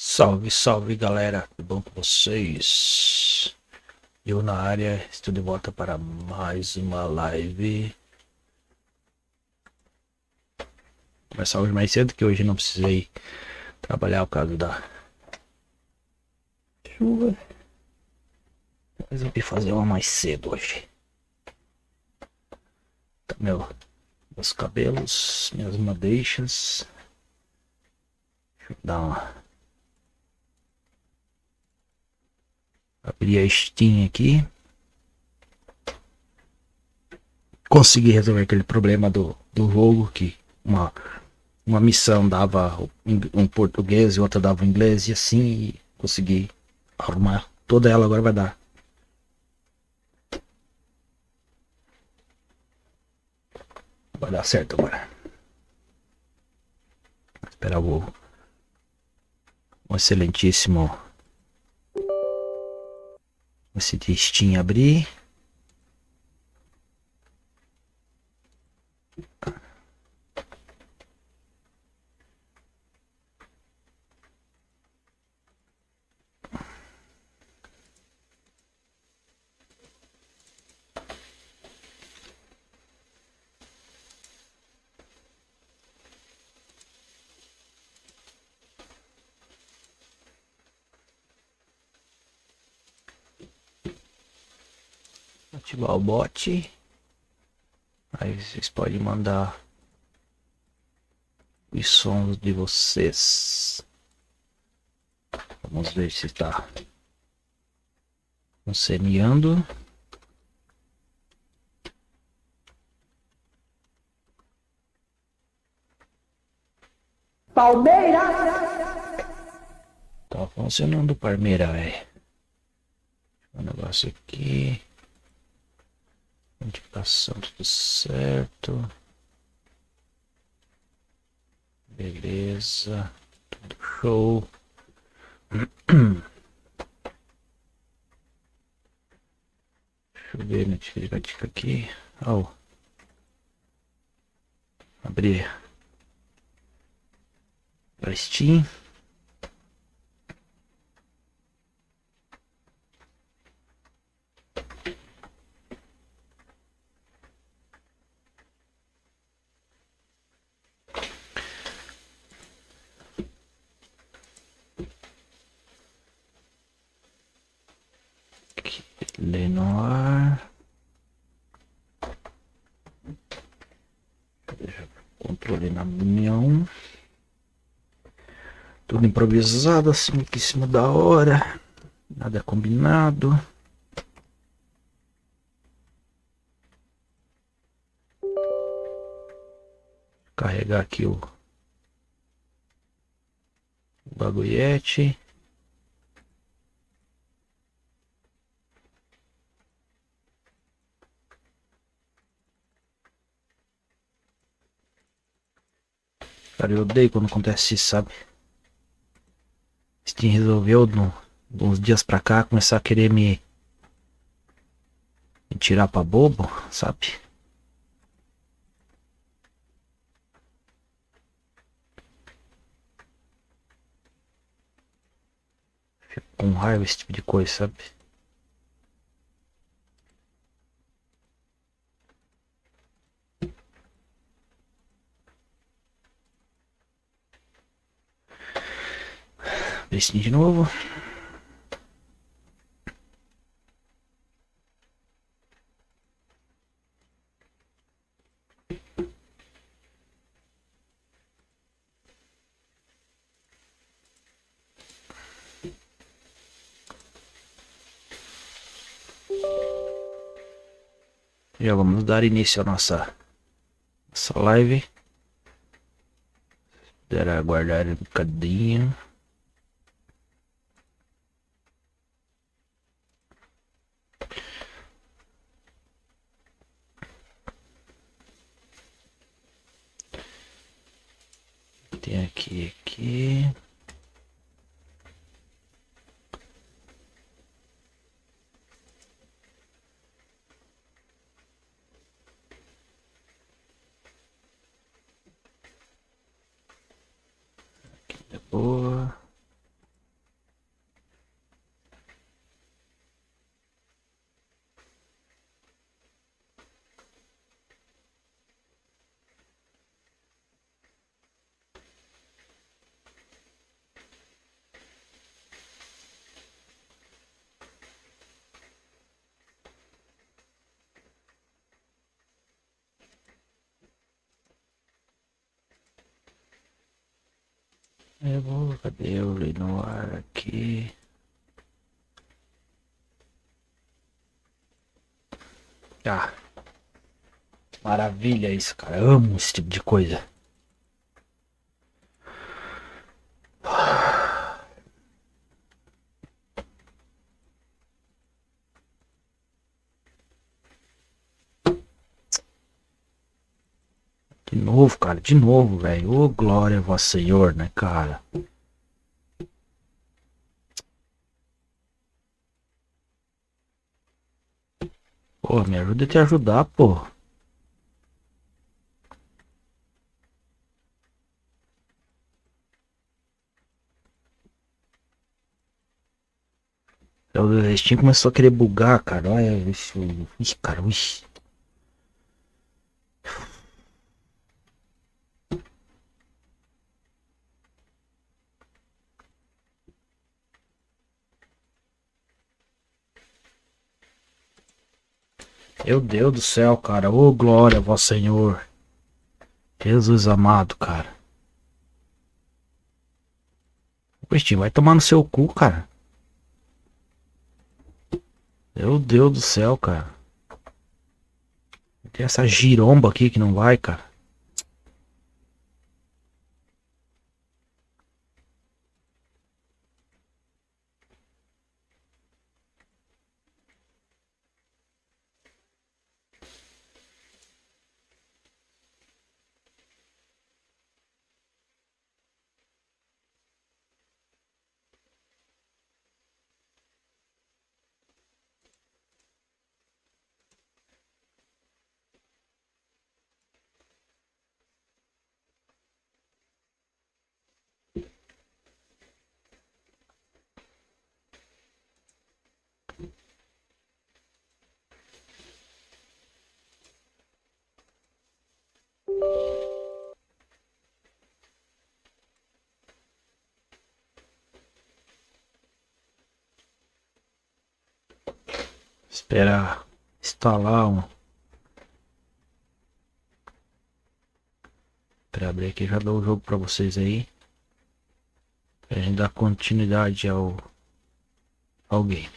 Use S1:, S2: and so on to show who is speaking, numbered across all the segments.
S1: Salve, salve galera, tudo bom com vocês? Eu na área, estou de volta para mais uma live. Vou começar hoje mais cedo, que hoje não precisei trabalhar por causa da chuva. Resolvi fazer uma mais cedo hoje. Tá, meus cabelos, minhas madeixas. Deixa eu dar uma... Abrir a Steam aqui. Consegui resolver aquele problema do jogo, que uma missão dava um português e outra dava um inglês, e assim e consegui arrumar toda ela. Agora vai dar. Vai dar certo agora. Vou esperar um excelentíssimo esse de Steam abrir. Ativar o bot. Aí vocês podem mandar os sons de vocês. Vamos ver se está funcionando.
S2: Palmeiras!
S1: Tá funcionando, Palmeira, velho. O negócio aqui. Notificação, tudo certo. Beleza. Tudo show. Deixa eu ver a notificativa aqui. Oh. Abrir a Steam. Noire. Deixa controle na união. Tudo improvisado assim, aqui em cima da hora. Nada combinado. Carregar aqui o bagulhete. Cara, eu odeio quando acontece isso, sabe? Steam resolveu, uns dias pra cá, começar a querer me tirar pra bobo, sabe? Fico com raiva esse tipo de coisa, sabe? Esse de novo. Já vamos dar início à nossa live. Espera aguardar um bocadinho. Tem aqui. Boa. Cadê o Noire aqui? Ah, maravilha isso, cara. Eu amo esse tipo de coisa. De novo, cara, de novo, velho. Ô, glória a vosso Senhor, né, cara? Pô, me ajuda a te ajudar, pô. O Steam começou a querer bugar, cara. Olha isso. Ih, cara, ixi. Meu Deus do céu, cara. Ô, glória a vosso Senhor. Jesus amado, cara. O Steam vai tomar no seu cu, cara. Meu Deus do céu, cara. Tem essa giromba aqui que não vai, cara. Esperar instalar um. Pra abrir aqui, já dou o jogo pra vocês aí. Pra gente dar continuidade ao game.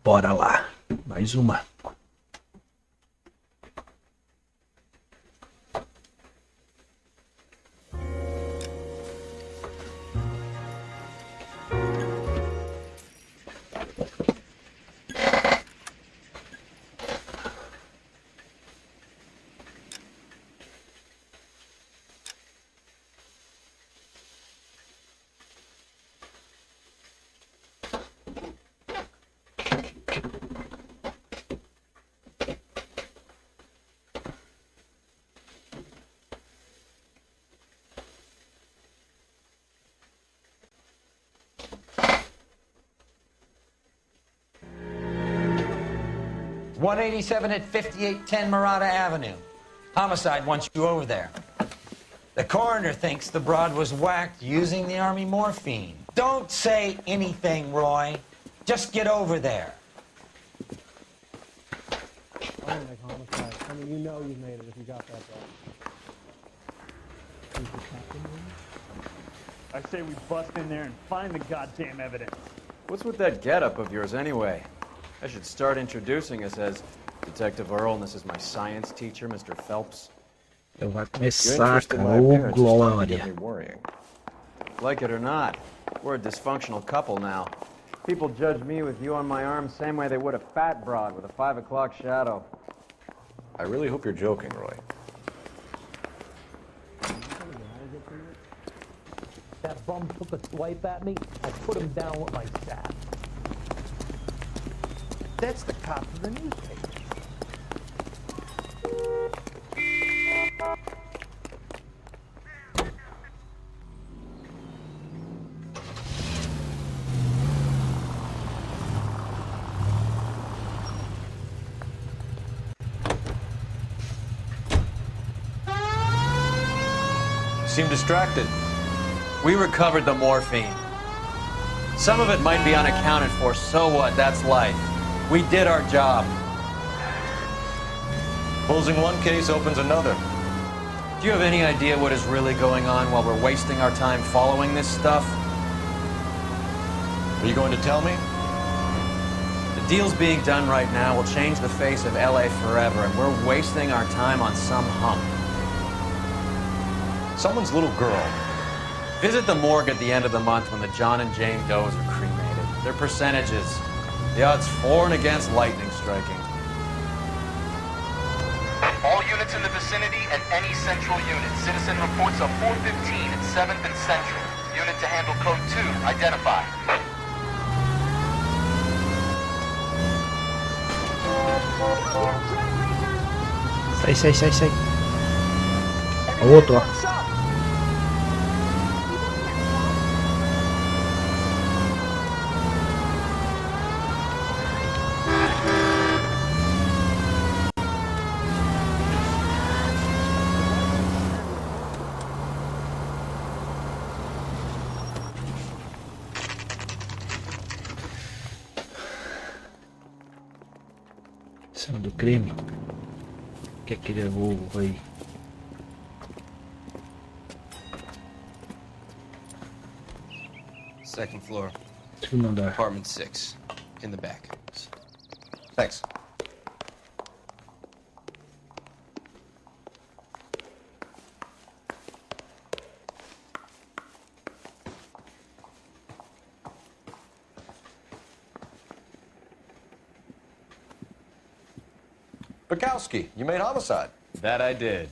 S1: Bora lá. Mais uma.
S2: .187 at 5810 Murata Avenue. Homicide wants you over there. The coroner thinks the broad was whacked using the army morphine. Don't say anything, Roy. Just get over there.
S3: Homicide. I mean, you know you made it if you got that right.
S4: I say we bust in there and find the goddamn evidence.
S5: What's with that getup of yours anyway? I should start introducing us as Detective Earl, and this is my science teacher, Mr. Phelps.
S1: Eu vai
S5: Your
S1: começar,
S5: interest in
S1: cara.
S5: my
S1: Ô,
S5: appearance is starting to get
S1: glória.
S5: me worrying. Like it or not, we're a dysfunctional couple now. People judge me with you on my arm same way they would a fat broad with a 5 o'clock shadow.
S6: I really hope you're joking, Roy.
S7: That bum took a swipe at me. I put him down with my staff. That's the cop from the newspaper.
S6: Seem distracted.
S5: We recovered the morphine. Some of it might be unaccounted for, so what? That's life. We did our job.
S6: Closing one case opens another.
S5: Do you have any idea what is really going on while we're wasting our time following this stuff?
S6: Are you going to tell me?
S5: The deals being done right now will change the face of LA forever, and we're wasting our time on some hump.
S6: Someone's little girl.
S5: Visit the morgue at the end of the month when the John and Jane Does are cremated. Their percentages. The odds for and against lightning striking.
S8: All units in the vicinity and any central unit. Citizen reports of 415 at 7th and Central. Unit to handle code 2, identify.
S1: Sai. O outro, ó. Cena do crime. O que é aquele vulgo aí?
S9: Second floor,
S1: Segundo andar.
S9: apartment 6, in the back.
S6: Thanks. Bukowski, you made homicide.
S5: That I did.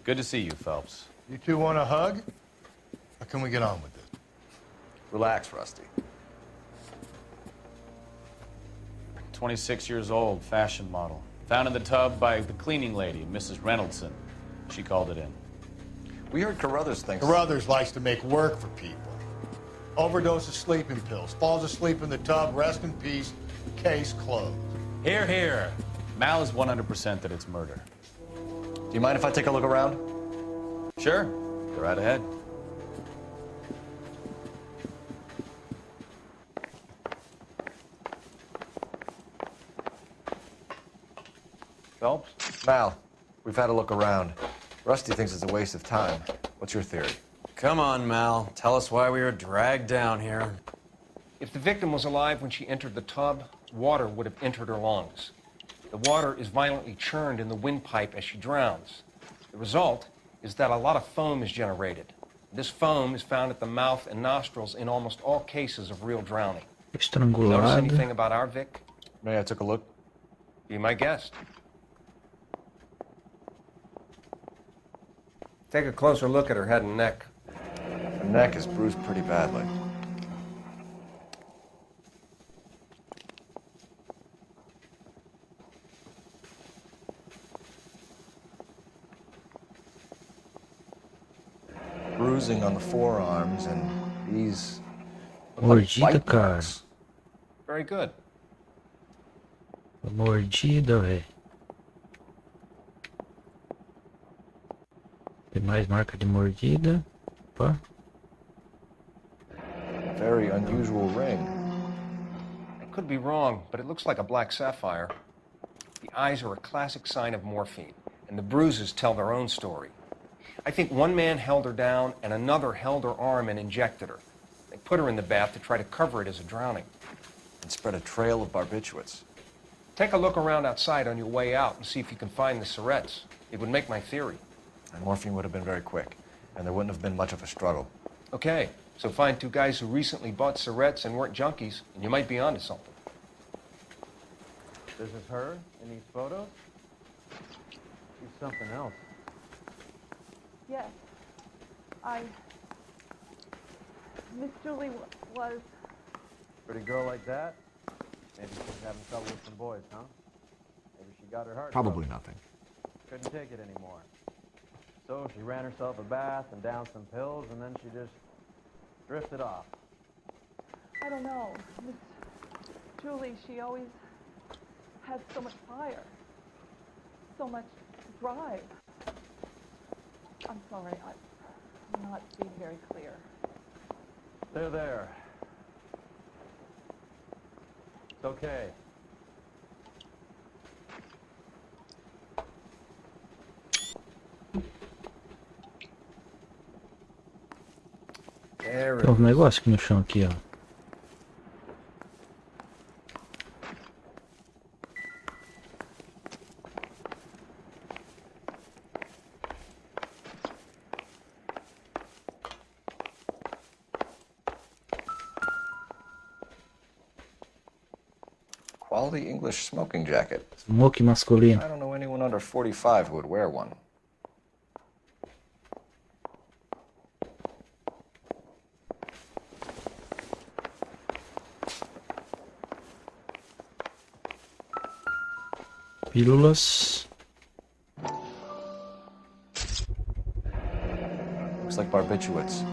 S5: Good to see you, Phelps.
S10: You two want a hug? Or can we get on with this?
S6: Relax, Rusty.
S11: 26 years old, fashion model. Found in the tub by the cleaning lady, Mrs. Reynoldson. She called it in.
S6: We heard Carruthers thinks...
S10: Carruthers likes to make work for people. Overdose of sleeping pills, falls asleep in the tub, rest in peace, case closed.
S11: Here, here. Mal is 100% that it's murder.
S6: Do you mind if I take a look around?
S11: Sure. Go right ahead.
S6: Phelps? Mal, we've had a look around. Rusty thinks it's a waste of time. What's your theory?
S5: Come on, Mal. Tell us why we were dragged down here.
S12: If the victim was alive when she entered the tub, water would have entered her lungs. The water is violently churned in the windpipe as she drowns. The result is that a lot of foam is generated. This foam is found at the mouth and nostrils in almost all cases of real drowning. Notice
S1: Estrangulado.
S12: anything about our Vic?
S6: May I take a look?
S12: Be my guest. Take a closer look at her head and neck.
S6: Her neck is bruised pretty badly. Bruising on the forearms, and these look like
S1: Mordida,
S6: bite
S1: cara.
S6: marks.
S12: Very good.
S1: Mordida, velho. Tem mais marca de mordida. Opa.
S6: Very unusual ring.
S12: I could be wrong, but it looks like a black sapphire. The eyes are a classic sign of morphine, and the bruises tell their own story. I think one man held her down and another held her arm and injected her. They put her in the bath to try to cover it as a drowning.
S6: And spread a trail of barbiturates.
S12: Take a look around outside on your way out and see if you can find the syrettes. It would make my theory.
S6: And morphine would have been very quick, and there wouldn't have been much of a struggle.
S12: Okay, So find two guys who recently bought cigarettes and weren't junkies, and you might be onto something.
S13: This is her in these photos? She's something else.
S14: Yes. Miss Julie was...
S13: Pretty girl like that? Maybe she's having trouble with some boys, huh? Maybe she got her heart
S6: Probably
S13: broken.
S6: nothing.
S13: Couldn't take it anymore. So she ran herself a bath and downed some pills, and then she just drifted off.
S14: I don't know. Miss Julie, she always had so much fire. So much drive. I'm sorry, I'm not being very clear.
S13: There. It's okay.
S1: Tem um negócio aqui no chão aqui, ó.
S6: Quality English smoking jacket.
S1: Smoke masculino.
S6: I don't know anyone under 45 who would wear one.
S1: Pílulas.
S6: Looks like barbiturates.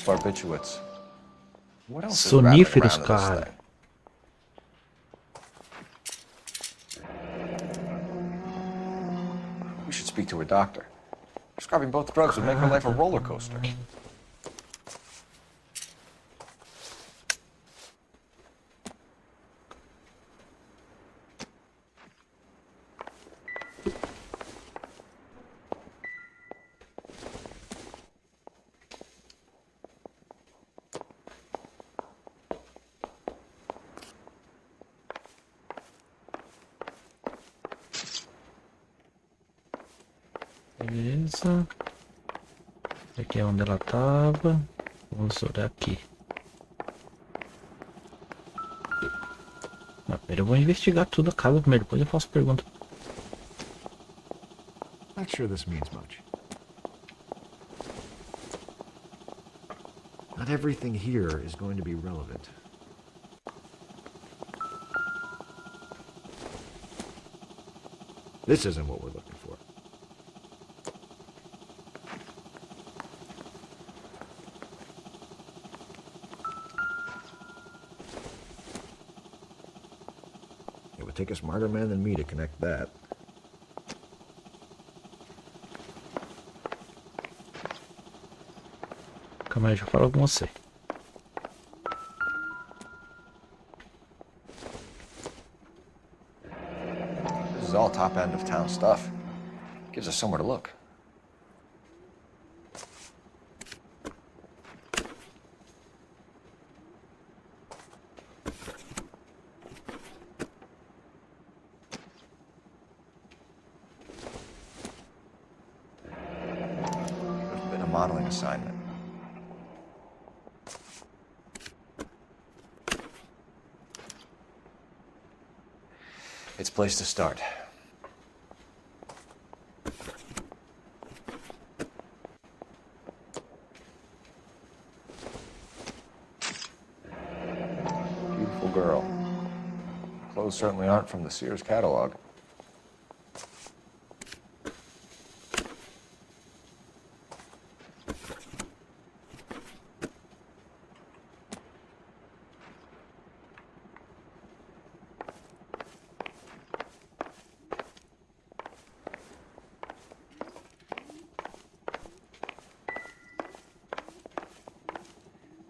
S6: Barbiturates. What else is
S1: Soníferos,
S6: around
S1: cara.
S6: this thing? We should speak to a doctor. Prescribing both drugs would make her life a roller coaster.
S1: Beleza. Aqui é onde ela tava. Vamos olhar aqui. Mas primeiro eu vou investigar tudo a casa primeiro, depois eu faço pergunta.
S6: Not sure this means much. Not everything here is going to be relevant. This isn't what we're looking for. It would take a smarter man than me to connect that.
S1: Calma aí, já falo com você.
S6: This is all top end of town stuff. Gives us somewhere to look. Could have been a modeling assignment. It's a place to start. Beautiful girl. Clothes certainly aren't from the Sears catalog.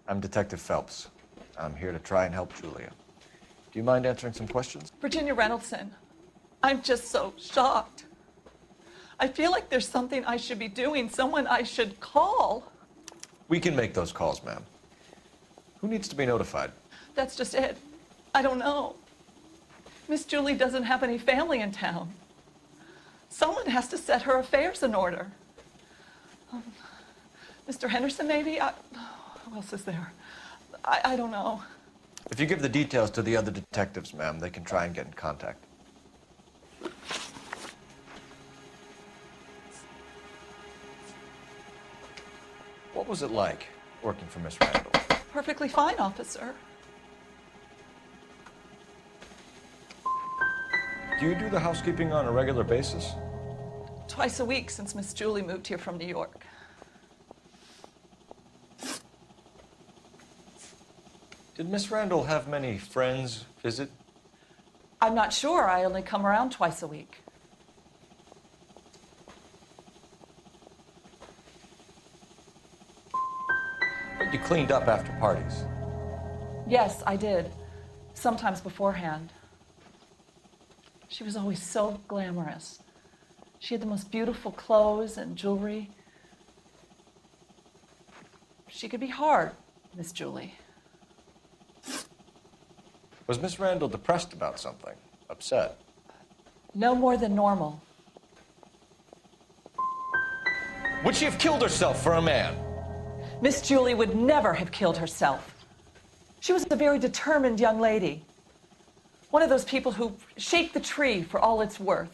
S6: I'm Detective Phelps. I'm here to try and help Julia. Do you mind answering some questions?
S14: Virginia Reynoldson, I'm just so shocked. I feel like there's something I should be doing, someone I should call.
S6: We can make those calls, ma'am. Who needs to be notified?
S14: That's just it. I don't know. Miss Julie doesn't have any family in town. Someone has to set her affairs in order. Mr. Henderson, maybe? Who else is there? I don't know.
S6: If you give the details to the other detectives, ma'am, they can try and get in contact. What was it like working for Miss Randall?
S14: Perfectly fine, officer.
S6: Do you do the housekeeping on a regular basis?
S14: Twice a week since Miss Julie moved here from New York.
S6: Did Miss Randall have many friends visit?
S14: I'm not sure. I only come around twice a week.
S6: But you cleaned up after parties.
S14: Yes, I did. Sometimes beforehand. She was always so glamorous. She had the most beautiful clothes and jewelry. She could be hard, Miss Julie.
S6: Was Miss Randall depressed about something? Upset?
S14: No more than normal.
S6: Would she have killed herself for a man?
S14: Miss Julie would never have killed herself. She was a very determined young lady. One of those people who shake the tree for all it's worth.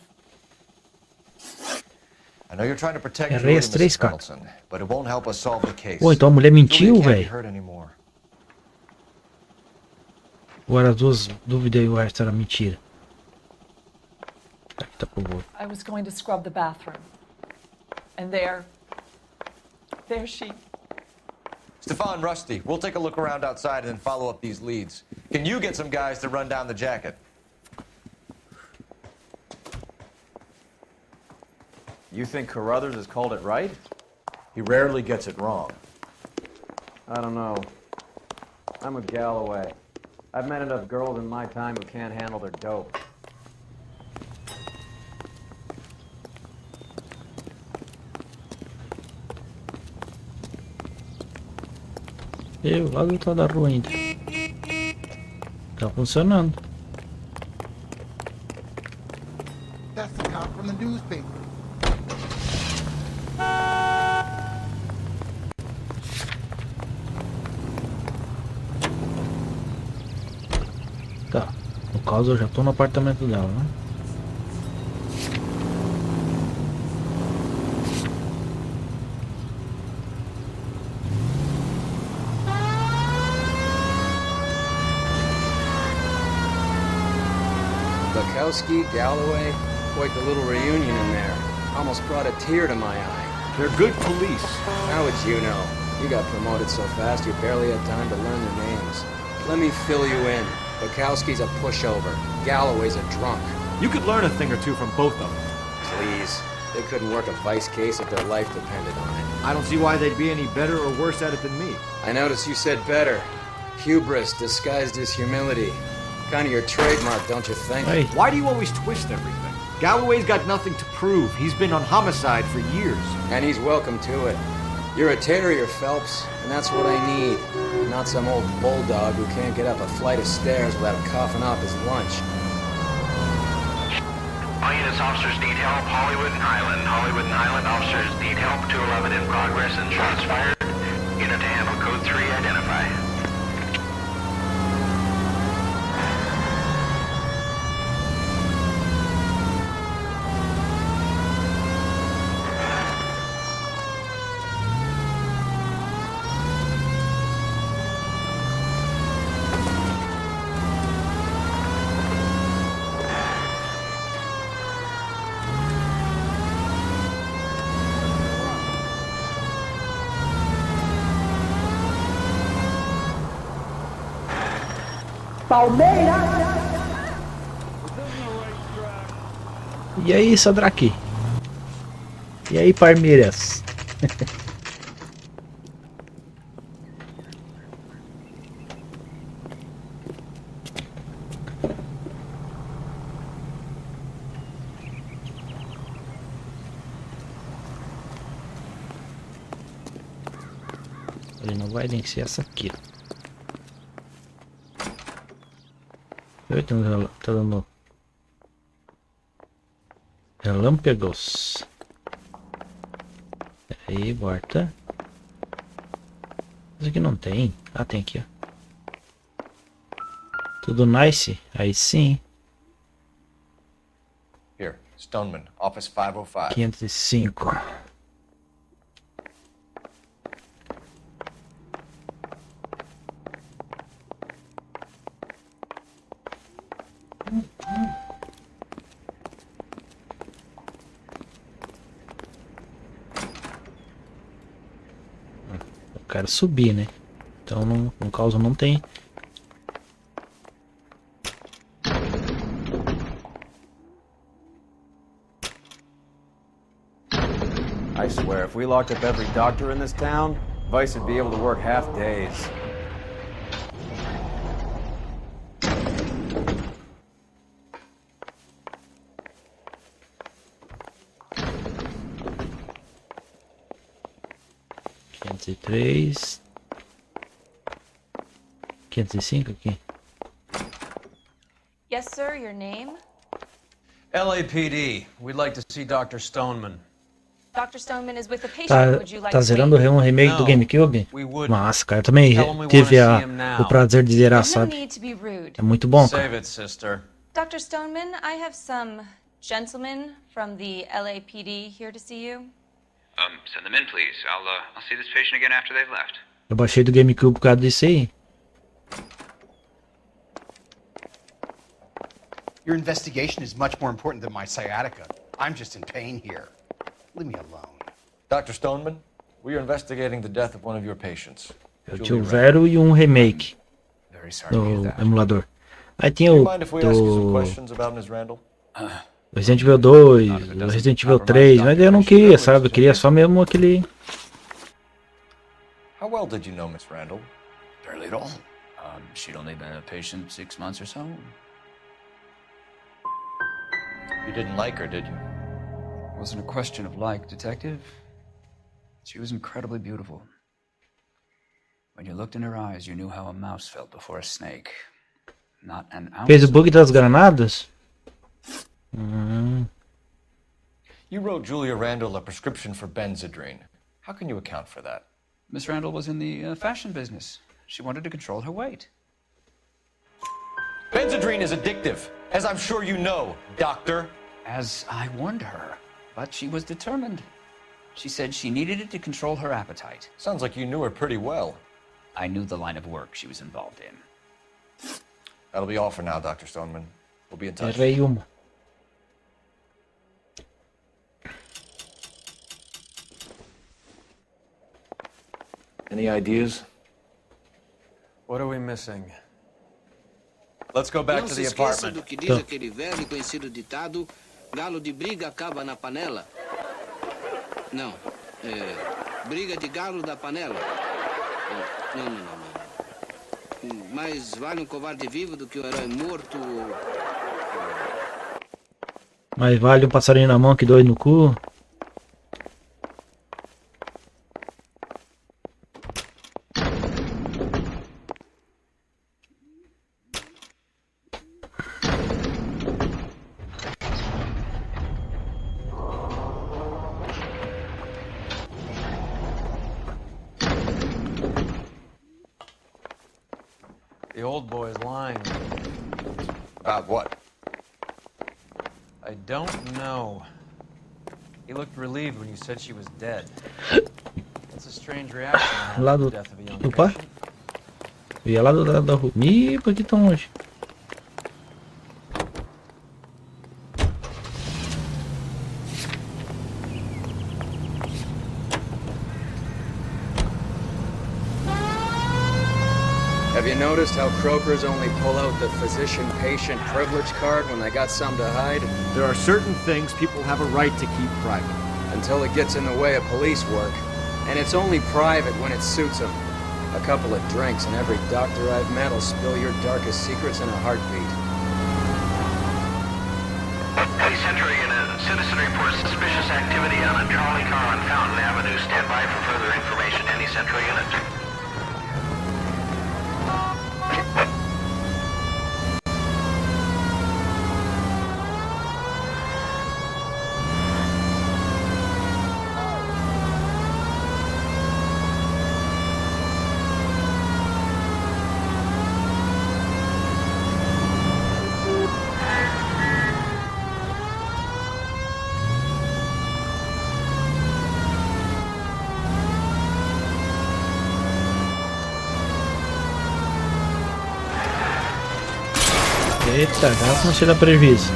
S6: I know you're trying to protect
S1: Errei
S6: Julie,
S1: as três,
S6: Mrs.
S1: cara.
S6: Donaldson, but it won't help us solve the case.
S1: Pô, então a mulher mentiu,
S6: Julie can't be
S1: velho.
S6: hurt anymore.
S1: Agora as duas dúvidas e o resto era mentira. Tá por favor.
S14: I was going to scrub the bathroom. And there she...
S6: Stefan, Rusty, we'll take a look around outside and then follow up these leads. Can you get some guys to run down the jacket?
S5: You think Carruthers has called it right?
S6: He rarely gets it wrong.
S13: I don't know. I'm with Galloway. I've met enough girls in my time who can't handle their dope.
S1: Logo em toda a rua ainda. Tá funcionando.
S15: That's the cop from the newspaper.
S1: Tá. No caso eu já tô no apartamento dela, né?
S9: Galloway, quite the little reunion in there. Almost brought a tear to my eye.
S16: They're good police.
S9: How would you know? You got promoted so fast you barely had time to learn their names. Let me fill you in. Bukowski's a pushover. Galloway's a drunk.
S16: You could learn a thing or two from both of them.
S9: Please. They couldn't work a vice case if their life depended on it.
S16: I don't see why they'd be any better or worse at it than me.
S9: I noticed you said better. Hubris disguised as humility. Kind of your trademark, don't you think?
S1: Hey.
S16: Why do you always twist everything? Galloway's got nothing to prove. He's been on homicide for years.
S9: And he's welcome to it. You're a terrier, Phelps, and that's what I need. Not some old bulldog who can't get up a flight of stairs without coughing off his lunch.
S8: All units, officers need help. Hollywood and Highland. Hollywood and Highland officers need help. 211 in progress and shots fired. Unit to handle code 3, identify.
S1: E aí, Sadraque? E aí, Palmeiras? Ele não vai nem ser essa aqui. Oi, tá dando relâmpagos. Aí, volta. Isso aqui não tem. Ah, tem aqui, ó. Tudo nice? Aí sim.
S6: Here, Stoneman, Office 505.
S1: 505. Eu quero subir, né? Então não, no caso não tem.
S5: I swear, if we locked up every doctor in this town, Vice would be able to work half days.
S1: Três. 505 aqui.
S17: Yes, sir, your name?
S5: LAPD, we'd like to see Dr. Stoneman.
S17: Dr. Stoneman is with the patient.
S1: Tá,
S17: Would you like
S1: tá
S17: to
S1: zerando
S17: wait?
S1: um remake do GameCube? Massa, cara. Eu também tive o prazer de zerar,
S17: There's no
S1: sabe?
S17: need to be rude.
S1: É muito bom, cara.
S5: Save it, sister.
S17: Dr. Stoneman, I have some gentlemen from the LAPD here to see you.
S18: Send them in, please. I'll see this patient again after they've left.
S1: Eu baixei do GameCube por causa disso aí.
S19: Your investigation is much more important than my sciatica. I'm just in pain here. Leave me alone.
S6: Dr. Stoneman, we are investigating the death of one of your patients.
S1: Eu tinha o 0 e um remake no emulador. Aí tinha o do Resident Evil 2, do Resident Evil 3, mas eu não queria, sabe? Eu queria só mesmo aquele...
S6: How well did you know Miss Randall?
S18: Barely at all. She'd only been a patient 6 months or so.
S6: You didn't like her, did you?
S18: It wasn't a question of like, Detective. She was incredibly beautiful. When you looked in her eyes, you knew how a mouse felt before a snake. Not an ounce.
S1: Fez o bug das granadas?
S6: You wrote Julia Randall a prescription for Benzedrine. How can you account for that?
S18: Miss Randall was in the fashion business. She wanted to control her weight.
S6: Benzedrine is addictive, as I'm sure you know, Doctor.
S18: As I warned her, but she was determined. She said she needed it to control her appetite.
S6: Sounds like you knew her pretty well.
S18: I knew the line of work she was involved in.
S6: That'll be all for now, Dr. Stoneman. We'll be in touch.
S1: Errei uma.
S6: Any ideas?
S5: What are we missing? Let's go back to the
S20: Não se esqueça
S5: apartment.
S20: do que diz aquele velho e conhecido ditado: galo de briga acaba na panela. Não, briga de galo da panela. Não. Mais vale um covarde vivo do que um herói morto.
S1: Mais vale um passarinho na mão que dois no cu.
S5: The old boy's lying.
S6: About what?
S5: I don't know. He looked relieved when you said she was dead. It's a strange reaction to
S1: Lá
S5: the
S1: do...
S5: death of a young
S1: Opa!
S5: patient.
S1: Eu ia lá do lado da rua. Ih, por que tão longe?
S9: Have you noticed how Croakers only pull out the physician-patient privilege card when they got something to hide?
S16: There are certain things people have a right to keep private.
S9: Until it gets in the way of police work. And it's only private when it suits them. A couple of drinks and every doctor I've met will spill your darkest secrets in a heartbeat.
S8: Hey, Central Unit. Citizen reports suspicious activity on a trolley car on Fountain Avenue. Stand by for further information. Any Central Unit?
S1: Eita, essa não será prejuízo.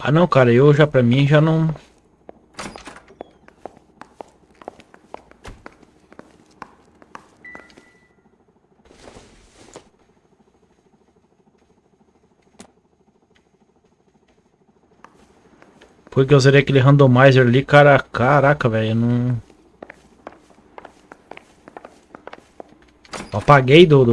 S1: Ah não, cara, eu já pra mim já não. Porque eu zerei aquele randomizer ali, cara. Caraca, velho, eu não. Eu apaguei do.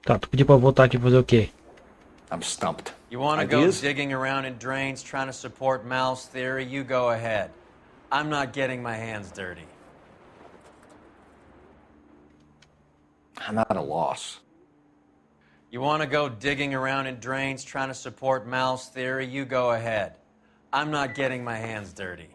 S1: Tá, tu pediu pra voltar aqui fazer o quê?
S6: I'm stumped.
S5: You want to go
S6: Ideas?
S5: digging around in drains trying to support Mal's theory? You go ahead. I'm not getting my hands dirty.
S6: I'm at a loss.
S5: You want to go digging around in drains trying to support Mal's theory? You go ahead. I'm not getting my hands dirty.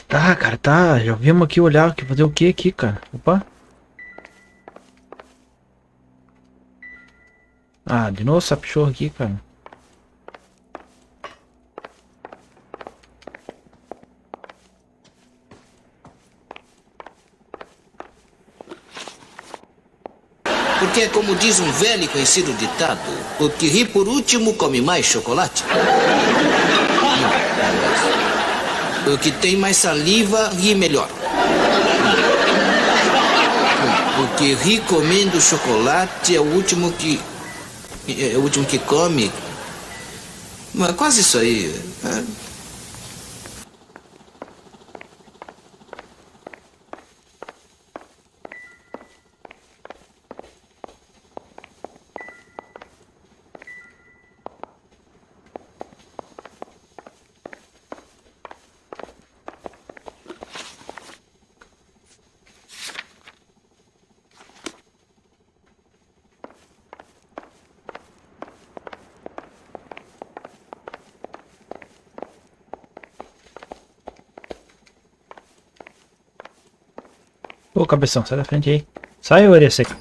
S1: Tá, cara, tá. Já vimos aqui olhar aqui, fazer o que aqui, cara? Opa. Ah, de novo essa pichorra aqui, cara.
S20: Porque, como diz um velho e conhecido ditado, o que ri por último come mais chocolate. O que tem mais saliva ri melhor. O que ri comendo chocolate é o último que... É o último que come. Mas quase isso aí.
S1: Ô, cabeção, sai da frente aí. Sai, orelha seca.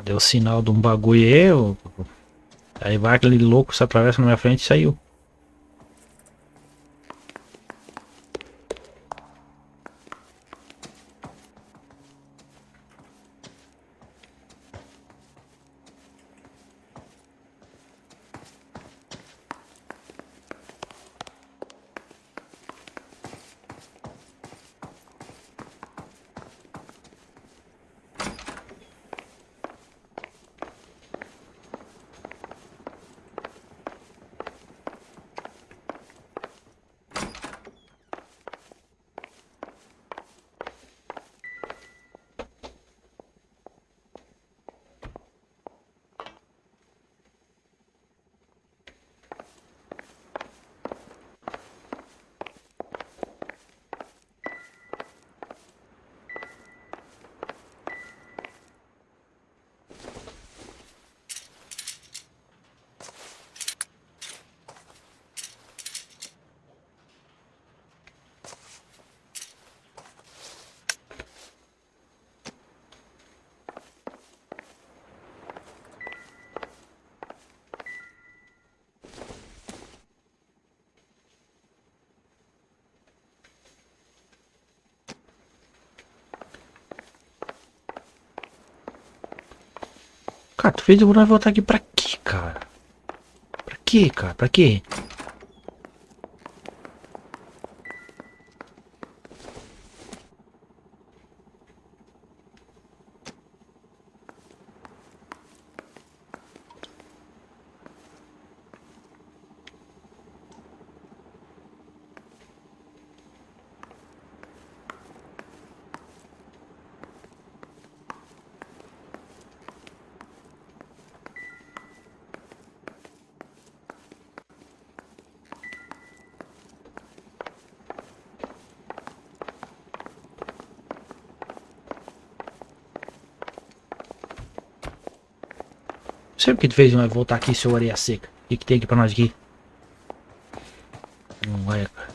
S1: Deu sinal de um bagulho aí, aí vai aquele louco, se atravessa na minha frente e saiu. Cara, tu fez nós voltar aqui pra quê, cara? Pra quê, cara? Pra quê? Não sei o que tu fez nós voltar aqui, seu areia seca. O que tem aqui pra nós aqui? Não é, cara.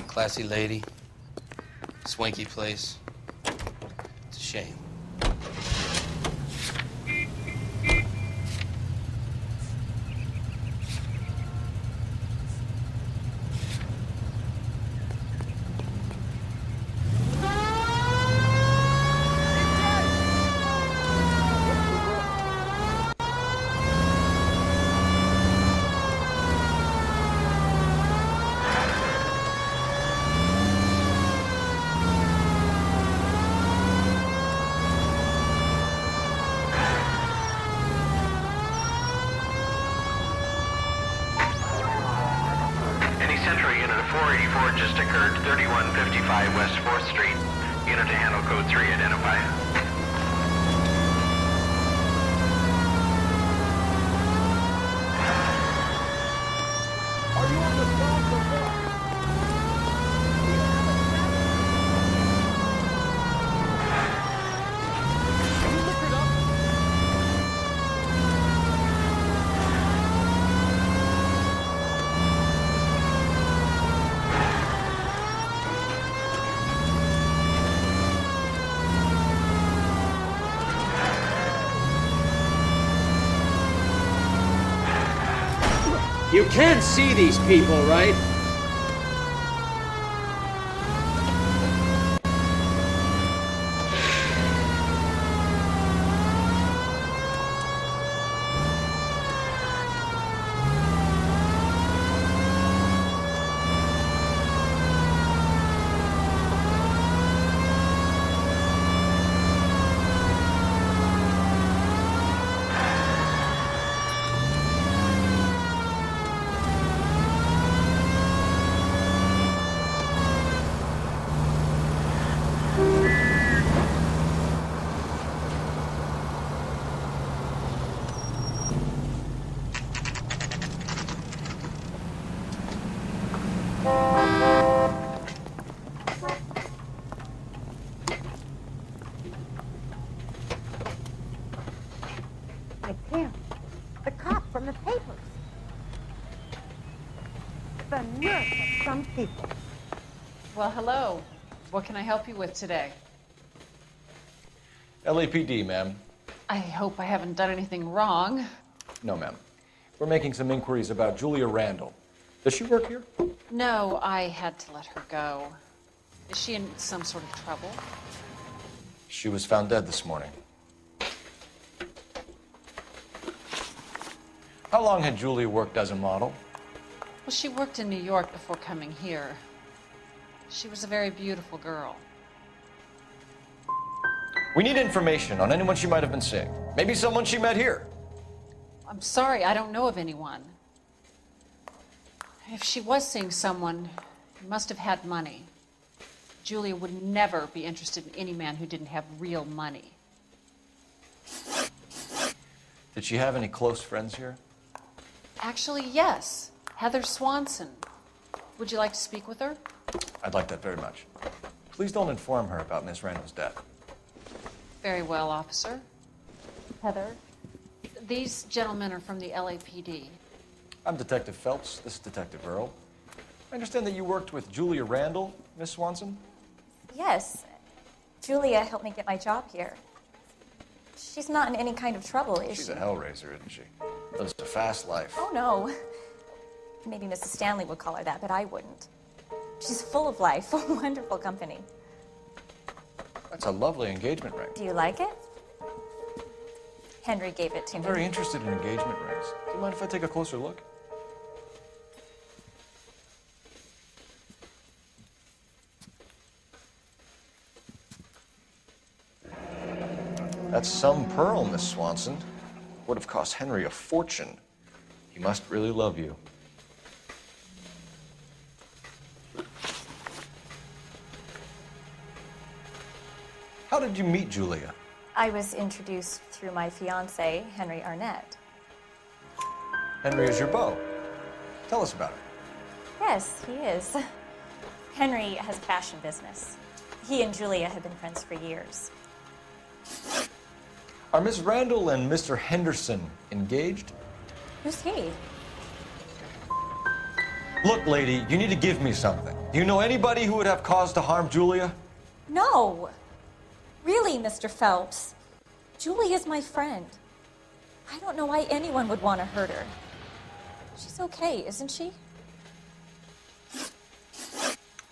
S20: Classy lady, swanky place. It's a shame.
S8: Just occurred 3155 West 4th Street. Unit to handle code 3, identify.
S3: Are you on the phone for what? Can you look it up?
S9: You can see these people, right?
S21: I can't. The cop from the papers. The nerve of some people.
S22: Well, hello. What can I help you with today?
S6: LAPD, ma'am.
S22: I hope I haven't done anything wrong.
S6: No, ma'am. We're making some inquiries about Julia Randall. Does she work here?
S22: No, I had to let her go. Is she in some sort of trouble?
S6: She was found dead this morning. How long had Julia worked as a model?
S22: Well, she worked in New York before coming here. She was a very beautiful girl.
S6: We need information on anyone she might have been seeing. Maybe someone she met here.
S22: I'm sorry, I don't know of anyone. If she was seeing someone, he must have had money. Julia would never be interested in any man who didn't have real money.
S6: Did she have any close friends here?
S22: Actually, yes. Heather Swanson. Would you like to speak with her?
S6: I'd like that very much. Please don't inform her about Miss Randall's death.
S22: Very well, officer. Heather, These gentlemen are from the LAPD.
S6: I'm Detective Phelps. This is Detective Earl. I understand that you worked with Julia Randall, Miss Swanson?
S2: Yes. Julia helped me get my job here. She's not in any kind of trouble, is she?
S6: She's a hellraiser, isn't she? Lives a fast life.
S2: Oh, no. Maybe Mrs. Stanley would call her that, but I wouldn't. She's full of life, a wonderful company.
S6: That's a lovely engagement ring.
S2: Do you like it? Henry gave it to
S6: I'm
S2: me.
S6: very interested in engagement rings. Do you mind if I take a closer look? That's some pearl, Miss Swanson. Would have cost Henry a fortune. He must really love you. How did you meet Julia?
S2: I was introduced through my fiancé, Henry Arnett.
S6: Henry is your beau. Tell us about it.
S2: Yes, he is. Henry has a fashion business. He and Julia have been friends for years.
S6: Are Miss Randall and Mr. Henderson engaged?
S2: Who's he?
S6: Look, lady, you need to give me something. Do you know anybody who would have cause to harm Julia?
S2: No. Really, Mr. Phelps. Julia's my friend. I don't know why anyone would want to hurt her. She's okay, isn't she?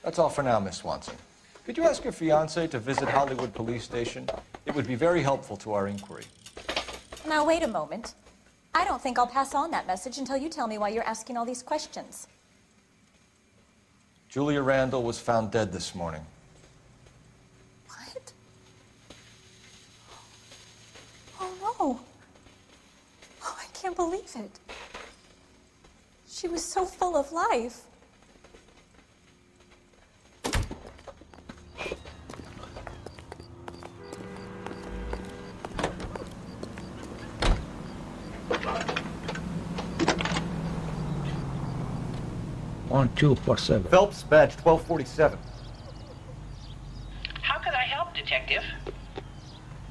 S6: That's all for now, Miss Swanson. Could you ask your fiancé to visit Hollywood Police Station? It would be very helpful to our inquiry.
S2: Now, wait a moment. I don't think I'll pass on that message until you tell me why you're asking all these questions.
S6: Julia Randall was found dead this morning.
S2: What? Oh, no. Oh, I can't believe it. She was so full of life.
S1: On 247.
S16: Phelps, badge 1247.
S4: How can I help, Detective?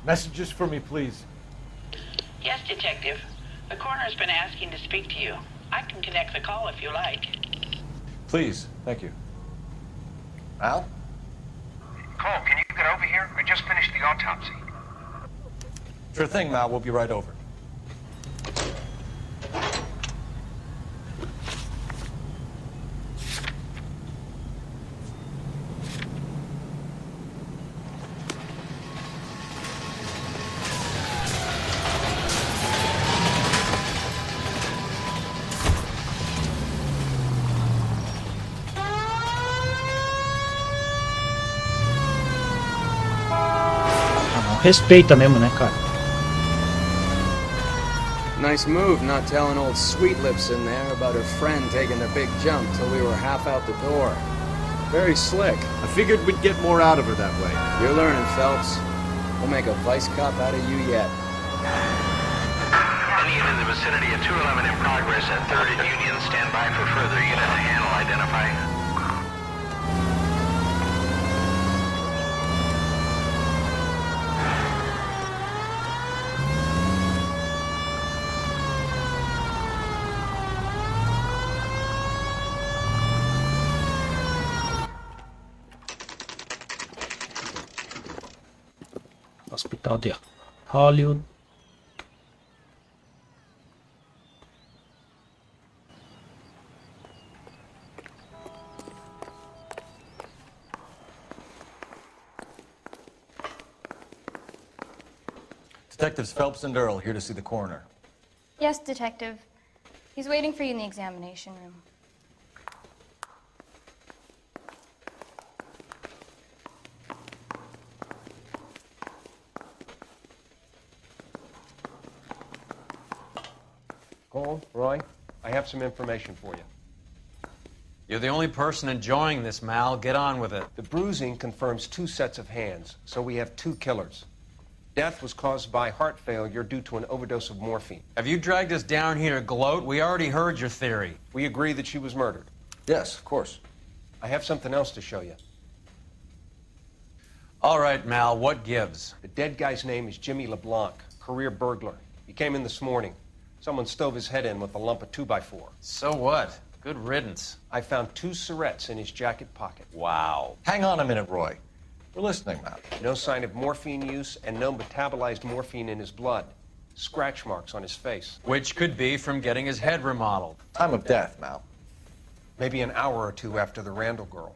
S16: Messages for me, please.
S4: Yes, Detective. The coroner's been asking to speak to you. I can connect the call if you like.
S6: Please, thank you. Al?
S19: Cole, can you get over here? I just finished the autopsy.
S6: Sure thing, Mal. We'll be right over.
S1: Respeita mesmo, né, cara?
S9: Nice move not telling old Sweet Lips in there about her friend taking the big jump till we were half out the door. Very slick.
S16: I figured we'd get more out of her that way.
S9: You're learning, Phelps. We'll make a vice cop out of you yet.
S8: Any unit in the vicinity of 211 in progress at 3rd and Union. Stand by for further unit to handle. Identify.
S1: Hospital de Hollywood.
S6: Detectives Phelps and Earl here to see the coroner.
S23: Yes, Detective. He's waiting for you in the examination room.
S12: Cole, Roy, I have some information for you.
S5: You're the only person enjoying this, Mal. Get on with it.
S12: The bruising confirms 2 sets of hands, so we have 2 killers. Death was caused by heart failure due to an overdose of morphine.
S5: Have you dragged us down here to gloat? We already heard your theory.
S12: We agree that she was murdered.
S6: Yes, of course.
S12: I have something else to show you.
S5: All right, Mal, what gives?
S12: The dead guy's name is Jimmy LeBlanc, career burglar. He came in this morning. Someone stove his head in with a lump of 2x4.
S5: So what? Good riddance.
S12: I found 2 syrettes in his jacket pocket.
S5: Wow.
S6: Hang on a minute, Roy. We're listening now.
S12: No sign of morphine use and no metabolized morphine in his blood. Scratch marks on his face.
S5: Which could be from getting his head remodeled.
S6: Time of death, Mal.
S12: Maybe an hour or 2 after the Randall girl.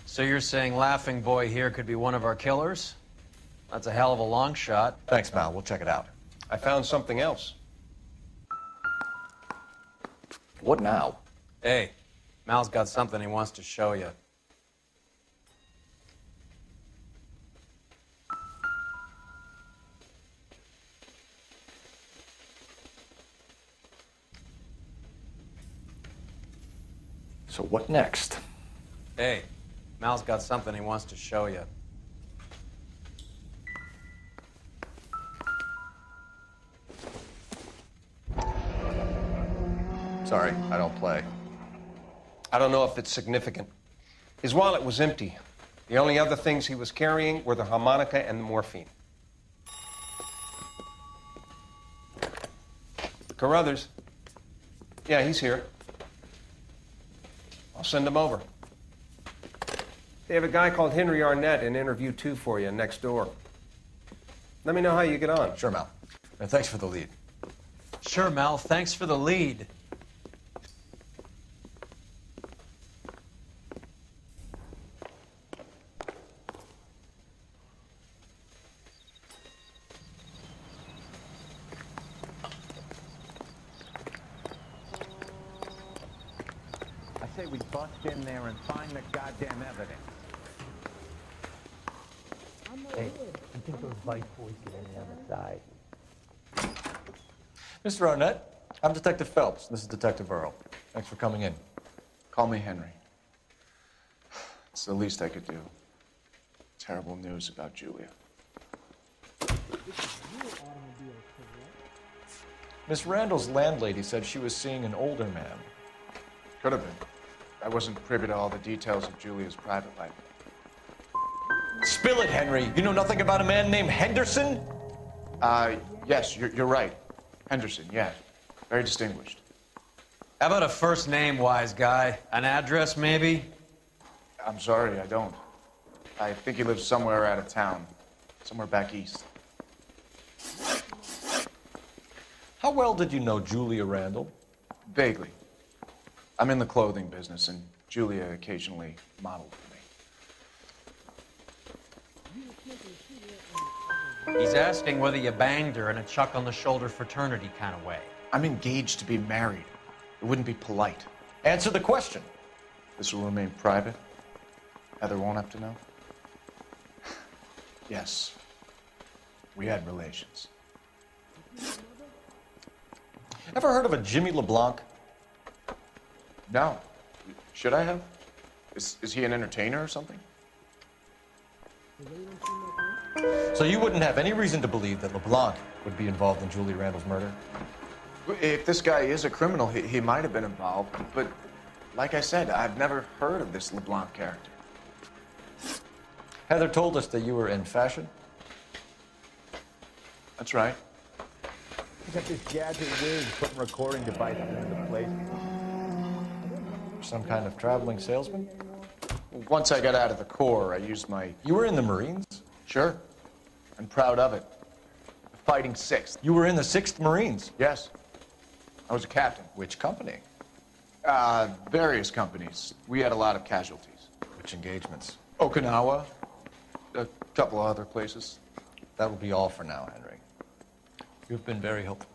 S5: So you're saying Laughing Boy here could be one of our killers? That's a hell of a long shot.
S6: Thanks, Mal. We'll check it out.
S12: I found something else.
S6: What now?
S5: Hey, Mal's got something he wants to show you.
S6: So what next?
S5: Hey, Mal's got something he wants to show you.
S6: Sorry, I don't play.
S12: I don't know if it's significant. His wallet was empty. The only other things he was carrying were the harmonica and the morphine. Carruthers. Yeah, he's here. I'll send him over. They have a guy called Henry Arnett in interview 2 for you next door. Let me know how you get on.
S6: Sure, Mal. And thanks for the lead.
S5: Sure, Mal. Thanks for the lead.
S7: I say we bust in there and find the goddamn evidence.
S10: Hey, I think those Vice boys get in on the side.
S6: Mr. Arnett, I'm Detective Phelps. This is Detective Earl. Thanks for coming in.
S11: Call me Henry. It's the least I could do. Terrible news about Julia.
S6: Miss Randall's landlady said she was seeing an older man.
S11: Could have been. I wasn't privy to all the details of Julia's private life.
S6: Spill it, Henry. You know nothing about a man named Henderson?
S11: Yes, you're right. Henderson, yeah. Very distinguished.
S5: How about a first name, wise guy? An address, maybe?
S11: I'm sorry, I don't. I think he lives somewhere out of town. Somewhere back east.
S6: How well did you know Julia Randall?
S11: Vaguely. I'm in the clothing business, and Julia occasionally modeled for me.
S5: He's asking whether you banged her in a chuck-on-the-shoulder fraternity kind of way.
S11: I'm engaged to be married. It wouldn't be polite.
S6: Answer the question.
S11: This will remain private? Heather won't have to know? Yes. We had relations.
S6: Ever heard of a Jimmy LeBlanc?
S11: No. Should I have? Is he an entertainer or something?
S6: So you wouldn't have any reason to believe that LeBlanc would be involved in Julia Randall's murder?
S11: If this guy is a criminal, he might have been involved. But like I said, I've never heard of this LeBlanc character.
S6: Heather told us that you were in fashion.
S11: That's right.
S10: You got this gadget wig putting recording devices into place.
S6: Some kind of traveling salesman?
S11: Once I got out of the Corps, I used my...
S6: You were in the Marines?
S11: Sure. I'm proud of it. The Fighting Sixth.
S6: You were in the 6th Marines?
S11: Yes. I was a captain.
S6: Which company?
S11: Various companies. We had a lot of casualties.
S6: Which engagements?
S11: Okinawa. A couple of other places.
S6: That will be all for now, Henry. You've been very helpful.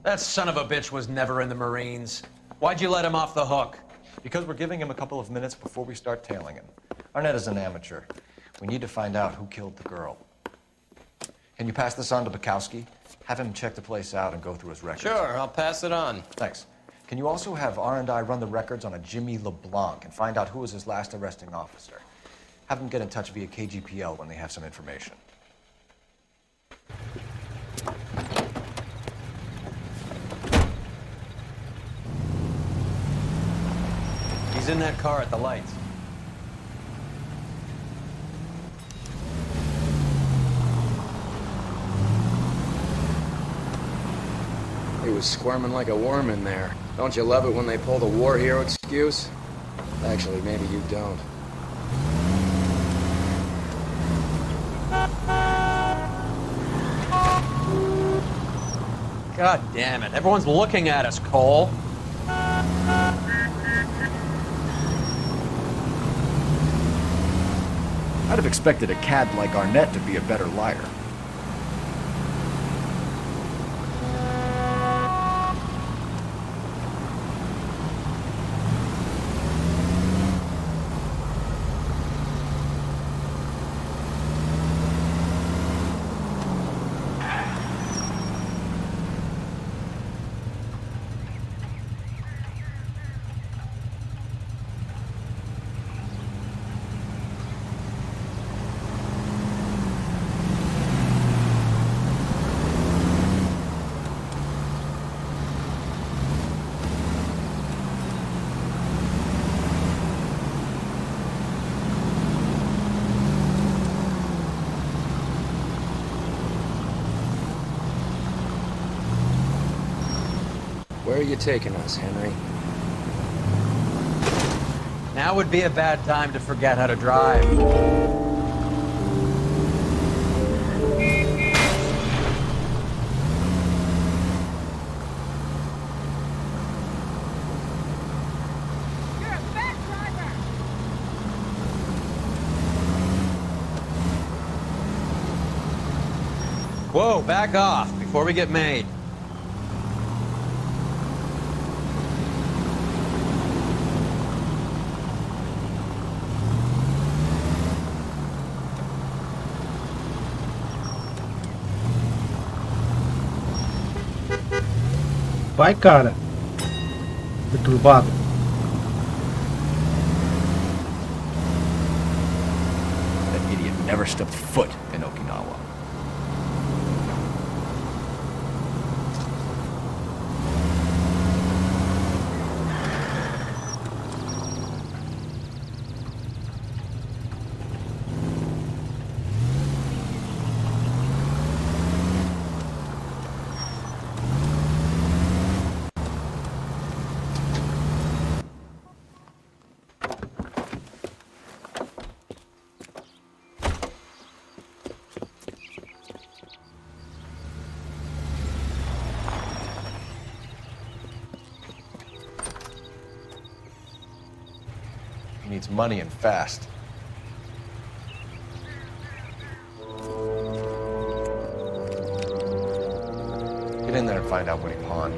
S5: That son of a bitch was never in the Marines. Why'd you let him off the hook?
S6: Because we're giving him a couple of minutes before we start tailing him. Arnett is an amateur. We need to find out who killed the girl. Can you pass this on to Bukowski? Have him check the place out and go through his records.
S9: Sure, I'll pass it on.
S6: Thanks. Can you also have R&I run the records on a Jimmy LeBlanc and find out who was his last arresting officer? Have them get in touch via KGPL when they have some information.
S5: He's in that car at the lights.
S9: was squirming like a worm in there. Don't you love it when they pull the war hero excuse? Actually, maybe you don't.
S5: God damn it. Everyone's looking at us, Cole.
S16: I'd have expected a cad like Arnett to be a better liar.
S9: Where are you taking us, Henry?
S5: Now would be a bad time to forget how to drive. Whoa, back off before we get made.
S1: Vai, cara. Perturbado.
S16: That idiot never stepped foot in Okinawa.
S6: He needs money and fast. Get in there and find out what he pawned.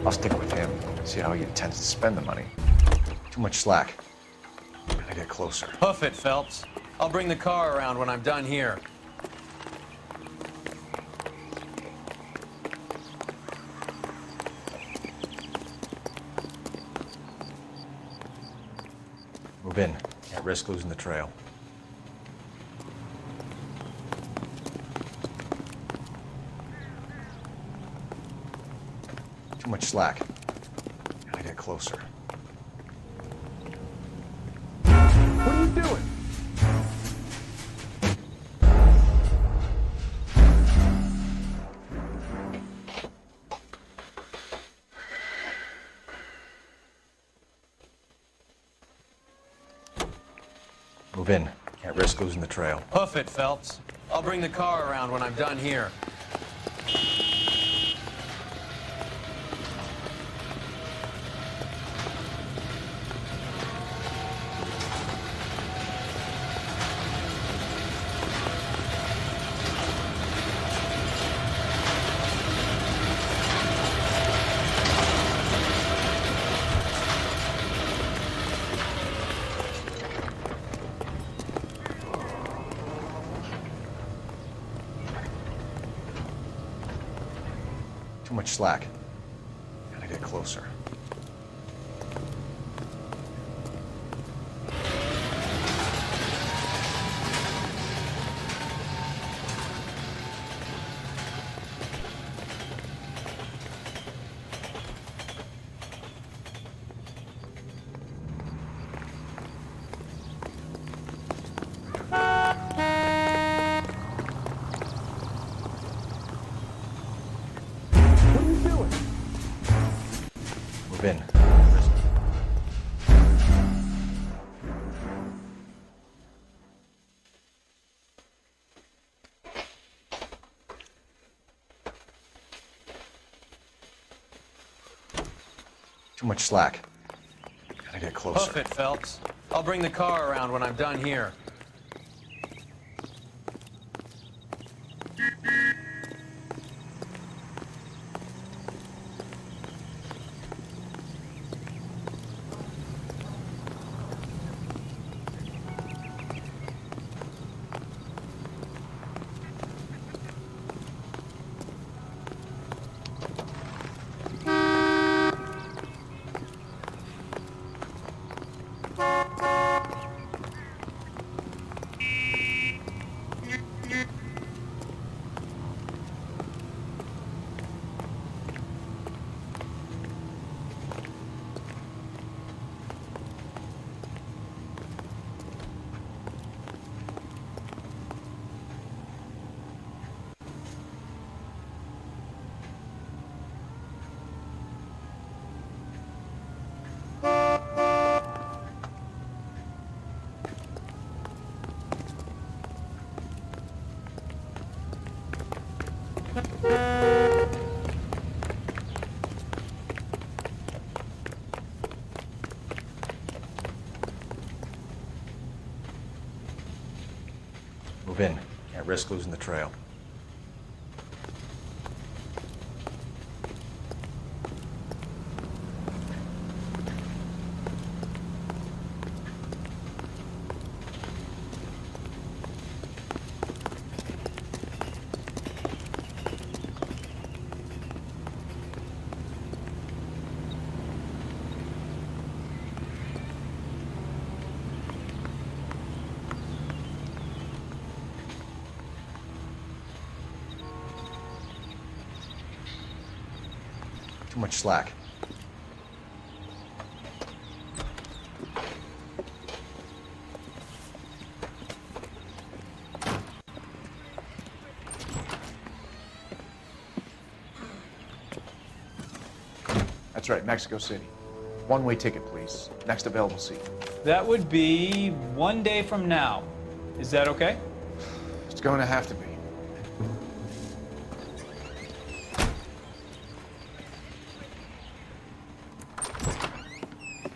S6: I'll stick with him, see how he intends to spend the money. Too much slack. Gotta get closer.
S5: Hoof it, Phelps. I'll bring the car around when I'm done here.
S6: Move in. Can't risk losing the trail. Too much slack. Gotta get closer.
S10: What are you doing?
S6: Move in. Can't risk losing the trail.
S5: Hoof it, Phelps. I'll bring the car around when I'm done here.
S6: Too much slack. Gotta get closer.
S10: What are you doing?
S6: Too much slack. Gotta get closer.
S5: Hoof it, Phelps. I'll bring the car around when I'm done here.
S6: Move in. Can't risk losing the trail. Too much slack.
S11: That's right, Mexico City. One-way ticket, please. Next available seat.
S13: That would be 1 day from now. Is that okay?
S11: It's going to have to be.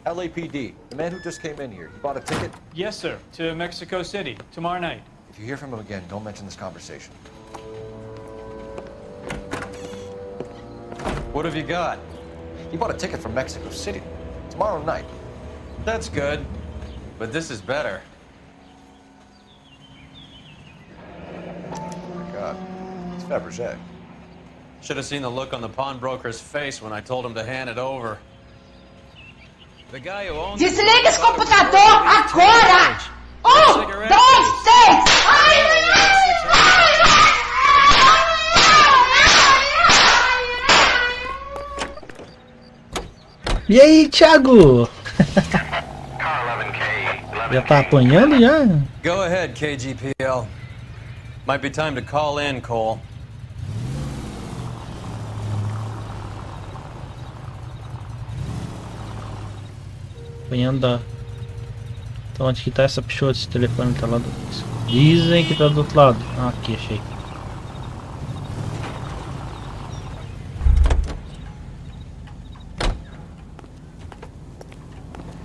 S6: LAPD, the man who just came in here, he bought a ticket?
S13: Yes, sir. To Mexico City, tomorrow night.
S6: If you hear from him again, don't mention this conversation.
S5: What have you got?
S6: He bought a ticket from Mexico City. Tomorrow night.
S5: That's good. But this is better.
S6: Oh my God. It's Fabergé.
S5: Should have seen the look on the pawnbroker's face when I told him to hand it over. The guy who owns
S21: Desliga esse computador agora! 1, 2, 3!
S1: E aí, Thiago? Já tá apanhando já?
S5: Go ahead, KGPL. Might be time to call in, Cole.
S1: Apanhando da... Então onde que tá essa pichota? Esse telefone tá lá do... Dizem que tá do outro lado. Ah, aqui, achei.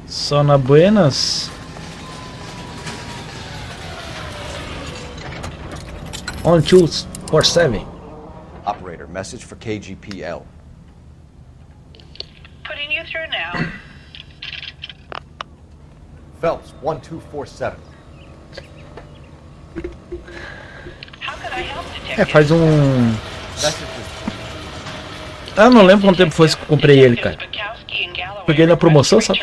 S1: Zona Buenas. 1247.
S6: Operator, message for KGPL.
S4: Putting you through now.
S6: Phelps, 1247.
S1: Faz Ah, não lembro quanto tempo foi que eu comprei ele, cara. Peguei na promoção, sabe?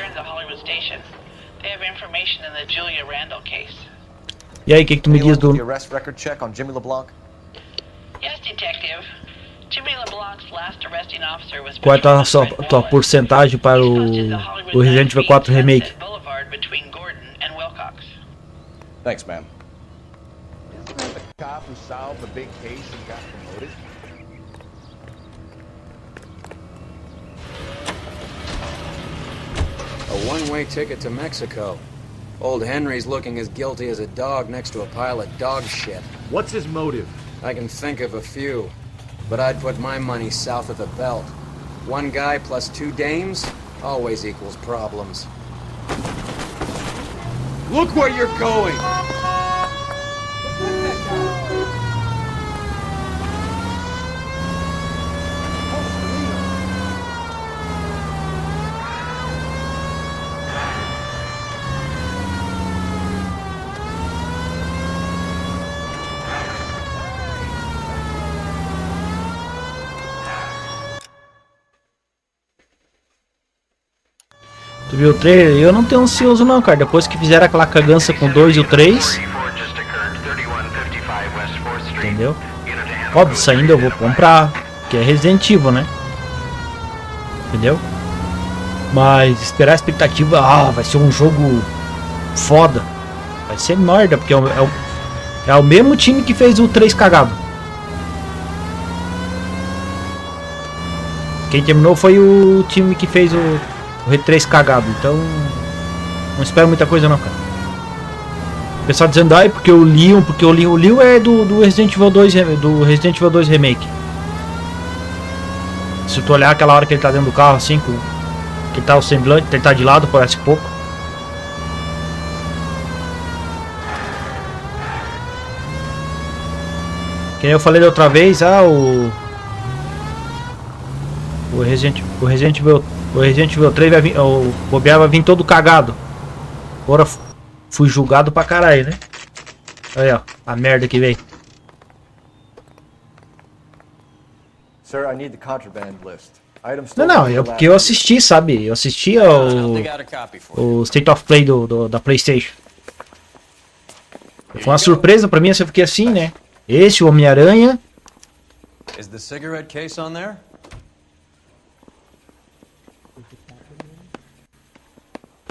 S1: E aí, o que tu me diz do...
S6: Arrest record check on Jimmy LeBlanc?
S4: Yes, detective. Jimmy LeBlanc's last arresting officer was
S1: Qual é a tua porcentagem para o Resident Evil 4 Remake?
S4: between Gordon and Wilcox.
S6: Thanks, ma'am.
S10: The cop who solved the big case and got promoted?
S9: A one-way ticket to Mexico. Old Henry's looking as guilty as a dog next to a pile of dog shit.
S16: What's his motive?
S9: I can think of a few, but I'd put my money south of the belt. One guy plus 2 dames? always equals problems.
S16: Look where you're going!
S1: Tu viu o trailer? Eu não tenho ansioso não, cara. Depois que fizeram aquela cagança com o 2 e o 3. Entendeu? Óbvio, saindo eu vou comprar. Que é Resident Evil, né? Entendeu? Mas esperar a expectativa. Ah, vai ser um jogo foda. Vai ser merda, porque é o mesmo time que fez o 3 cagado. Quem terminou foi o time que fez o 3 cagado, então não espero muita coisa não, cara. O pessoal dizendo, ai, porque o Leon é do Resident Evil 2, do Resident Evil 2 Remake. Se tu olhar aquela hora que ele tá dentro do carro assim, que tá o semblante, ele tá de lado, parece pouco. Que nem eu falei da outra vez, o Resident Evil 3 vai vir, o bobear vai vir todo cagado. Agora fui julgado pra caralho, né? Aí, ó, a merda que veio.
S6: Sir, I need the contraband list. Items
S1: Não, porque eu assisti, sabe? Eu assisti o State of Play da PlayStation. Foi uma surpresa pra mim, eu fiquei assim, né? Esse, o Homem-Aranha.
S5: Is the cigarette case on there?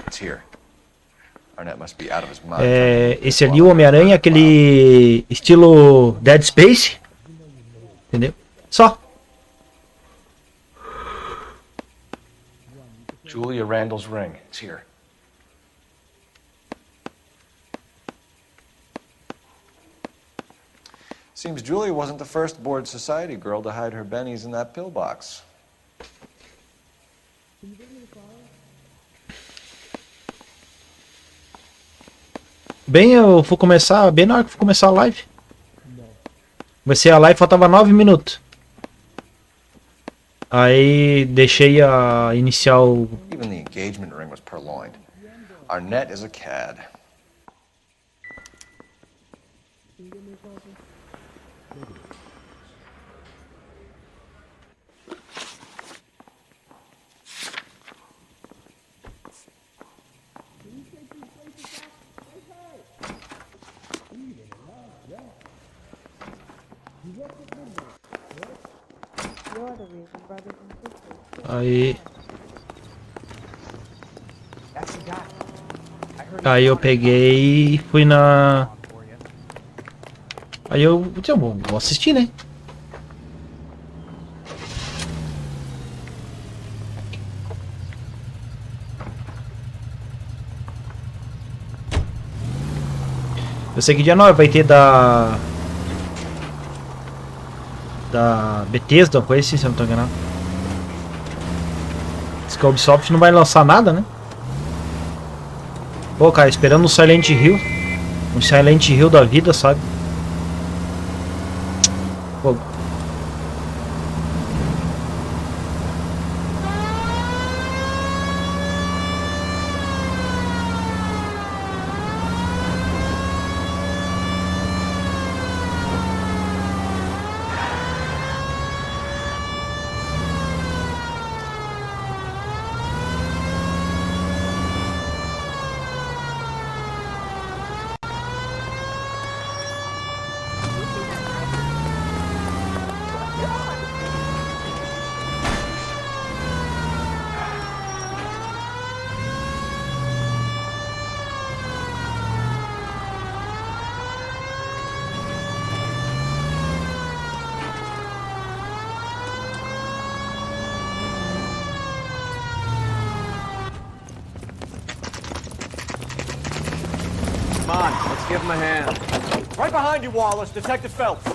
S6: It's here. Arnett must be out of his mind.
S1: Esse ali, o Homem-Aranha, aquele estilo Dead Space. Entendeu? Só.
S6: Julia Randall's ring. It's here. Seems Julia wasn't the first bored society girl to hide her bennies in that pillbox.
S1: Bem na hora que eu for começar a live. Comecei a live, faltava 9 minutos. Aí deixei a inicial.
S6: Even the engagement ring was purloined. Arnett is a cad.
S1: Aí eu peguei e fui na. Aí eu vou assistir, né? Eu sei que dia 9 vai ter da Bethesda, uma coisa assim, se eu não tô enganado. Diz que a Ubisoft não vai lançar nada, né? Pô, cara, esperando um Silent Hill. Um Silent Hill da vida, sabe? Pô.
S16: Come on, let's give him a hand. Right behind you, Wallace. Detective Phelps.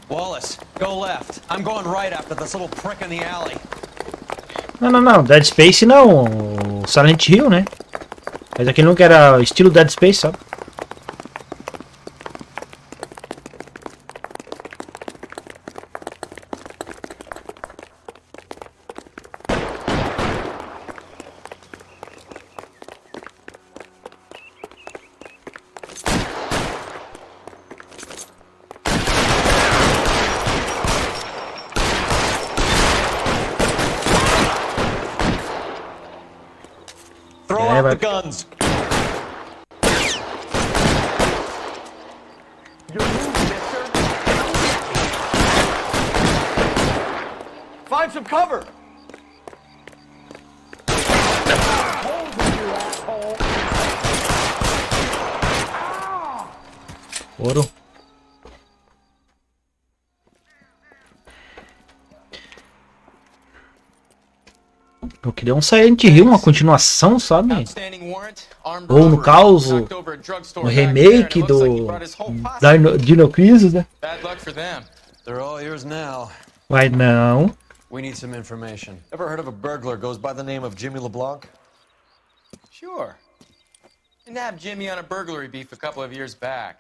S5: Wallace, go left. I'm going right after this little prick in the alley.
S1: Não. Dead Space não. O Silent Hill, né? Mas aquele não que era estilo Dead Space, sabe?
S6: Throw out the guns. Find some cover.
S1: Ouro. Eu queria um Silent Hill, uma continuação, sabe? Ou no caso, um remake do Dino Crisis, né? Mas não.
S5: We need some information.
S6: Ever heard of a burglar goes by the name of Jimmy LeBlanc?
S14: Sure. I nabbed Jimmy on a burglary beef a couple of years back.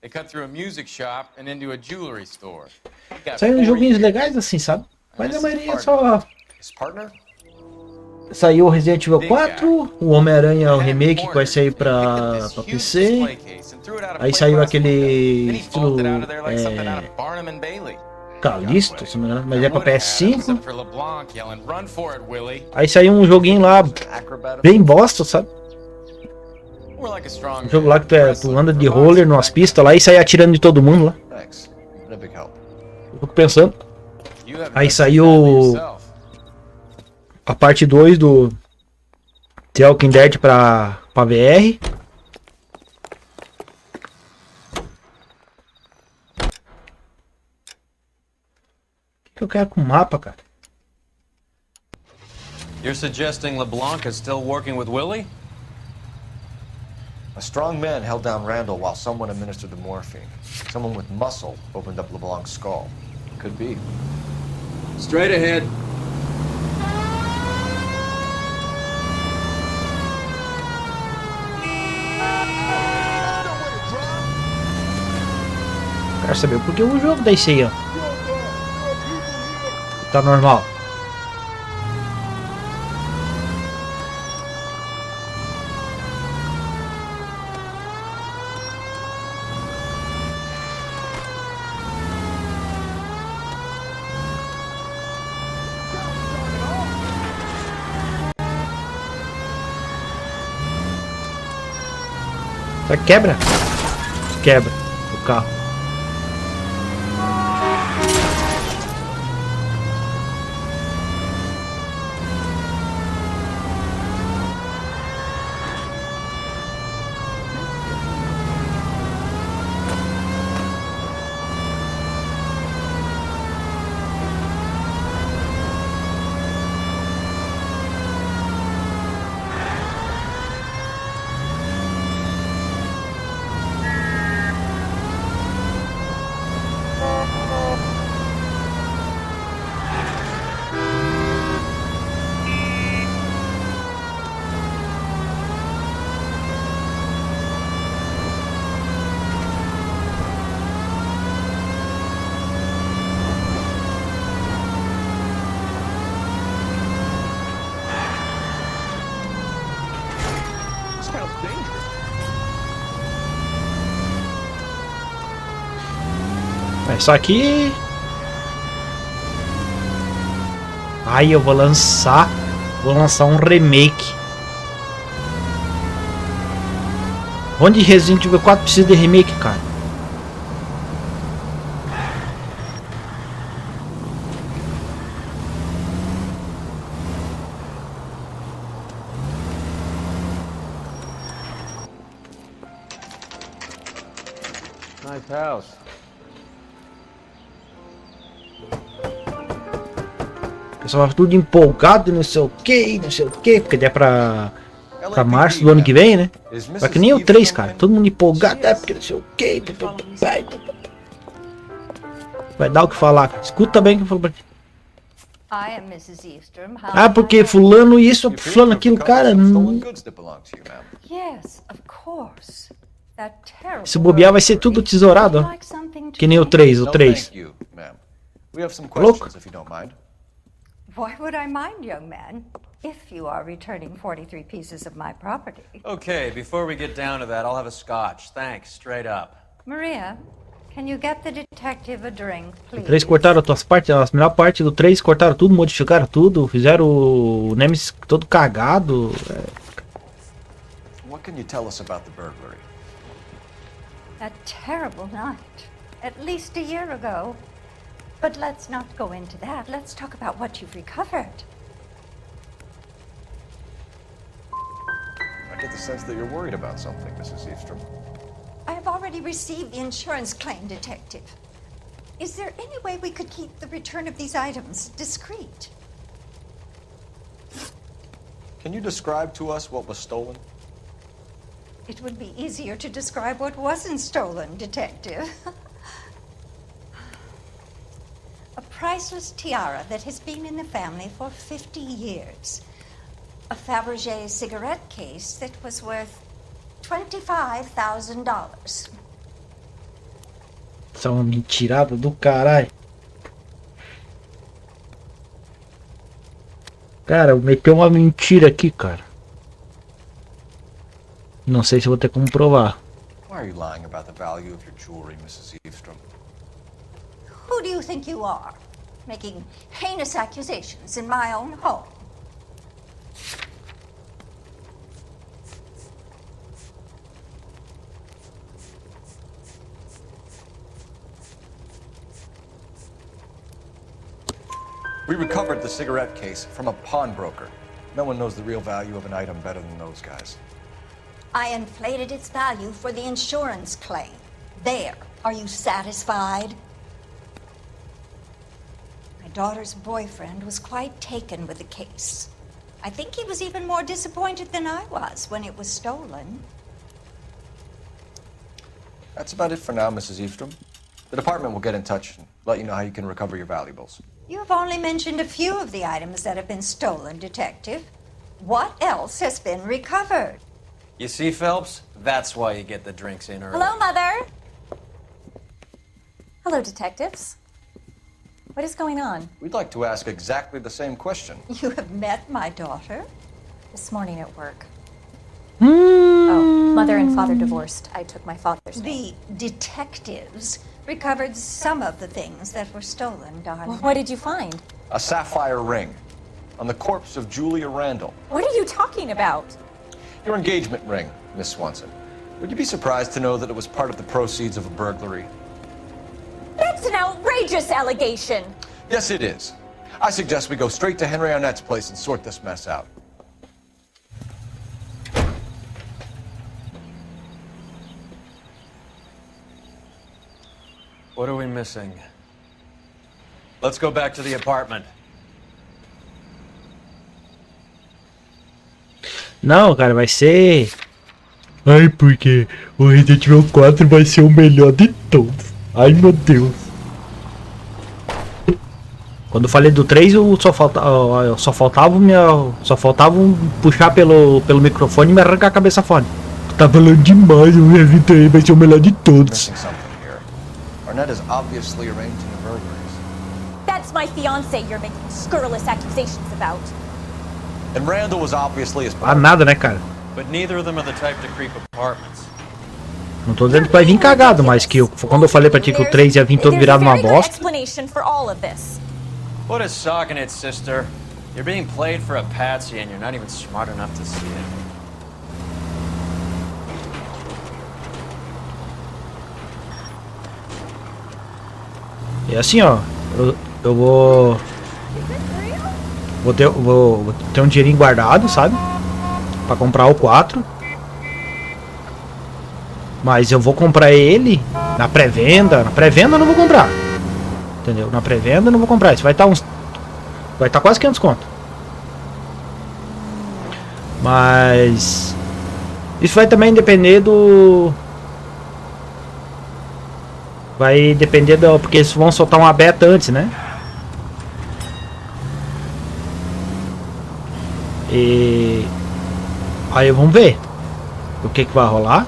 S14: They cut through a music shop and into a jewelry store.
S1: Saíram joguinhos legais assim, sabe? Mas a maioria é só...
S6: His partner?
S1: Saiu o Resident Evil 4, o Homem-Aranha o remake que vai sair pra PC. Aí saiu aquele estilo Calisto, se não me engano, mas é pra PS5. Aí saiu um joguinho lá bem bosta, sabe? Um jogo lá que tu anda de roller numas pistas lá e sai atirando de todo mundo lá. Eu fico pensando. Aí saiu a parte 2 do The Walking Dead pra VR. O que eu quero com o mapa, cara?
S5: You're suggesting LeBlanc is still working with Willie?
S6: A strong man held down Randall while someone administered the morphine. Someone with muscle opened up LeBlanc's skull. Could be.
S9: Straight ahead.
S1: Quero saber por que o jogo desse aí, ó. Tá normal. Só quebra? Quebra o carro. Só que... Aí eu vou lançar um remake. Onde Resident Evil 4 precisa de remake, cara?
S10: Nice house.
S1: O pessoal vai tudo empolgado, não sei o que, porque é pra março do ano que vem, né? Só que nem o 3, cara. Todo mundo empolgado, porque não sei o que. Vai dar o que falar, cara. Escuta bem o que eu falo pra ti.
S15: I am Mrs. Eastrom. How
S1: Ah, porque fulano isso, fulano aquilo, cara.
S15: Yes, of course. That terrible.
S1: Se bobear vai ser tudo tesourado, ó. Que nem o 3, o 3. Louco.
S15: Why would I mind, young man, if you are returning 43 pieces of my property?
S5: Okay, before we get down to that, I'll have a scotch. Thanks, straight up.
S15: Maria, can you get the detective a drink,
S1: O
S15: please?
S1: 3 cortaram as tuas partes, as melhor parte do 3 cortaram tudo, modificaram tudo, fizeram o Nemesis todo cagado.
S6: What can you tell us about the burglary?
S15: That terrible night, at least a year ago. But let's not go into that. Let's talk about what you've recovered.
S6: I get the sense that you're worried about something, Mrs. Eastrom.
S15: I have already received the insurance claim, Detective. Is there any way we could keep the return of these items discreet?
S6: Can you describe to us what was stolen?
S15: It would be easier to describe what wasn't stolen, Detective. A priceless tiara that has been in the family for 50 years. A Fabergé cigarette case that was worth $25,000.
S1: Isso é uma mentirada do caralho. Cara, meteu uma mentira aqui, cara. Não sei se eu vou ter como provar.
S6: Why are you lying about the value of your jewelry, Mrs. Eastrom?
S15: Who do you think you are, making heinous accusations in my own home?
S6: We recovered the cigarette case from a pawnbroker. No one knows the real value of an item better than those guys.
S15: I inflated its value for the insurance claim. There. Are you satisfied? My daughter's boyfriend was quite taken with the case. I think he was even more disappointed than I was when it was stolen.
S6: That's about it for now, Mrs. Eastrom. The department will get in touch and let you know how you can recover your valuables.
S15: You have only mentioned a few of the items that have been stolen, Detective. What else has been recovered?
S5: You see, Phelps? That's why you get the drinks in early.
S2: Hello, Mother. Hello, detectives. What is going on?
S6: We'd like to ask exactly the same question.
S15: You have met my daughter?
S2: This morning at work. Oh, mother and father divorced. I took my father's name.
S15: The detectives recovered some of the things that were stolen, darling.
S2: Well, what did you find?
S6: A sapphire ring on the corpse of Julia Randall.
S2: What are you talking about?
S6: Your engagement ring, Miss Swanson. Would you be surprised to know that it was part of the proceeds of a burglary?
S2: That's an outrageous allegation.
S6: Yes, it is. I suggest we go straight to Henry Arnett's place and sort this mess out.
S5: What are we missing? Let's go back to the apartment.
S1: Não, cara, vai ser... Ai, porque o Resident Evil 4 vai ser o melhor de todos. Ai, meu Deus. Quando eu falei do 3, eu só faltava puxar pelo microfone e me arrancar a cabeça fora. Tá falando demais, o Resident Evil vai ser o melhor de todos.
S6: Arnett is obviously arranging the burglaries.
S2: That's my fiance you're making scurrilous accusations about.
S6: And Randall was obviously his
S1: Ah, nada, né, cara?
S5: But neither of them are the type to creep apartments.
S1: Não tô dizendo que vai vir cagado, mas que quando eu falei pra ti que o 3 ia vir todo virado numa bosta.
S2: Explanation for all of this.
S5: What is socking it, sister? You're being played for a patsy and you're not even smart enough to see it.
S1: E assim, ó, eu vou ter um dinheirinho guardado, sabe? Pra comprar o 4. Mas eu vou comprar ele na pré-venda. Na pré-venda eu não vou comprar. Entendeu? Na pré-venda eu não vou comprar. Isso vai estar vai estar quase 500 conto. Mas isso vai também depender do... Vai depender do... Porque eles vão soltar uma beta antes, né? E aí vamos ver o que vai rolar,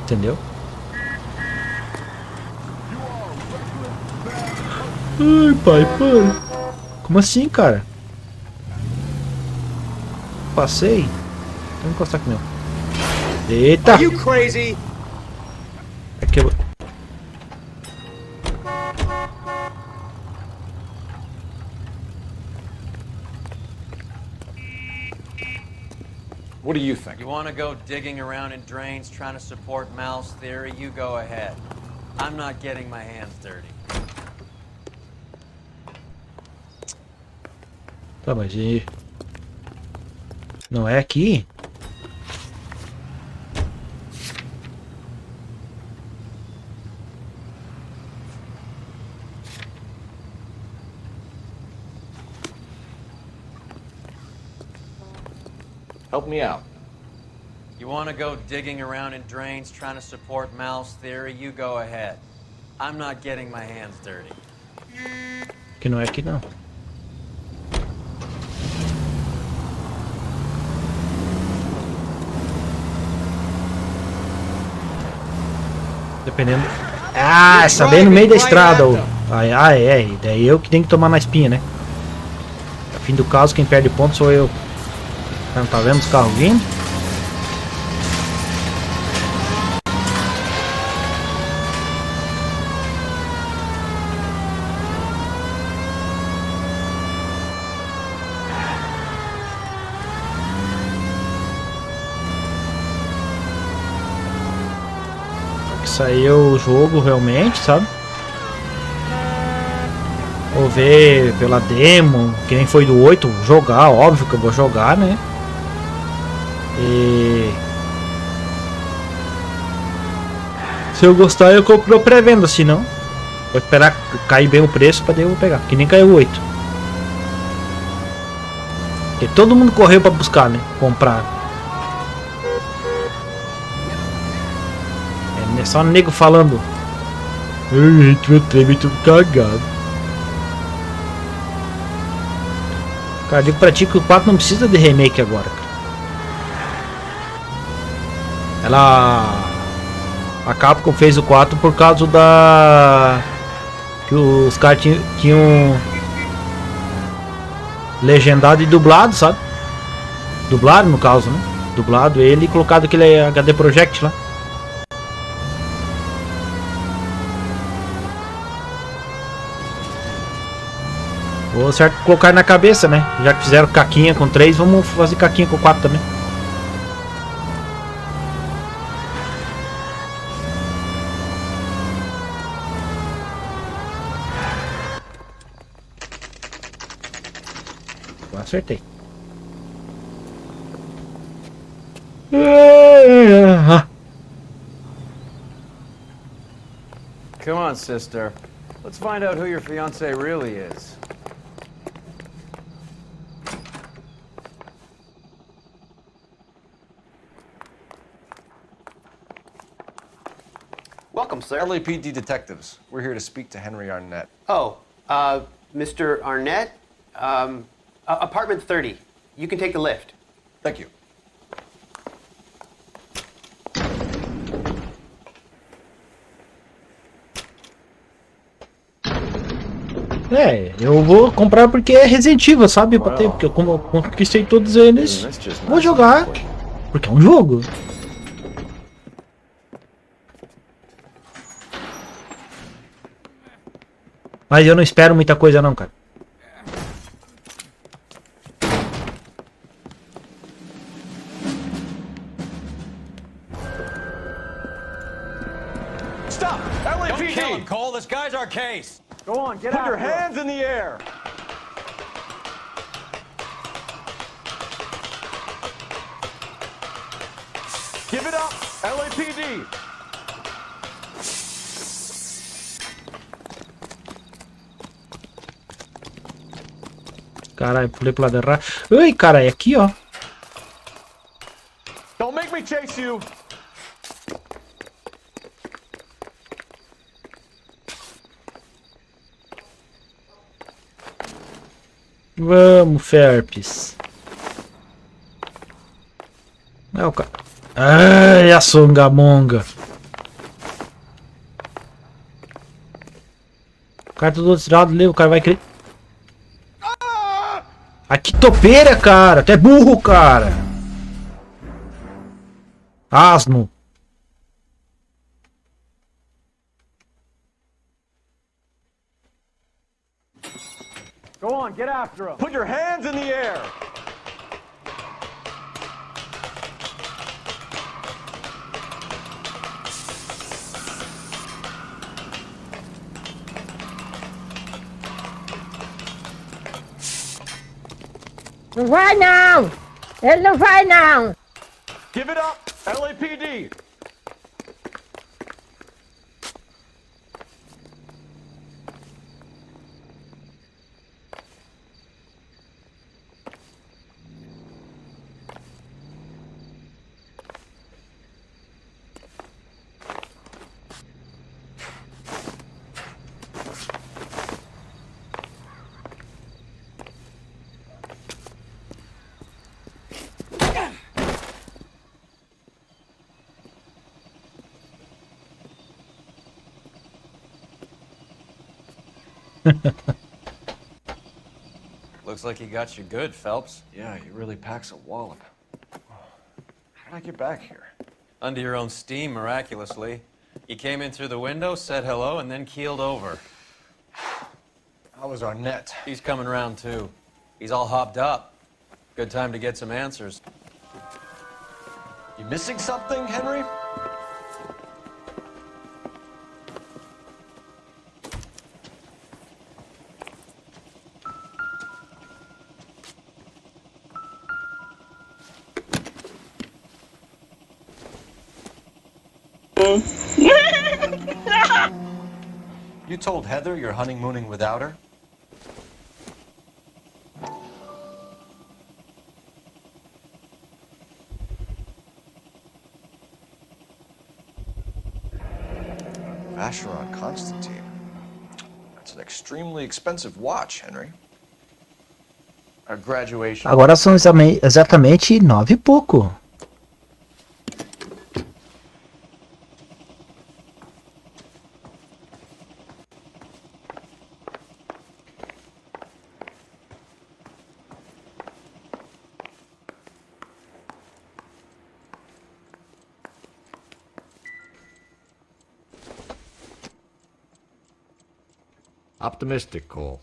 S1: entendeu? Ai, pai, para. Como assim, cara? Passei? Deixa eu encostar aqui, meu. Eita!
S21: Are you crazy?
S1: É que eu...
S6: What do you think?
S5: You want to go digging around in drains trying to support Mal's theory? You go ahead. I'm not getting my hands dirty.
S1: Tá, mas e... Não é aqui?
S6: Help me out.
S5: You want to go digging around in drains trying to support Mal's theory? You go ahead. I'm not getting my hands dirty.
S1: Que não é aqui, não. Dependendo. Ah, essa bem no meio da estrada. Daí eu que tenho que tomar na espinha, né? No fim do caso, quem perde ponto sou eu. Não tá vendo os carros vindo? Saiu o jogo realmente, sabe? Vou ver pela demo, que nem foi do 8, jogar, óbvio que eu vou jogar, né? E se eu gostar eu compro pré-venda, se não vou esperar cair bem o preço para daí eu vou pegar, que nem caiu o 8. Porque todo mundo correu para buscar, né? Comprar. É só nego falando. Ai, gente, meu trem tudo cagado. Cara, digo pra ti que o 4 não precisa de remake agora, cara. A Capcom fez o 4 por causa da... que os caras tinham legendado e dublado, sabe? Dublado no caso, né? Dublado ele e colocado aquele HD Project lá. Ou certo colocar na cabeça, né? Já que fizeram caquinha com 3, vamos fazer caquinha com 4 também. Eu acertei.
S5: Come on, sister. Let's find out who your fiance really is.
S8: Welcome, sir.
S6: LAPD detectives. We're here to speak to Henry Arnett.
S8: Oh, Mr. Arnett? Apartment 30. You can take the lift.
S6: Thank you.
S1: É, eu vou comprar porque é Resident Evil, sabe? Pra ter, porque eu conquistei todos eles. Vou jogar, porque é um jogo. Mas eu não espero muita coisa não, cara.
S6: Stop! LAPD!
S5: Don't kill him, Cole. This guy's our case.
S10: Go on, get
S6: Put
S10: out
S6: your
S10: of here.
S6: hands in the air! Give it up, LAPD!
S1: Caralho, pulei pro lado errado. Ai, caralho, aqui, ó.
S6: Don't make me chase you!
S1: Vamos, Ferpes. É o cara. Ai, a songamonga. O cara tá do outro lado ali, o cara vai querer. Ah, que topeira, cara. Tu é burro, cara. Asno.
S10: Go on, get after him. Put your hands in the air.
S21: Não vai não! Ele não vai não!
S10: Give it up, LAPD.
S5: Looks like he got you good, Phelps.
S6: Yeah, he really packs a wallop. How did I get back here?
S5: Under your own steam, miraculously. You came in through the window, said hello, and then keeled over.
S6: How was Arnett?
S5: He's coming round, too. He's all hopped up. Good time to get some answers.
S6: You missing something, Henry? You told Heather you're honeymooning without her? Vacheron Constantine. That's an extremely expensive watch, Henry. Our graduation.
S1: Agora são exatamente 9 e pouco.
S16: Optimistic, Cole.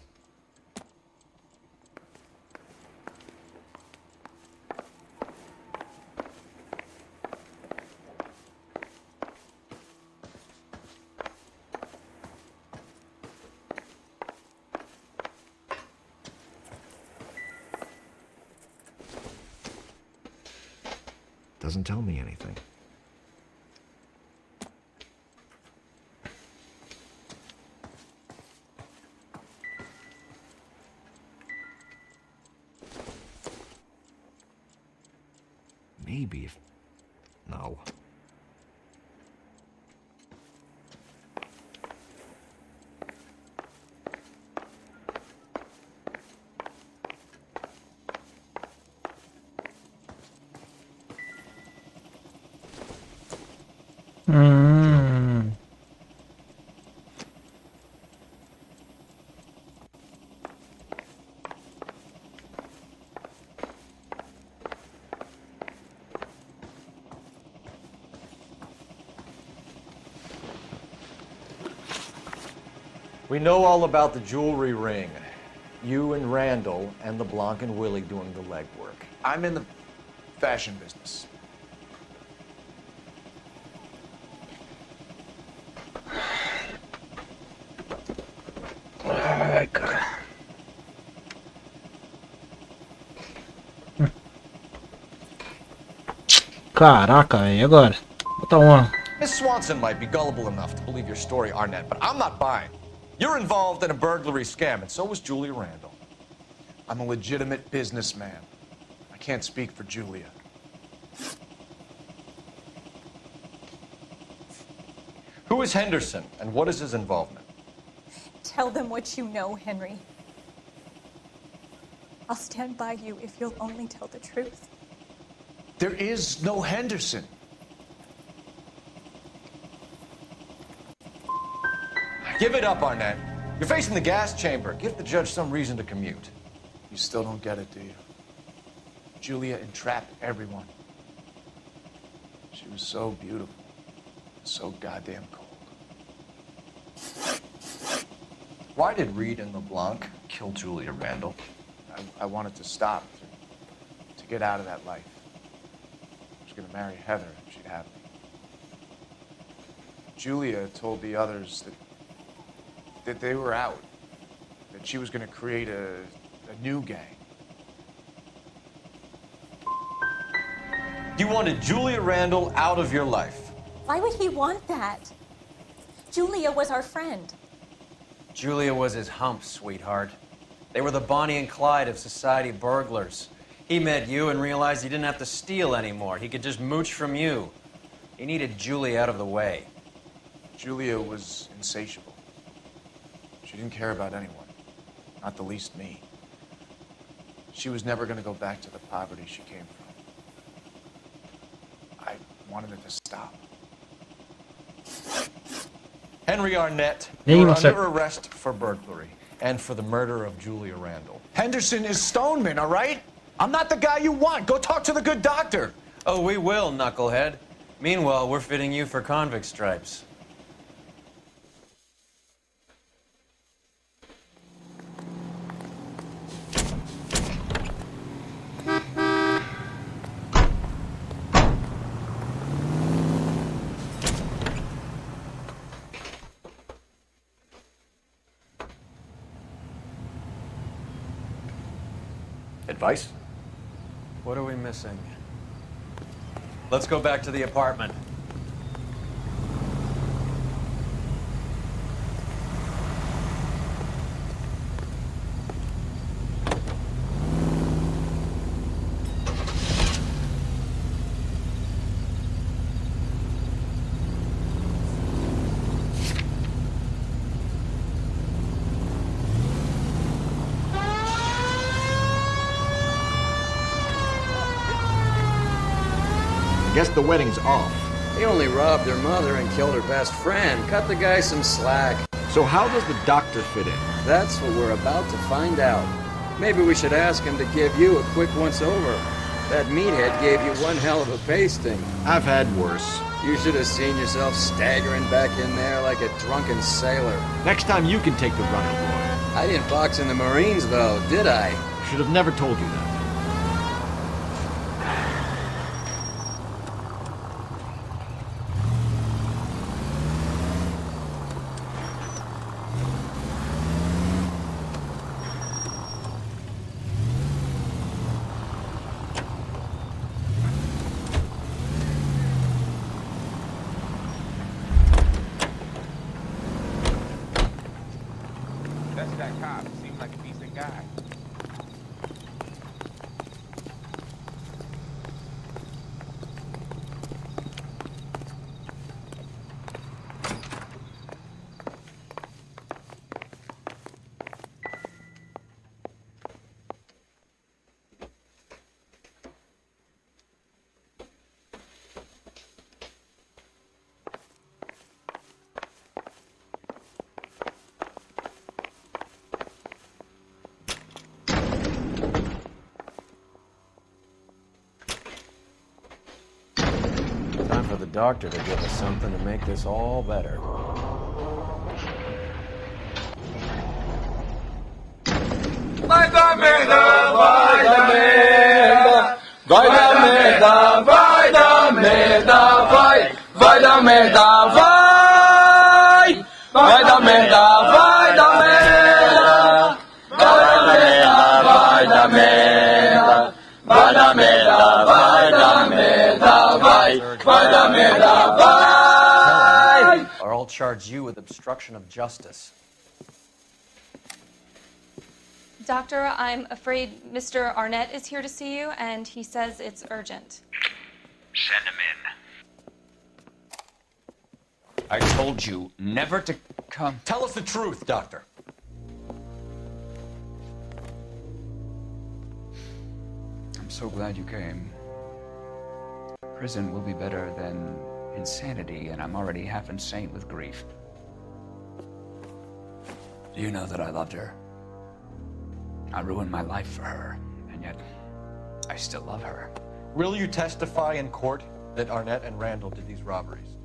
S16: Doesn't tell me anything. Maybe if... No.
S6: We know all about the jewelry ring. You and Randall and LeBlanc and Willie doing the legwork.
S11: I'm in the fashion business.
S1: Ai, cara. Caraca, e agora? Bota uma.
S6: Miss Swanson might be gullible enough to believe your story, Arnett, but I'm not buying. You're involved in a burglary scam, and so was Julia Randall.
S11: I'm a legitimate businessman. I can't speak for Julia.
S6: Who is Henderson, and what is his involvement?
S2: Tell them what you know, Henry. I'll stand by you if you'll only tell the truth.
S11: There is no Henderson.
S6: Give it up, Arnett. You're facing the gas chamber. Give the judge some reason to commute.
S11: You still don't get it, do you? Julia entrapped everyone. She was so beautiful, so goddamn cold.
S6: Why did Reed and LeBlanc kill Julia Randall?
S11: I wanted to stop, to get out of that life. I was gonna marry Heather and she'd have me. Julia told the others that they were out, that she was gonna create a new gang.
S6: You wanted Julia Randall out of your life.
S2: Why would he want that? Julia was our friend.
S5: Julia was his hump, sweetheart. They were the Bonnie and Clyde of society burglars. He met you and realized he didn't have to steal anymore. He could just mooch from you. He needed Julia out of the way.
S11: Julia was insatiable. She didn't care about anyone, not the least me. She was never going to go back to the poverty she came from. I wanted it to stop.
S6: Henry Arnett,
S1: Hang
S6: you're
S1: on a sec.
S6: under arrest for burglary and for the murder of Julia Randall.
S11: Henderson is Stoneman, all right? I'm not the guy you want. Go talk to the good doctor.
S5: Oh, we will, knucklehead. Meanwhile, we're fitting you for convict stripes.
S6: Advice?
S5: What are we missing? Let's go back to the apartment.
S16: I guess the wedding's off.
S9: He only robbed her mother and killed her best friend. Cut the guy some slack.
S16: So how does the doctor fit in?
S9: That's what we're about to find out. Maybe we should ask him to give you a quick once-over. That meathead gave you one hell of a pasting.
S16: I've had worse.
S9: You should have seen yourself staggering back in there like a drunken sailor.
S16: Next time you can take the running boy.
S9: I didn't box in the Marines, though, did I?
S16: Should have never told you that.
S10: That's that cop. Seemed like a decent guy.
S5: Time for the doctor to give us something to make this all better.
S21: Vai dar merda, vai dar merda. Vai dar merda, vai dar merda, vai. Vai dar merda, vai. Vai dar merda, vai dar merda. Vai dar merda, vai dar merda. Vai dar merda, vai dar merda, vai. Vai dar merda, vai.
S5: Or I'll charge you with obstruction of justice.
S23: Doctor, I'm afraid Mr. Arnett is here to see you, and he says it's urgent.
S7: Send him in.
S14: I told you never to come.
S6: Tell us the truth, Doctor.
S14: I'm so glad you came.
S17: Prison will be better than insanity, and I'm already half insane with grief. Do you know that I loved her? I ruined my life for her, and yet I still love her.
S6: Will you testify in court that Arnett and Randall did these robberies?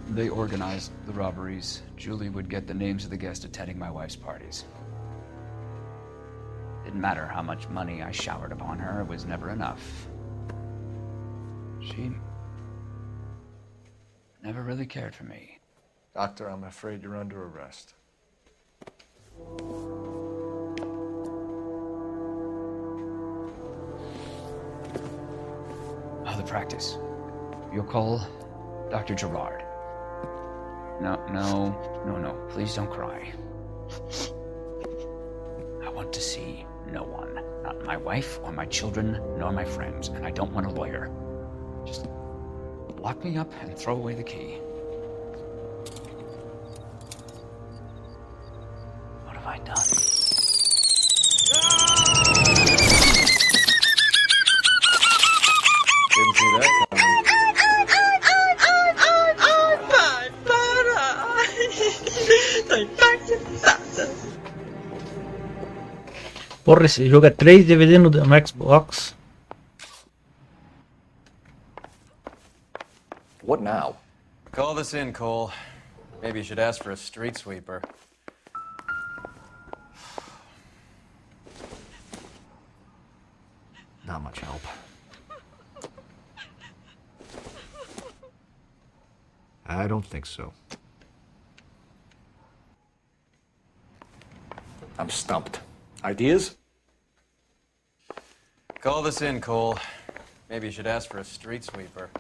S17: They organized the robberies. Julie would get the names of the guests attending my wife's parties. Didn't matter how much money I showered upon her, it was never enough. She never really cared for me.
S6: Doctor, I'm afraid you're under arrest.
S17: Oh, the practice. You'll call Dr. Gerard. No, please don't cry. I want to see no one. Not my wife or my children, nor my friends, and I don't want a lawyer. Just lock me up and throw away the key. What have I done?
S6: Didn't see that coming.
S1: Porra, esse jogo é 3 DVD no Xbox.
S6: What now?
S5: Call this in, Cole. Maybe you should ask for a street sweeper.
S6: Not much help. I don't think so. I'm stumped. Ideas?
S5: Call this in, Cole. Maybe you should ask for a street sweeper.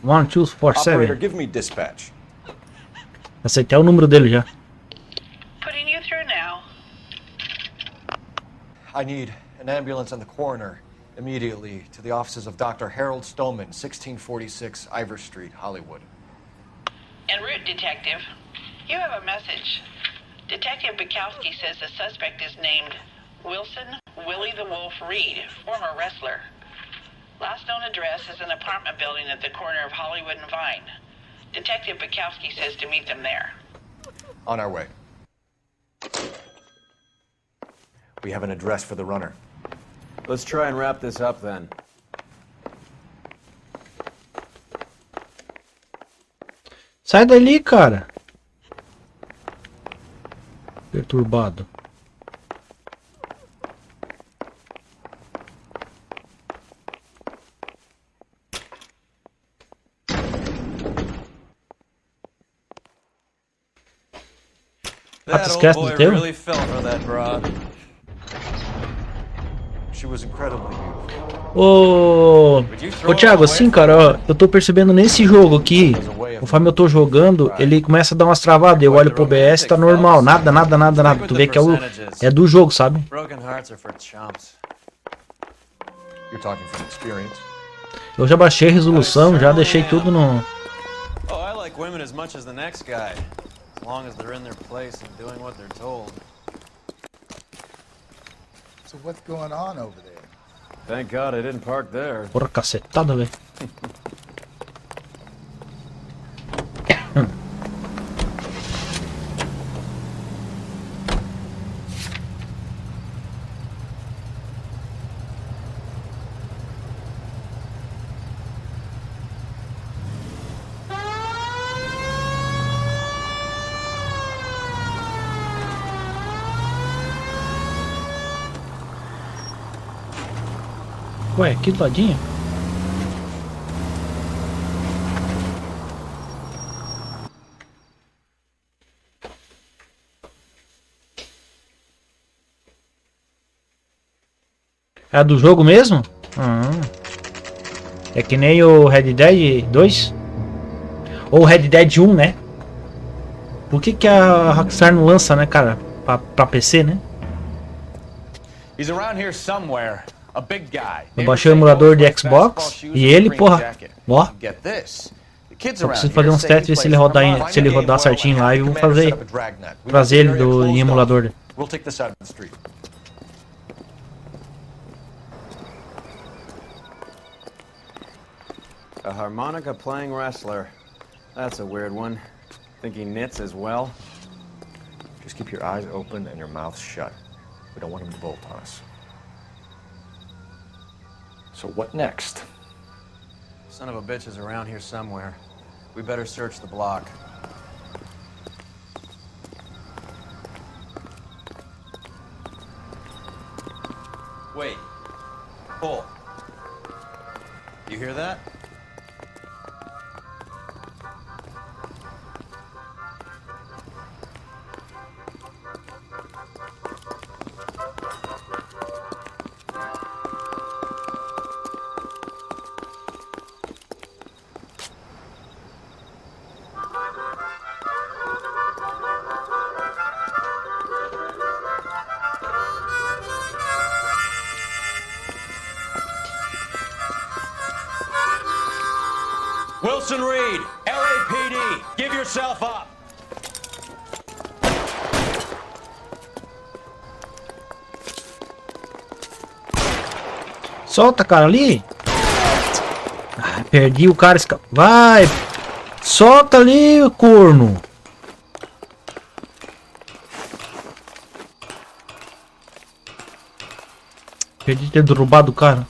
S1: 1247.
S6: Operator, give me dispatch.
S1: Aceitei o número dele já.
S4: Putting you through now.
S6: I need an ambulance and the coroner immediately to the offices of Dr. Harold Stoneman, 1646 Ivor Street, Hollywood.
S4: En route, Detective. You have a message. Detective Bukowski says the suspect is named Wilson Willie the Wolf Reed, former wrestler. Last known address is an apartment building at the corner of Hollywood and Vine. Detective Bukowski says to meet them there.
S6: On our way. We have an address for the runner.
S5: Let's try and wrap this up then.
S1: Sai dali, cara. Perturbado.
S5: That old boy really fell for that broad.
S6: She was incredibly beautiful.
S1: Ô Thiago, assim, cara, ó, eu tô percebendo nesse jogo aqui, conforme eu tô jogando, ele começa a dar umas travadas, eu olho pro OBS, tá normal, nada. Tu vê que é do jogo, sabe? Eu já baixei a resolução, já deixei tudo no...
S5: Oh, I like women as much as the next guy, as long as they're in their place and doing what they're told.
S18: So what's going on over there?
S5: Thank God I didn't park there.
S1: Porra, cacetada, velho. Ué, aqui do ladinho? É do jogo mesmo? É que nem o Red Dead 2? Ou Red Dead 1, né? Por que a Rockstar não lança, né, cara? Pra PC, né?
S10: He's around here somewhere. A big guy.
S1: Eu baixei o emulador de Xbox e ele, porra, ó. Eu preciso fazer uns testes, ver se ele rodar certinho lá e eu vou trazer ele em emulador.
S5: A harmonica-playing wrestler. That's a weird one. Think he knits as well?
S6: Just keep your eyes open and your mouth shut. We don't want him to bolt on us. So what next?
S5: Son of a bitch is around here somewhere. We better search the block. Wait. Pull. You hear that? Wilson Reed, LAPD, give yourself up.
S1: Solta, cara, ali. Ah, perdi o cara. Vai. Solta ali, corno. Perdi ter derrubado o cara.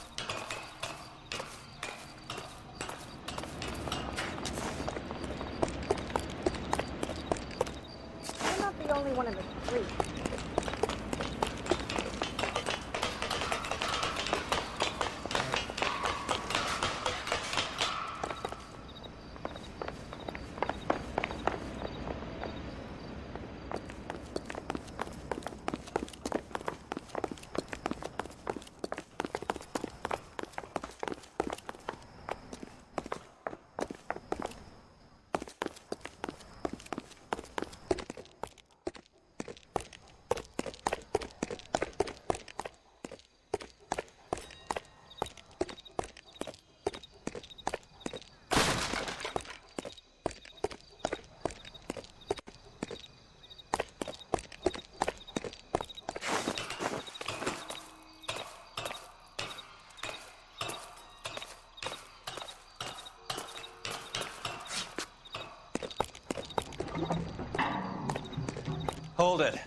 S5: Hold it.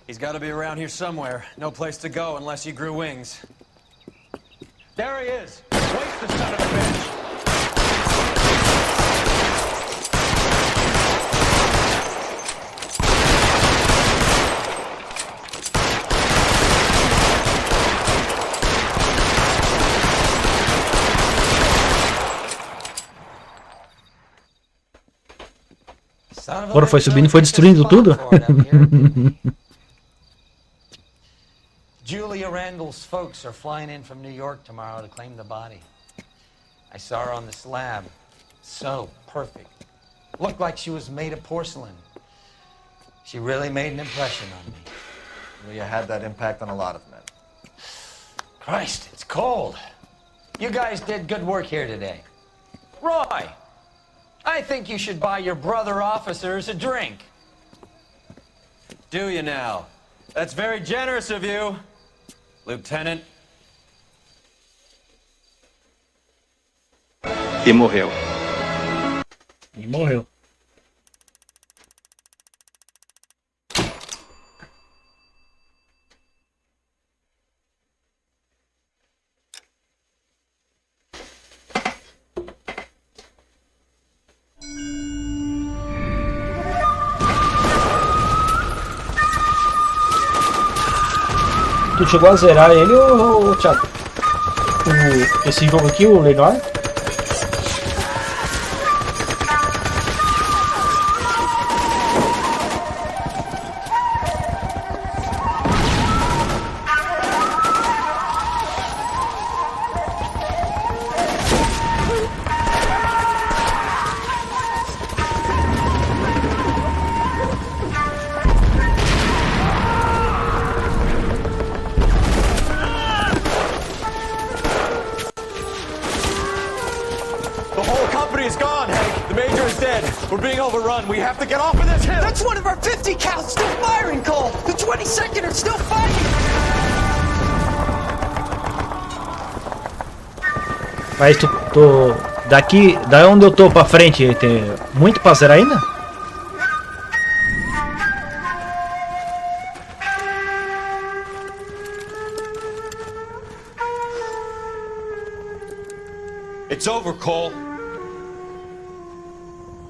S5: He's got to be around here somewhere. No place to go unless he grew wings. There he is. Waste the son of a bitch.
S1: Agora foi subindo e foi destruindo tudo.
S3: Julia Randall's folks are flying in from New York tomorrow to claim the body. I saw her on the slab. So perfect. Looked like she was made of porcelain. She really made an impression on me.
S6: Julia had that impact on a lot of men.
S3: Christ, it's cold. You guys did good work here today. Roy, I think you should buy your brother officers a drink.
S5: Do you now? That's very generous of you, Lieutenant.
S20: E morreu.
S1: E morreu. Tu chegou a zerar ele, ô Thiago? Esse jogo aqui, o Noire?
S3: We're being overrun. We have to get off of this hill. That's one of our 50 cal still firing, Cole. The 22nd are still fighting.
S1: Mas tu Daqui, da onde eu tô pra frente, tem muito pra zerar ainda?
S5: It's over, Cole.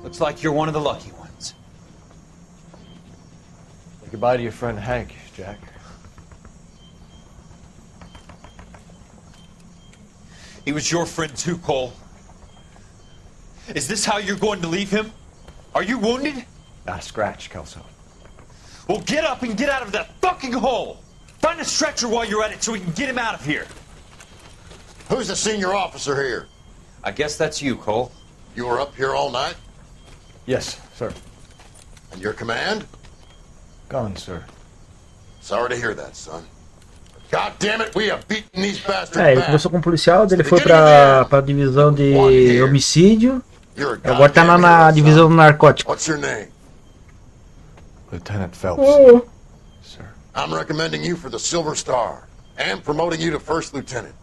S5: Looks like you're one of the lucky ones.
S6: Say goodbye to your friend Hank, Jack.
S5: He was your friend too, Cole. Is this how you're going to leave him? Are you wounded?
S6: Not a scratch, Kelso.
S5: Well, get up and get out of that fucking hole! Find a stretcher while you're at it so we can get him out of here.
S19: Who's the senior officer here?
S5: I guess that's you, Cole.
S19: You were up here all night?
S6: Yes, sir.
S19: And your command?
S6: Gone, sir.
S19: Sorry to hear that, son. God damn it, we have beaten these bastards
S1: Ele
S19: back.
S1: começou como policial, daí ele foi pra divisão de homicídio. E agora tá na divisão do narcótico.
S19: What's your name?
S6: Lieutenant Phelps. Sir.
S19: I'm recommending you for the Silver Star and promoting you to First Lieutenant.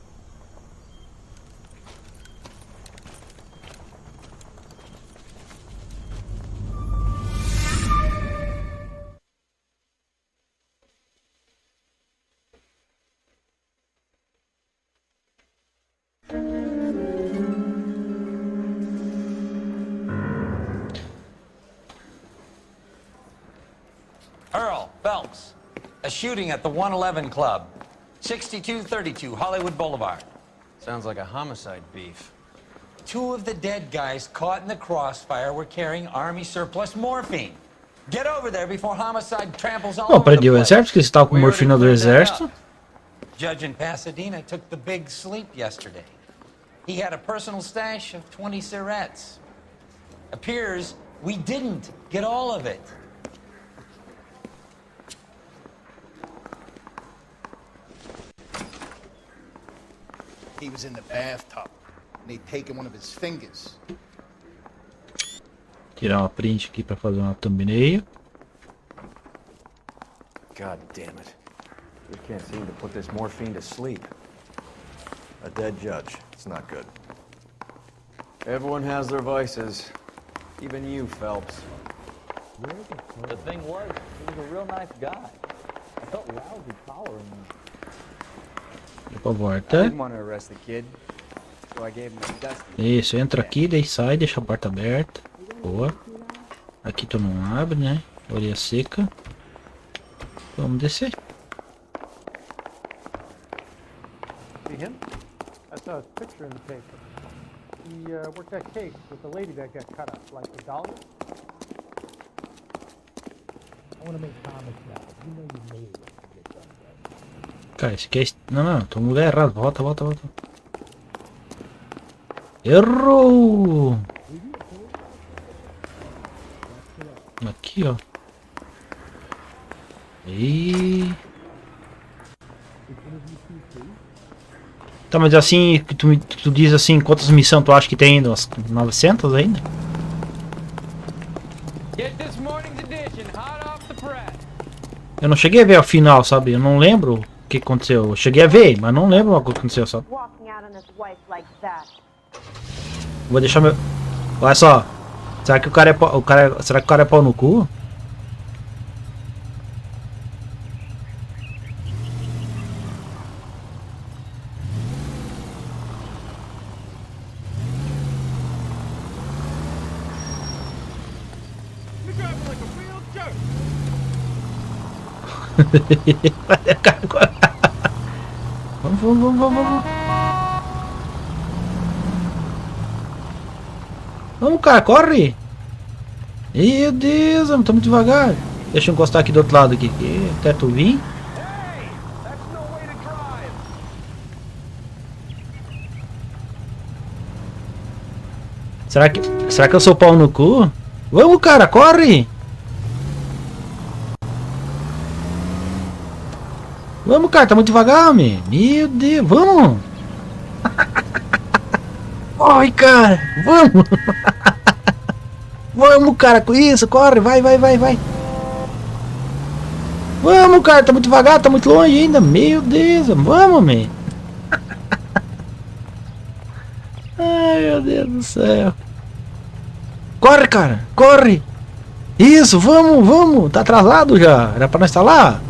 S3: Earl Phelps, a shooting at the 111 Club, 6232 Hollywood Boulevard.
S5: Sounds like a homicide beef.
S3: 2 of the dead guys caught in the crossfire were carrying Army surplus morphine. Get over there before homicide tramples all
S1: Bom,
S3: over the
S1: prendeu o
S3: place.
S1: exército, que eles estavam com morfina do exército.
S3: Judge in Pasadena took the big sleep yesterday. He had a personal stash of 20 cigarettes. Appears we didn't get all of it.
S18: He was in the bathtub, and they'd taken one of his fingers.
S1: Tirar uma print aqui pra fazer uma thumbnail.
S6: God damn it. We can't seem to put this morphine to sleep. A dead judge. It's not good.
S5: Everyone has their vices. Even you, Phelps.
S7: The thing was, he was a real nice guy. I felt lousy collaring him.
S1: Por volta. Isso, entra aqui, daí sai, deixa a porta aberta. Boa. Aqui tu não abre, né? Orelha seca. Vamos descer.
S20: See him? I saw his picture in the paper. He worked at cakes with the lady that got cut up, like the dollar. I want to make comments now. You know you made it.
S1: Cara, esse aqui é... Não, tô no lugar errado. Volta. Errou! Aqui, ó. E... Tá, mas assim, tu diz assim, quantas missões tu acha que tem? Umas 900 ainda? Eu não cheguei a ver ao final, sabe? Eu não lembro o que aconteceu. Eu cheguei a ver, mas não lembro o que aconteceu, sabe? Vou deixar meu... Olha só. Será que o cara é será que o cara é pau no cu? Vamos. Vamos, cara, corre! Meu Deus, tô muito devagar. Deixa eu encostar aqui do outro lado aqui, até tu vir. Será que eu sou pau no cu? Vamos, cara, corre! Vamos, cara, tá muito devagar, homem. Meu Deus, vamos! Corre, cara! Vamos! Vamos, cara, com isso, corre, vai! Vamos, cara, tá muito devagar, tá muito longe ainda. Meu Deus, vamos, man! Ai, meu Deus do céu. Corre, cara, corre. Isso, vamos. Tá atrasado já. Era pra nós estar lá.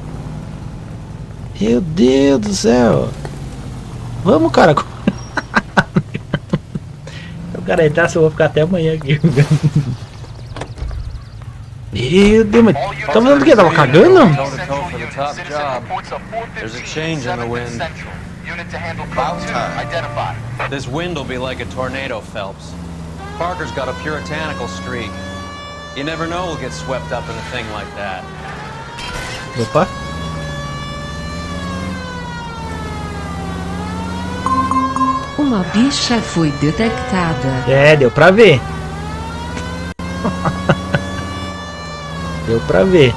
S1: Meu Deus do céu. Vamos, cara. Se o cara entrar, eu vou ficar até amanhã aqui. Meu Deus, mas tá fazendo o quê? Tava cagando?
S5: There's a change in the wind. This wind will be like a tornado, Phelps. Parker's got a puritanical streak. You never know we'll get swept up in a thing like that.
S1: Opa.
S12: Uma bicha foi detectada.
S1: É, deu pra ver. Deu pra ver.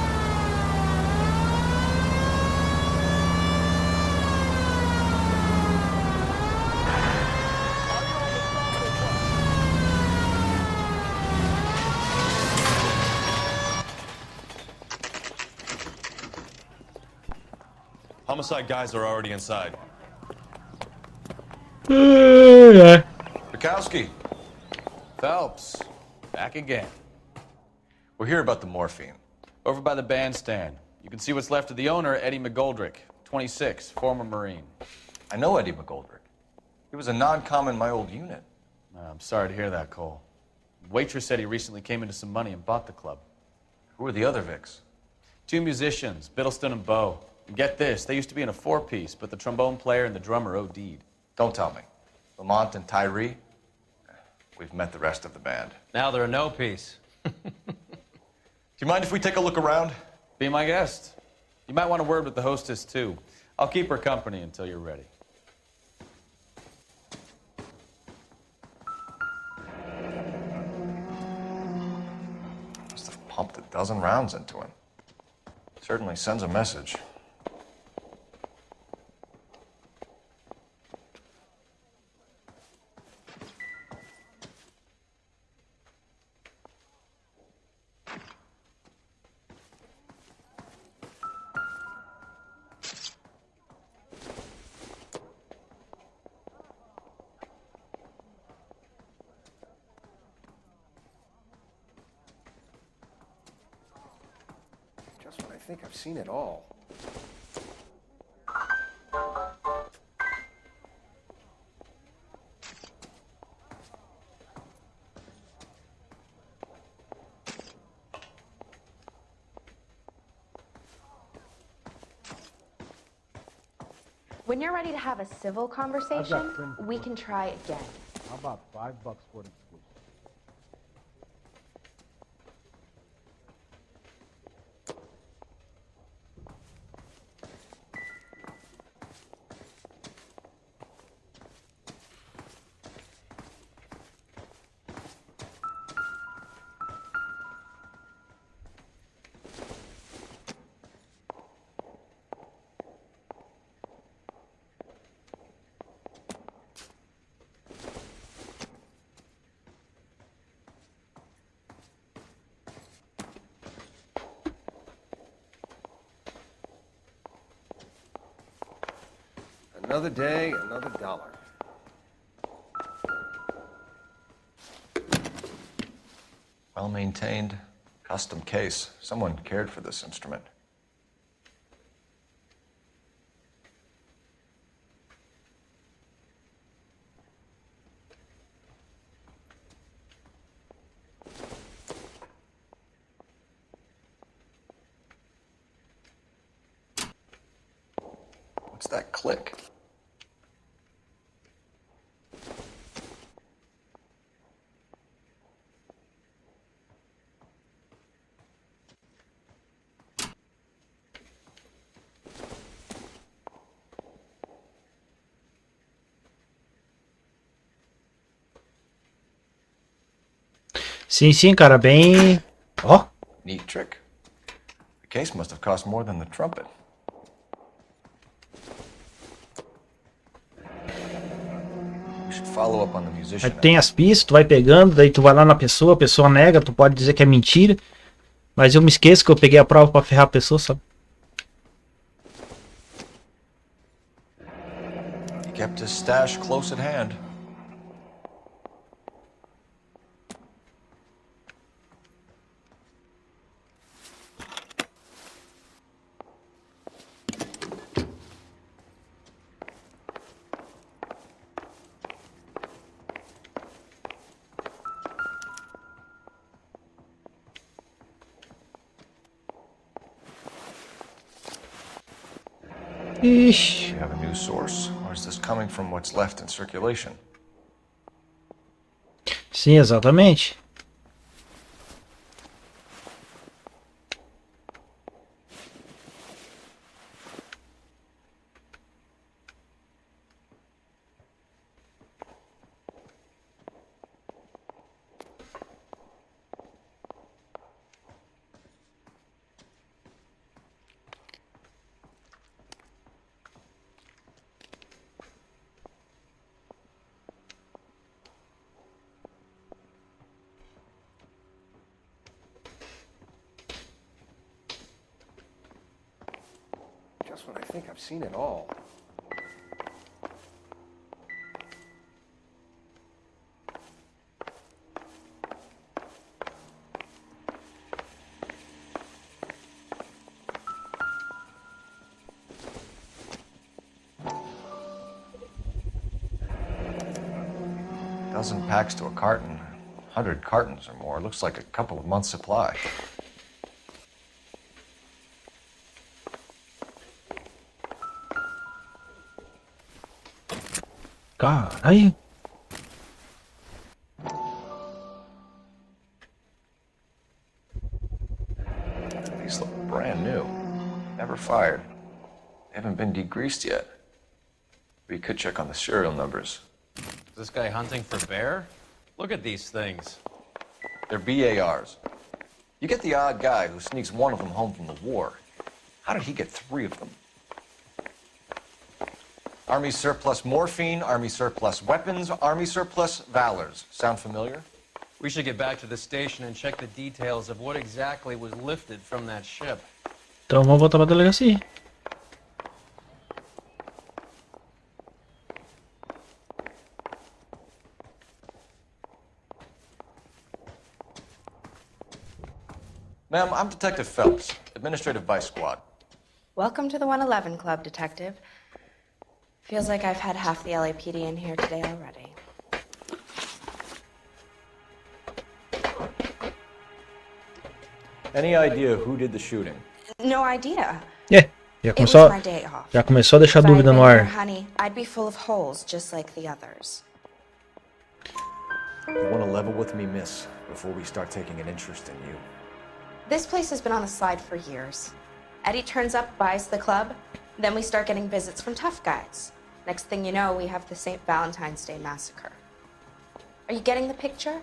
S13: Homicide guys are already inside.
S6: Bukowski.
S14: Phelps, back again.
S6: We're here about the morphine.
S14: Over by the bandstand. You can see what's left of the owner, Eddie McGoldrick, 26, former Marine.
S6: I know Eddie McGoldrick. He was a non-com in my old unit.
S14: I'm sorry to hear that, Cole. Waitress said he recently came into some money and bought the club.
S6: Who are the other Vics?
S14: 2 musicians, Biddleston and Bowe. And get this, they used to be in a 4-piece, but the trombone player and the drummer OD'd.
S6: Don't tell me. Lamont and Tyree? We've met the rest of the band.
S5: Now they're a no-piece.
S6: Do you mind if we take a look around?
S14: Be my guest. You might want a word with the hostess, too. I'll keep her company until you're ready.
S6: Must have pumped a dozen rounds into him. Certainly sends a message.
S18: Just when I think I've seen it all.
S22: When you're ready to have a civil conversation, we can try again.
S10: How about $5 for the exclusive?
S18: Another day, another dollar.
S6: Well maintained, custom case. Someone cared for this instrument. What's that click?
S1: Sim, cara, bem... Ó.
S6: Neat trick. The case must have cost more than the trumpet. We should follow up on the musician.
S1: Aí tem as pistas, tu vai pegando, daí tu vai lá na pessoa, a pessoa nega, tu pode dizer que é mentira. Mas eu me esqueço que eu peguei a prova pra ferrar a pessoa, sabe?
S6: He kept his stash close at hand.
S1: Ixi.
S6: Do you have a news source, or is this coming from what's left in circulation?
S1: Sim, exatamente.
S6: Just when I think I've seen it all. Dozen packs to a carton, 100 cartons or more. Looks like a couple of months' supply.
S1: Caralho.
S6: These look brand new. Never fired. They haven't been degreased yet. We could check on the serial numbers.
S5: Is this guy hunting for bear? Look at these things.
S6: They're BARs. You get the odd guy who sneaks one of them home from the war. How did he get 3 of them? Army surplus morphine, Army surplus weapons, Army surplus valors. Sound familiar?
S5: We should get back to the station and check the details of what exactly was lifted from that ship.
S1: Então vamos voltar pra delegacia.
S6: Ma'am, I'm Detective Phelps, Administrative Vice Squad.
S22: Welcome to the 111 Club, Detective. Feels like I've had half the LAPD in here today already.
S6: Any idea who did the shooting?
S22: No idea.
S1: É,
S22: It was my day off.
S1: já começou a deixar
S22: If I had
S1: dúvida no
S22: been here,
S1: ar.
S22: honey, I'd be full of holes just like the others.
S6: You want to level with me, miss, before we start taking an interest in you.
S22: This place has been on the slide for years. Eddie turns up, buys the club, then we start getting visits from tough guys. Next thing you know, we have the St. Valentine's Day massacre. Are you getting the picture?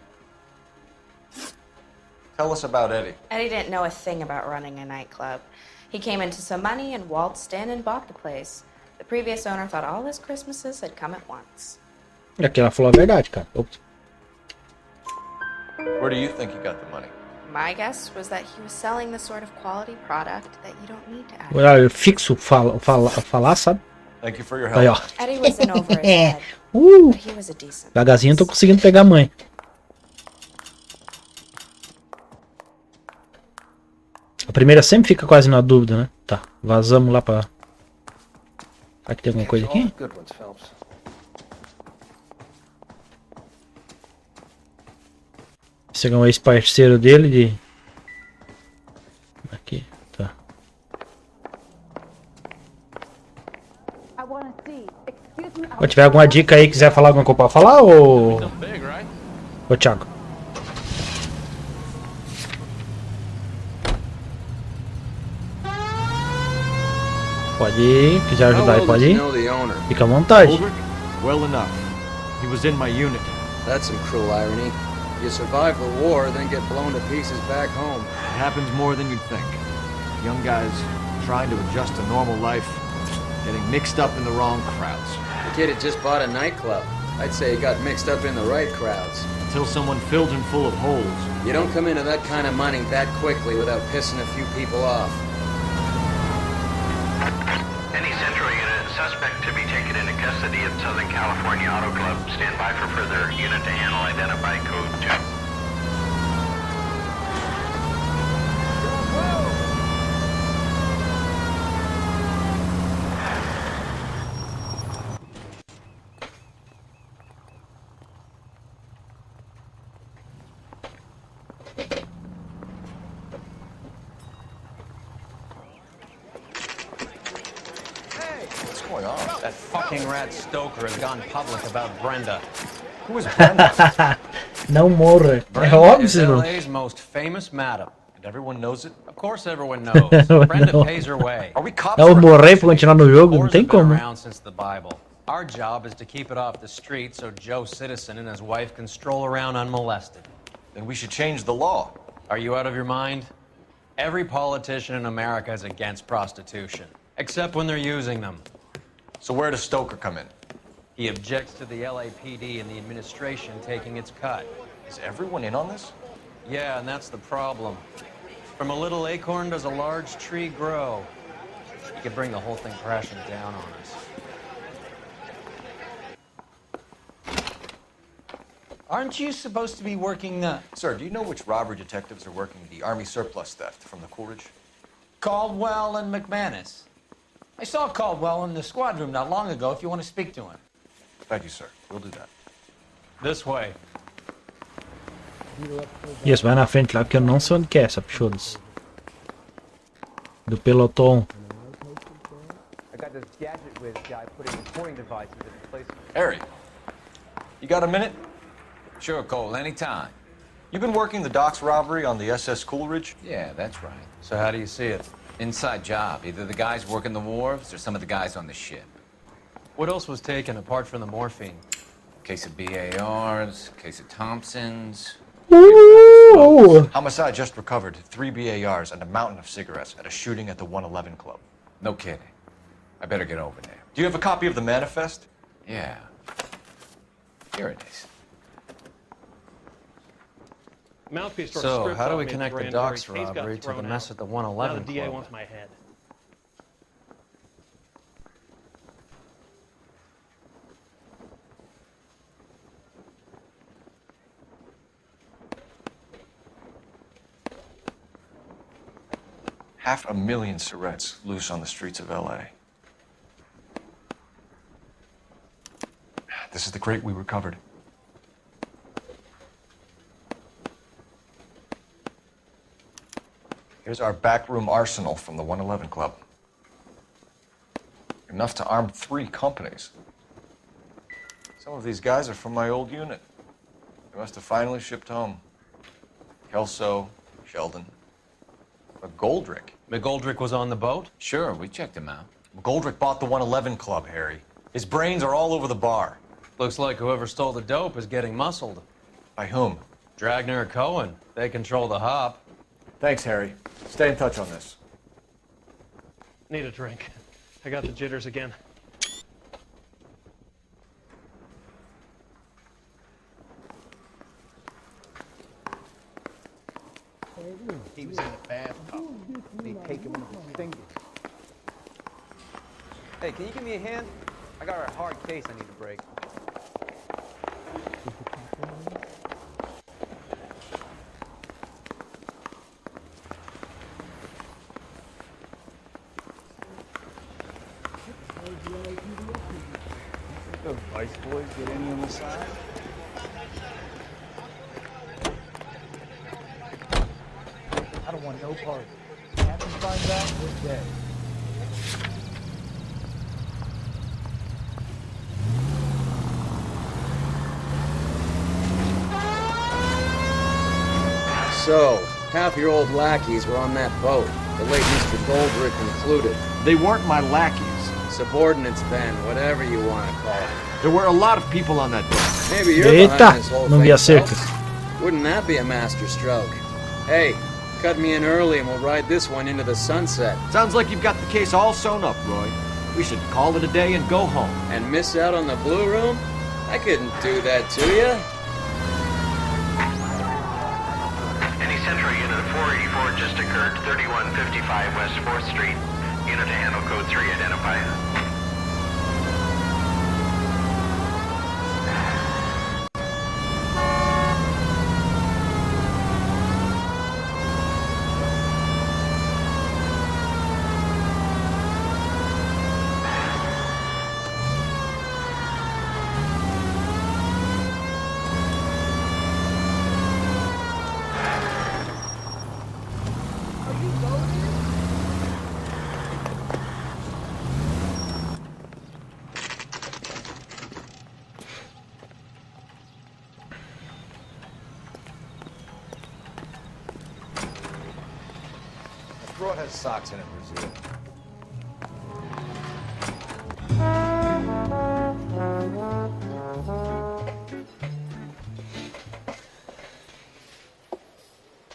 S6: Tell us about Eddie.
S22: Eddie didn't know a thing about running a nightclub. He came into some money and waltzed in and bought the place. The previous owner thought all his Christmases had come at once.
S1: Aqui ela falou a verdade, cara. Ops.
S6: Where do you think he got the money?
S22: My guess was that he was selling the sort of quality product that you don't need to add.
S1: O horário fixo falar, sabe?
S6: Thank you for your
S1: Aí, ó.
S6: help.
S22: Eddie was in over his head, but he was a decent.
S1: Devagarzinho eu tô conseguindo pegar a mãe. A primeira sempre fica quase na dúvida, né? Tá, vazamos lá pra... Será que tem alguma coisa aqui?
S6: Good ones, Phelps.
S1: Esse é um ex-parceiro dele de... Aqui, tá. Se tiver alguma dica aí, quiser falar alguma coisa pra falar, ou... Ô, Thiago. Pode ir, quiser ajudar aí, pode ir. Fica à vontade.
S16: Well enough. He was in my unit.
S9: That's some cruel irony. You survive the war, then get blown to pieces back home.
S16: It happens more than you'd think. Young guys trying to adjust to normal life, getting mixed up in the wrong crowds.
S9: The kid had just bought a nightclub. I'd say he got mixed up in the right crowds.
S16: Until someone filled him full of holes.
S9: You don't come into that kind of money that quickly without pissing a few people off.
S2: Any Central unit, suspect to be taken into custody at Southern California Auto Club. Stand by for further unit to handle. Identify code 2.
S5: That fucking rat Stoker has gone public about Brenda.
S6: Who is Brenda?
S1: Não morra. É
S5: Brenda
S1: óbvio,
S5: is
S1: senhor.
S5: LA's most famous madam.
S6: And everyone knows it?
S5: Of course everyone knows. Brenda
S1: Não.
S5: pays her way.
S6: Are we cops?
S1: Eu morrer pra continuar no jogo? Não
S5: Wars
S1: tem
S5: have been
S1: como.
S5: around since the Bible. Our job is to keep it off the street so Joe Citizen and his wife can stroll around unmolested.
S6: Then we should change the law.
S5: Are you out of your mind? Every politician in America is against prostitution, except when they're using them.
S6: So where does Stoker come in?
S5: He objects to the LAPD and the administration taking its cut.
S6: Is everyone in on this?
S5: Yeah, and that's the problem. From a little acorn does a large tree grow. You could bring the whole thing crashing down on us.
S3: Aren't you supposed to be working,
S6: Sir, do you know which robbery detectives are working the Army surplus theft from the Coolidge?
S3: Caldwell and McManus? I saw Caldwell in the squad room not long ago if you want to speak to him.
S6: Thank you, sir. We'll do that.
S5: This way.
S1: Isso, vai na frente lá que eu não sei onde que é essa pichudas. Do pelotão.
S7: I got this gadget whiz guy putting recording devices in place.
S6: Harry, you got a minute?
S17: Sure, Cole, anytime.
S6: You've been working the docks robbery on the SS Coolidge?
S17: Yeah, that's right.
S5: So how do you see it?
S17: Inside job. Either the guys working the wharves or some of the guys on the ship.
S5: What else was taken apart from the morphine?
S17: Case of BARs, case of Thompsons.
S1: Ooh.
S6: Homicide just recovered 3 BARs and a mountain of cigarettes at a shooting at the 111 Club.
S17: No kidding. I better get over there.
S6: Do you have a copy of the manifest?
S17: Yeah. Here it is.
S8: Mouthpiece store
S5: So,
S8: stripped
S5: how do
S8: off
S5: we
S8: me
S5: connect the
S8: grand
S5: docks
S8: jury. Case got
S5: robbery to the
S8: thrown
S5: mess
S8: out.
S5: at the
S8: Now
S5: 111
S8: the DA
S5: Club?
S8: wants my head.
S6: $500,000 cigarettes loose on the streets of LA. This is the crate we recovered. Here's our backroom arsenal from the 111 Club. Enough to arm 3 companies. Some of these guys are from my old unit. They must have finally shipped home. Kelso, Sheldon, McGoldrick.
S5: McGoldrick was on the boat?
S17: Sure, we checked him out.
S6: McGoldrick bought the 111 Club, Harry. His brains are all over the bar.
S5: Looks like whoever stole the dope is getting muscled.
S6: By whom?
S5: Dragner or Cohen. They control the hop.
S6: Thanks, Harry. Stay in touch on this.
S8: Need a drink. I got the jitters again.
S18: He was in the bathtub. They take him with his fingers.
S7: Hey, can you give me a hand? I got a hard case I need to break.
S18: The Vice boys get any on the side? I don't want no part. Captain finds out, we're dead.
S9: So, half your old lackeys were on that boat, the late Mr. Goldrick included.
S16: They weren't my lackeys.
S9: Subordinates, then, whatever you want to call them.
S16: There were a lot of people on that boat.
S9: Maybe you're
S1: Eita,
S9: behind this whole
S1: não
S9: thing,
S1: vi a cerca.
S9: Phelps. Wouldn't that be a master stroke? Hey, cut me in early and we'll ride this one into the sunset.
S16: Sounds like you've got the case all sewn up, Roy. We should call it a day and go home.
S9: And miss out on the blue room? I couldn't do that to you.
S2: Any Central Unit of 484 just occurred, 3155 West 4th Street. Unit to handle code 3, identify.
S6: straw has socks in it, Brazil.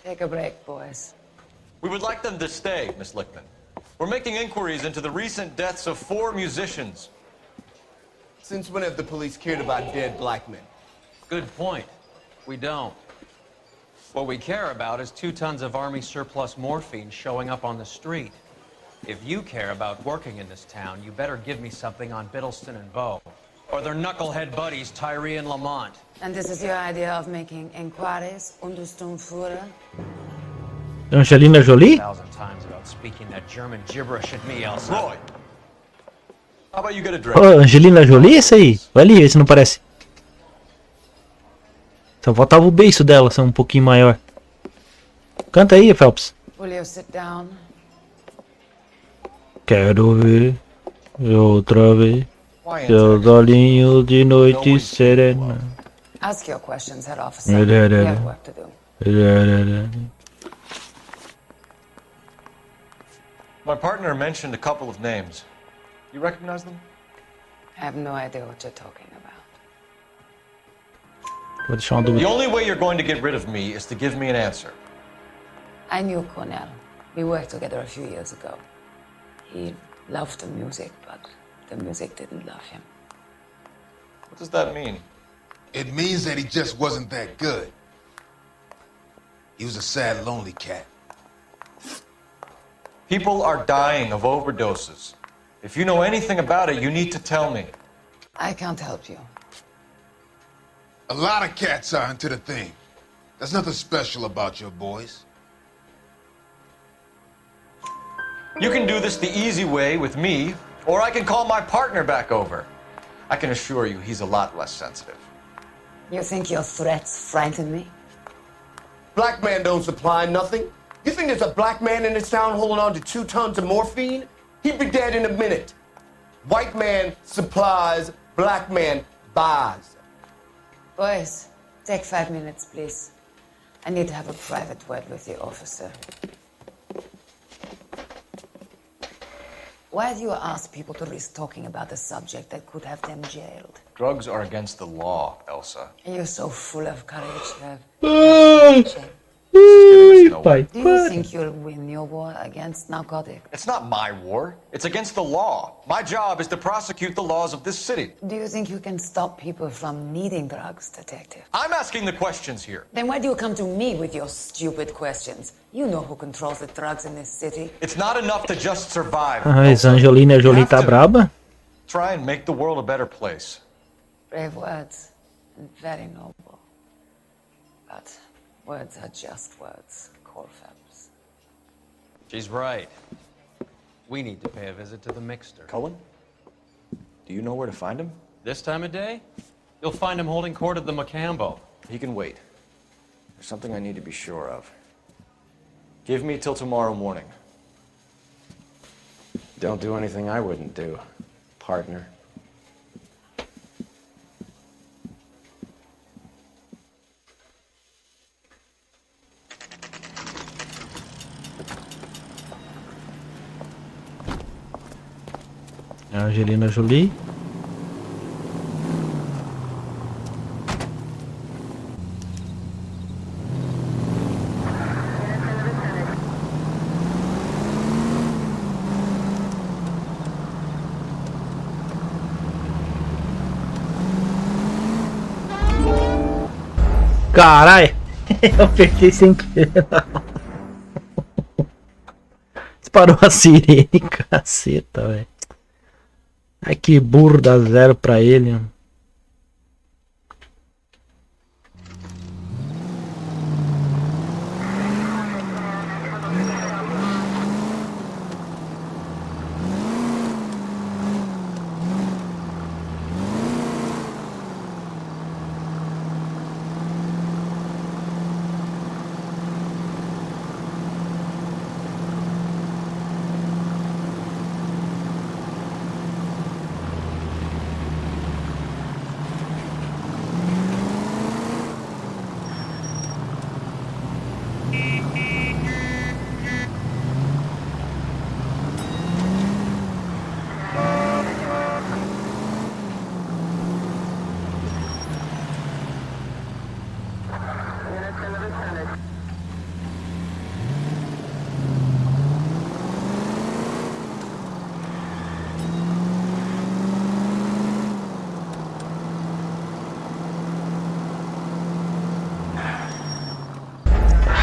S11: Take a break, boys.
S6: We would like them to stay, Miss Lichtman. We're making inquiries into the recent deaths of 4 musicians.
S15: Since when have the police cared about dead black men?
S5: Good point. We don't. What we care about is 2 tons of Army surplus morphine showing up on the street. If you care about working in this town, you better give me something on Biddleston and Vaux, or their knucklehead buddies Tyree and Lamont.
S11: And this is your idea of making inquiries, Untersturmführer?
S1: Angelina Jolie?
S5: 1,000 times about speaking that German gibberish at me, Elsa.
S6: Roy, how about you get a drink?
S1: Oh, Angelina Jolie, esse aí? Olha ali, esse não parece. Só faltava o beiço dela ser um pouquinho maior. Canta aí, Phelps.
S11: Will you sit down?
S1: Quero ver outra vez seus olhinhos de noite serena.
S11: Ask your questions, head officer. We have work to do.
S6: My partner mentioned a couple of names. You recognize them?
S11: I have no idea what you're talking about.
S6: The only way you're going to get rid of me is to give me an answer.
S11: I knew Cornell. We worked together a few years ago. He loved the music, but the music didn't love him.
S6: What does that mean?
S18: It means that he just wasn't that good. He was a sad, lonely cat.
S6: People are dying of overdoses. If you know anything about it, you need to tell me.
S11: I can't help you.
S18: A lot of cats are into the thing. There's nothing special about your boys.
S6: You can do this the easy way with me, or I can call my partner back over. I can assure you he's a lot less sensitive.
S11: You think your threats frighten me?
S15: Black man don't supply nothing. You think there's a black man in this town holding on to 2 tons of morphine? He'd be dead in a minute. White man supplies, black man buys.
S11: Boys, take 5 minutes, please. I need to have a private word with the officer. Why do you ask people to risk talking about a subject that could have them jailed?
S6: Drugs are against the law, Elsa.
S11: You're so full of courage, Trev. Do you think you'll win your war against narcotics?
S6: It's not my war. It's against the law. My job is to prosecute the laws of this city.
S11: Do you think you can stop people from needing drugs, detective?
S6: I'm asking the questions here.
S11: Then why do you come to me with your stupid questions? You know who controls the drugs in this city.
S6: It's not enough to just survive.
S1: Essa Angelina Jolie tá braba.
S6: Try and make the world a better place.
S11: Brave words and very noble. But words are just words, Corfabs.
S5: She's right. We need to pay a visit to the Mixter.
S6: Cullen? Do you know where to find him?
S5: This time of day? You'll find him holding court at the Macambo.
S6: He can wait. There's something I need to be sure of. Give me till tomorrow morning.
S5: Don't do anything I wouldn't do, partner.
S1: Angelina Jolie. Caralho, eu apertei sem querer. Disparou a sirene, caceta, velho. Ai, que burro, dá 0 pra ele.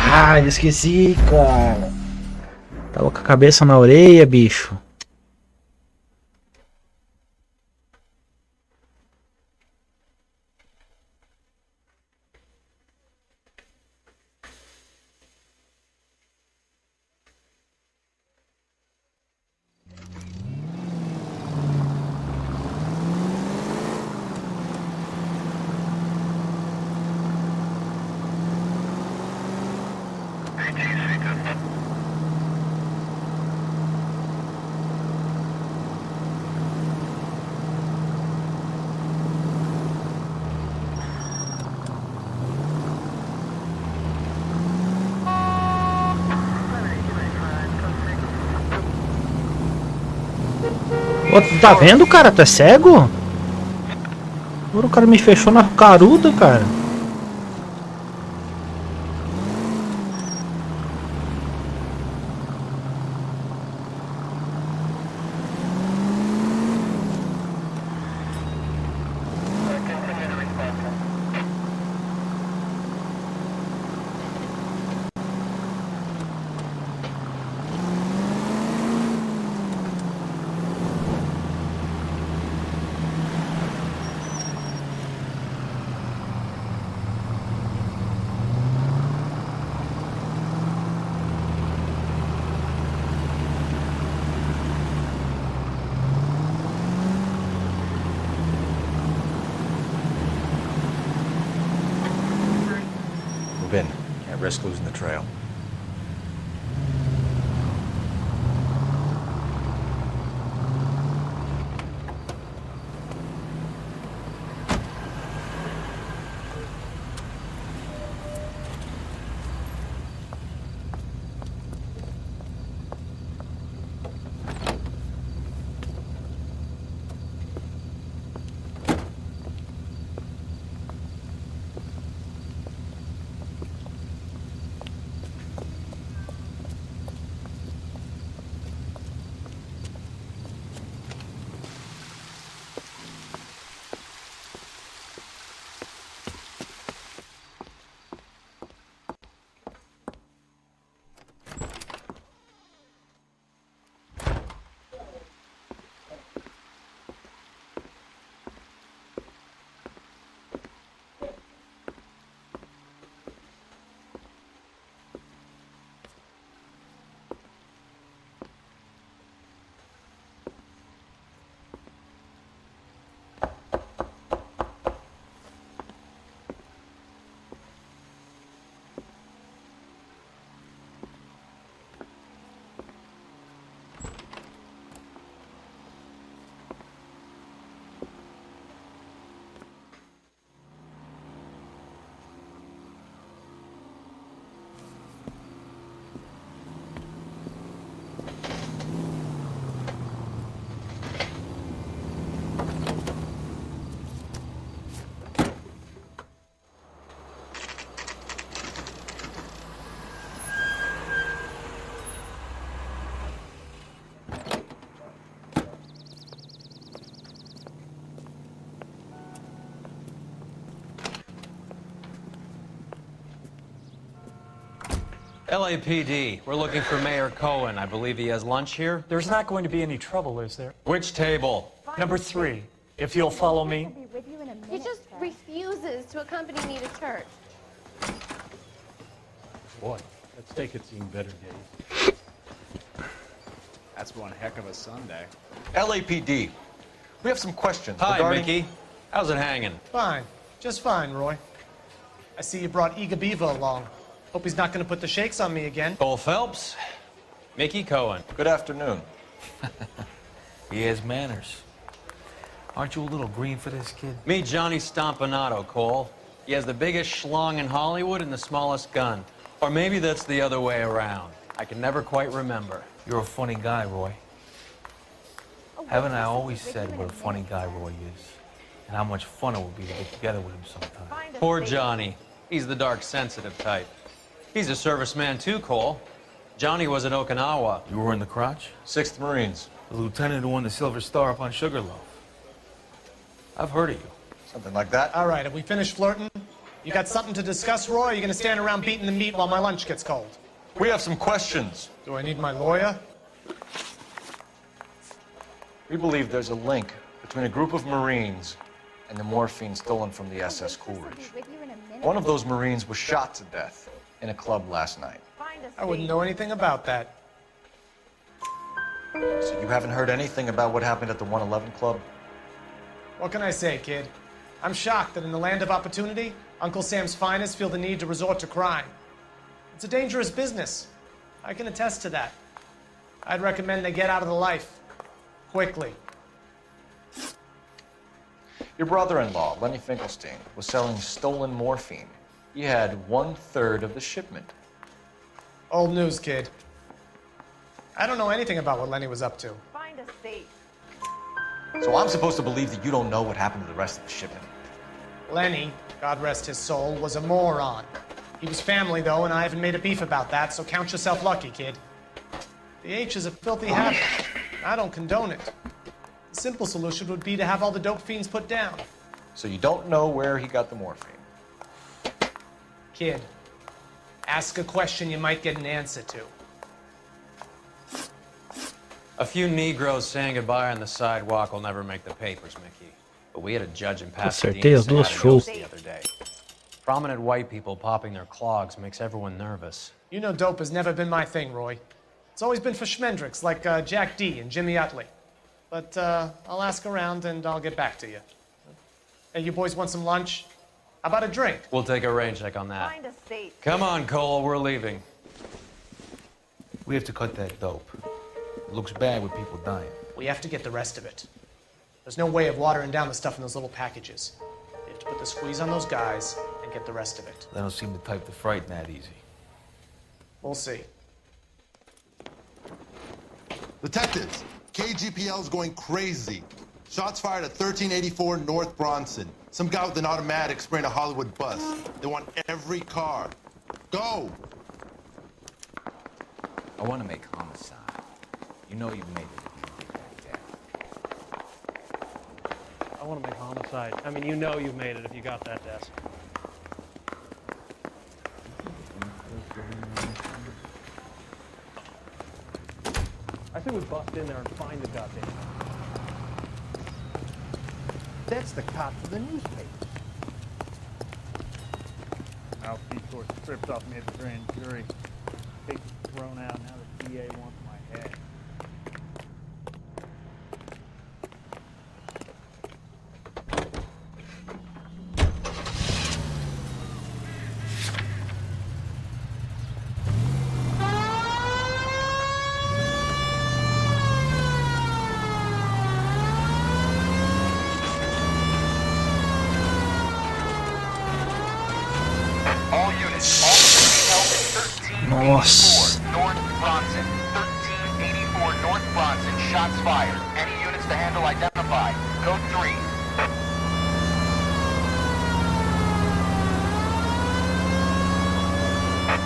S1: Ah, esqueci, cara. Tava com a cabeça na orelha, bicho. Ô, tá vendo, cara? Tu é cego? Agora o cara me fechou na caruda, cara.
S6: Move in. Can't risk losing the trail.
S5: LAPD, we're looking for Mayor Cohen. I believe he has lunch here.
S4: There's not going to be any trouble, is there?
S5: Which table?
S4: Number 3, if you'll follow me.
S21: He just refuses to accompany me to church.
S7: Boy, that steak had seen better days.
S17: That's one heck of a Sunday.
S6: LAPD, we have some questions
S5: Hi,
S6: regarding...
S5: Mickey. How's it hanging?
S20: Fine. Just fine, Roy. I see you brought Iga Beaver along. Hope he's not going to put the shakes on me again.
S5: Cole Phelps, Mickey Cohen.
S6: Good afternoon.
S23: He has manners. Aren't you a little green for this kid?
S5: Meet Johnny Stompanato, Cole. He has the biggest schlong in Hollywood and the smallest gun. Or maybe that's the other way around. I can never quite remember.
S23: You're a funny guy, Roy. Haven't I always said what a funny guy Roy is? And how much fun it would be to get together with him sometime.
S5: Poor Johnny. He's the dark sensitive type. He's a serviceman too, Cole. Johnny was at Okinawa.
S23: You were in the crotch?
S6: 6th Marines.
S23: The lieutenant who won the Silver Star up on Sugarloaf. I've heard of you.
S6: Something like that.
S8: All right, have we finished flirting? You got something to discuss, Roy, or are you going to stand around beating the meat while my lunch gets cold?
S6: We have some questions.
S8: Do I need my lawyer?
S6: We believe there's a link between a group of Marines and the morphine stolen from the SS Coolidge. One of those Marines was shot to death in a club last night.
S8: I wouldn't know anything about that.
S6: So you haven't heard anything about what happened at the 111 Club?
S8: What can I say, kid? I'm shocked that in the land of opportunity, Uncle Sam's finest feel the need to resort to crime. It's a dangerous business. I can attest to that. I'd recommend they get out of the life. Quickly.
S6: Your brother-in-law, Lenny Finkelstein, was selling stolen morphine. He had 1/3 of the shipment.
S8: Old news, kid. I don't know anything about what Lenny was up to.
S21: Find a safe.
S6: So I'm supposed to believe that you don't know what happened to the rest of the shipment?
S8: Lenny, God rest his soul, was a moron. He was family, though, and I haven't made a beef about that, so count yourself lucky, kid. The H is a filthy habit. I don't condone it. The simple solution would be to have all the dope fiends put down.
S6: So you don't know where he got the morphine?
S8: Kid, ask a question you might get an answer to.
S5: A few Negroes saying goodbye on the sidewalk will never make the papers, Mickey. But we had a judge in Pasadena
S1: acertei as
S5: say
S1: duas
S5: adios
S1: shows.
S5: the other day. Prominent white people popping their clogs makes everyone nervous.
S8: You know dope has never been my thing, Roy. It's always been for schmendricks like Jack D. and Jimmy Utley. But I'll ask around and I'll get back to you. Hey, you boys want some lunch? How about a drink?
S5: We'll take a rain check on that.
S21: Find a safe.
S5: Come on, Cole, we're leaving.
S23: We have to cut that dope. It looks bad with people dying.
S8: We have to get the rest of it. There's no way of watering down the stuff in those little packages. We have to put the squeeze on those guys and get the rest of it.
S23: They don't seem the type to frighten that easy.
S8: We'll see.
S12: Detectives, KGPL's going crazy. Shots fired at 1384 North Bronson. Some guy with an automatic spraying a Hollywood bus. They want every car. Go!
S17: I want to make homicide. You know you've made it if you get that death.
S8: I want to make homicide. I mean, you know you've made it if you got that desk. I think we bust in there and find the goddamn.
S10: That's the cop for the newspaper.
S20: I'll be sort of stripped off me at the grand jury. Case is thrown out. Now the DA wants my head.
S2: All units, all held in 1384
S1: Nossa.
S2: North Bronson. 1384 North Bronson, shots fired. Any units to handle identify. Code 3.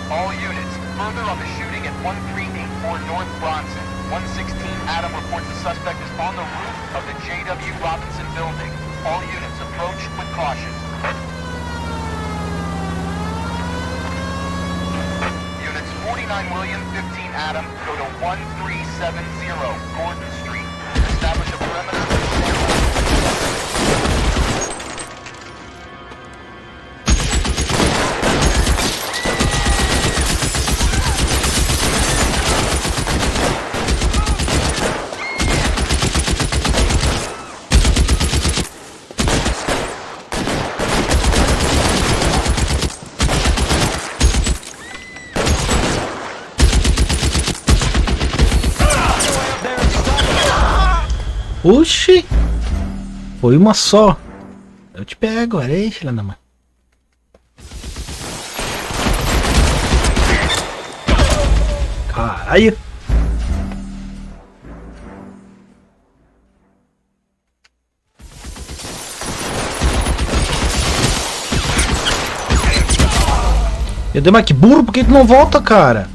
S2: All units, further on the shooting at 1384 North Bronson. 116 Adam reports the suspect is on the roof of the J.W. Robinson building. All units approach with caution. Units 49 William, 15 Adam, go to 1370 Gordon Street. Establish a perimeter.
S1: Oxi! Foi uma só. Eu te pego, olha aí, filha da mãe. Caralho! Eu dei mais que burro, por que tu não volta, cara?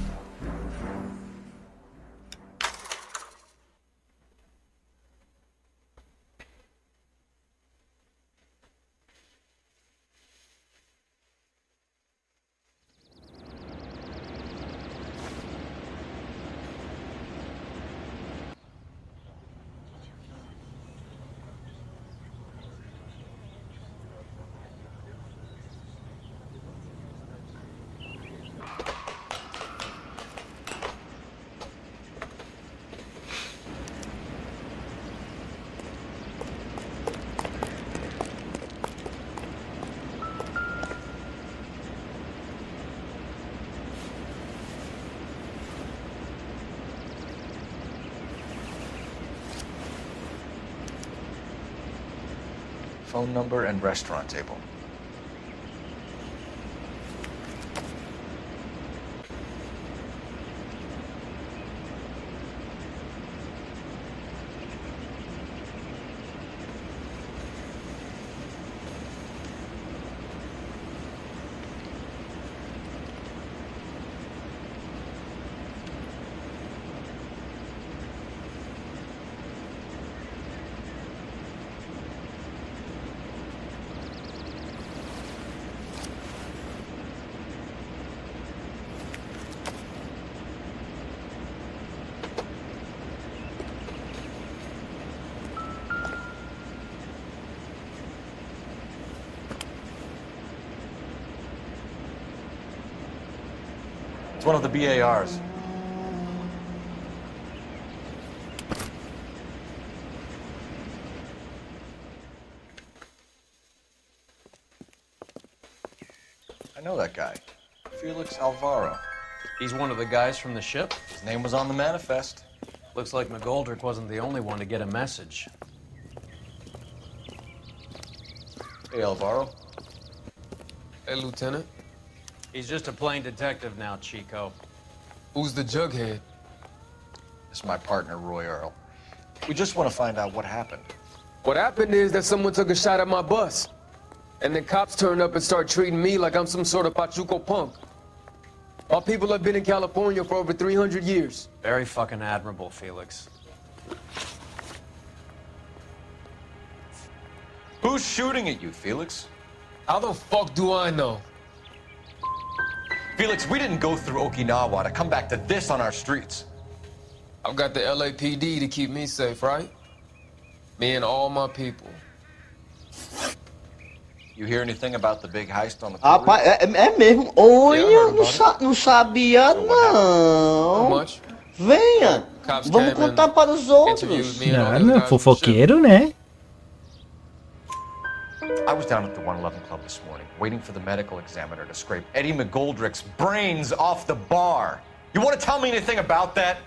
S6: Phone number and restaurant table. It's one of the BARs. I know that guy. Felix Alvaro.
S5: He's one of the guys from the ship?
S6: His name was on the manifest.
S5: Looks like McGoldrick wasn't the only one to get a message.
S6: Hey, Alvaro.
S13: Hey, Lieutenant.
S5: He's just a plain detective now, Chico.
S13: Who's the jughead?
S6: This is my partner, Roy Earl. We just want to find out what happened.
S13: What happened is that someone took a shot at my bus. And the cops turned up and start treating me like I'm some sort of Pachuco punk. Our people have been in California for over 300 years.
S5: Very fucking admirable, Felix.
S6: Who's shooting at you, Felix?
S13: How the fuck do I know?
S6: Felix, we didn't go through Okinawa to come back to this on our streets.
S13: I've got the LAPD to keep me safe, right? Me and all my people.
S6: You hear anything about the big heist on the
S14: Rapaz, é mesmo? Olha, não sabia não. Venha, vamos contar para os outros.
S1: Não, fofoqueiro, né?
S6: I was down at the 111 Club this morning, waiting for the medical examiner to scrape Eddie McGoldrick's brains off the bar. You want to tell me anything about that?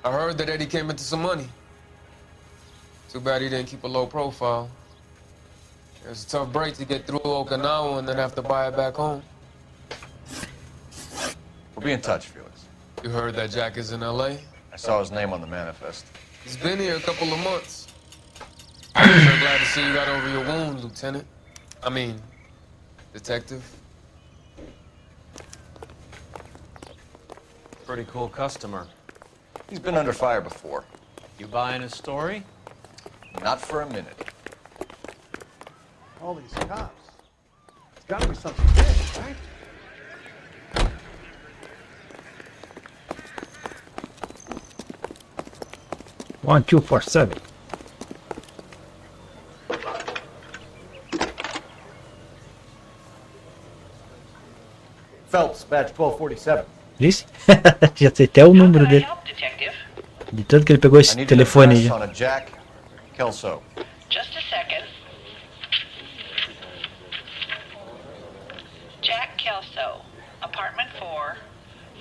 S13: I heard that Eddie came into some money. Too bad he didn't keep a low profile. It was a tough break to get through Okinawa and then have to buy it back home.
S6: We'll be in touch, Felix.
S13: You heard that Jack is in LA?
S6: I saw his name on the manifest.
S13: He's been here a couple of months. I'm so glad to see you got over your wound, Lieutenant. I mean, Detective.
S5: Pretty cool customer.
S6: He's been under fire before.
S5: You buying his story?
S6: Not for a minute.
S20: All these cops. It's gotta be something big, right?
S1: 1247.
S6: Phelps, badge 1247.
S1: Disse? Já sei até o número dele. De tanto que ele pegou esse telefone aí.
S6: On a Jack Kelso.
S19: Just a second. Jack Kelso, apartment 4,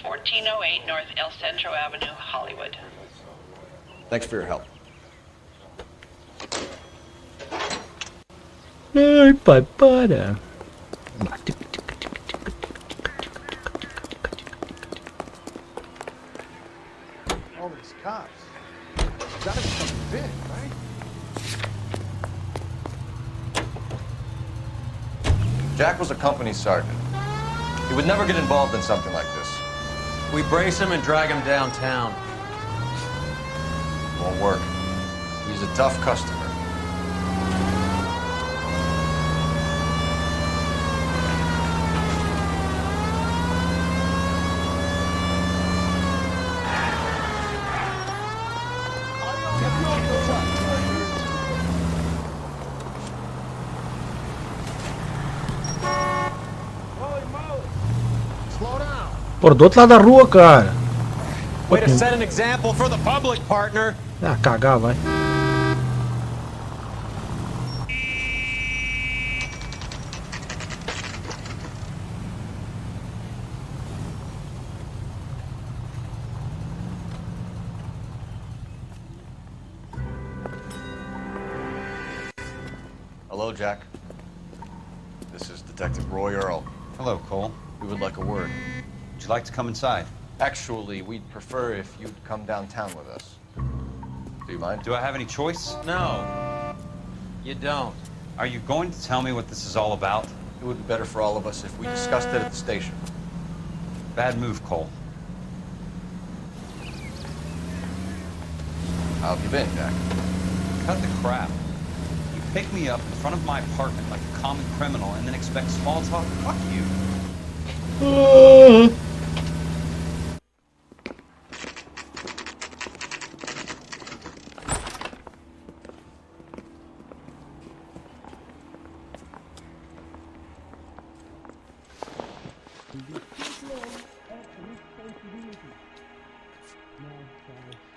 S19: 1408 North El Centro Avenue, Hollywood.
S6: Thanks for your help.
S1: Ai, pai, para.
S20: All these cops. It's gotta be something big, right?
S6: Jack was a company sergeant. He would never get involved in something like this.
S5: We brace him and drag him downtown.
S6: Won't work. He's a tough customer.
S1: Por do outro lado da rua, cara.
S5: Way to set an example for the public, partner.
S1: Ah, cagar, vai.
S6: Hello, Jack. This is Detective Roy Earl.
S3: Hello, Cole.
S6: We would like a word.
S3: Would you like to come inside?
S6: Actually, we'd prefer if you'd come downtown with us. Do you mind?
S3: Do I have any choice?
S5: No, you don't.
S3: Are you going to tell me what this is all about?
S6: It would be better for all of us if we discussed it at the station.
S3: Bad move, Cole.
S6: How have you been, Jack?
S3: Cut the crap. You pick me up in front of my apartment like a common criminal and then expect small talk? Fuck you.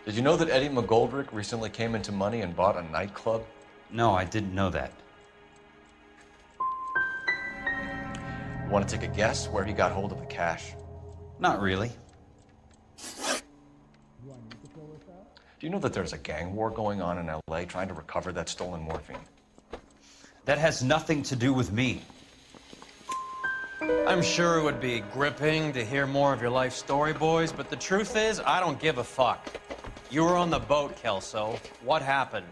S6: Did you know that Eddie McGoldrick recently came into money and bought a nightclub?
S3: No, I didn't know that.
S6: Want to take a guess where he got hold of the cash?
S3: Not really.
S6: Do you know that there's a gang war going on in LA trying to recover that stolen morphine?
S3: That has nothing to do with me.
S5: I'm sure it would be gripping to hear more of your life story, boys, but the truth is, I don't give a fuck. You were on the boat, Kelso. What happened?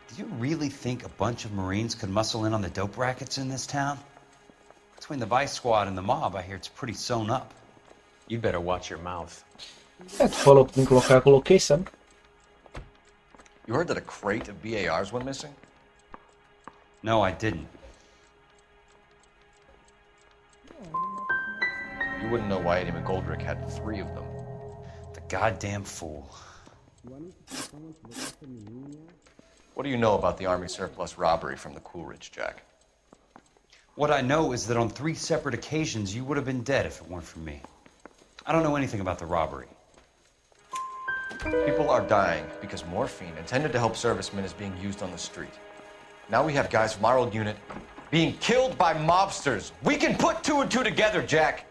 S3: Do you really think a bunch of Marines could muscle in on the dope rackets in this town? Between the Vice Squad and the mob, I hear it's pretty sewn up.
S5: You better watch your mouth.
S1: É, tu falou que tem que colocar, eu coloquei, sabe?
S6: You heard that a crate of BARs went missing?
S3: No, I didn't.
S6: You wouldn't know why Eddie McGoldrick had 3 of them.
S3: The goddamn fool.
S6: What do you know about the Army surplus robbery from the Coolidge, Jack?
S3: What I know is that on 3 separate occasions, you would have been dead if it weren't for me. I don't know anything about the robbery.
S6: People are dying because morphine intended to help servicemen is being used on the street. Now we have guys from our old unit being killed by mobsters. We can put 2 and 2 together, Jack.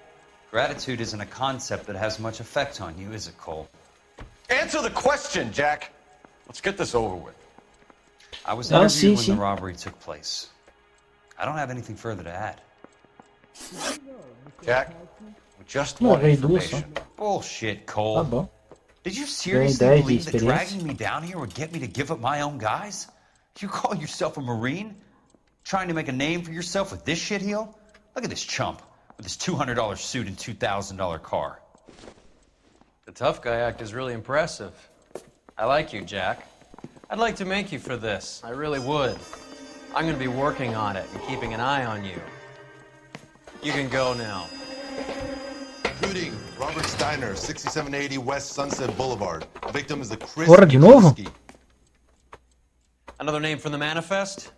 S3: Gratitude isn't a concept that has much effect on you, is it, Cole?
S6: Answer the question, Jack. Let's get this over with.
S3: I was interviewed when the robbery took place. I don't have anything further to add.
S6: Jack, we just want information.
S3: Bullshit, Cole.
S1: Tá bom.
S3: Did you seriously believe that dragging me down here would get me to give up my own guys? You call yourself a Marine? Trying to make a name for yourself with this shitheel? Look at this chump with his $200 suit and $2,000 car.
S5: The tough guy act is really impressive. I like you, Jack. I'd like to make you for this. I really would. I'm gonna be working on it and keeping an eye on you. You can go now.
S12: Shooting, Robert Steiner, 6780 West Sunset Boulevard. The victim is the Chris.
S1: Porra, de novo?
S5: Another name from the manifest?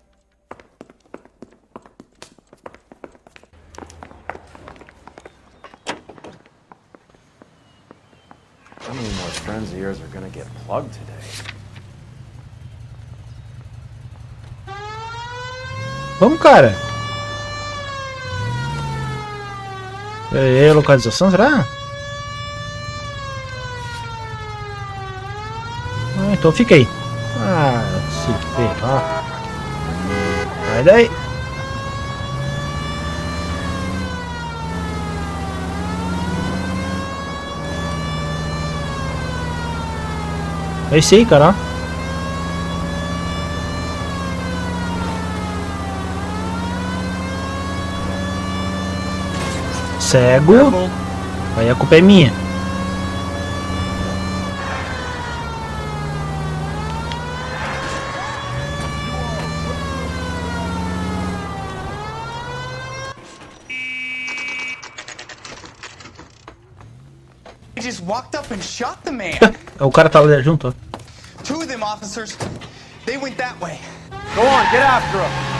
S6: How many more friends of yours are gonna get plugged today?
S1: Vamos, cara. É a localização, será? Ah, então fica aí. Ah, se ferrar. Vai daí. É isso aí, cara. cego, aí a culpa é minha.
S9: He just walked up and shot the man.
S1: O cara tava ali junto, ó.
S9: Two of them officers, they went that way.
S10: Go on, get after him.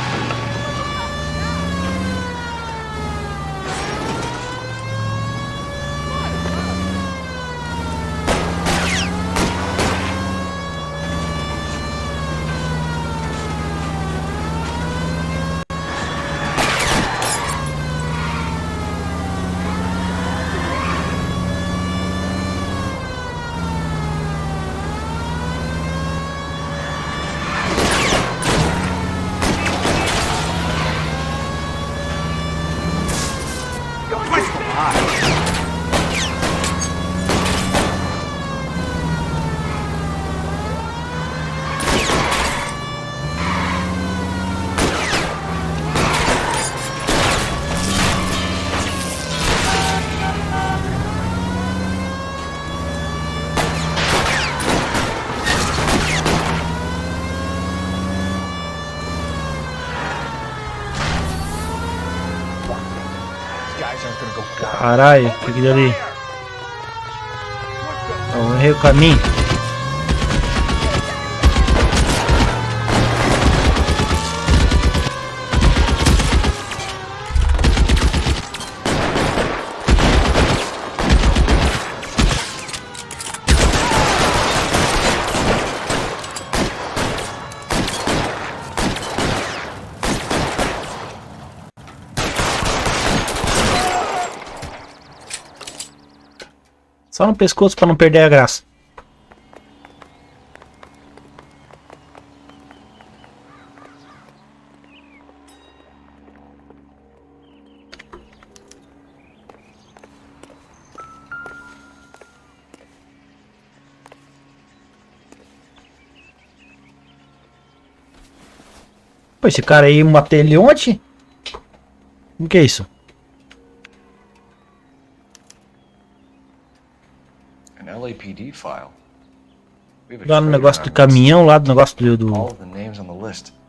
S1: Caralho, o que que deu ali? Eu errei o caminho. Só no pescoço pra não perder a graça. Pô, esse cara aí matei ele ontem? O que é isso?
S6: LAPD file.
S1: Lá no negócio do caminhão, lá do negócio do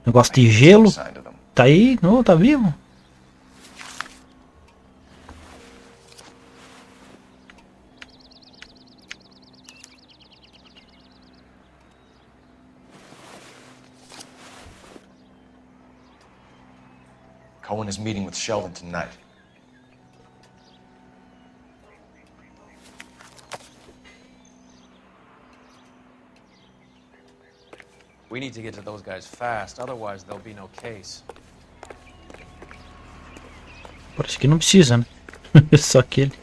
S1: negócio de gelo. Tá aí? Não, tá vivo?
S6: Cohen is meeting with Sheldon tonight.
S5: We need to get to those guys fast, otherwise there'll be no case.
S1: Parece que não precisa, né? Só aquele.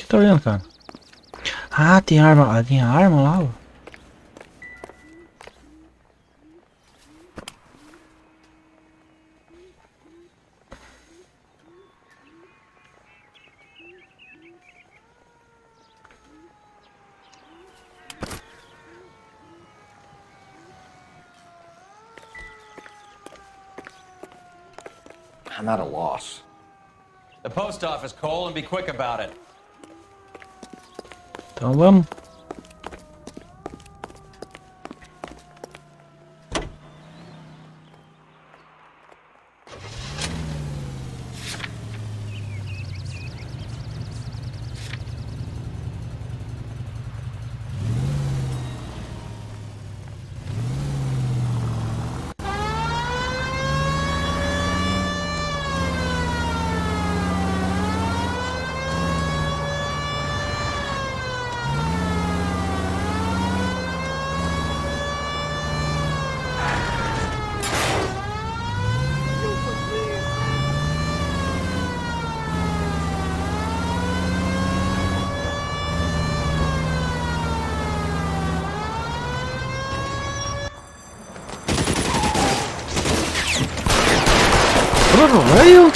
S1: Tá vendo, cara? Ah, tem arma, tem arma lá, ó.
S6: I'm at a loss.
S5: The post office, Cole, and be quick about it.
S1: Então vamos. Caralho!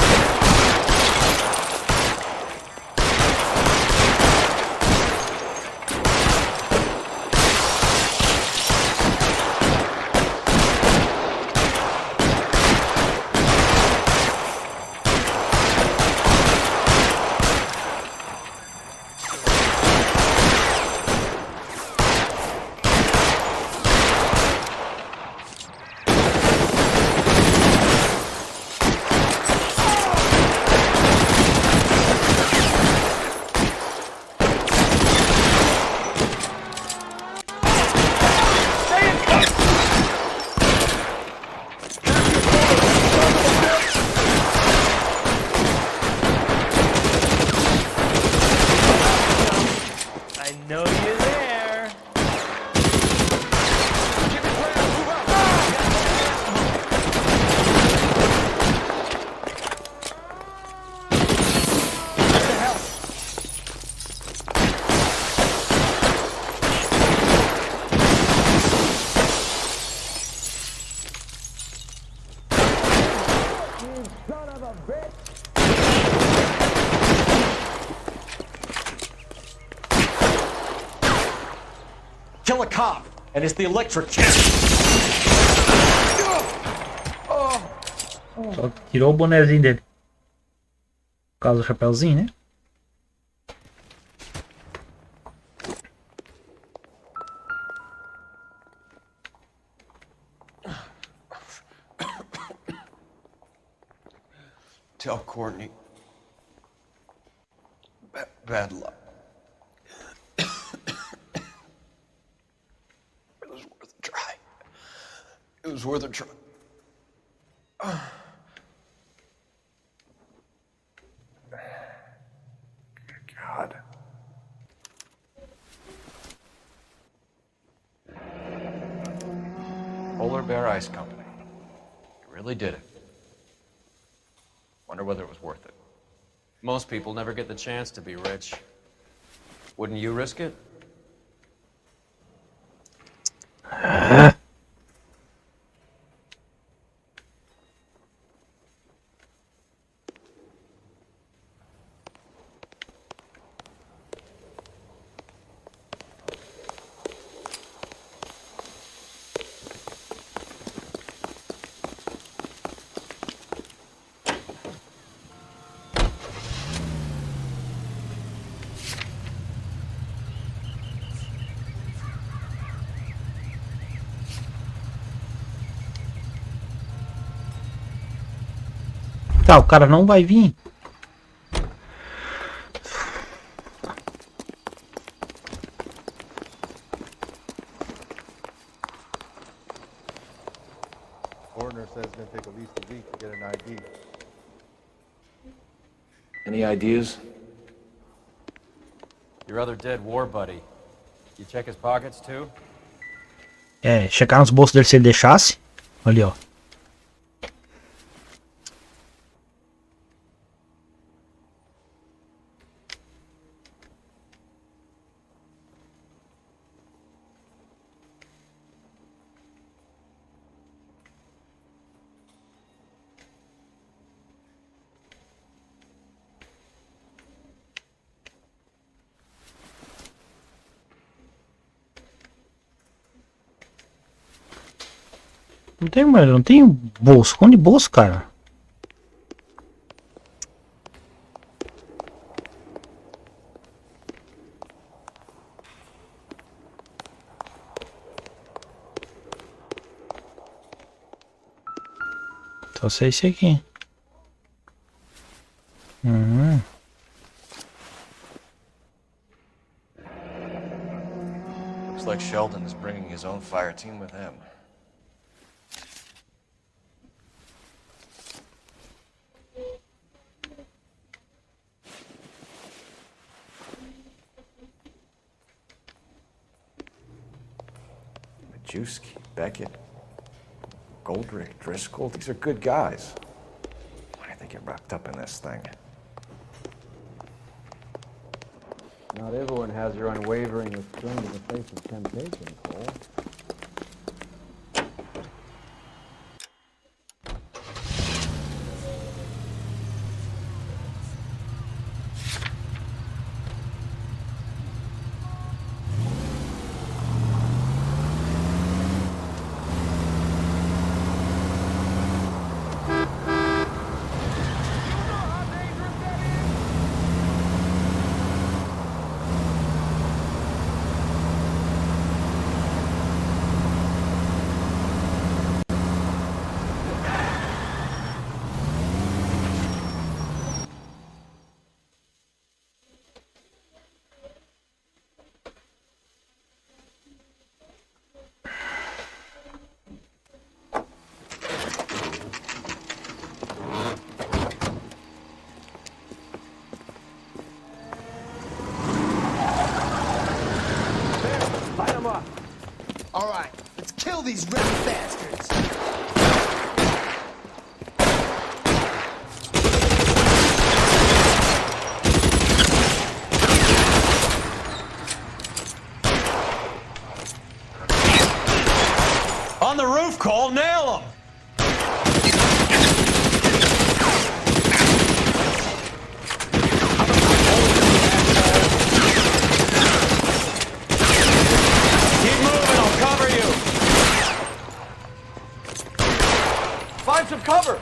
S6: Kill a cop, and it's the electric chair.
S1: Só tirou o bonezinho dele. Por causa do chapéuzinho, né?
S6: Tell Courtney. Bad luck. It was worth a try. It was worth a try. God. Polar Bear Ice Company. You really did it. Wonder whether it was worth it.
S5: Most people never get the chance to be rich. Wouldn't you risk it?
S1: Tá, o cara não vai vir.
S10: Coroner says it's going to take at least a week to get an ID.
S6: Any ideas?
S5: Your other dead war buddy. You check his pockets too?
S1: É, checar nos bolsos dele se ele deixasse. Ali, ó. Não tem, mano, não tem bolso. Onde bolso, cara? Só sei esse aqui.
S6: Looks like Sheldon is bringing his own fire team with him. Majewski, Beckett, Goldrick, Driscoll, these are good guys. Why did they get wrapped up in this thing?
S7: Not everyone has your unwavering restraint in the face of temptation, Cole.
S9: these rebel bastards!
S5: On the roof, Cole, nail him! Keep moving, I'll cover you!
S15: Find some cover!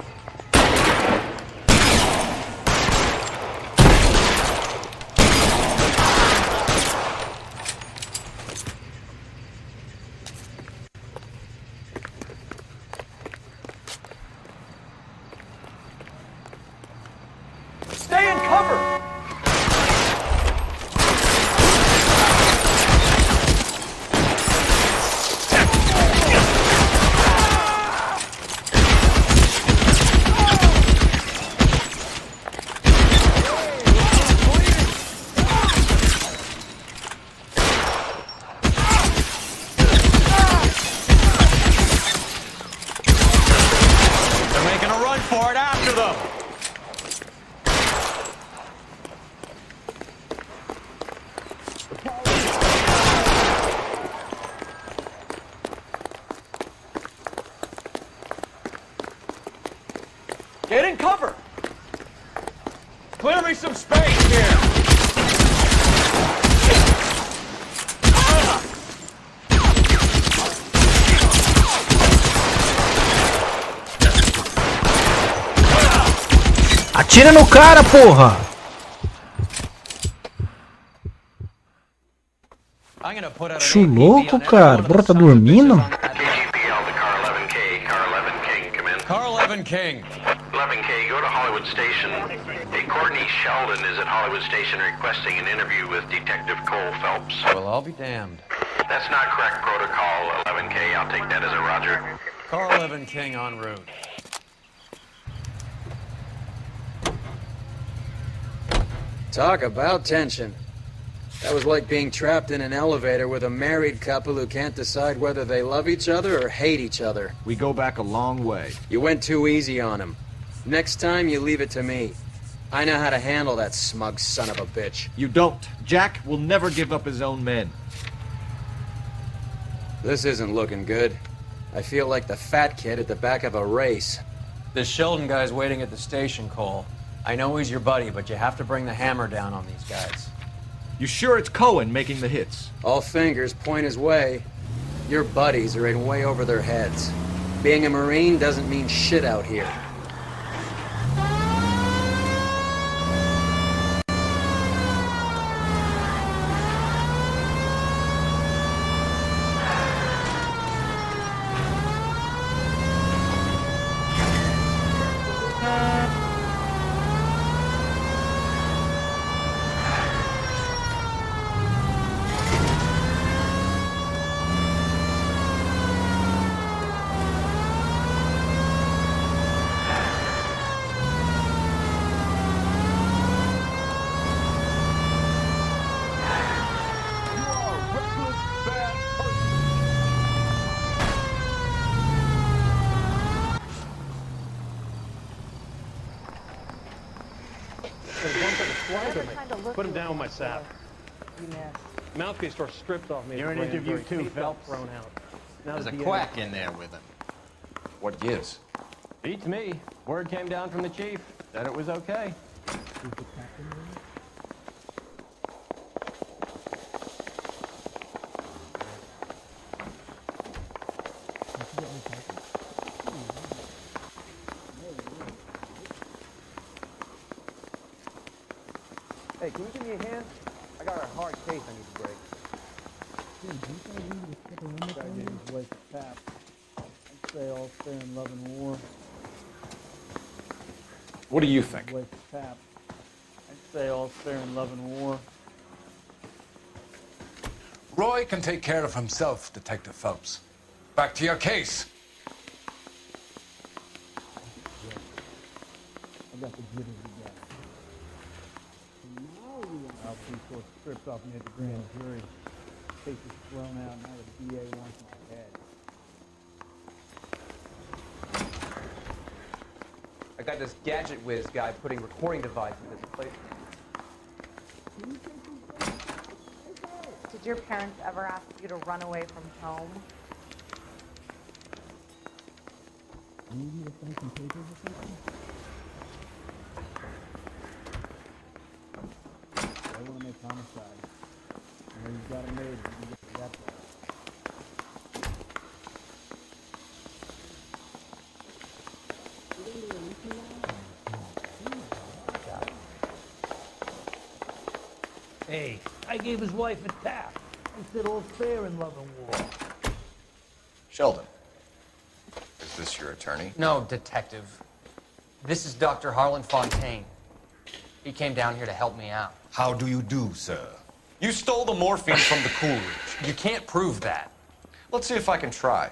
S15: Stay in cover!
S5: They're making a run for it after them!
S15: Get in cover!
S5: Clear me some space here!
S1: Atira no cara, porra!
S5: I'm gonna put out
S1: Bicho louco, cara. O bro tá dormindo?
S5: Car 11 King.
S2: 11K, go to Hollywood Station. Hey, Courtney Sheldon is at Hollywood Station requesting an interview with Detective Cole Phelps.
S5: Well, I'll be damned.
S2: That's not correct protocol, 11K. I'll take that as a roger.
S5: Car 11 King en route.
S16: Talk about tension. That was like being trapped in an elevator with a married couple who can't decide whether they love each other or hate each other.
S10: We go back a long way.
S16: You went too easy on him. Next time, you leave it to me. I know how to handle that smug son of a bitch.
S10: You don't. Jack will never give up his own men.
S16: This isn't looking good. I feel like the fat kid at the back of a race.
S5: This Sheldon guy's waiting at the station, Cole. I know he's your buddy, but you have to bring the hammer down on these guys.
S10: You sure it's Cohen making the hits?
S16: All fingers point his way. Your buddies are in way over their heads. Being a Marine doesn't mean shit out here.
S20: Put him down with my sap. Mouthpiece tore strips off me.
S10: You're in interview too, Phelps.
S20: Thrown out. Now
S6: There's a
S20: the DA
S6: quack in there with him. What gives?
S7: Beats me. Word came down from the chief that it was okay.
S18: Hey, can you give me a hand? I got a hard case I need to break.
S20: I'd say all fair in love and war.
S6: What do you think?
S20: I'd say all fair in love and war.
S22: Roy can take care of himself, Detective Phelps. Back to your case.
S20: I got the jitters again. Mouthpiece tore strips off me at the grand jury. Case is thrown out, now the DA wants my head.
S4: I got this gadget whiz guy putting recording devices in this place.
S11: Did your parents ever ask you to run away from home?
S10: I want to make homicide. You know, you've got it made. You can get that far.
S7: Hey, I gave his wife a tap. He said all's fair in love and war.
S6: Sheldon, is this your attorney?
S4: No, detective. This is Dr. Harlan Fontaine. He came down here to help me out.
S22: How do you do, sir?
S6: You stole the morphine from the Coolidge.
S4: You can't prove that.
S6: Let's see if I can try.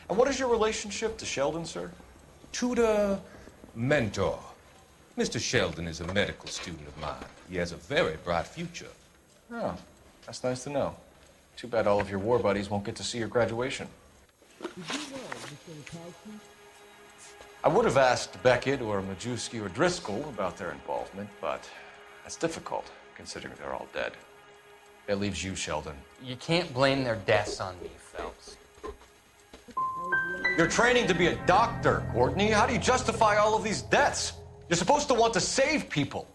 S6: And what is your relationship to Sheldon, sir?
S22: Tutor, mentor. Mr. Sheldon is a medical student of mine. He has a very bright future.
S6: Oh, that's nice to know. Too bad all of your war buddies won't get to see your graduation. I would have asked Beckett or Majewski or Driscoll about their involvement, but that's difficult, considering they're all dead. That leaves you, Sheldon.
S4: You can't blame their deaths on me, Phelps.
S6: You're training to be a doctor, Courtney. How do you justify all of these deaths? You're supposed to want to save people.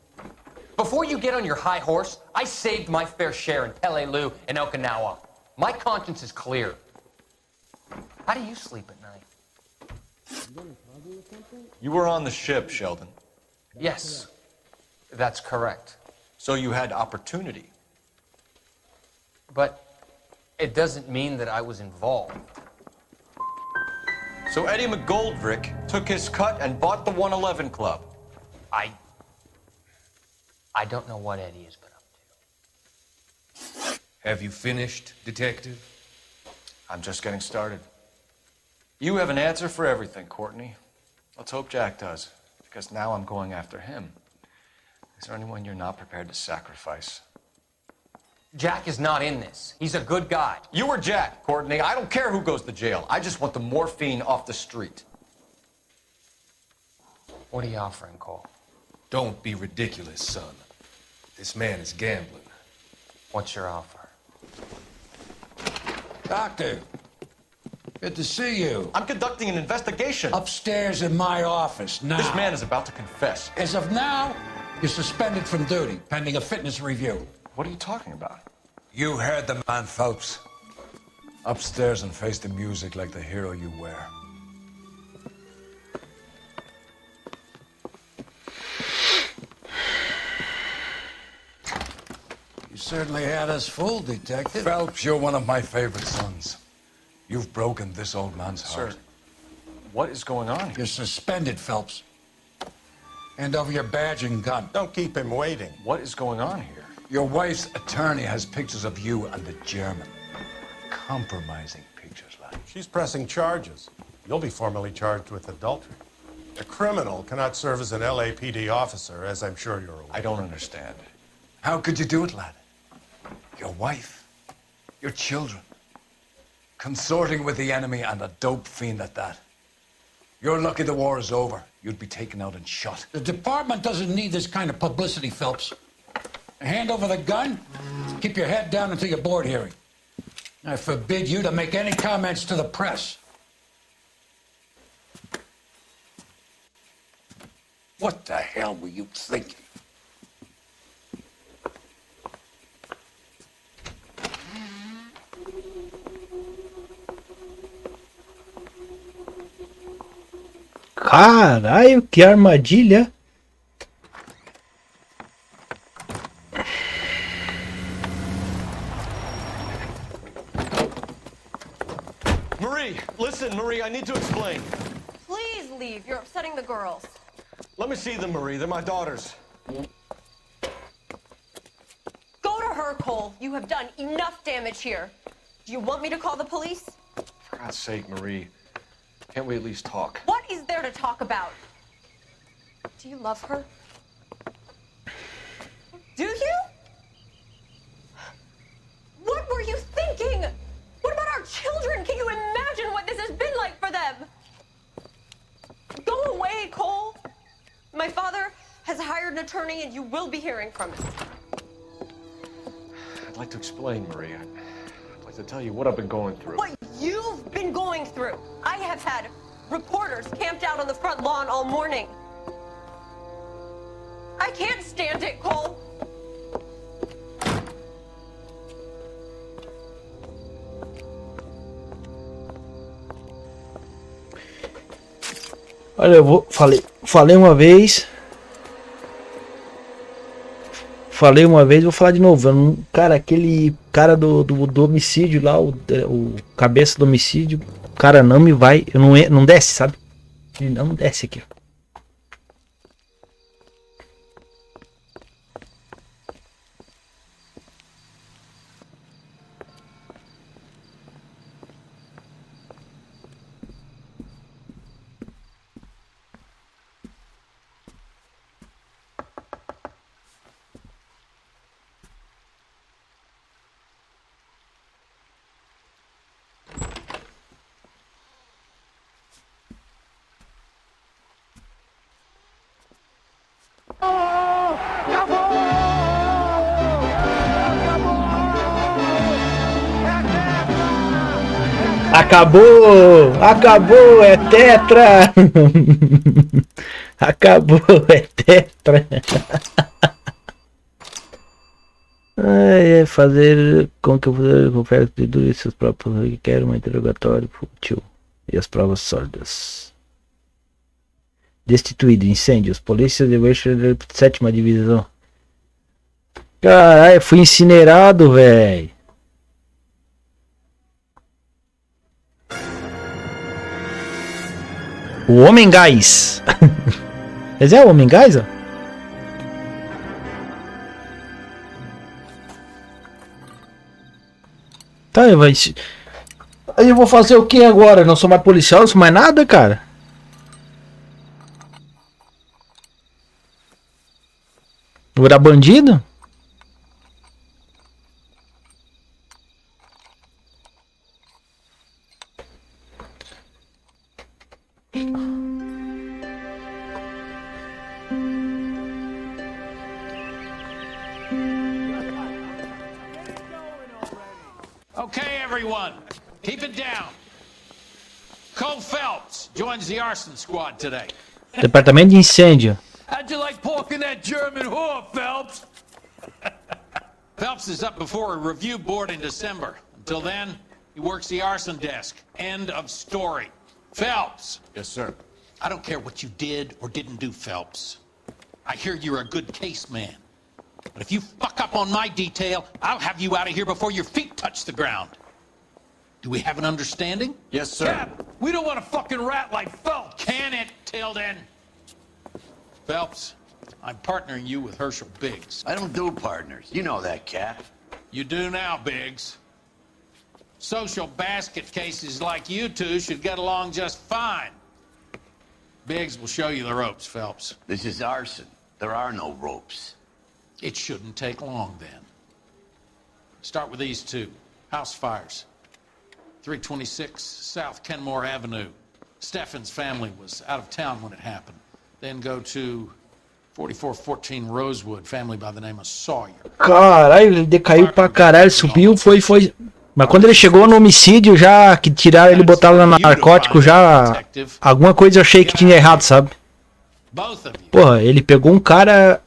S4: Before you get on your high horse, I saved my fair share in Peleliu and Okinawa. My conscience is clear. How do you sleep at night?
S6: You were on the ship, Sheldon.
S4: Yes, that's correct.
S6: So you had opportunity.
S4: But it doesn't mean that I was involved.
S6: So Eddie McGoldrick took his cut and bought the 111 Club.
S4: I don't know what Eddie has been up to.
S22: Have you finished, detective?
S6: I'm just getting started. You have an answer for everything, Courtney. Let's hope Jack does, because now I'm going after him. Is there anyone you're not prepared to sacrifice?
S4: Jack is not in this. He's a good guy.
S6: You or Jack, Courtney. I don't care who goes to jail. I just want the morphine off the street.
S4: What are you offering, Cole?
S22: Don't be ridiculous, son. This man is gambling.
S4: What's your offer?
S21: Doctor, good to see you.
S6: I'm conducting an investigation.
S21: Upstairs in my office now.
S6: This man is about to confess.
S21: As of now, you're suspended from duty, pending a fitness review.
S6: What are you talking about?
S22: You heard the man, Phelps. Upstairs and face the music like the hero you were.
S21: You certainly had us fooled, Detective.
S22: Phelps, you're one of my favorite sons. You've broken this old man's heart.
S6: Sir, what is going on here?
S21: You're suspended, Phelps. Hand over your badge and gun.
S22: Don't keep him waiting.
S6: What is going on here?
S22: Your wife's attorney has pictures of you and the German. Compromising pictures, like.
S10: She's pressing charges. You'll be formally charged with adultery. A criminal cannot serve as an LAPD officer, as I'm sure you're aware.
S6: I don't understand.
S22: How could you do it, lad? Your wife, your children, consorting with the enemy and a dope fiend at that. You're lucky the war is over. You'd be taken out and shot.
S21: The department doesn't need this kind of publicity, Phelps. Hand over the gun, keep your head down until your board hearing. I forbid you to make any comments to the press. What the hell were you thinking?
S1: Caralho, que armadilha!
S6: Marie, listen, Marie, I need to explain.
S24: Please leave. You're upsetting the girls.
S6: Let me see them, Marie. They're my daughters.
S24: Go to her, Cole. You have done enough damage here. Do you want me to call the police?
S6: For God's sake, Marie. Can't we at least talk?
S24: What is there to talk about? Do you love her? Do you? What were you thinking? What about our children? Can you imagine what this has been like for them? Go away, Cole. has hired an attorney and you will be hearing from him.
S6: I'd like to explain, Marie. I'd like to tell you what I've been going through.
S24: What you've been going through. I have had reporters camped out on the front lawn all morning. I can't stand it, Cole.
S1: Olha, eu falei uma vez. Falei uma vez, vou falar de novo. Cara, aquele cara do homicídio lá, o cabeça do homicídio, o cara não me vai, não desce, sabe? Ele não desce aqui. Acabou! Acabou! É tetra! Acabou! É tetra! É fazer com que eu confere de dure seus próprios que quer um interrogatório fútil e as provas sólidas. Destituído, incêndios, polícia de 7ª divisão. Caralho, fui incinerado, velho. O Homem Gás. Mas é o Homem Gás, ó? Tá, aí eu vou fazer o que agora? Eu não sou mais policial, não sou mais nada, cara. Vou virar bandido?
S21: Okay, everyone, keep it down. Cole Phelps joins the arson squad today.
S1: Departamento de incêndio.
S21: How'd you like porking that German whore, Phelps? Phelps is up before a review board in December. Until then, he works the arson desk. End of story. Phelps.
S10: Yes, sir.
S21: I don't care what you did or didn't do, Phelps. I hear you're a good case man. But if you fuck up on my detail, I'll have you out of here before your feet touch the ground. Do we have an understanding?
S10: Yes, sir.
S21: Cap, we don't want a fucking rat like Phelps. Can it, Tilden? Phelps, I'm partnering you with Herschel Biggs.
S8: I don't do partners. You know that, Cap.
S21: You do now, Biggs. Social basket cases like you two should get along just fine. Biggs will show you the ropes, Phelps.
S8: This is arson. There are no ropes.
S21: It shouldn't take long, then. Start with these two. House fires. 326 South Kenmore Avenue. Steffen's family was out of town when it happened. Then go to 4414 Rosewood, family by the name of Sawyer.
S1: Caralho, ele decaiu pra caralho, subiu, foi. Mas quando ele chegou no homicídio, já que tiraram ele e botaram no narcótico, já alguma coisa eu achei que tinha errado, sabe? Porra, ele pegou um cara.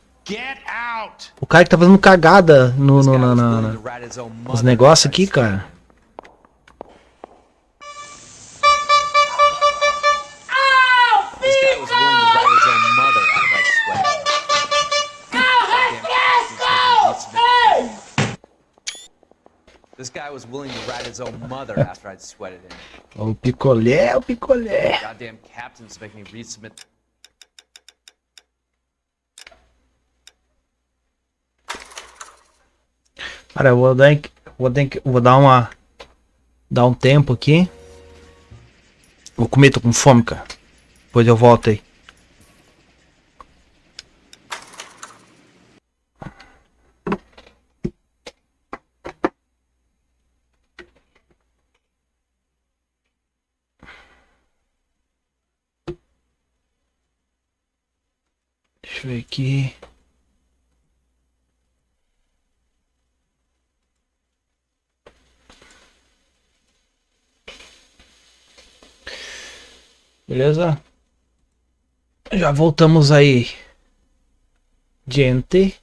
S1: O cara que tá fazendo cagada nos negócios aqui, cara.
S5: This guy was willing to rat his own mother after I'd sweated him.
S1: O picolé, o picolé.
S5: Goddamn captains make me resubmit.
S1: Cara, eu vou dar um tempo aqui. Vou comer, tô com fome, cara. Depois eu volto aí. Deixa eu ver aqui. Beleza? Já voltamos aí. Gente.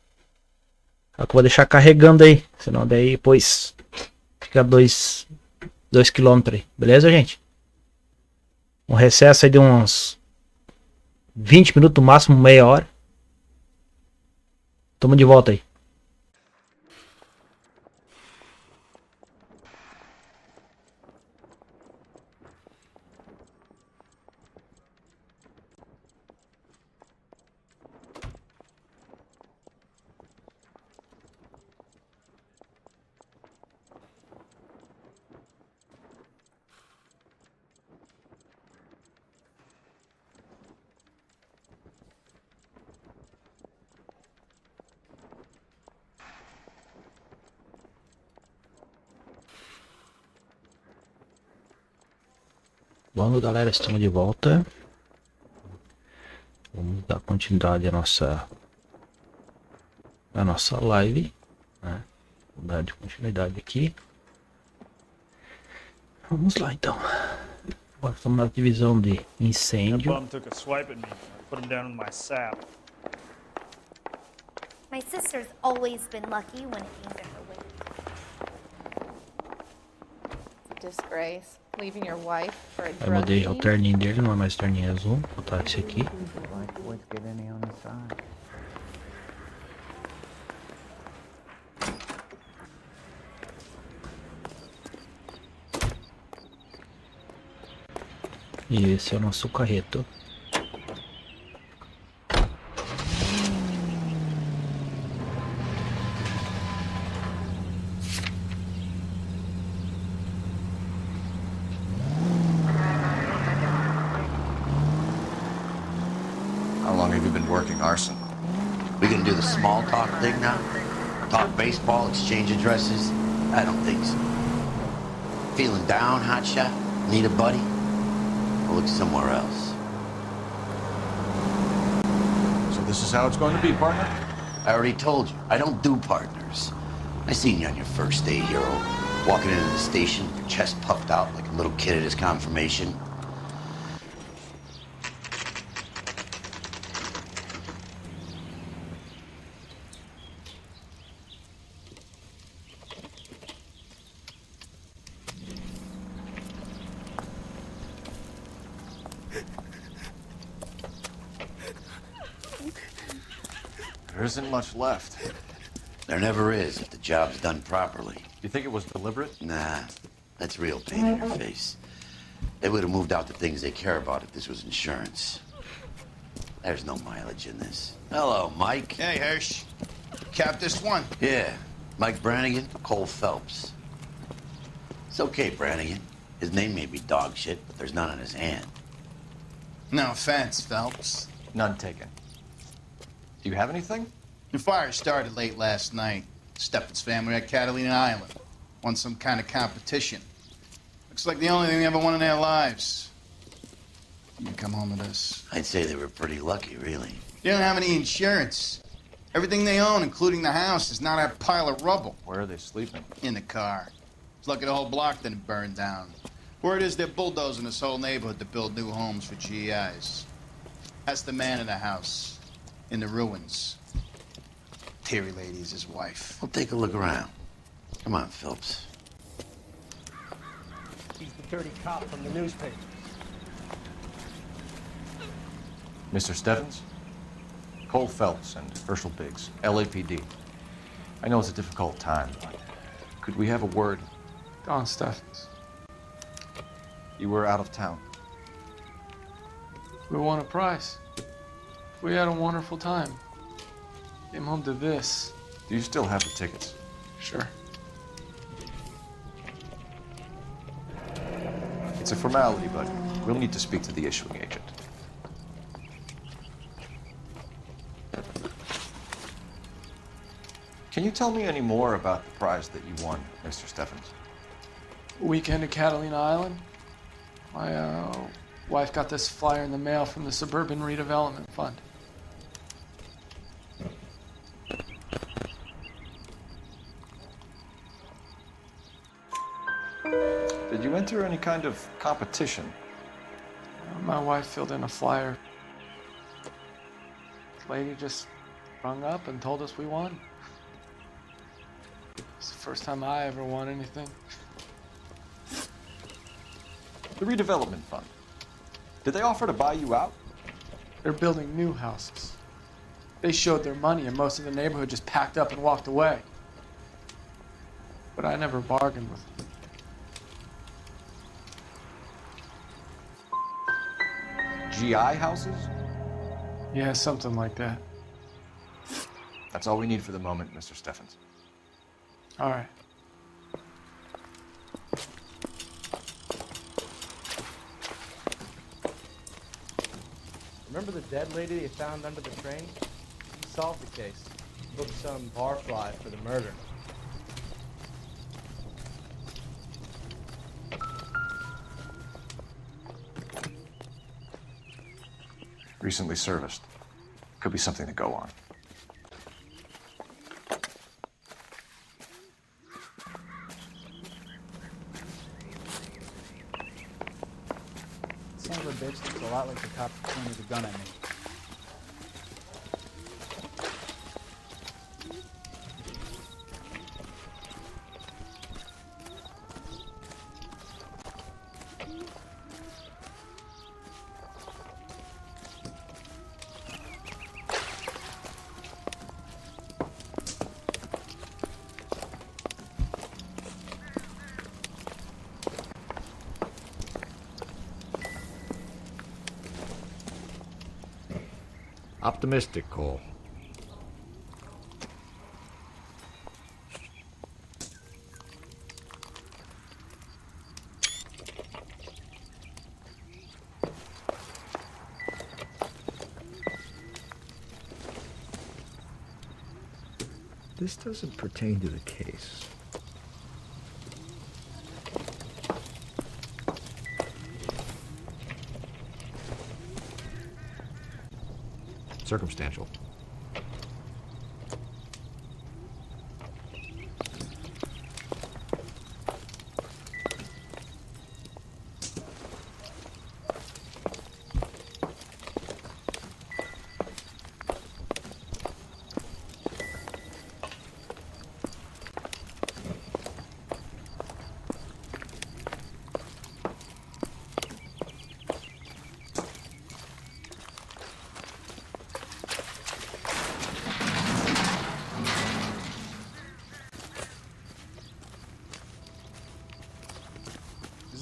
S1: Só que eu vou deixar carregando aí. Senão daí depois fica 2 km aí. Beleza, gente? Um recesso aí de uns 20 minutos, no máximo meia hora. Tamo de volta aí. Bom, galera, estamos de volta. Vamos dar continuidade à nossa live, né? Vamos dar de continuidade aqui. Vamos lá, então. Agora estamos na divisão de incêndio.
S13: My sister's always been lucky when it came to her weight.
S11: Disgrace. Leaving your wife for a
S1: Aí
S11: drug
S1: mudei o
S11: fiend?
S1: terninho dele, não é mais terninho azul. Vou botar esse aqui. E esse é o nosso carreto.
S6: How long have you been working arson?
S8: We gonna do the small talk thing now? Talk baseball, exchange addresses? I don't think so. Feeling down, hotshot? Need a buddy? I'll look somewhere else.
S6: So this is how it's going to be, partner?
S8: I already told you, I don't do partners. I seen you on your first day, hero. Walking into the station, your chest puffed out like a little kid at his confirmation.
S6: There isn't much left.
S8: There never is if the job's done properly.
S6: You think it was deliberate?
S8: Nah, that's real pain in your face. They would have moved out the things they care about if this was insurance. There's no mileage in this. Hello, Mike.
S9: Hey, Hirsch. Cap this one.
S8: Yeah, Mike Brannigan, Cole Phelps. It's okay, Brannigan. His name may be dog shit, but there's none on his hand.
S9: No offense, Phelps.
S6: None taken. Do you have anything?
S9: The fire started late last night. Stephen's family at Catalina Island. Won some kind of competition. Looks like the only thing they ever won in their lives. You come home with us.
S8: I'd say they were pretty lucky, really.
S9: They don't have any insurance. Everything they own, including the house, is not a pile of rubble.
S6: Where are they sleeping?
S9: In the car. It's lucky the whole block didn't burn down. Word is they're bulldozing this whole neighborhood to build new homes for GIs. That's the man in the house. In the ruins. Terry lady is his wife.
S8: We'll take a look around. Come on, Phelps.
S20: He's the dirty cop from the newspaper.
S6: Mr. Stephens? Cole Phelps and Herschel Biggs, LAPD. I know it's a difficult time, but could we have a word?
S14: Don Stephens.
S6: You were out of town.
S14: We won a prize. We had a wonderful time. Came home to this.
S6: Do you still have the tickets?
S14: Sure.
S6: It's a formality, but we'll need to speak to the issuing agent. Can you tell me any more about the prize that you won, Mr. Stephens?
S14: Weekend at Catalina Island. My wife got this flyer in the mail from the Suburban Redevelopment Fund.
S6: enter any kind of competition?
S14: My wife filled in a flyer. The lady just rung up and told us we won. It's the first time I ever won anything.
S6: The redevelopment fund. Did they offer to buy you out?
S14: They're building new houses. They showed their money and most of the neighborhood just packed up and walked away. But I never bargained with them.
S6: GI houses?
S14: Yeah, something like that.
S6: That's all we need for the moment, Mr. Steffens.
S14: All right.
S3: Remember the dead lady they found under the train? He solved the case. Booked some barfly for the murder.
S6: Recently serviced. Could be something to go on.
S17: Son of a bitch looks a lot like the cop who pointed the gun at me.
S6: Optimistic, Cole.
S19: This doesn't pertain to the case.
S6: Circumstantial.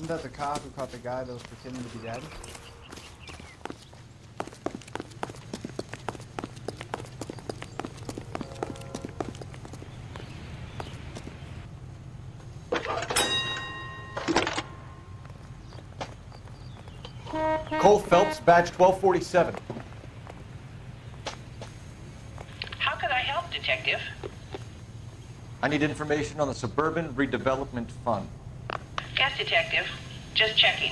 S17: Isn't that the cop who caught the guy that was pretending to be dead?
S6: Cole Phelps, badge 1247.
S23: How could I help, Detective?
S6: I need information on the Suburban Redevelopment Fund.
S23: Yes, Detective. Just checking.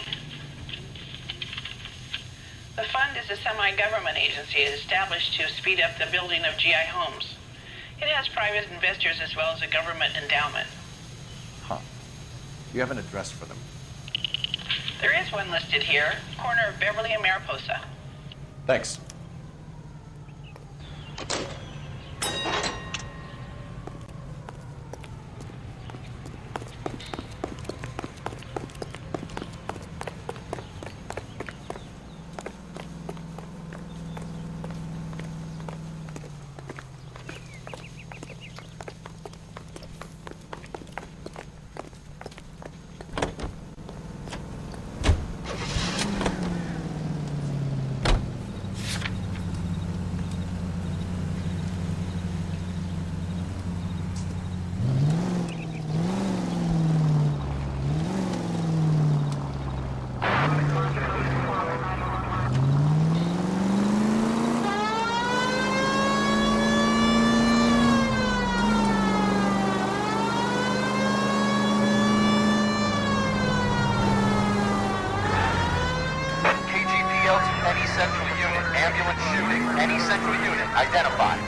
S23: The fund is a semi-government agency established to speed up the building of GI homes. It has private investors as well as a government endowment.
S6: Huh. You have an address for them?
S23: There is one listed here, corner of Beverly and Mariposa.
S6: Thanks.
S2: Identified.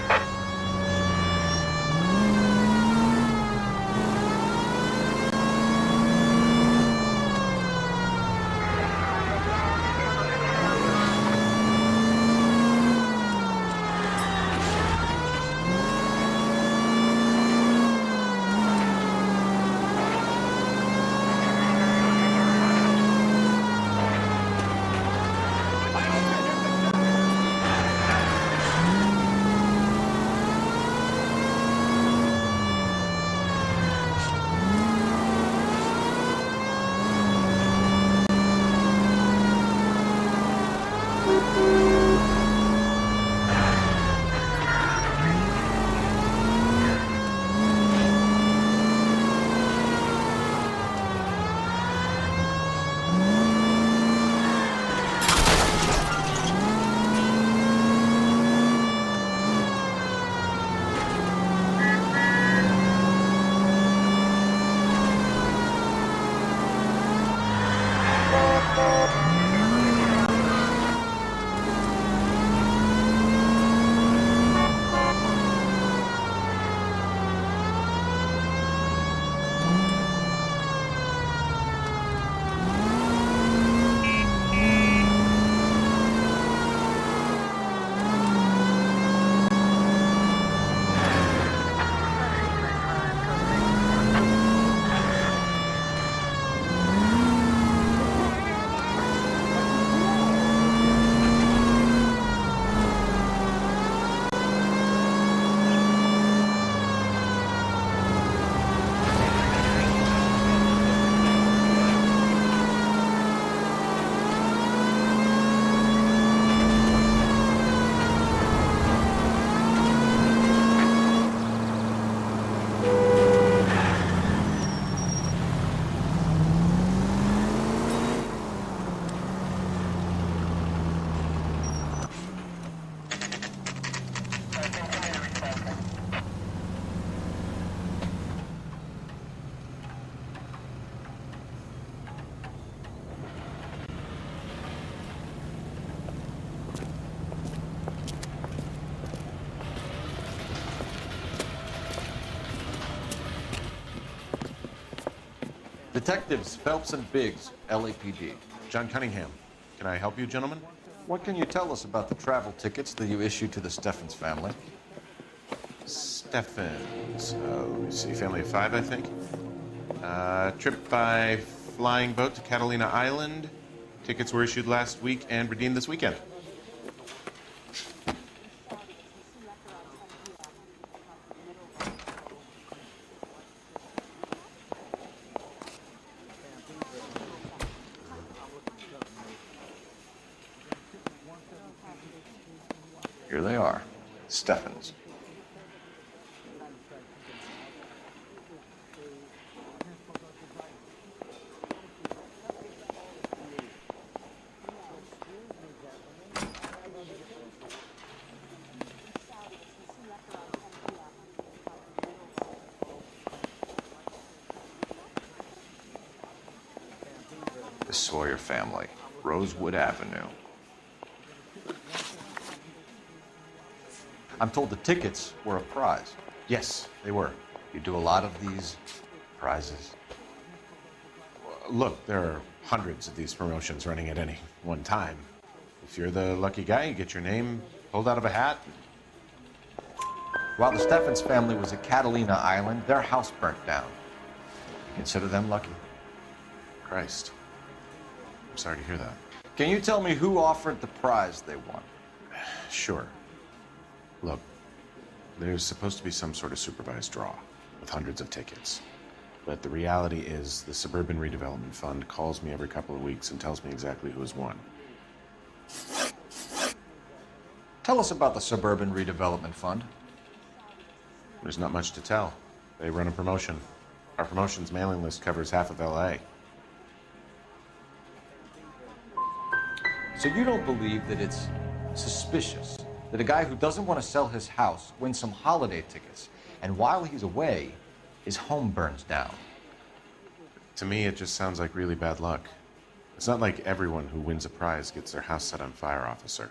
S6: Detectives Phelps and Biggs, LAPD.
S10: John Cunningham. Can I help you, gentlemen?
S6: What can you tell us about the travel tickets that you issued to the Steffens family?
S10: Steffens. Let me see. Family of 5, I think. Trip by flying boat to Catalina Island. Tickets were issued last week and redeemed this weekend.
S6: Here they are, Steffens. The Sawyer family, Rosewood Avenue. I'm told the tickets were a prize.
S10: Yes, they were.
S6: You do a lot of these prizes?
S10: Look, there are hundreds of these promotions running at any one time. If you're the lucky guy, you get your name pulled out of a hat.
S6: While the Steffens family was at Catalina Island, their house burnt down. Consider them lucky.
S10: Christ. I'm sorry to hear that.
S6: Can you tell me who offered the prize they won?
S10: Sure. Look, there's supposed to be some sort of supervised draw with hundreds of tickets. But the reality is the Suburban Redevelopment Fund calls me every couple of weeks and tells me exactly who has won.
S6: Tell us about the Suburban Redevelopment Fund.
S10: There's not much to tell. They run a promotion. Our promotion's mailing list covers half of LA.
S6: So you don't believe that it's suspicious that a guy who doesn't want to sell his house wins some holiday tickets, and while he's away, his home burns down?
S10: To me, it just sounds like really bad luck. It's not like everyone who wins a prize gets their house set on fire, officer.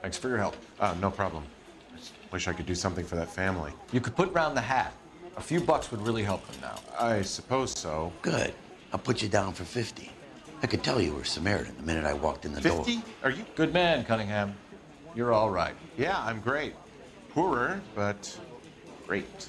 S6: Thanks for your help.
S10: No problem. I just wish I could do something for that family.
S6: You could put round the hat. A few bucks would really help them now.
S10: I suppose so.
S8: Good. I'll put you down for 50. I could tell you were Samaritan the minute I walked in the door.
S10: 50? Are you?
S6: Good man, Cunningham. You're all right.
S10: Yeah, I'm great. Poorer, but great.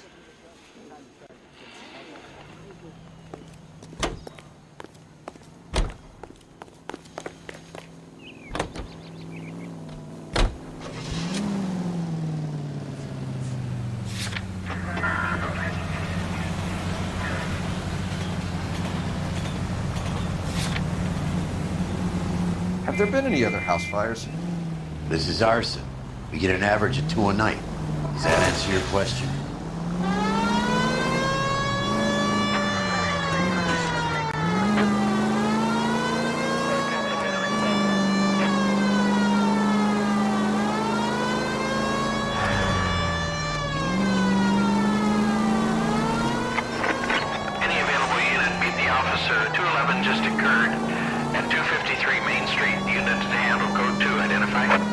S6: Have there been any other house fires?
S8: This is arson. We get an average of 2 a night. Does that answer your question?
S2: Any available unit, meet the officer. 211 just occurred at 253 Main Street. Unit to handle code 2. Identify.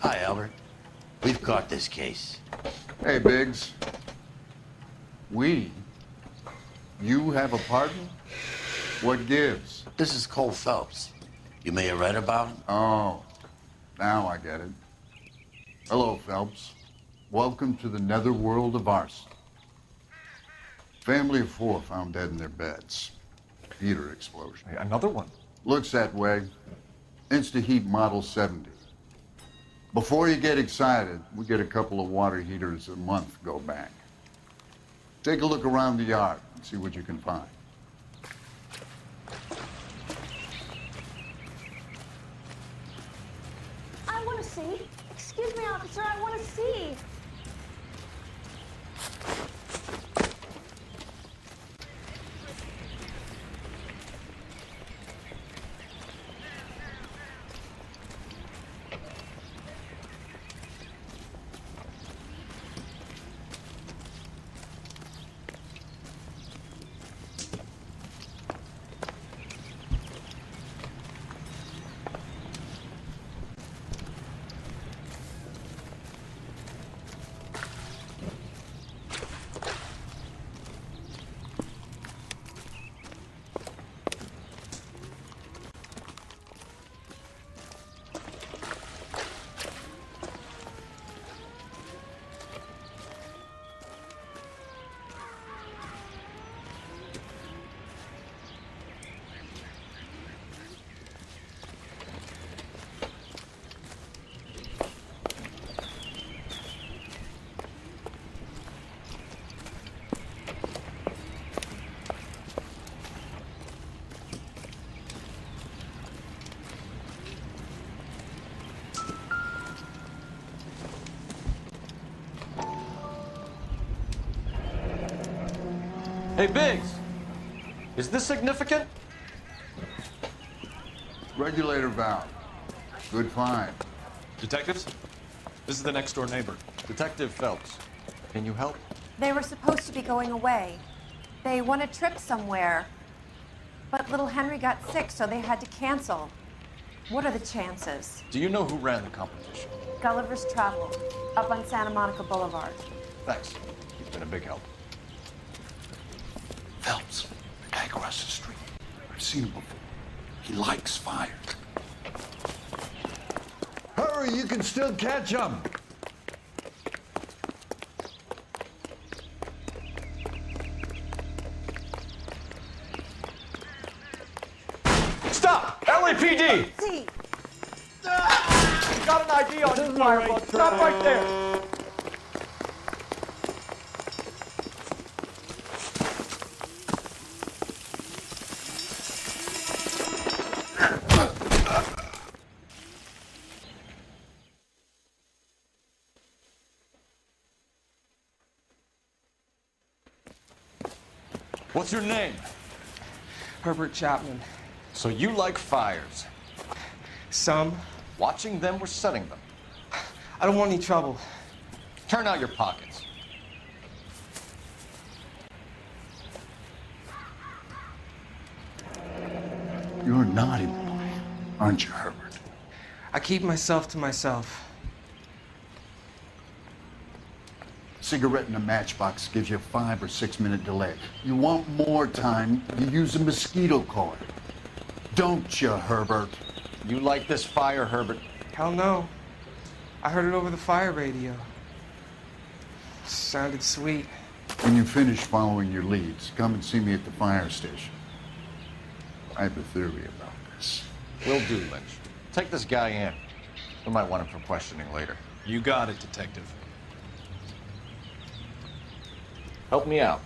S8: Hi, Albert. We've caught this case.
S12: Hey, Biggs. We? You have a pardon? What gives?
S8: This is Cole Phelps. You may have read about him?
S12: Oh, now I get it. Hello, Phelps. Welcome to the netherworld of arson. Family of 4 found dead in their beds. Heater explosion.
S6: Hey, another one.
S12: Looks that way. Insta-Heat Model 70. Before you get excited, we get a couple of water heaters a month go back. Take a look around the yard and see what you can find.
S24: I want to see. Excuse me, officer, I want to see.
S6: Hey, Biggs, is this significant?
S12: Regulator valve. Good find.
S6: Detectives, this is the next door neighbor, Detective Phelps. Can you help?
S24: They were supposed to be going away. They won a trip somewhere. But little Henry got sick, so they had to cancel. What are the chances?
S6: Do you know who ran the competition?
S24: Gulliver's Travel, up on Santa Monica Boulevard.
S6: Thanks. You've been a big help.
S12: Phelps, the guy across the street. I've seen him before. He likes fire.
S22: Hurry, you can still catch him.
S6: Stop! LAPD!
S24: See.
S6: Got an ID on you, Firebug. Stop right there. What's your name?
S3: Herbert Chapman.
S6: So you like fires?
S3: Some.
S6: Watching them or setting them?
S3: I don't want any trouble.
S6: Turn out your pockets.
S12: You're a naughty boy, aren't you, Herbert?
S3: I keep myself to myself.
S12: Cigarette in a matchbox gives you a 5 or 6 minute delay. You want more time, you use a mosquito coil. Don't you, Herbert?
S6: You like this fire, Herbert?
S3: Hell no. I heard it over the fire radio. Sounded sweet.
S12: When you finish following your leads, come and see me at the fire station. I have a theory about this.
S6: Will do, Lynch. Take this guy in. We might want him for questioning later. You got it, Detective. Help me out.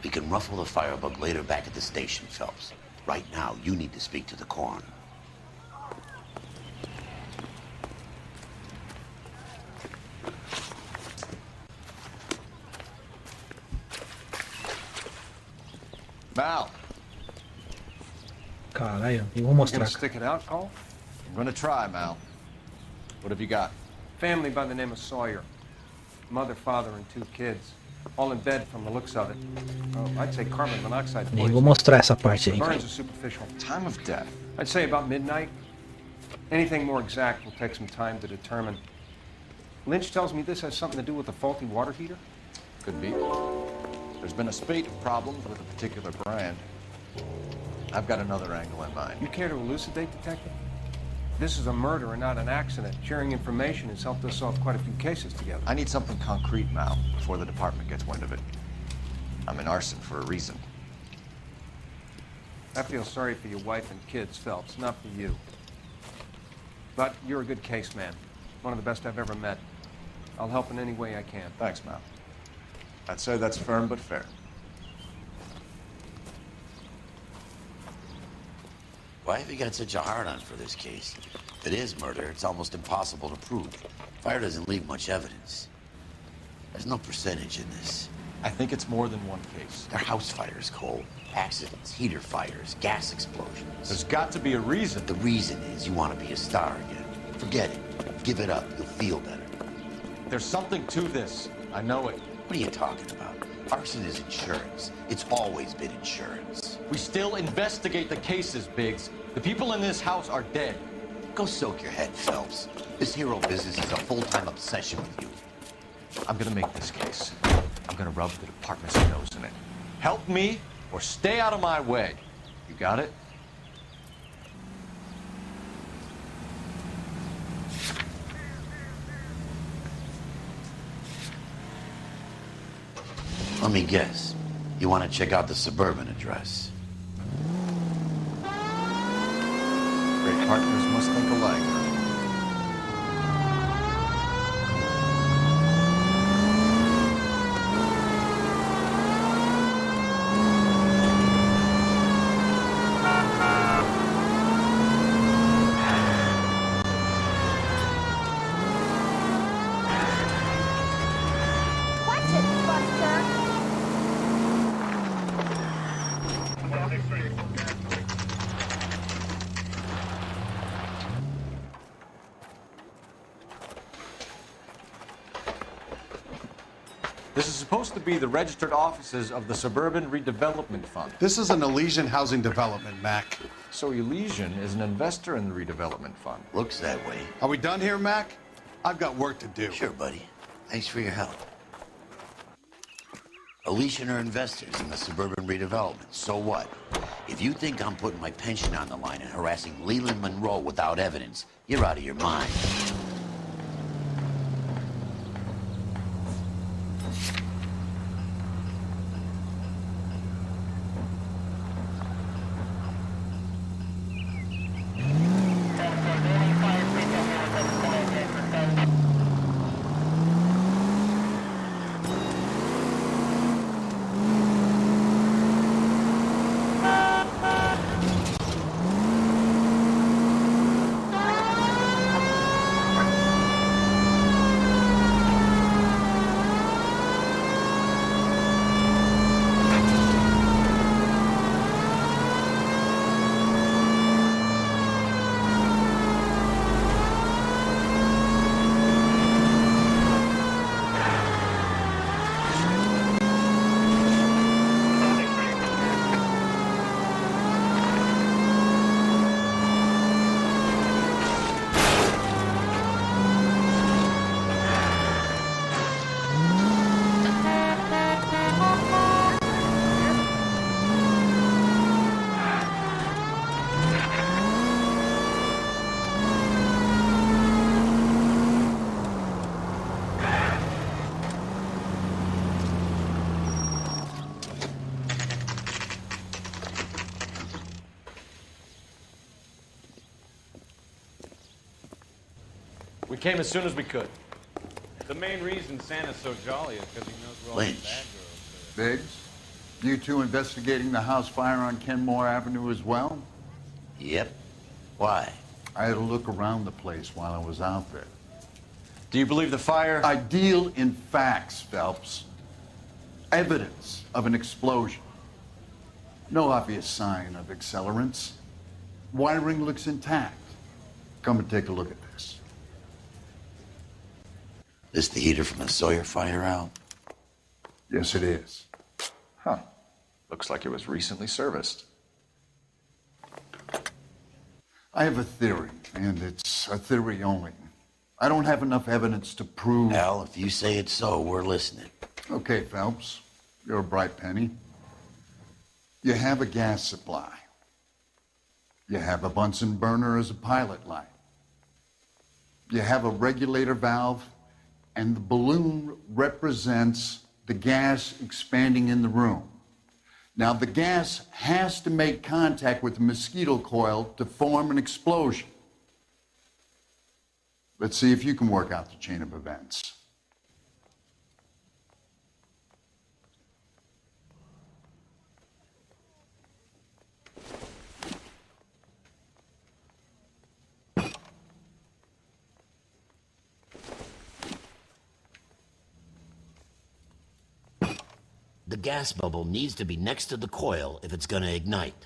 S8: We can ruffle the firebug later back at the station, Phelps. Right now, you need to speak to the coroner.
S6: Mal.
S1: Caralho, eu vou mostrar.
S6: Gonna stick it out, Cole? I'm gonna try, Mal. What have you got?
S3: Family by the name of Sawyer. Mother, father, and 2 kids. All in bed from the looks of it. Oh, I'd say carbon monoxide
S1: Nem vou
S3: poisoning.
S1: mostrar essa parte aí.
S3: Burns are superficial.
S6: Time of death?
S3: I'd say about midnight. Anything more exact will take some time to determine. Lynch tells me this has something to do with the faulty water heater.
S6: Could be. There's been a spate of problems with a particular brand. I've got another angle in mind.
S3: You care to elucidate, Detective? This is a murder and not an accident. Sharing information has helped us solve quite a few cases together.
S6: I need something concrete, Mal, before the department gets wind of it. I'm in arson for a reason.
S3: I feel sorry for your wife and kids, Phelps, not for you. But you're a good case man. One of the best I've ever met. I'll help in any way I can.
S6: Thanks, Mal. I'd say that's firm but fair.
S8: Why have you got such a hard-on for this case? If it is murder, it's almost impossible to prove. Fire doesn't leave much evidence. There's no percentage in this.
S6: I think it's more than one case.
S8: They're house fires, Cole. Accidents, heater fires, gas explosions.
S6: There's got to be a reason.
S8: The reason is you want to be a star again. Forget it. Give it up. You'll feel better.
S6: There's something to this. I know it.
S8: What are you talking about? Arson is insurance. It's always been insurance.
S6: We still investigate the cases, Biggs. The people in this house are dead.
S8: Go soak your head, Phelps. This hero business is a full-time obsession with you.
S6: I'm gonna make this case. I'm gonna rub the department's nose in it. Help me or stay out of my way. You got it?
S8: Let me guess. You want to check out the suburban address?
S6: Great partners must think alike.
S13: Watch it, Buster.
S6: This is supposed to be the registered offices of the Suburban Redevelopment Fund.
S7: This is an Elysian housing development, Mac.
S6: So Elysian is an investor in the Redevelopment Fund.
S8: Looks that way.
S7: Are we done here, Mac? I've got work to do.
S8: Sure, buddy. Thanks for your help. Elysian are investors in the suburban redevelopment. So what? If you think I'm putting my pension on the line and harassing Leland Monroe without evidence, you're out of your mind.
S6: We came as soon as we could.
S15: The main reason Santa's so jolly is because he knows where all the
S8: Lynch.
S15: bad girls
S12: Biggs, you two investigating the house fire on Kenmore Avenue as well?
S8: Yep. Why?
S12: I had a look around the place while I was out there.
S6: Do you believe the fire?
S12: I deal in facts, Phelps. Evidence of an explosion. No obvious sign of accelerants. Wiring looks intact. Come and take a look at this.
S8: This the heater from the Sawyer fire out?
S12: Yes, it is.
S6: Huh. Looks like it was recently serviced.
S12: I have a theory, and it's a theory only. I don't have enough evidence to prove...
S8: Al, if you say it's so, we're listening.
S12: Okay, Phelps. You're a bright penny. You have a gas supply. You have a Bunsen burner as a pilot light. You have a regulator valve, and the balloon represents the gas expanding in the room. Now, the gas has to make contact with the mosquito coil to form an explosion. Let's see if you can work out the chain of events.
S8: The gas bubble needs to be next to the coil if it's gonna ignite.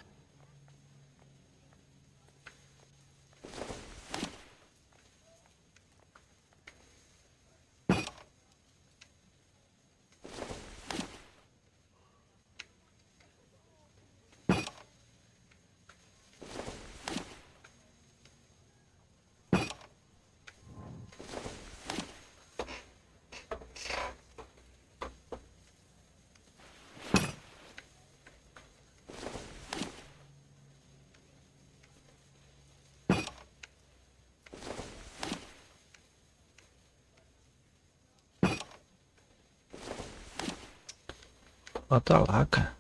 S1: Bota lá, cara.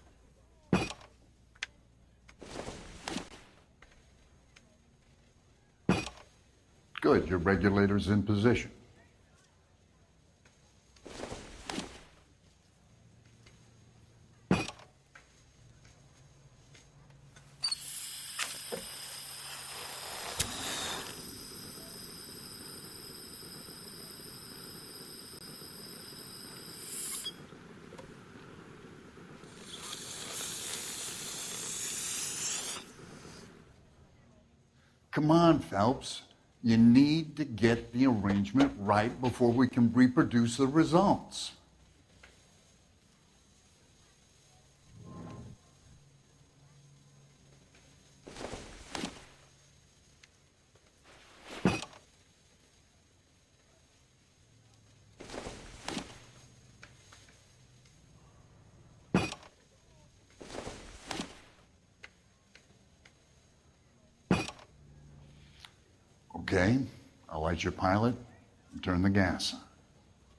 S12: Good, your regulator's in position. Come on, Phelps. You need to get the arrangement right before we can reproduce the results. Okay, I'll light your pilot and turn the gas on.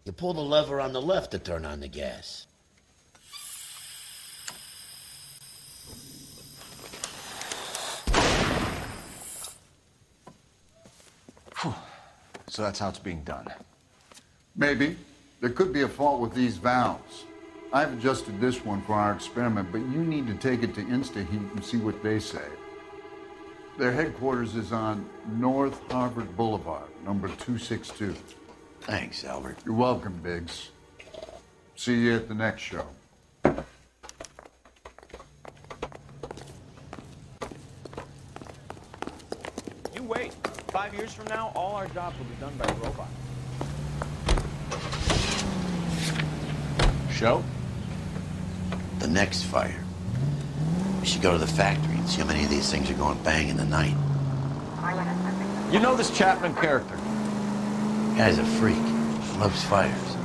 S8: You pull the lever on the left to turn on the gas.
S6: So that's how it's being done.
S12: Maybe. There could be a fault with these valves. I've adjusted this one for our experiment, but you need to take it to InstaHeat and see what they say. Their headquarters is on North Harvard Boulevard, number 262.
S8: Thanks, Albert.
S12: You're welcome, Biggs. See you at the next show.
S15: You wait. 5 years from now, all our jobs will be done by robots.
S6: Show?
S8: The next fire. We should go to the factory and see how many of these things are going bang in the night.
S6: You know this Chapman character?
S8: Guy's a freak. Loves fires.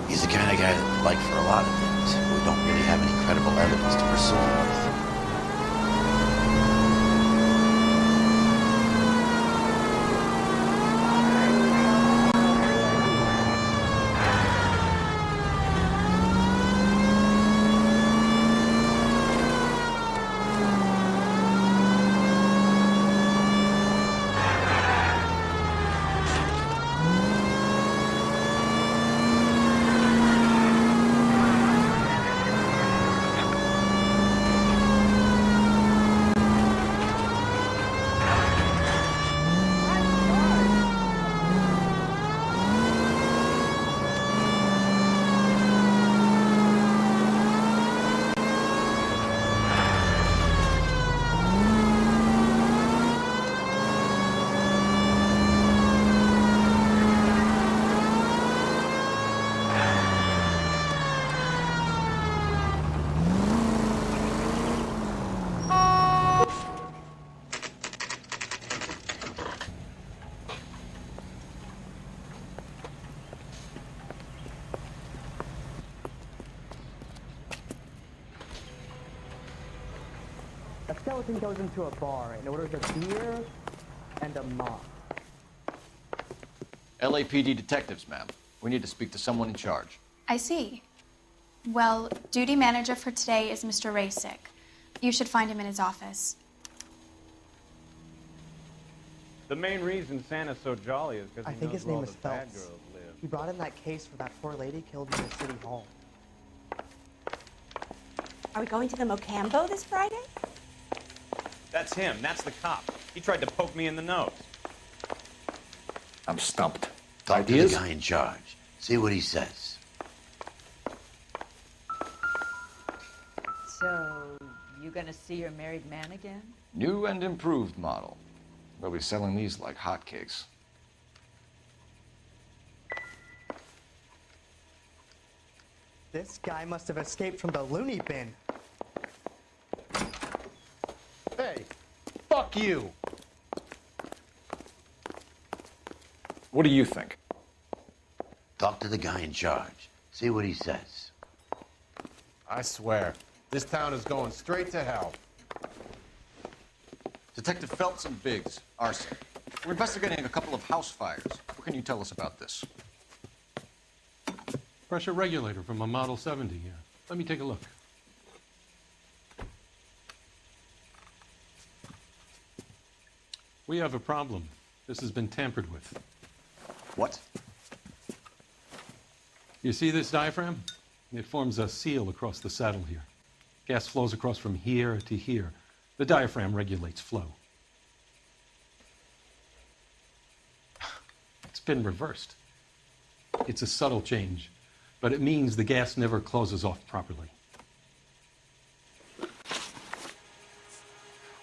S8: He's the kind of guy that, like for a lot of things, we don't really have any credible evidence to pursue him with.
S4: A skeleton goes into a bar and orders a beer and a mop.
S6: LAPD detectives, ma'am. We need to speak to someone in charge.
S16: I see. Well, duty manager for today is Mr. Rasick. You should find him in his office.
S15: The main reason Santa's so jolly is because
S4: I
S15: he
S4: think
S15: knows
S4: his
S15: where
S4: name
S15: all
S4: is
S15: the bad
S4: Phelps.
S15: girls live.
S4: He brought in that case for that poor lady killed in the city hall.
S18: Are we going to the Mocambo this Friday?
S15: That's him. That's the cop. He tried to poke me in the nose.
S6: I'm stumped.
S8: Talk to the guy in charge. See what he says.
S21: So, you gonna see your married man again?
S6: New and improved model. They'll be selling these like hotcakes.
S4: This guy must have escaped from the loony bin.
S7: Hey, fuck you.
S6: What do you think?
S8: Talk to the guy in charge. See what he says.
S7: I swear, this town is going straight to hell.
S6: Detective Phelps and Biggs, arson. We're investigating a couple of house fires. What can you tell us about this?
S25: Pressure regulator from a Model 70, yeah. Let me take a look. We have a problem. This has been tampered with.
S6: What?
S25: You see this diaphragm? It forms a seal across the saddle here. Gas flows across from here to here. The diaphragm regulates flow. It's been reversed. It's a subtle change, but it means the gas never closes off properly.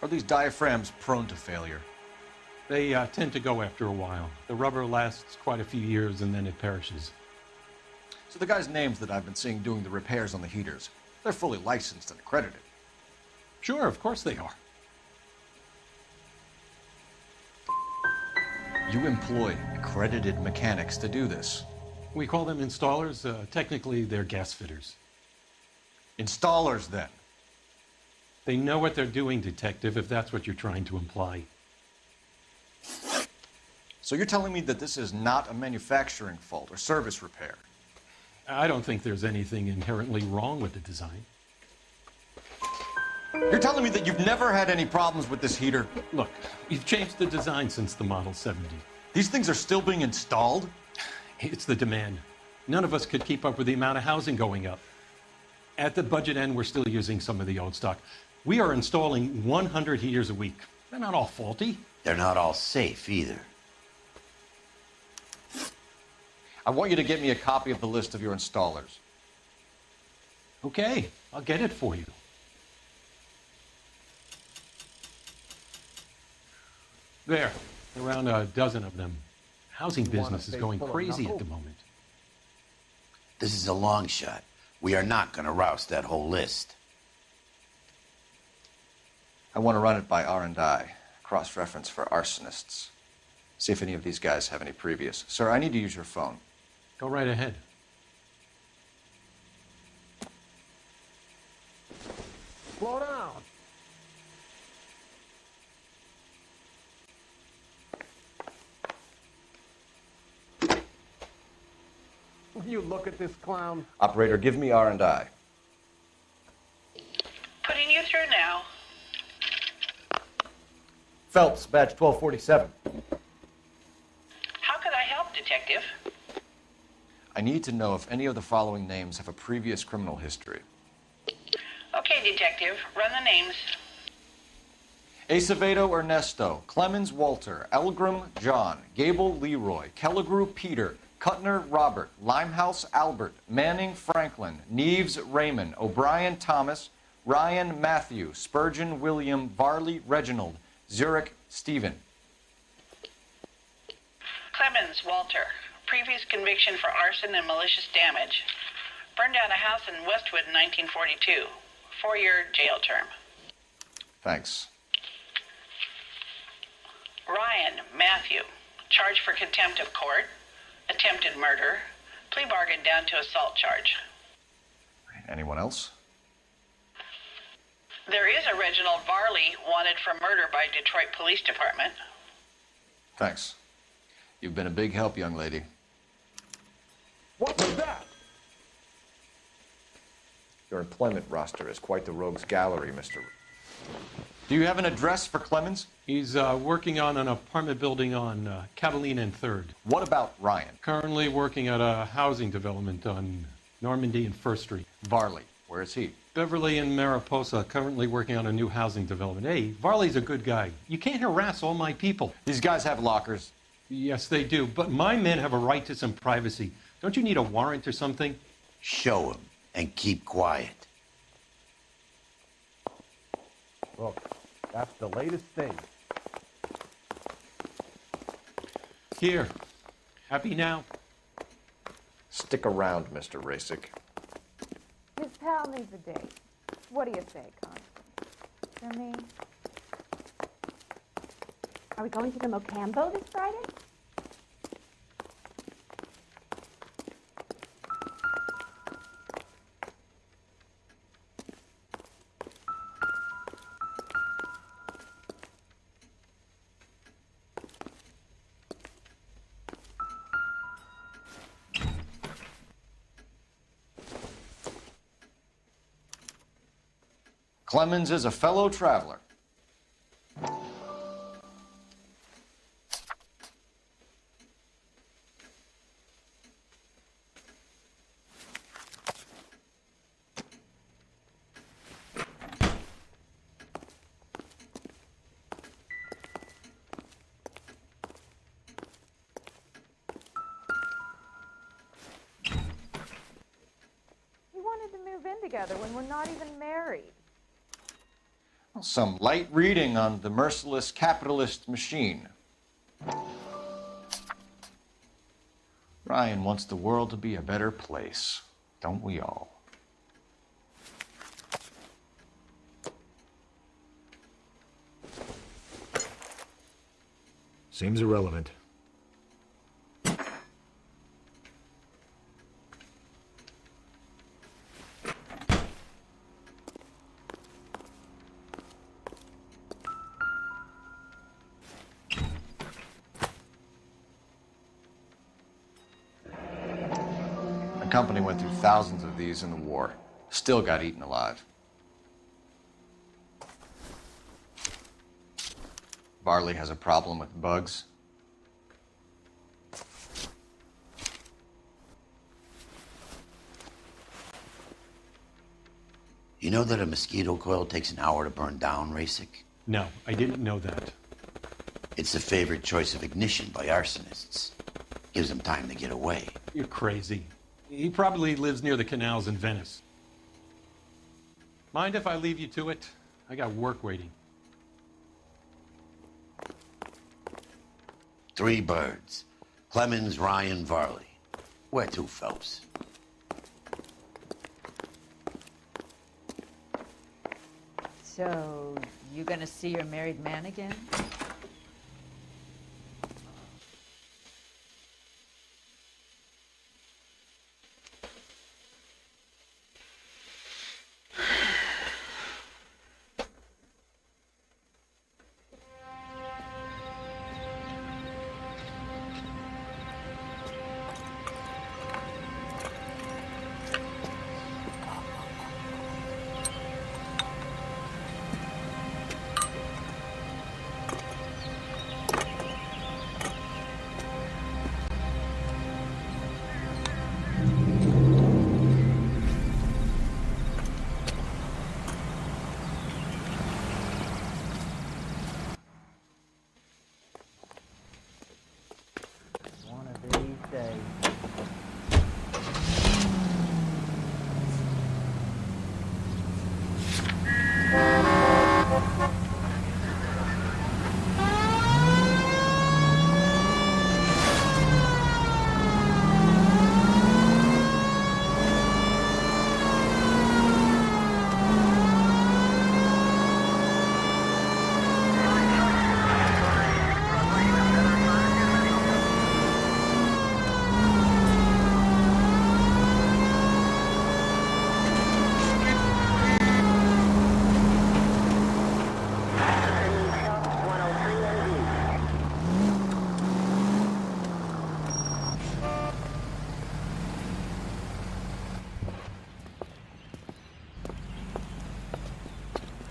S6: Are these diaphragms prone to failure?
S25: They tend to go after a while. The rubber lasts quite a few years and then it perishes.
S6: So the guys' names that I've been seeing doing the repairs on the heaters, they're fully licensed and accredited.
S25: Sure, of course they are.
S6: You employ accredited mechanics to do this.
S25: We call them installers. Technically, they're gas fitters.
S6: Installers, then?
S25: They know what they're doing, Detective, if that's what you're trying to imply.
S6: So you're telling me that this is not a manufacturing fault or service repair?
S25: I don't think there's anything inherently wrong with the design.
S6: You're telling me that you've never had any problems with this heater?
S25: Look, we've changed the design since the Model 70.
S6: These things are still being installed?
S25: It's the demand. None of us could keep up with the amount of housing going up. At the budget end, we're still using some of the old stock. We are installing 100 heaters a week. They're not all faulty.
S8: They're not all safe either.
S6: I want you to get me a copy of the list of your installers.
S25: Okay, I'll get it for you. There, around a dozen of them. Housing business is going crazy at the moment.
S8: This is a long shot. We are not going to roust that whole list.
S6: I want to run it by R&I, cross-reference for arsonists. See if any of these guys have any previous. Sir, I need to use your phone.
S25: Go right ahead.
S20: Slow down. You look at this clown.
S6: Operator, give me R&I.
S23: Putting you through now.
S6: Phelps, badge 1247.
S23: How could I help, Detective?
S6: I need to know if any of the following names have a previous criminal history.
S23: Okay, Detective, run the names.
S6: Acevedo Ernesto, Clemens Walter, Elgram John, Gable Leroy, Kelligrew Peter, Kuttner Robert, Limehouse Albert, Manning Franklin, Neves Raymond, O'Brien Thomas, Ryan Matthew, Spurgeon William, Varley Reginald, Zurich Stephen.
S23: Clemens Walter. Previous conviction for arson and malicious damage. Burned down a house in Westwood in 1942. 4-year jail term.
S6: Thanks.
S23: Ryan Matthew. Charged for contempt of court. Attempted murder. Plea bargain down to assault charge.
S6: Anyone else?
S23: There is a Reginald Varley wanted for murder by Detroit Police Department.
S6: Thanks. You've been a big help, young lady.
S7: What was that?
S6: Your employment roster is quite the rogues gallery, Mr. Do you have an address for Clemens?
S25: He's working on an apartment building on Catalina and 3rd.
S6: What about Ryan?
S25: Currently working at a housing development on Normandy and 1st Street.
S6: Varley, where is he?
S25: Beverly and Mariposa, currently working on a new housing development. Hey, Varley's a good guy. You can't harass all my people.
S6: These guys have lockers.
S25: Yes, they do, but my men have a right to some privacy. Don't you need a warrant or something?
S8: Show him and keep quiet.
S7: Look, that's the latest thing.
S25: Here. Happy now?
S6: Stick around, Mr. Rasick.
S5: His pal needs a date. What do you say, Constance? For me?
S18: Are we going to the Mocambo this Friday?
S6: Clemens is a fellow traveler.
S5: We wanted to move in together when we're not even married.
S6: Some light reading on the merciless capitalist machine. Ryan wants the world to be a better place, don't we all?
S9: Seems irrelevant.
S6: The company went through thousands of these in the war. Still got eaten alive. Varley has a problem with bugs.
S8: You know that a mosquito coil takes an hour to burn down, Rasick?
S25: No, I didn't know that.
S8: It's the favorite choice of ignition by arsonists. Gives them time to get away.
S25: You're crazy. He probably lives near the canals in Venice. Mind if I leave you to it? I got work waiting.
S8: 3 birds. Clemens, Ryan, Varley. Where to, Phelps?
S21: So, you gonna see your married man again?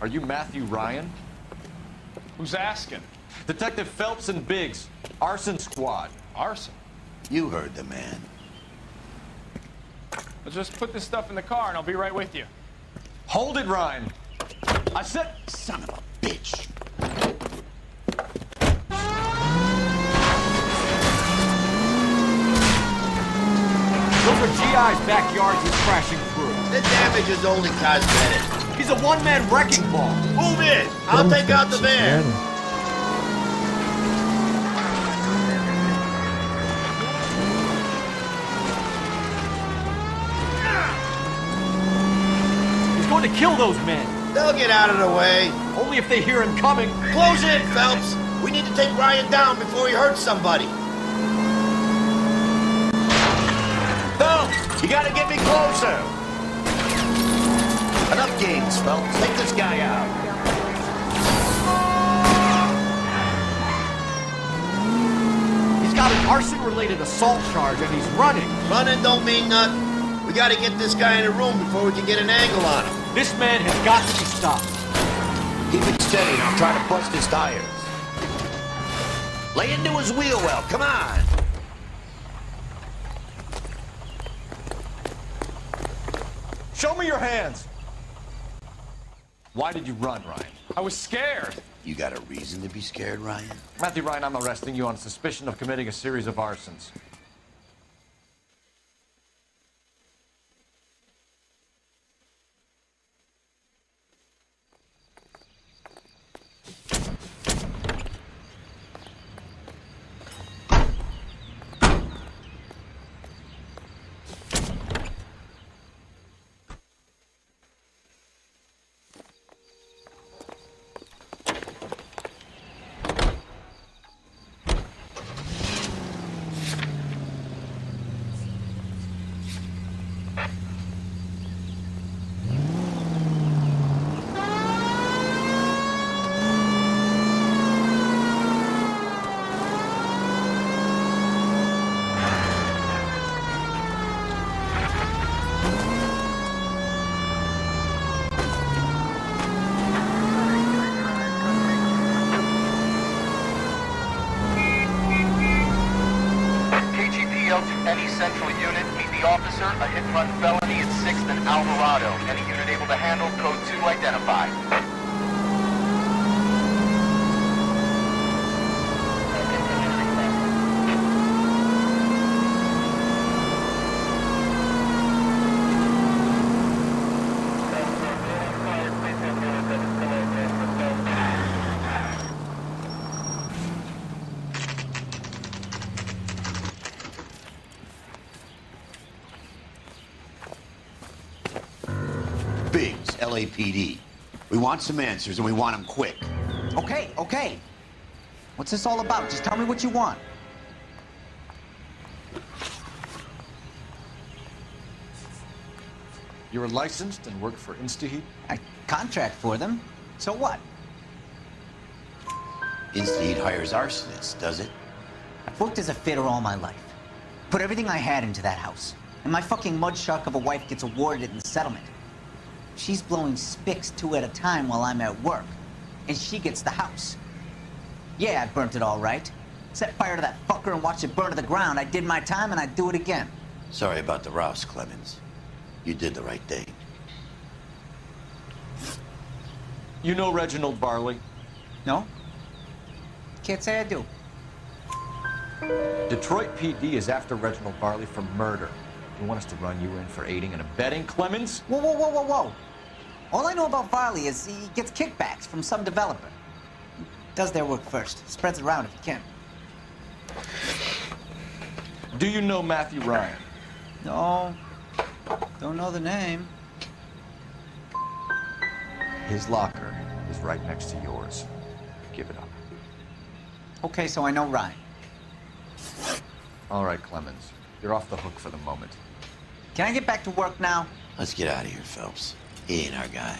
S6: Are you Matthew Ryan?
S15: Who's asking?
S6: Detective Phelps and Biggs, arson squad.
S15: Arson?
S8: You heard the man.
S15: Let's just put this stuff in the car and I'll be right with you.
S6: Hold it, Ryan. I said...
S8: Son of a bitch.
S9: Those are GI's backyards he's crashing through.
S8: The damage is only cosmetic.
S9: He's a one-man wrecking ball.
S8: Move in. I'll take out the van.
S9: He's going to kill those men.
S8: They'll get out of the way.
S9: Only if they hear him coming.
S8: Close in, Phelps. We need to take Ryan down before he hurts somebody. Phelps, you gotta get me closer. Enough games, Phelps. Take this guy out.
S9: He's got an arson-related assault charge and he's running.
S8: Running don't mean nothing. We gotta get this guy in a room before we can get an angle on him.
S9: This man has got to be stopped.
S8: Keep it steady and I'll try to bust his tires. Lay into his wheel well, come on.
S6: Show me your hands. Why did you run, Ryan?
S15: I was scared.
S8: You got a reason to be scared, Ryan?
S6: Matthew Ryan, I'm arresting you on suspicion of committing a series of arsons.
S2: Any central unit, meet the officer, a hit-run felony at 6th and Alvarado. Any unit able to handle, code 2 identified.
S8: Biggs, LAPD. We want some answers and we want them quick.
S11: Okay. What's this all about? Just tell me what you want.
S6: You're licensed and work for InstaHeat?
S11: I contract for them. So what?
S8: InstaHeat hires arsonists, does it?
S11: I've worked as a fitter all my life. Put everything I had into that house. And my fucking mudshark of a wife gets awarded it in the settlement. She's blowing spics 2 at a time while I'm at work. And she gets the house. Yeah, I burnt it all right. Set fire to that fucker and watched it burn to the ground. I did my time and I'd do it again.
S8: Sorry about the rouse, Clemens. You did the right thing.
S6: You know Reginald Barley?
S11: No? Can't say I do.
S6: Detroit PD is after Reginald Barley for murder. You want us to run you in for aiding and abetting, Clemens?
S11: Whoa. All I know about Barley is he gets kickbacks from some developer. He does their work first. Spreads it around if he can.
S6: Do you know Matthew Ryan?
S11: No. Don't know the name.
S6: His locker is right next to yours. Give it up.
S11: Okay, so I know Ryan.
S6: All right, Clemens. You're off the hook for the moment.
S11: Can I get back to work now?
S8: Let's get out of here, Phelps. He ain't our guy.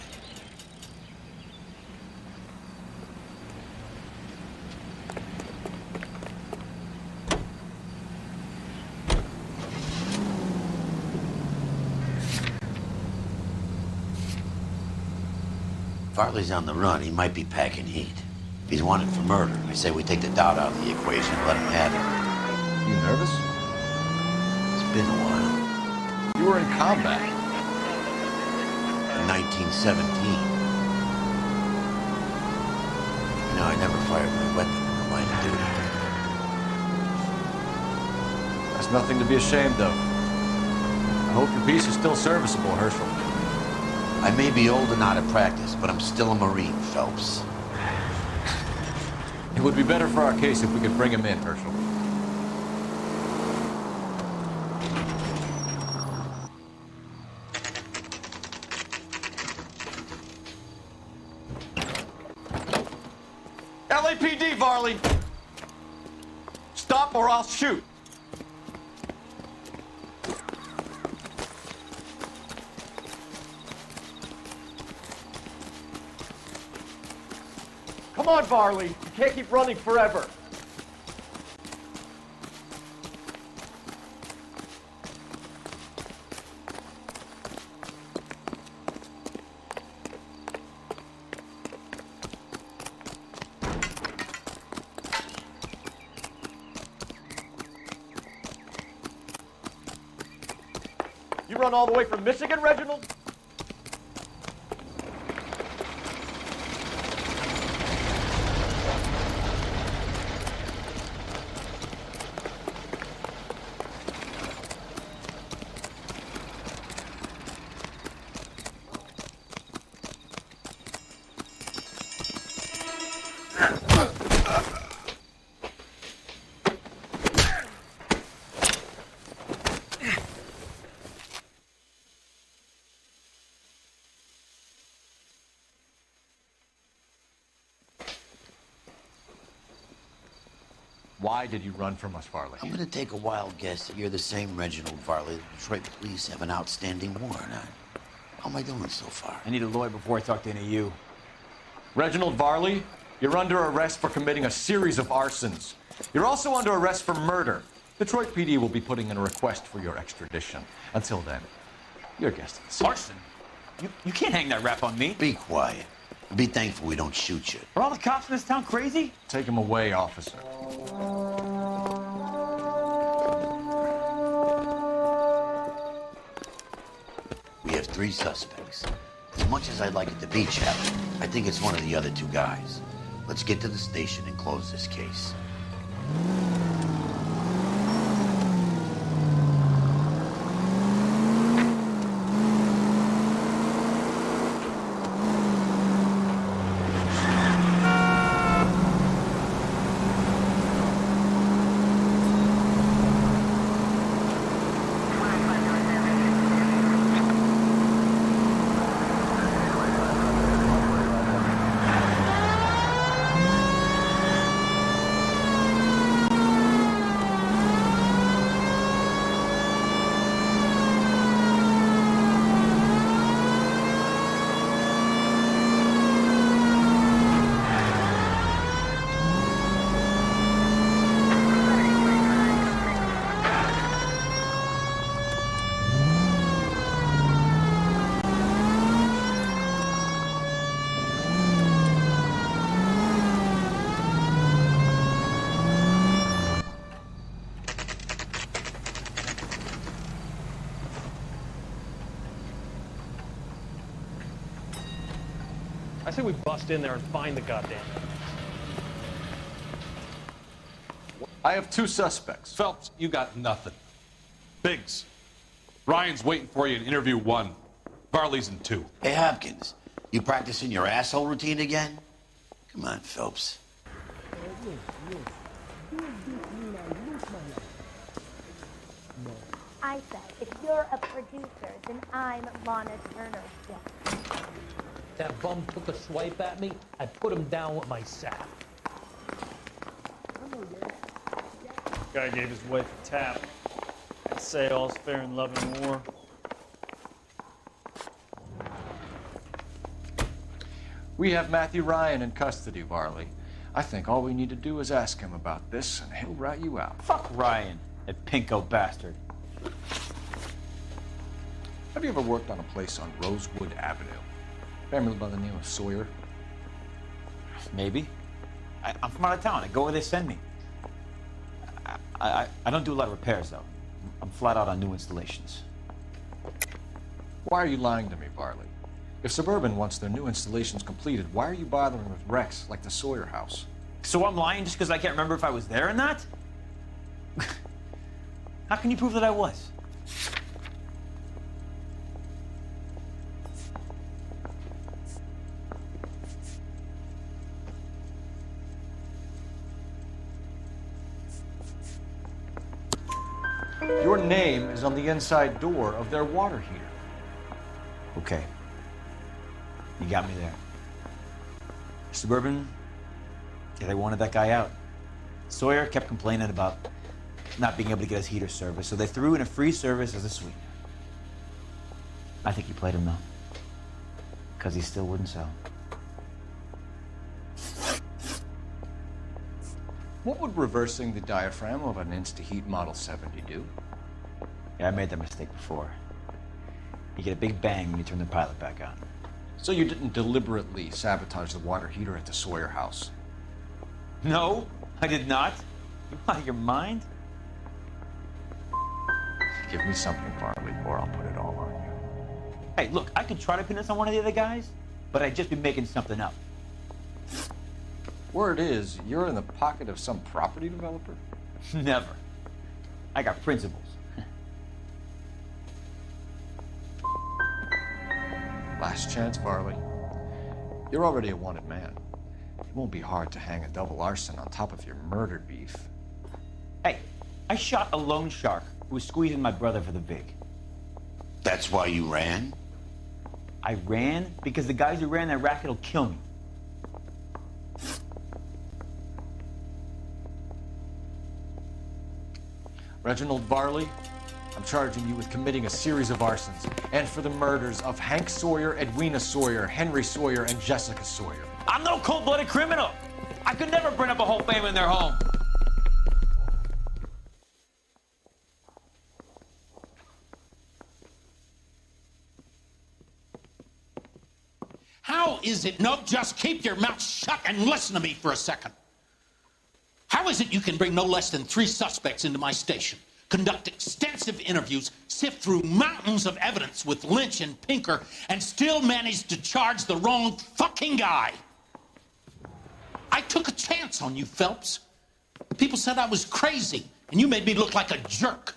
S8: Farley's on the run. He might be packing heat. If he's wanted for murder, I say we take the doubt out of the equation and let him have it.
S6: You nervous?
S8: It's been a while.
S6: You were in combat.
S8: In 1917. You know, I never fired my weapon in the line of duty.
S6: That's nothing to be ashamed of. I hope your piece is still serviceable, Herschel.
S8: I may be old and out of practice, but I'm still a Marine, Phelps.
S6: It would be better for our case if we could bring him in, Herschel. LAPD, Varley! Stop or I'll shoot!
S9: Come on, Varley. You can't keep running forever. You run all the way from Michigan, Reginald?
S6: Why did you run from us, Varley?
S8: I'm gonna take a wild guess that you're the same Reginald Varley the Detroit police have an outstanding warrant on. How am I doing so far?
S9: I need a lawyer before I talk to any of you.
S6: Reginald Varley, you're under arrest for committing a series of arsons. You're also under arrest for murder. Detroit PD will be putting in a request for your extradition. Until then, you're a guest of the scene.
S9: Arson? You can't hang that rap on me.
S8: Be quiet. Be thankful we don't shoot you.
S9: Are all the cops in this town crazy?
S6: Take him away, officer.
S8: We have 3 suspects. As much as I'd like it to be Chapman, I think it's one of the other 2 guys. Let's get to the station and close this case.
S20: I say we bust in there and find the goddamn thing.
S6: I have 2 suspects.
S25: Phelps, you got nothing. Biggs, Ryan's waiting for you in interview 1. Varley's in 2.
S8: Hey, Hopkins, you practicing your asshole routine again? Come on, Phelps.
S13: I said, if you're a producer, then I'm Lana Turner. Yes.
S10: That bum took a swipe at me, I put him down with my sap.
S14: Guy gave his wife a tap. I'd say all's fair in love and war.
S6: We have Matthew Ryan in custody, Varley. I think all we need to do is ask him about this, and he'll rat you out.
S9: Fuck Ryan, that pinko bastard.
S6: Have you ever worked on a place on Rosewood Avenue? Family by the name of Sawyer?
S3: Maybe. I'm from out of town. I go where they send me. I don't do a lot of repairs, though. I'm flat out on new installations.
S6: Why are you lying to me, Barley? If Suburban wants their new installations completed, why are you bothering with wrecks like the Sawyer house?
S3: So I'm lying just because I can't remember if I was there or not? How can you prove that I was?
S6: Your name is on the inside door of their water heater.
S3: Okay. You got me there. Suburban, yeah, they wanted that guy out. Sawyer kept complaining about not being able to get his heater service, so they threw in a free service as a sweetener. I think he played him, though, because he still wouldn't sell.
S6: What would reversing the diaphragm of an Insta-Heat Model 70 do?
S3: Yeah, I made that mistake before. You get a big bang when you turn the pilot back on.
S6: So you didn't deliberately sabotage the water heater at the Sawyer house?
S3: No, I did not. You out of your mind?
S6: Give me something, Barley, or I'll put it all on you.
S3: Hey, look, I could try to pin this on one of the other guys, but I'd just be making something up.
S6: Word is, you're in the pocket of some property developer?
S3: Never. I got principles.
S6: Last chance, Barley. You're already a wanted man. It won't be hard to hang a double arson on top of your murder beef.
S3: Hey, I shot a loan shark who was squeezing my brother for the vig.
S8: That's why you ran?
S3: I ran because the guys who ran that racket will kill me.
S6: Reginald Barley, I'm charging you with committing a series of arsons and for the murders of Hank Sawyer, Edwina Sawyer, Henry Sawyer, and Jessica Sawyer.
S3: I'm no cold-blooded criminal. I could never burn up a whole family in their home.
S17: How is it, no, just keep your mouth shut and listen to me for a second. How is it you can bring no less than 3 suspects into my station, conduct extensive interviews, sift through mountains of evidence with Lynch and Pinker, and still manage to charge the wrong fucking guy? I took a chance on you, Phelps. People said I was crazy, and you made me look like a jerk.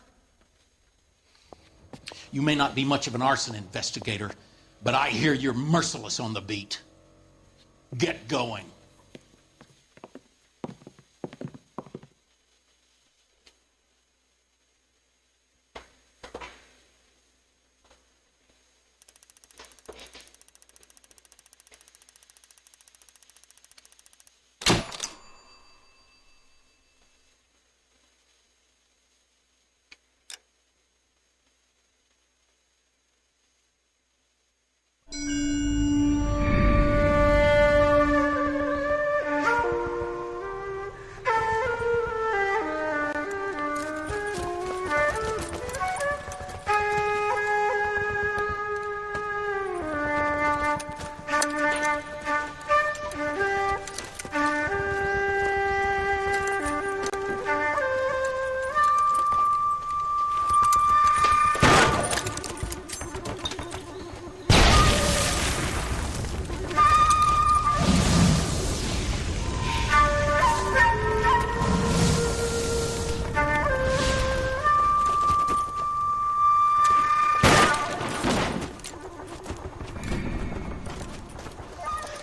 S17: You may not be much of an arson investigator, but I hear you're merciless on the beat. Get going.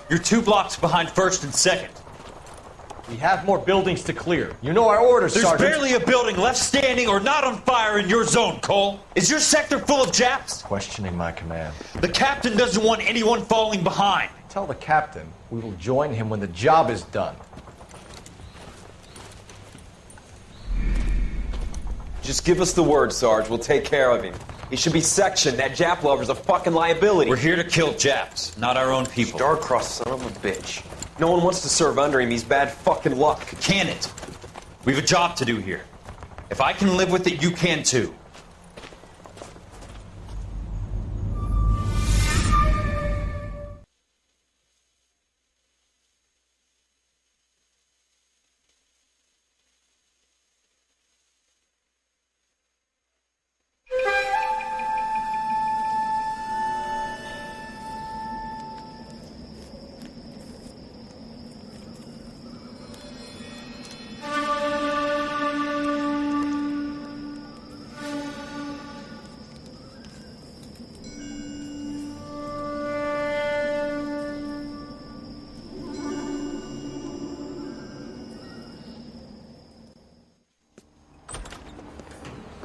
S15: You're 2 blocks behind 1st and 2nd. We have more buildings to clear. You know our orders,
S19: There's
S15: Sergeant.
S19: barely a building left standing or not on fire in your zone, Cole. Is your sector full of Japs?
S6: Questioning my command.
S19: The captain doesn't want anyone falling behind.
S6: Tell the captain we will join him when the job is done.
S22: Just give us the word, Sarge. We'll take care of him. He should be sectioned. That Jap lover's a fucking liability.
S19: We're here to kill Japs, not our own people.
S22: Star-crossed son of a bitch. No one wants to serve under him. He's bad fucking luck.
S19: Can it? We have a job to do here. If I can live with it, you can too.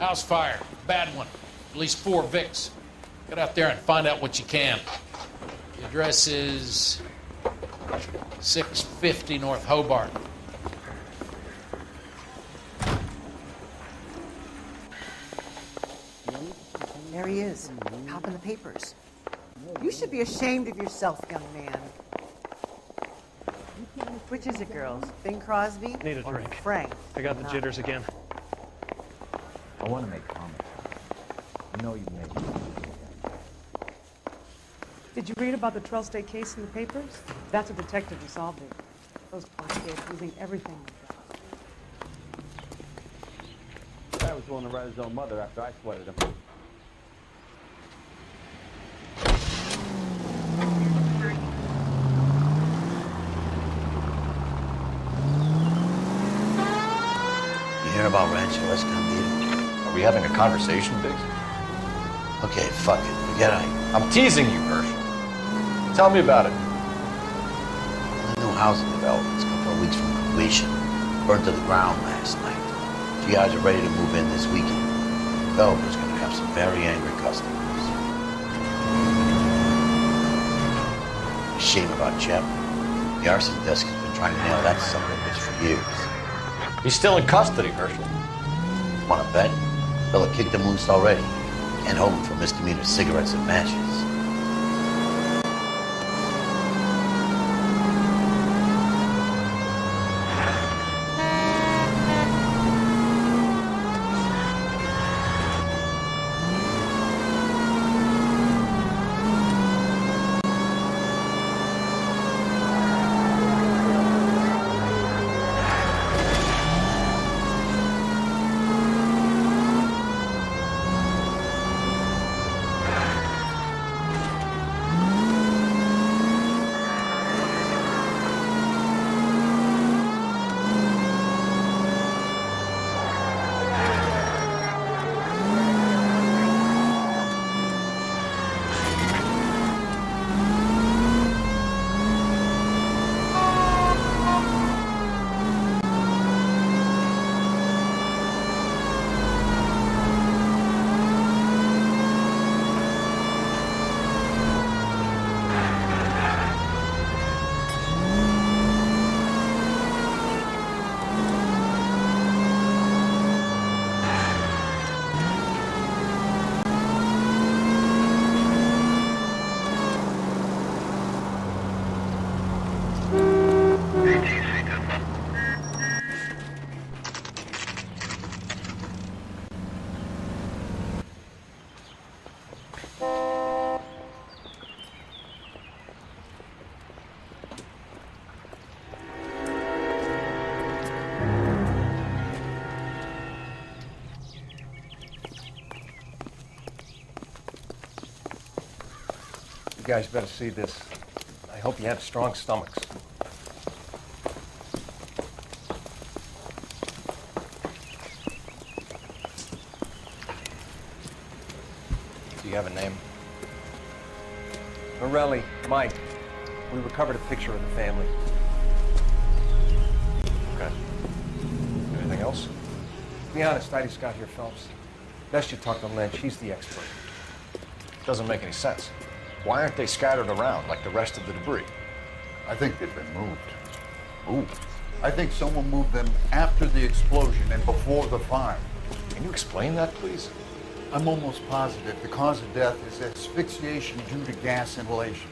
S17: House fire. Bad one. At least 4 Vicks. Get out there and find out what you can. The address is 650 North Hobart.
S1: There he is, copping the papers. You should be ashamed of yourself, young man. Which is it, girls? Bing Crosby
S4: Need a
S1: or
S4: drink.
S1: Frank?
S4: I got the jitters again.
S6: I want to make comments. I know you made it.
S12: Did you read about the Trail State case in the papers? That's a detective who solved it. Those poor kids losing everything they've got.
S16: Guy was willing to write his own mother after I sweated him.
S8: You hear about Rancho Escondido?
S6: Are we having a conversation, Biggs?
S8: Okay, fuck it. Forget
S6: I'm teasing you, Herschel. Tell me about it.
S8: The new housing development's a couple of weeks from completion. Burned to the ground last night. GIs are ready to move in this weekend. The developer's gonna have some very angry customers. Shame about Jeb. The arson desk has been trying to nail that son of a bitch for years.
S6: He's still in custody, Herschel.
S8: Wanna bet? Fella kicked him loose already. Can't hold him for misdemeanor cigarettes and matches.
S6: You guys better see this. I hope you have strong stomachs. Do you have a name? Morelli, Mike. We recovered a picture of the family. Okay. Anything else? To be honest, I just got here, Phelps. Best you talk to Lynch. He's the expert. Doesn't make any sense. Why aren't they scattered around like the rest of the debris?
S24: I think they've been moved. Moved? I think someone moved them after the explosion and before the fire.
S6: Can you explain that, please?
S24: I'm almost positive the cause of death is asphyxiation due to gas inhalation.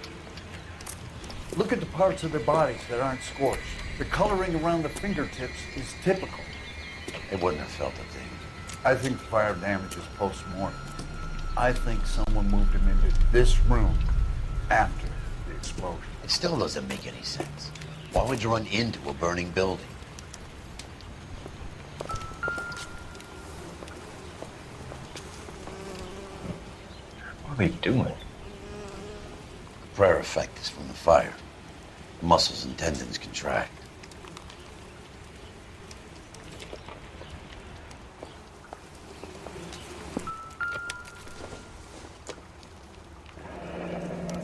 S24: Look at the parts of their bodies that aren't scorched. The coloring around the fingertips is typical.
S8: They wouldn't have felt a thing.
S24: I think the fire damage is post-mortem. I think someone moved him into this room after the explosion.
S8: It still doesn't make any sense. Why would you run into a burning building?
S6: What are they doing?
S8: The prayer effect is from the fire. Muscles and tendons contract.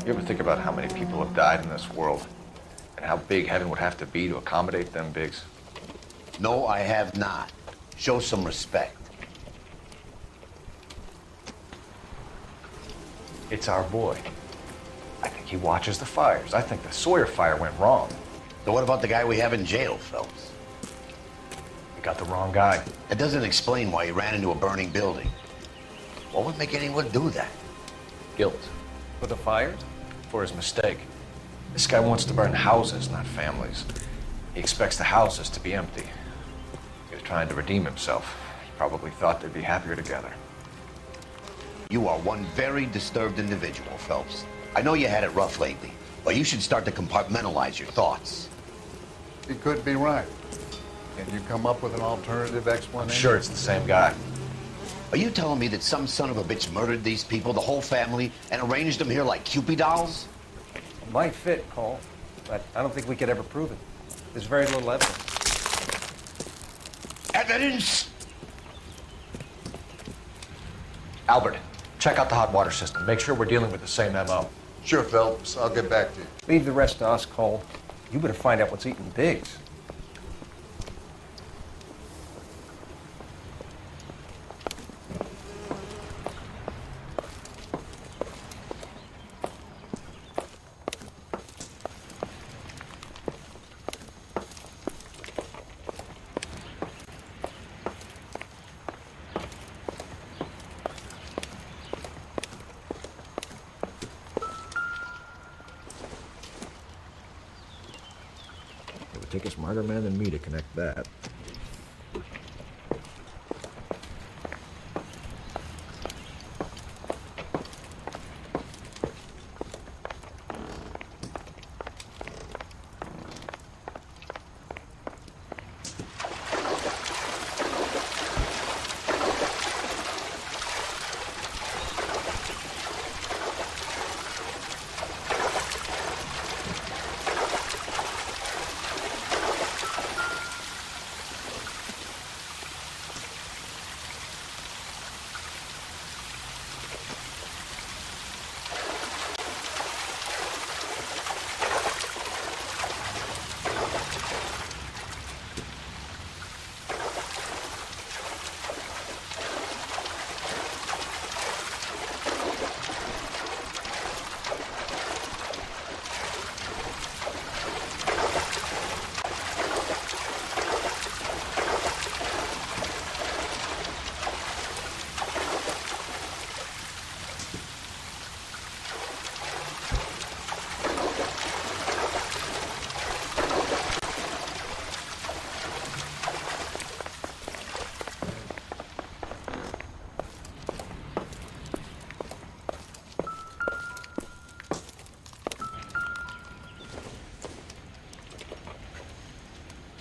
S6: You ever think about how many people have died in this world? And how big heaven would have to be to accommodate them, Biggs?
S8: No, I have not. Show some respect.
S6: It's our boy. I think he watches the fires. I think the Sawyer fire went wrong.
S8: So what about the guy we have in jail, Phelps?
S6: We got the wrong guy.
S8: It doesn't explain why he ran into a burning building. What would make anyone do that?
S6: Guilt. For the fires? For his mistake. This guy wants to burn houses, not families. He expects the houses to be empty. He was trying to redeem himself. He probably thought they'd be happier together.
S8: You are one very disturbed individual, Phelps. I know you had it rough lately, but you should start to compartmentalize your thoughts.
S24: He could be right. Can you come up with an alternative explanation?
S6: I'm sure it's the same guy.
S8: Are you telling me that some son of a bitch murdered these people, the whole family, and arranged them here like Cupid dolls?
S6: It might fit, Cole, but I don't think we could ever prove it. There's very little evidence.
S8: Evidence?
S6: Albert, check out the hot water system. Make sure we're dealing with the same MO.
S24: Sure, Phelps. I'll get back to you.
S6: Leave the rest to us, Cole. You better find out what's eating Biggs. Take a smarter man than me to connect that.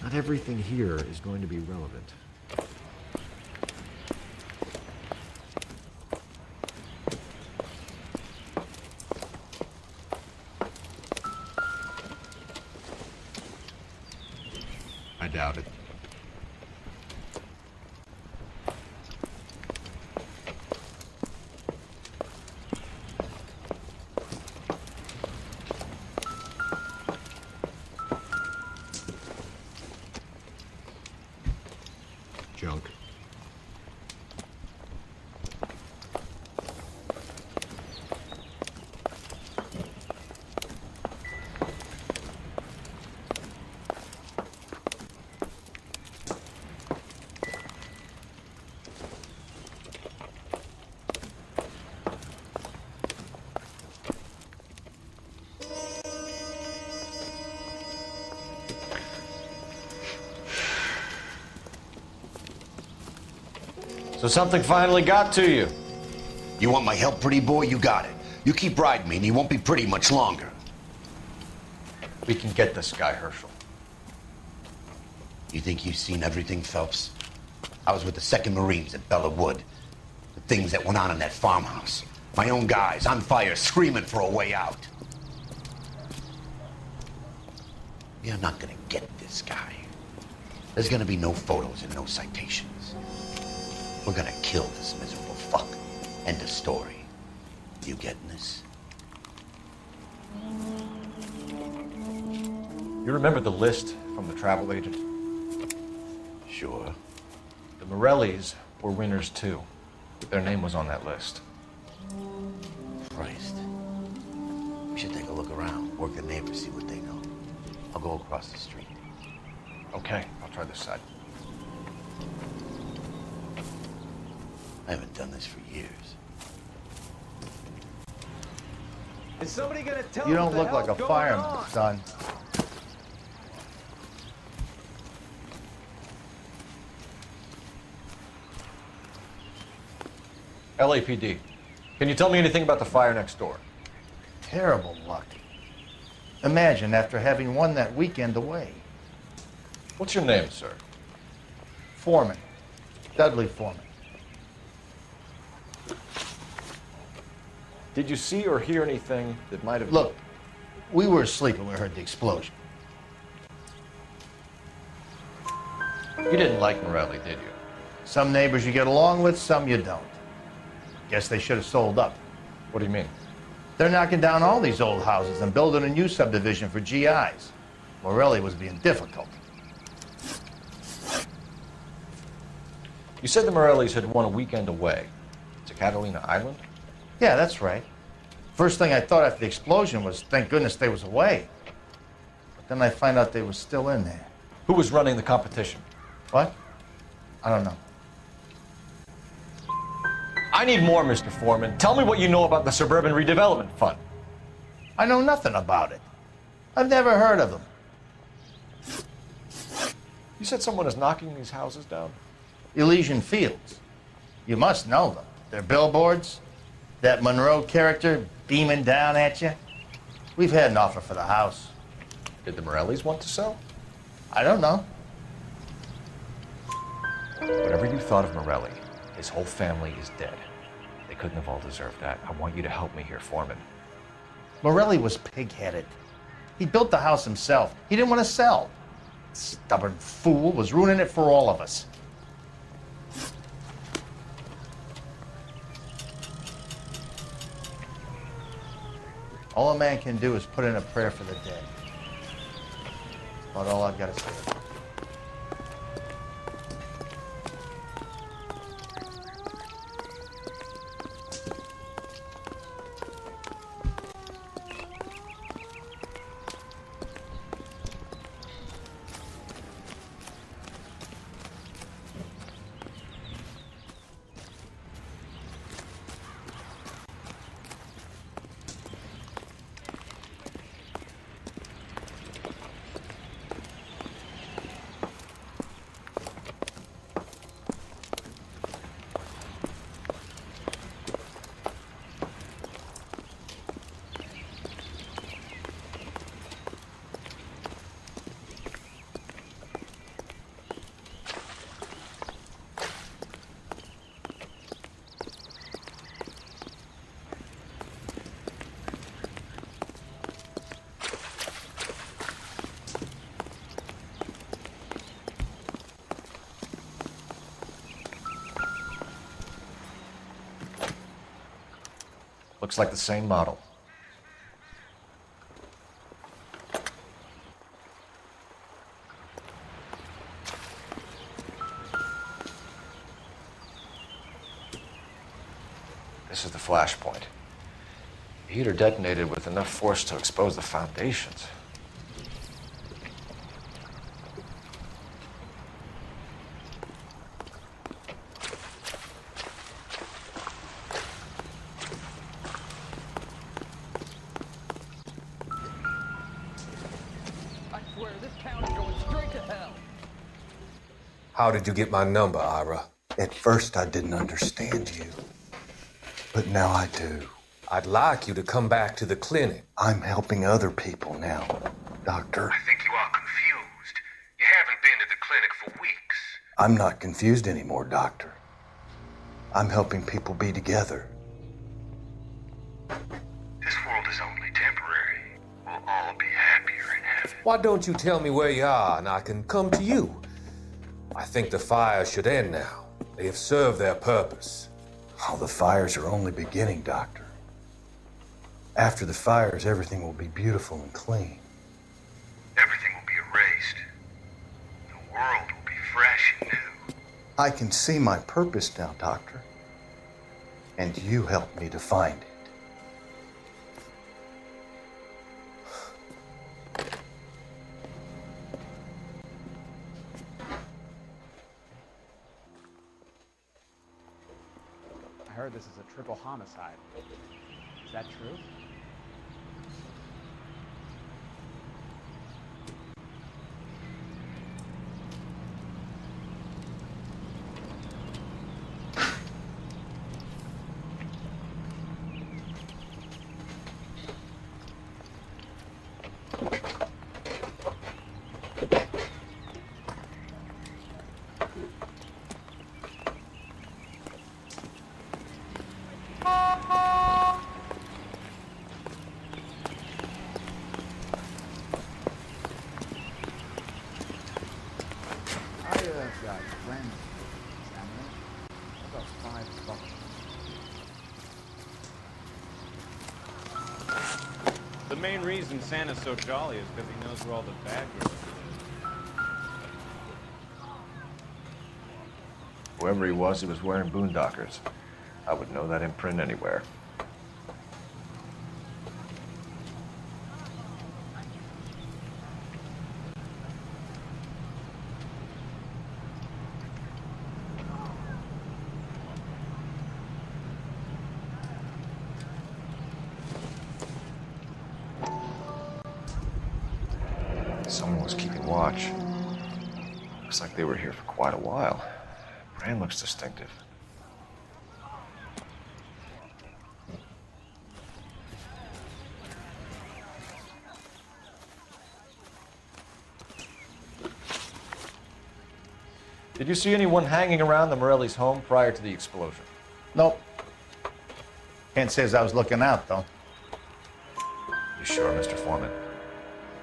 S6: Not everything here is going to be relevant. I doubt it. Junk. So something finally got to you.
S8: You want my help, pretty boy? You got it. You keep riding me and you won't be pretty much longer.
S6: We can get this guy, Herschel.
S8: You think you've seen everything, Phelps? I was with the 2nd Marines at Bella Wood. The things that went on in that farmhouse. My own guys on fire, screaming for a way out. You're not gonna get this guy. There's gonna be no photos and no citations. We're gonna kill this miserable fuck. End of story. You getting this?
S6: You remember the list from the travel agent?
S8: Sure.
S6: The Morellis were winners too. Their name was on that list.
S8: Christ. We should take a look around, work the neighbors, see what they know. I'll go across the street.
S6: Okay, I'll try this side.
S8: I haven't done this for years.
S9: Is somebody gonna tell
S24: You
S9: me
S24: don't
S9: what the
S24: look like a
S9: hell's going
S24: fireman,
S9: on?
S24: son.
S6: LAPD. Can you tell me anything about the fire next door?
S24: Terrible luck. Imagine after having won that weekend away.
S6: What's your name, sir?
S24: Foreman. Dudley Foreman.
S6: Did you see or hear anything that might have...
S24: Look, we were asleep when we heard the explosion.
S6: You didn't like Morelli, did you?
S24: Some neighbors you get along with, some you don't. Guess they should have sold up.
S6: What do you mean?
S24: They're knocking down all these old houses and building a new subdivision for GIs. Morelli was being difficult.
S6: You said the Morellis had won a weekend away to Catalina Island?
S24: Yeah, that's right. First thing I thought after the explosion was, thank goodness they was away. But then I find out they was still in there.
S6: Who was running the competition?
S24: What? I don't know.
S6: I need more, Mr. Foreman. Tell me what you know about the Suburban Redevelopment Fund.
S24: I know nothing about it. I've never heard of them.
S6: You said someone is knocking these houses down?
S24: Elysian Fields. You must know them. They're billboards. That Monroe character beaming down at you. We've had an offer for the house.
S6: Did the Morellis want to sell?
S24: I don't know.
S6: Whatever you thought of Morelli, his whole family is dead. They couldn't have all deserved that. I want you to help me here, Foreman.
S24: Morelli was pig-headed. He built the house himself. He didn't want to sell. Stubborn fool was ruining it for all of us. All a man can do is put in a prayer for the dead. That's about all I've got to say.
S6: Looks like the same model. This is the flash point. The heater detonated with enough force to expose the foundations.
S4: How did you get my number, Ira? At first, I didn't understand you. But now I do. I'd like you to come back to the clinic. I'm helping other people now, Doctor.
S2: I think you are confused. You haven't been to the clinic for weeks.
S4: I'm not confused anymore, Doctor. I'm helping people be together.
S2: This world is only temporary. We'll all be happier in heaven.
S4: Why don't you tell me where you are and I can come to you? I think the fires should end now. They have served their purpose. Oh, the fires are only beginning, Doctor. After the fires, everything will be beautiful and clean.
S2: Everything will be erased. The world will be fresh and new.
S4: I can see my purpose now, Doctor. And you helped me to find it.
S5: heard this is a triple homicide. Is that true?
S7: The main reason Santa's so jolly is because he knows where all the bad girls live.
S6: Whoever he was wearing boondockers. I would know that imprint anywhere. Someone was keeping watch. Looks like they were here for quite a while. Brand looks distinctive. Did you see anyone hanging around the Morelli's home prior to the explosion?
S18: Nope. Can't say as I was looking out, though.
S6: You sure, Mr. Foreman?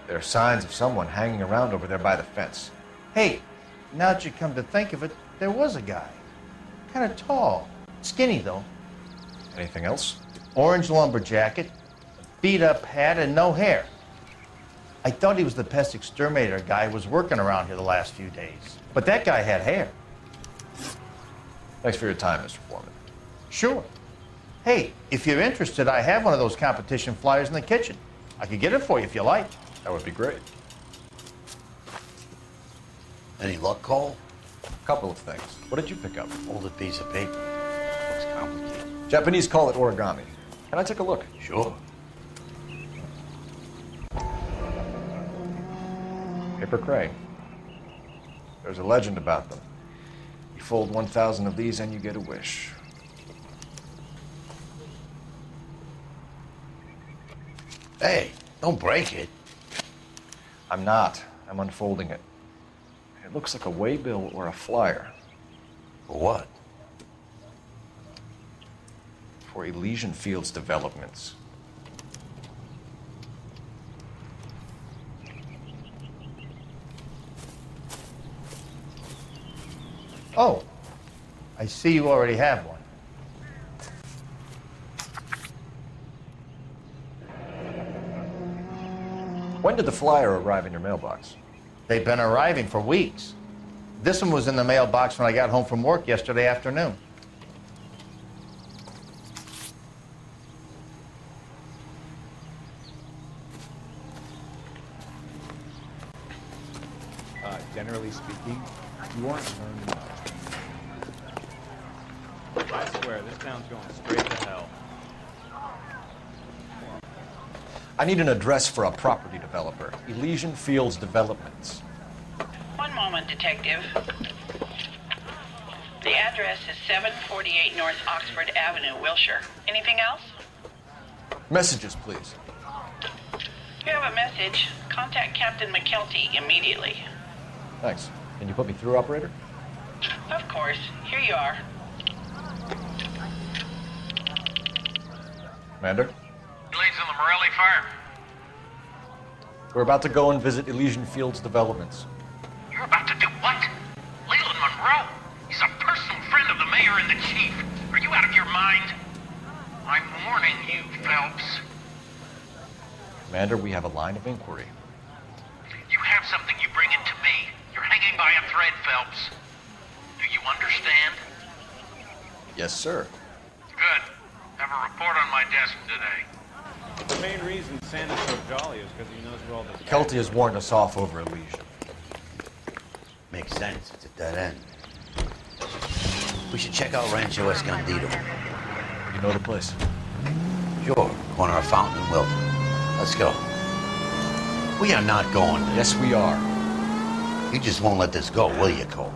S6: There are signs of someone hanging around over there by the fence.
S18: Hey, now that you come to think of it, there was a guy. Kind of tall. Skinny, though.
S6: Anything else?
S18: Orange lumber jacket, beat-up hat, and no hair. I thought he was the pest exterminator guy who was working around here the last few days. But that guy had hair.
S6: Thanks for your time, Mr. Foreman.
S18: Sure. Hey, if you're interested, I have one of those competition flyers in the kitchen. I could get it for you if you like.
S6: That would be great.
S8: Any luck, Cole?
S6: A couple of things. What did you pick up?
S8: Folded piece of paper. Looks complicated.
S6: Japanese call it origami. Can I take a look?
S8: Sure.
S6: Paper crane. There's a legend about them. You fold 1,000 of these and you get a wish.
S8: Hey, don't break it.
S6: I'm not. I'm unfolding it. It looks like a waybill or a flyer.
S8: For what?
S6: For Elysian Fields developments.
S18: Oh, I see you already have one.
S6: When did the flyer arrive in your mailbox?
S18: They've been arriving for weeks. This one was in the mailbox when I got home from work yesterday afternoon.
S5: Generally speaking, you aren't learning much.
S7: I swear, this town's going straight to hell.
S6: I need an address for a property developer. Elysian Fields Developments.
S21: One moment, Detective. The address is 748 North Oxford Avenue, Wilshire. Anything else?
S6: Messages, please.
S21: You have a message. Contact Captain McKelty immediately.
S6: Thanks. Can you put me through, operator?
S21: Of course. Here you are.
S6: Commander?
S2: Leads on the Morelli fire.
S6: We're about to go and visit Elysian Fields Developments.
S2: You're about to do what? Leland Monroe? He's a personal friend of the mayor and the chief. Are you out of your mind? I'm warning you, Phelps.
S6: Commander, we have a line of inquiry.
S2: You have something you bring it to me. You're hanging by a thread, Phelps. Do you understand?
S6: Yes, sir.
S2: Good. Have a report on my desk today.
S7: The main reason Santa's so jolly is because he knows where all the
S6: Kelty has warned us off over Elysian.
S8: Makes sense. It's a dead end. We should check out Rancho Escondido.
S6: You know the place?
S8: Sure, corner of Fountain and Wilton. Let's go. We are not going there.
S6: Yes, we are.
S8: You just won't let this go, will you, Cole?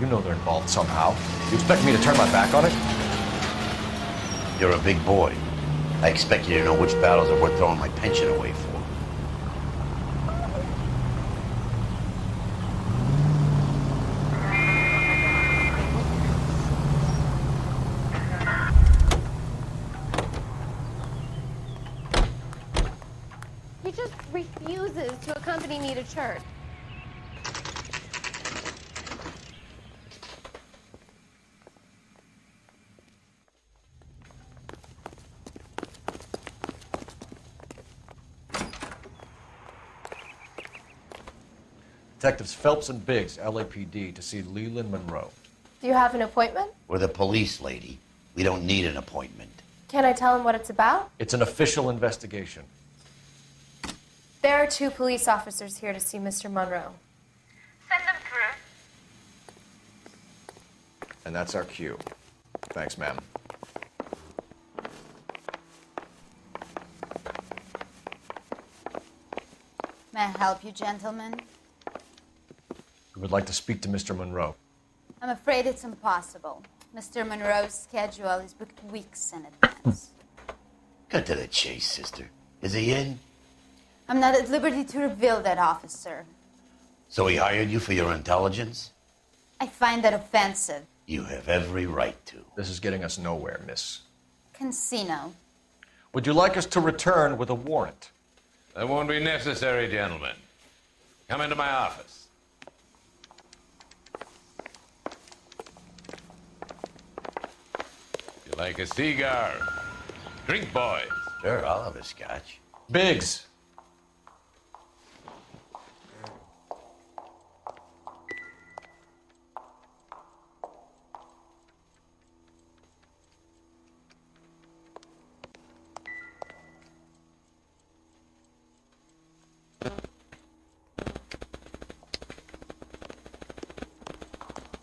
S6: You know they're involved somehow. You expect me to turn my back on it?
S8: You're a big boy. I expect you to know which battles are worth throwing my pension away for.
S11: He just refuses to accompany me to church.
S6: Detectives Phelps and Biggs, LAPD, to see Leland Monroe.
S11: Do you have an appointment?
S8: We're the police, lady. We don't need an appointment.
S11: Can I tell him what it's about?
S6: It's an official investigation.
S11: There are 2 police officers here to see Mr. Monroe. Send them through.
S6: And that's our cue. Thanks, ma'am.
S13: May I help you, gentlemen?
S6: We would like to speak to Mr. Monroe.
S13: I'm afraid it's impossible. Mr. Monroe's schedule is booked weeks in advance.
S8: Cut to the chase, sister. Is he in?
S13: I'm not at liberty to reveal that, officer.
S8: So he hired you for your intelligence?
S13: I find that offensive.
S8: You have every right to.
S6: This is getting us nowhere, miss.
S13: Casino.
S6: Would you like us to return with a warrant?
S20: That won't be necessary, gentlemen. Come into my office. You like a cigar? Drink, boys.
S8: Sure, I'll have a scotch.
S6: Biggs.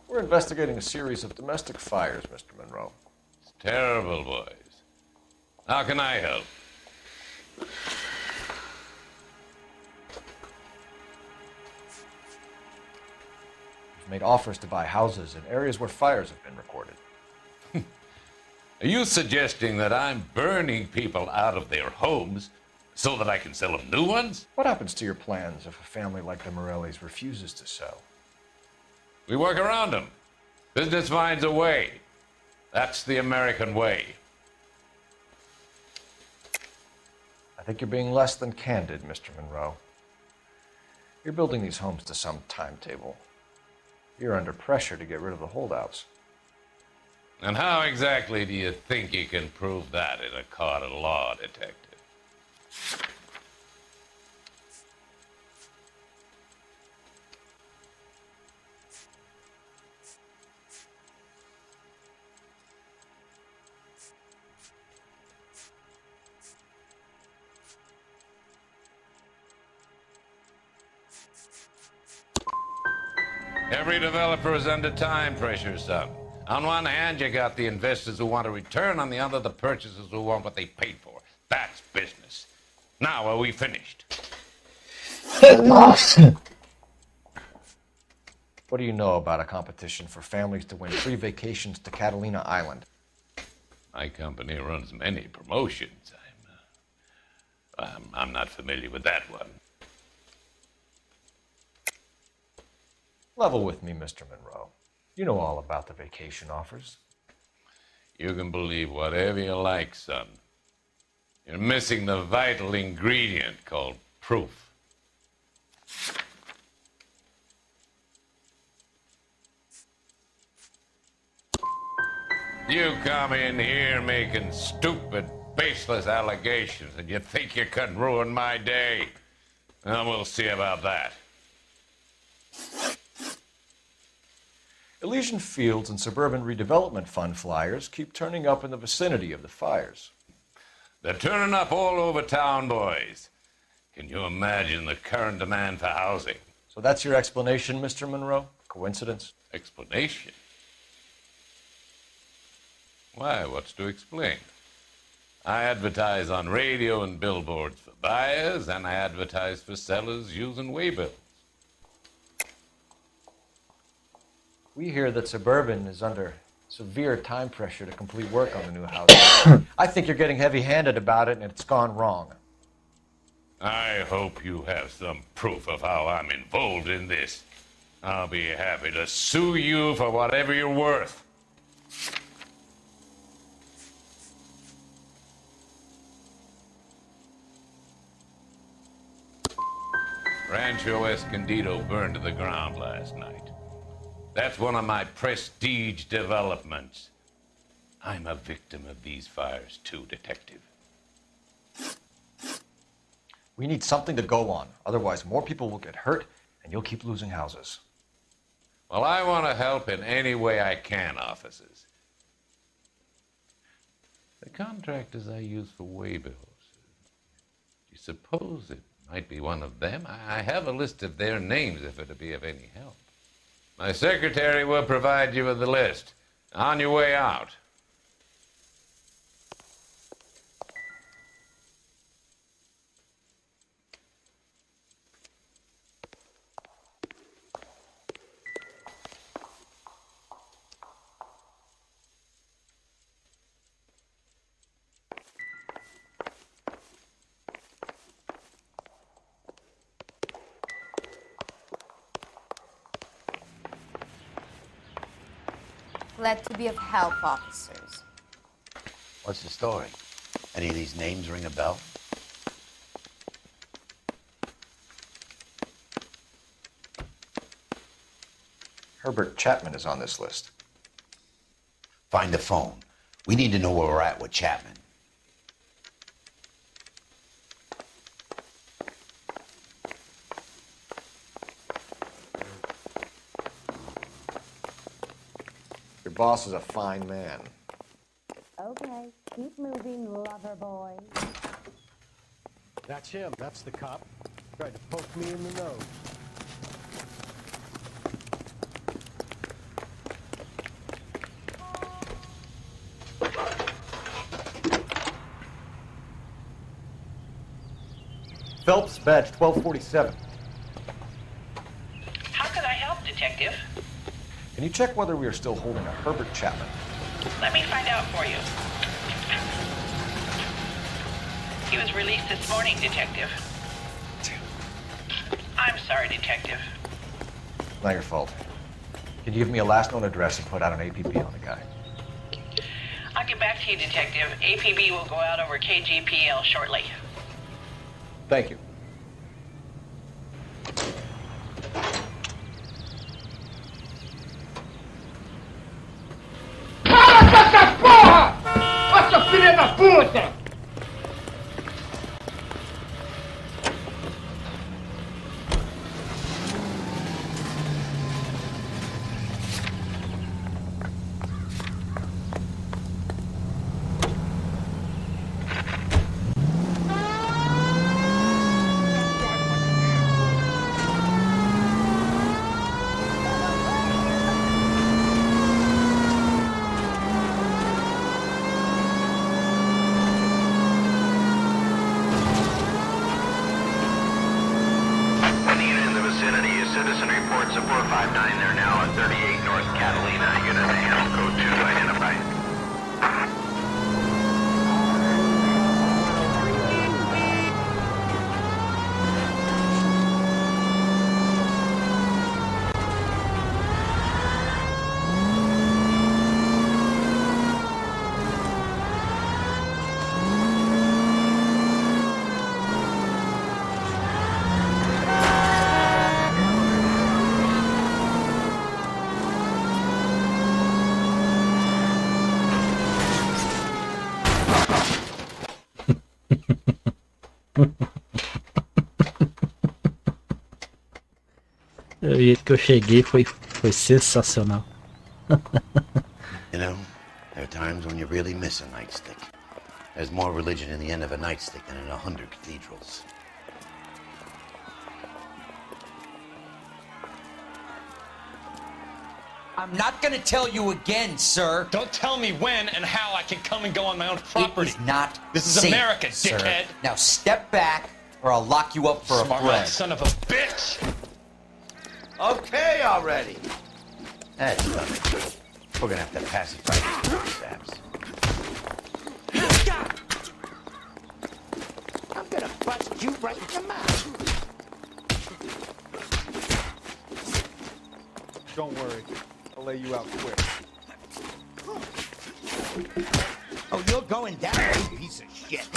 S6: We're investigating a series of domestic fires, Mr. Monroe.
S20: It's terrible, boys. How can I help?
S6: We've made offers to buy houses in areas where fires have been recorded.
S20: Are you suggesting that I'm burning people out of their homes so that I can sell them new ones?
S6: What happens to your plans if a family like the Morellis refuses to sell?
S20: We work around them. Business finds a way. That's the American way.
S6: I think you're being less than candid, Mr. Monroe. You're building these homes to some timetable. You're under pressure to get rid of the holdouts.
S20: And how exactly do you think you can prove that in a court of law, detective? Every developer is under time pressure, son. On one hand, you got the investors who want a return. On the other, the purchasers who want what they paid for. That's business. Now, are we finished?
S6: What do you know about a competition for families to win free vacations to Catalina Island?
S20: My company runs many promotions. I'm not familiar with that one.
S6: Level with me, Mr. Monroe. You know all about the vacation offers.
S20: You can believe whatever you like, son. You're missing the vital ingredient called proof. You come in here making stupid, baseless allegations, and you think you can ruin my day. Well, we'll see about that.
S6: Elysian Fields and Suburban Redevelopment Fund flyers keep turning up in the vicinity of the fires.
S20: They're turning up all over town, boys. Can you imagine the current demand for housing?
S6: So that's your explanation, Mr. Monroe? Coincidence?
S20: Explanation? Why, what's to explain? I advertise on radio and billboards for buyers, and I advertise for sellers using waybills.
S6: We hear that Suburban is under severe time pressure to complete work on the new house. I think you're getting heavy-handed about it, and it's gone wrong.
S20: I hope you have some proof of how I'm involved in this. I'll be happy to sue you for whatever you're worth. Rancho Escondido burned to the ground last night. That's one of my prestige developments. I'm a victim of these fires too, Detective.
S6: We need something to go on. Otherwise, more people will get hurt, and you'll keep losing houses.
S20: Well, I want to help in any way I can, officers. The contractors I use for waybills, do you suppose it might be one of them? I have a list of their names if it'll be of any help. My secretary will provide you with the list. On your way out.
S13: Glad to be of help, officers.
S8: What's the story? Any of these names ring a bell?
S6: Herbert Chapman is on this list.
S8: Find the phone. We need to know where we're at with Chapman.
S6: Your boss is a fine man.
S3: Okay, keep moving, lover boy.
S9: That's him. That's the cop. Tried to poke me in the nose.
S6: Phelps, badge 1247.
S21: How could I help, Detective?
S6: Can you check whether we are still holding a Herbert Chapman?
S21: Let me find out for you. He was released this morning, Detective. I'm sorry, Detective.
S6: Not your fault. Can you give me a last known address and put out an APB on the guy?
S21: I'll get back to you, Detective. APB will go out over KGPL shortly.
S6: Thank you.
S10: Nossa filha da puta!
S14: O jeito que eu cheguei foi sensacional.
S8: You know, there are times when you really miss a nightstick. There's more religion in the end of a nightstick than in 100 cathedrals.
S9: I'm not gonna tell you again, sir.
S15: Don't tell me when and how I can come and go on my own property.
S9: It is not
S15: This is
S9: safe,
S15: America,
S9: sir.
S15: dickhead.
S9: Now step back, or I'll lock you up for
S15: Smart
S9: a friend.
S15: son of a bitch.
S8: Okay already. That's nothing. We're gonna have to pacify these saps. I'm gonna bust you right in the mouth.
S5: Don't worry. I'll lay you out quick.
S8: Oh, you're going down, you piece of shit.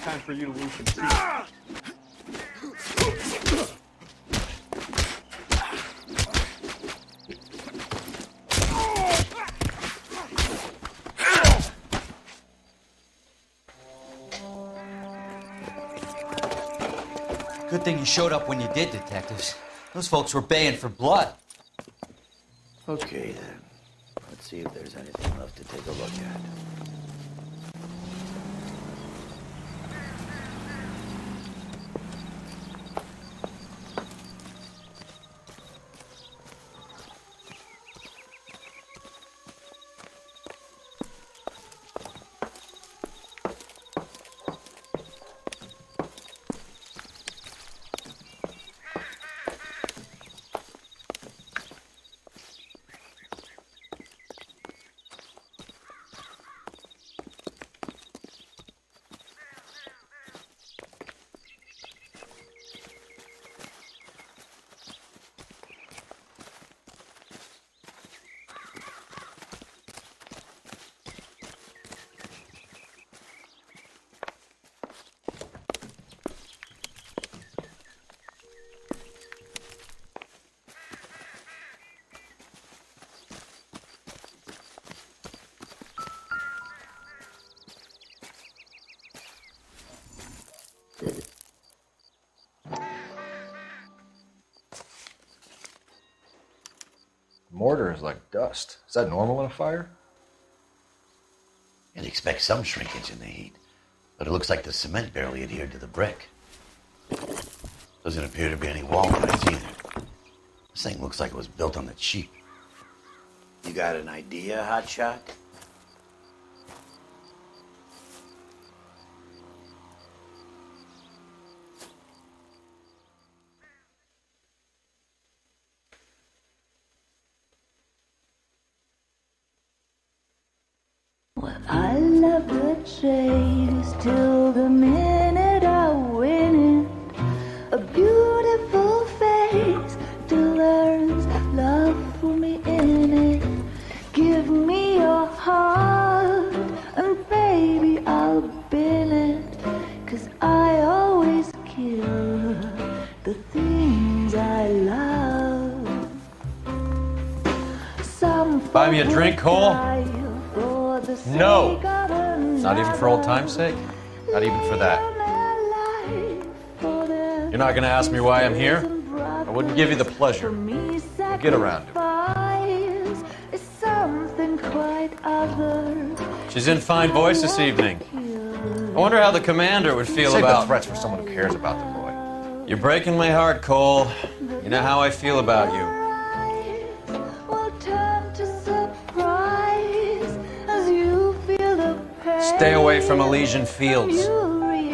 S5: Time for you to lose some teeth.
S9: Good thing you showed up when you did, detectives. Those folks were baying for blood.
S8: Okay, then. Let's see if there's anything left to take a look at.
S6: Mortar is like dust. Is that normal in a fire?
S8: You'd expect some shrinkage in the heat, but it looks like the cement barely adhered to the brick. Doesn't appear to be any wall lines either. This thing looks like it was built on the cheap. You got an idea, Hotshot?
S3: I love the chase till the minute I win it. A beautiful face till there's love for me in it. Give me your heart and baby I'll bin it. 'Cause I always kill the things I love. Some
S6: Buy me a drink, Cole? No! Not even for old time's sake? Not even for that. You're not gonna ask me why I'm here? I wouldn't give you the pleasure. We'll get around to it. She's in fine voice this evening. I wonder how the commander would feel Save about... the threats for someone who cares about the boy. You're breaking my heart, Cole. You know how I feel about you. Stay away from Elysian Fields.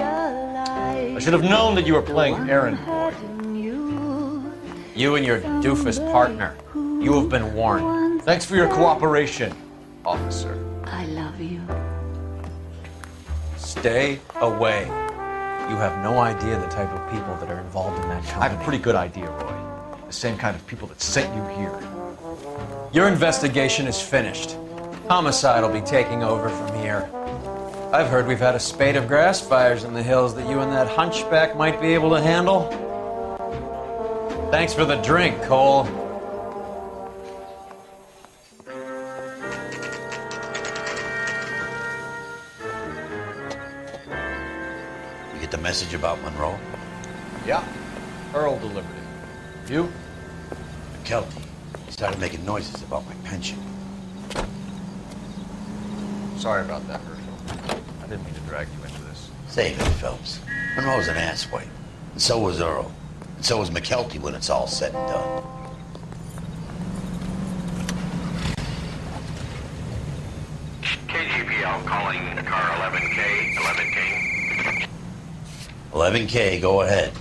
S6: I should have known that you were playing errand boy. You and your doofus partner. You have been warned. Thanks for your cooperation, officer.
S3: I love you.
S6: Stay away. You have no idea the type of people that are involved in that company. I have a pretty good idea, Roy. The same kind of people that sent you here. Your investigation is finished. Homicide will be taking over from here. I've heard we've had a spate of grass fires in the hills that you and that hunchback might be able to handle. Thanks for the drink, Cole.
S8: You get the message about Monroe?
S6: Yeah. Earl delivered it. You?
S8: McKelty. He started making noises about my pension.
S6: Sorry about that, Herschel. I didn't mean to drag you into this.
S8: Save it, Phelps. Monroe's an asswipe. And so was Earl. And so was McKelty when it's all said and done. Car 11K, 11K. 11K, go ahead.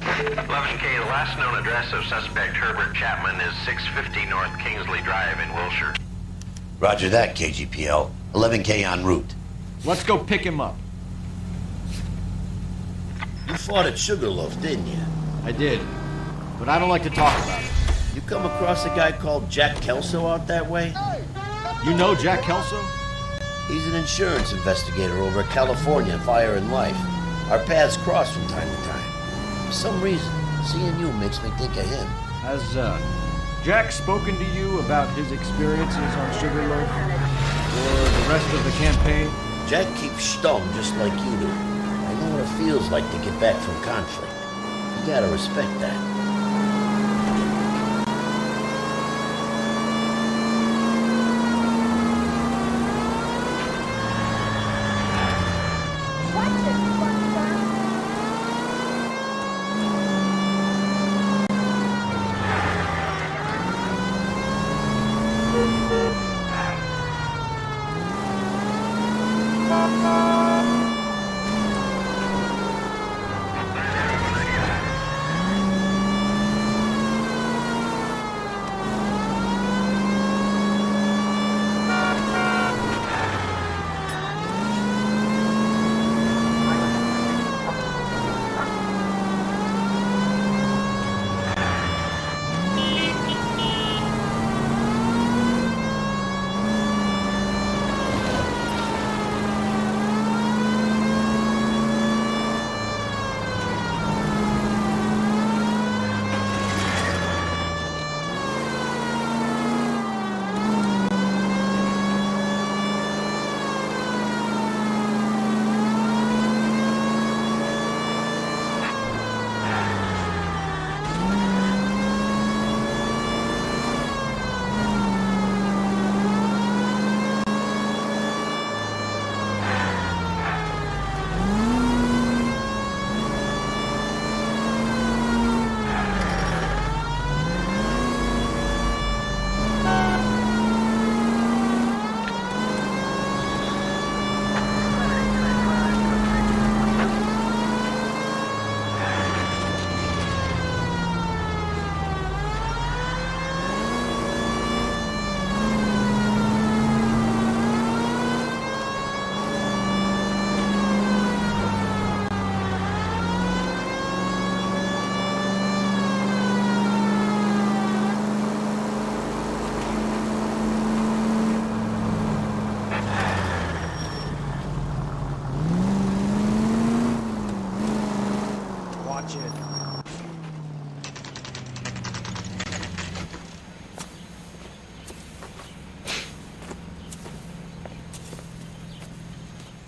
S2: 11K, the last known address of suspect Herbert Chapman is 650 North Kingsley Drive in Wilshire.
S8: Roger that, KGPL. 11K en route.
S9: Let's go pick him up.
S8: You fought at Sugarloaf, didn't you?
S9: I did, but I don't like to talk about it.
S8: You come across a guy called Jack Kelso out that way?
S9: You know Jack Kelso?
S8: He's an insurance investigator over at California Fire and Life. Our paths cross from time to time. For some reason, seeing you makes me think of him.
S9: Has Jack spoken to you about his experiences on Sugarloaf? Or the rest of the campaign?
S8: Jack keeps stum just like you do. I know what it feels like to get back from conflict. You gotta respect that.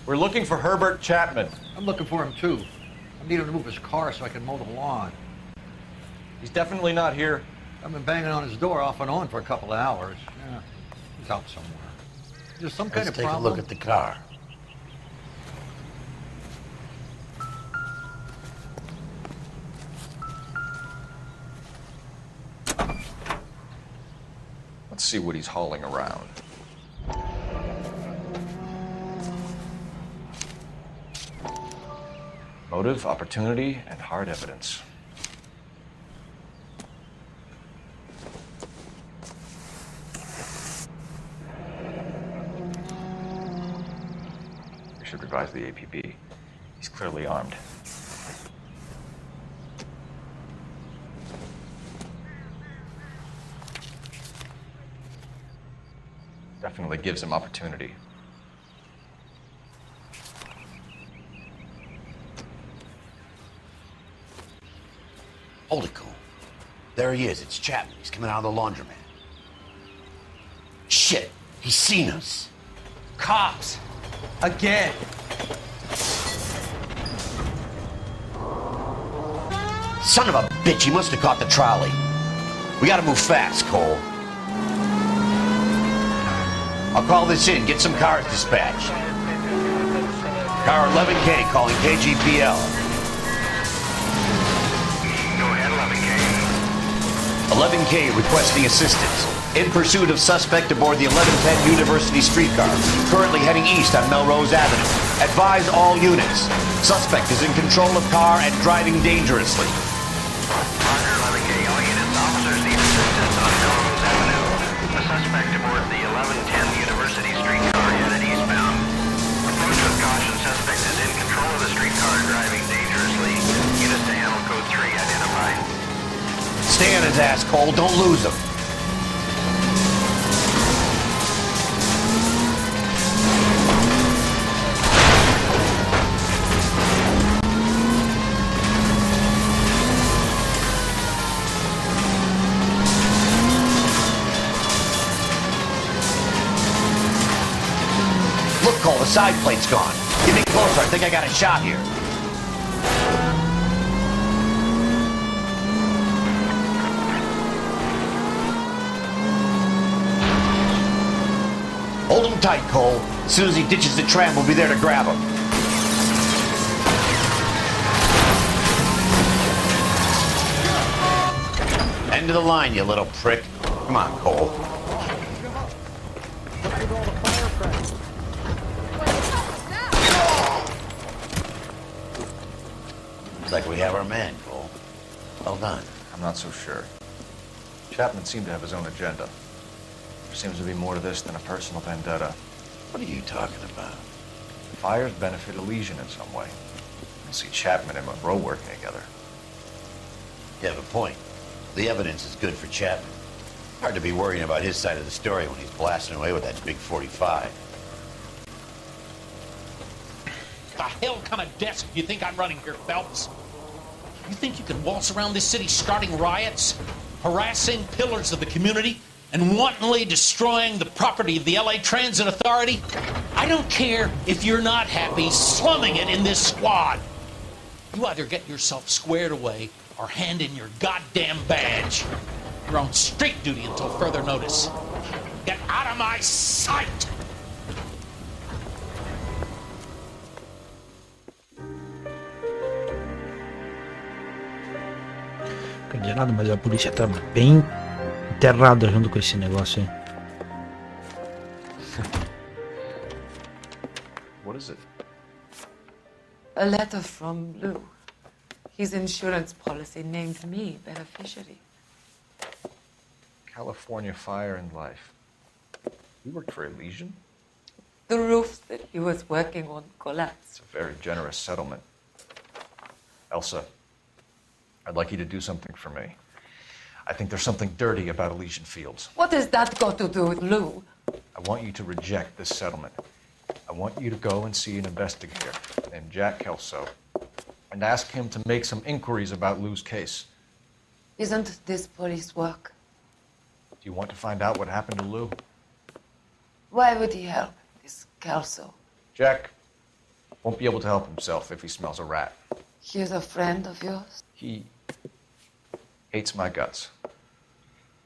S6: We're looking for Herbert Chapman.
S17: I'm looking for him too. I need him to move his car so I can mow the lawn.
S6: He's definitely not here.
S17: I've been banging on his door off and on for a couple of hours. Yeah, he's out somewhere. There's some kind of problem.
S8: Let's take a look at the car.
S6: Let's see what he's hauling around. Motive, opportunity, and hard evidence. We should revise the APB. He's clearly armed. Definitely gives him opportunity.
S8: Hold it, Cole. There he is. It's Chapman. He's coming out of the laundromat. Shit! He's seen us.
S9: Cops! Again!
S8: Son of a bitch, he must have caught the trolley. We gotta move fast, Cole. I'll call this in. Get some cars dispatched. Car 11K calling KGPL. 11K requesting assistance. In pursuit of suspect aboard the 1110 University streetcar, currently heading east on Melrose Avenue. Advise all units. Suspect is in control of car and driving dangerously.
S2: Roger, 11K. All units, officers need assistance on Melrose Avenue. A suspect aboard the 1110 University streetcar headed eastbound. Approach with caution. Suspect is in control of the streetcar, driving dangerously. Units to handle code 3 identified.
S8: Stay on his ass, Cole. Don't lose him. Look, Cole, the side plate's gone. Get me closer. I think I got a shot here. Hold him tight, Cole. As soon as he ditches the tram, we'll be there to grab him. End of the line, you little prick. Come on, Cole. Looks like we have our man, Cole. Well done.
S6: I'm not so sure. Chapman seemed to have his own agenda. There seems to be more to this than a personal vendetta.
S8: What are you talking about?
S6: The fires benefit Elysian in some way. I see Chapman and Monroe working together.
S8: You have a point. The evidence is good for Chapman. Hard to be worrying about his side of the story when he's blasting away with that big 45.
S15: The hell kind of desk do you think I'm running here, Phelps? You think you can waltz around this city starting riots, harassing pillars of the community, and wantonly destroying the property of the LA Transit Authority? I don't care if you're not happy slumming it in this squad. You either get yourself squared away or hand in your goddamn badge. You're on street duty until further notice. Get out of my sight!
S14: Fica de nada, mas a polícia tá bem enterrada junto com esse negócio aí.
S6: What is it?
S12: A letter from Lou. His insurance policy named me beneficiary.
S6: California Fire and Life. You worked for Elysian?
S12: The roof that he was working on collapsed.
S6: It's a very generous settlement. Elsa, I'd like you to do something for me. I think there's something dirty about Elysian Fields.
S12: What has that got to do with Lou?
S6: I want you to reject this settlement. I want you to go and see an investigator named Jack Kelso and ask him to make some inquiries about Lou's case.
S12: Isn't this police work?
S6: Do you want to find out what happened to Lou?
S12: Why would he help, this Kelso?
S6: Jack won't be able to help himself if he smells a rat.
S12: He's a friend of yours?
S6: He hates my guts.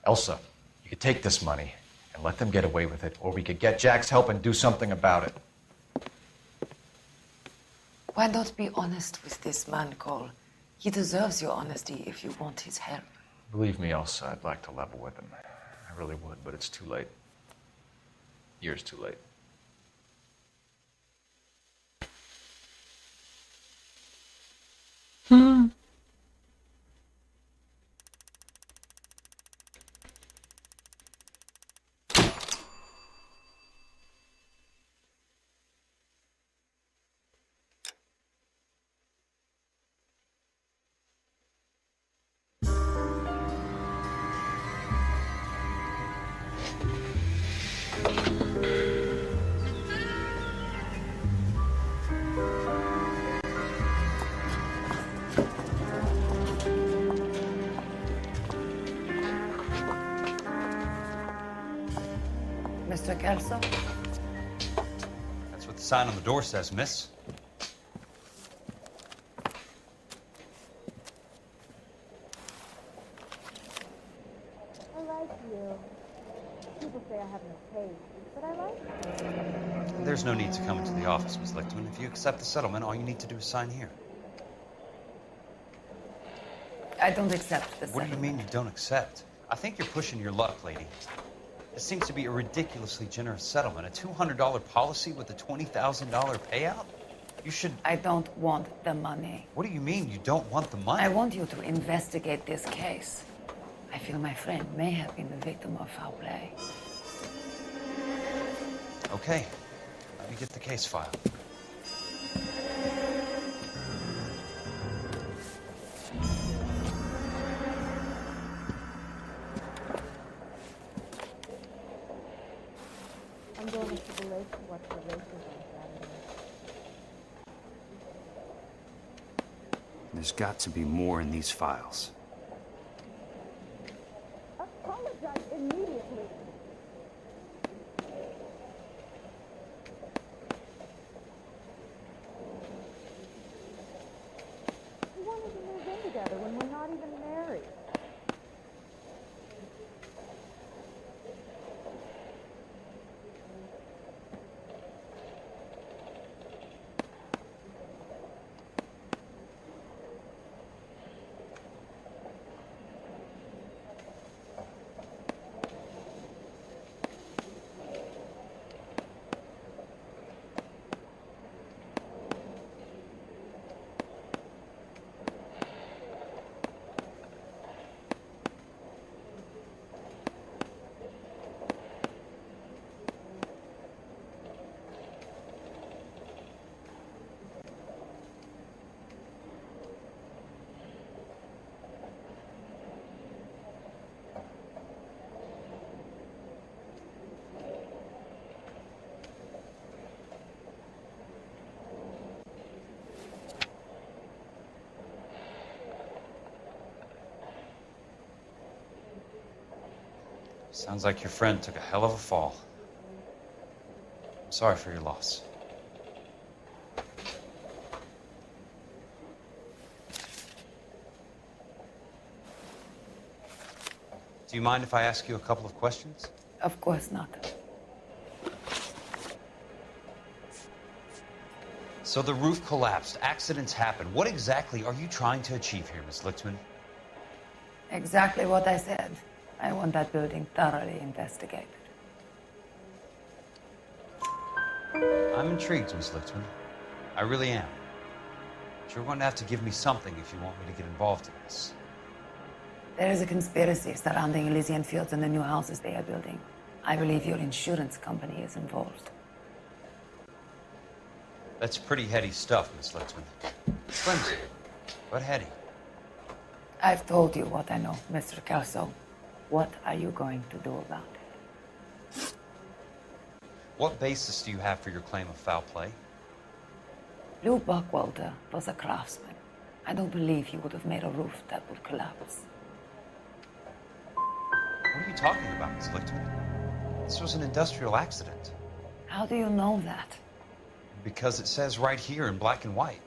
S6: Elsa, you could take this money and let them get away with it, or we could get Jack's help and do something about it.
S12: Why not be honest with this man, Cole? He deserves your honesty if you want his help.
S6: Believe me, Elsa, I'd like to level with him. I really would, but it's too late. Years too late.
S12: Mr. Kelso?
S1: That's what the sign on the door says, miss.
S11: I like you. People say I have no taste, but I like you.
S1: There's no need to come into the office, Miss Lichtman. If you accept the settlement, all you need to do is sign here.
S12: I don't accept the
S1: What do you mean you don't accept? I think you're pushing your luck, lady. It seems to be a ridiculously generous settlement. A $200 policy with a $20,000 payout? You should...
S16: I don't want the money.
S1: What do you mean you don't want the money?
S16: I want you to investigate this case. I feel my friend may have been the victim of foul play.
S1: Okay. Let me get the case file.
S11: I'm going to the lake to watch the races on Saturday.
S5: There's got to be more in these files.
S11: Apologize immediately. We wanted to move in together when we're not even married.
S1: Sounds like your friend took a hell of a fall. I'm sorry for your loss. Do you mind if I ask you a couple of questions?
S16: Of course not.
S1: So the roof collapsed, accidents happen. What exactly are you trying to achieve here, Miss Lichtman?
S16: Exactly what I said. I want that building thoroughly investigated.
S1: I'm intrigued, Miss Lichtman. I really am. But you're going to have to give me something if you want me to get involved in this.
S16: There is a conspiracy surrounding Elysian Fields and the new houses they are building. I believe your insurance company is involved.
S1: That's pretty heady stuff, Miss Lichtman. Flimsy, but heady.
S16: I've told you what I know, Mr. Kelso. What are you going to do about it?
S1: What basis do you have for your claim of foul play?
S16: Lou Buckwalter was a craftsman. I don't believe he would have made a roof that would collapse.
S1: What are you talking about, Miss Lichtman? This was an industrial accident.
S16: How do you know that?
S1: Because it says right here in black and white.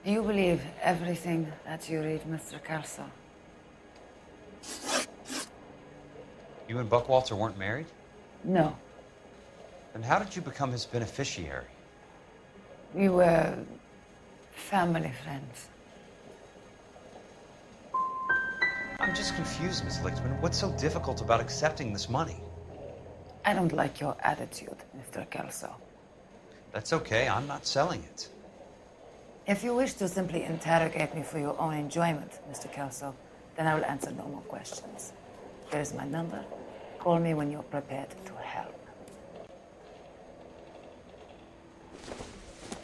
S16: Do you believe everything that you read, Mr. Kelso?
S1: You and Buckwalter weren't married?
S16: No.
S1: Then how did you become his beneficiary?
S16: We were family friends.
S1: I'm just confused, Miss Lichtman. What's so difficult about accepting this money?
S16: I don't like your attitude, Mr. Kelso.
S1: That's okay. I'm not selling it.
S16: If you wish to simply interrogate me for your own enjoyment, Mr. Kelso, then I will answer no more questions. Here is my number. Call me when you're prepared to help.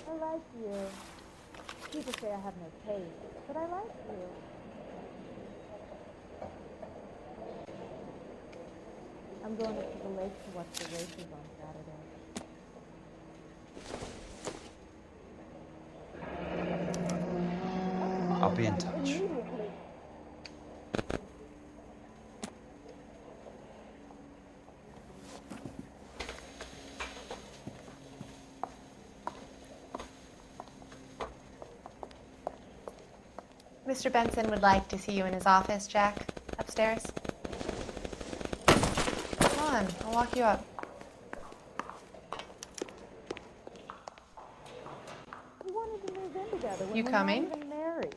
S11: I like you. People say I have no taste, but I like you. I'm going up to the lake to watch the races on Saturday.
S1: I'll be in touch.
S19: Mr. Benson would like to see you in his office, Jack. Upstairs. Come on, I'll walk you up.
S11: We wanted to move in together when
S19: You
S11: we're
S19: coming?
S11: not even married.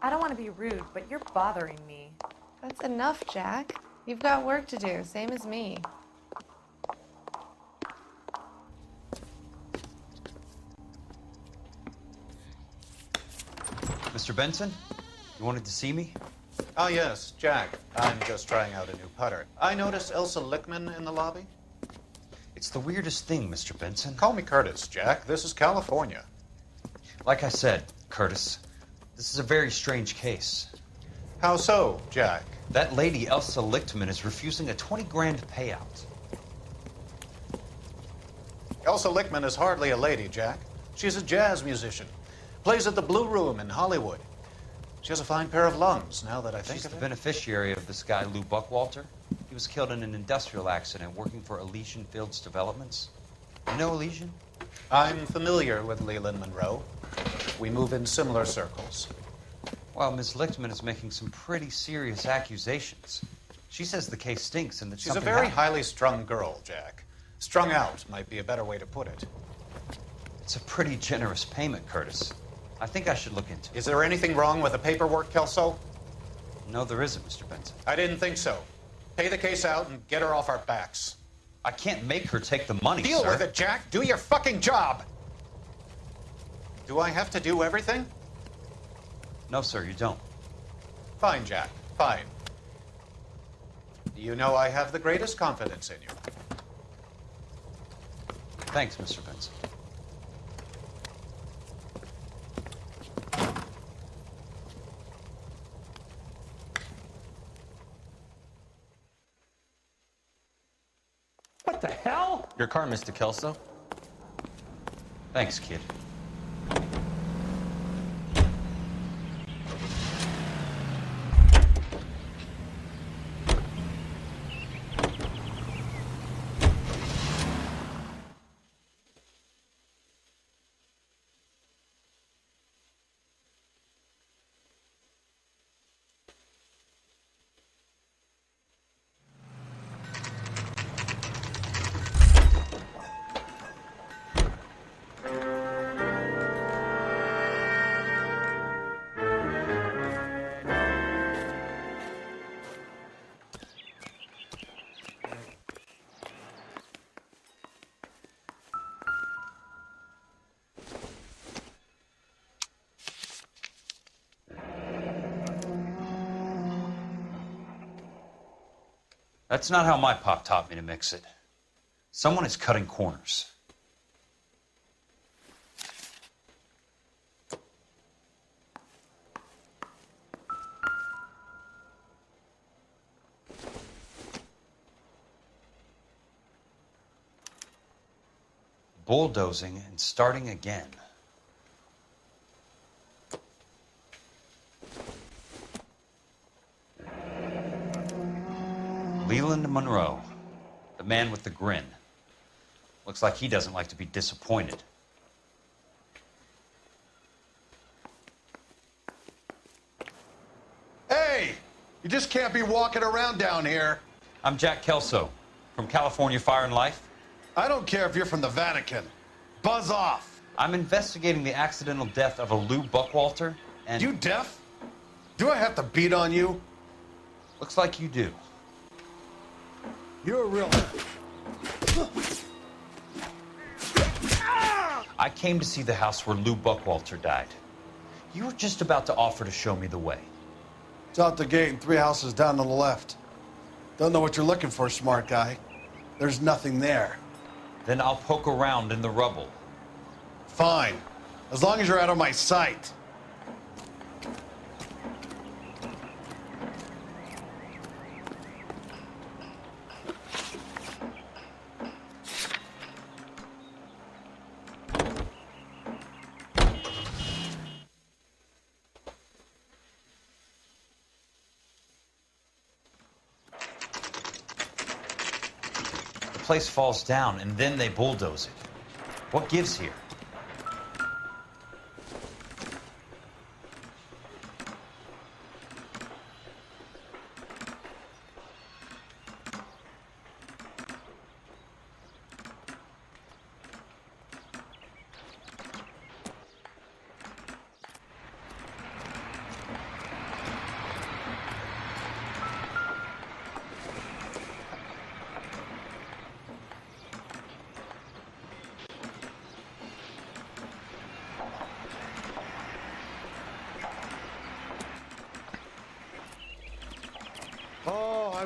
S19: I don't want to be rude, but you're bothering me. That's enough, Jack. You've got work to do, same as me.
S1: Mr. Benson, you wanted to see me?
S4: Oh, yes, Jack. I'm just trying out a new putter. I noticed Elsa Lickman in the lobby.
S1: It's the weirdest thing, Mr. Benson.
S4: Call me Curtis, Jack. This is California.
S1: Like I said, Curtis, this is a very strange case.
S4: How so, Jack?
S1: That lady, Elsa Lichtman, is refusing a 20 grand payout.
S4: Elsa Lickman is hardly a lady, Jack. She's a jazz musician. Plays at the Blue Room in Hollywood. She has a fine pair of lungs, now that I think
S1: She's
S4: of
S1: the
S4: it.
S1: beneficiary of this guy, Lou Buckwalter. He was killed in an industrial accident working for Elysian Fields Developments. You know Elysian?
S4: I'm familiar with Leland Monroe. We move in similar circles.
S1: Well, Ms. Lichtman is making some pretty serious accusations. She says the case stinks and that
S4: She's a
S1: something
S4: very
S1: happened.
S4: highly strung girl, Jack. Strung out might be a better way to put it.
S1: It's a pretty generous payment, Curtis. I think I should look into it.
S4: Is there anything wrong with the paperwork, Kelso?
S1: No, there isn't, Mr. Benson.
S4: I didn't think so. Pay the case out and get her off our backs.
S1: I can't make her take the money,
S4: Deal
S1: sir.
S4: with it, Jack. Do your fucking job. Do I have to do everything?
S1: No, sir, you don't.
S4: Fine, Jack. Fine. You know I have the greatest confidence in you.
S1: Thanks, Mr. Benson.
S9: What the hell?
S22: Your car, Mr. Kelso.
S1: Thanks, kid. That's not how my pop taught me to mix it. Someone is cutting corners. Bulldozing and starting again. Leland Monroe, the man with the grin. Looks like he doesn't like to be disappointed.
S23: Hey! You just can't be walking around down here.
S1: I'm Jack Kelso, from California Fire and Life.
S23: I don't care if you're from the Vatican. Buzz off.
S1: I'm investigating the accidental death of a Lou Buckwalter, and...
S23: You deaf? Do I have to beat on you?
S1: Looks like you do.
S23: You're a real...
S1: I came to see the house where Lou Buckwalter died. You were just about to offer to show me the way.
S23: It's out the gate and 3 houses down on the left. Don't know what you're looking for, smart guy. There's nothing there.
S1: Then I'll poke around in the rubble.
S23: Fine. As long as you're out of my sight.
S1: The place falls down, and then they bulldoze it. What gives here?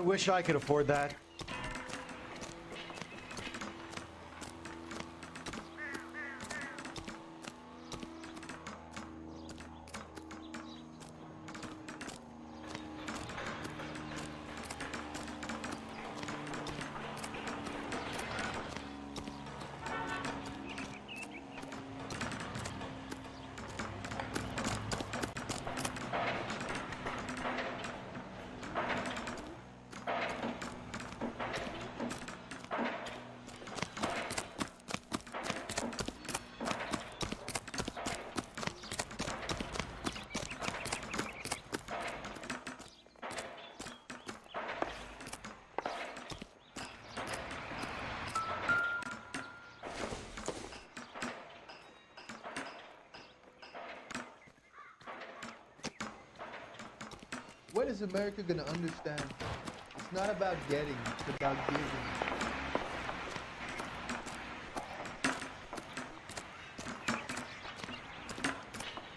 S9: wish I could afford that.
S7: When is America gonna understand? It's not about getting, it's about giving.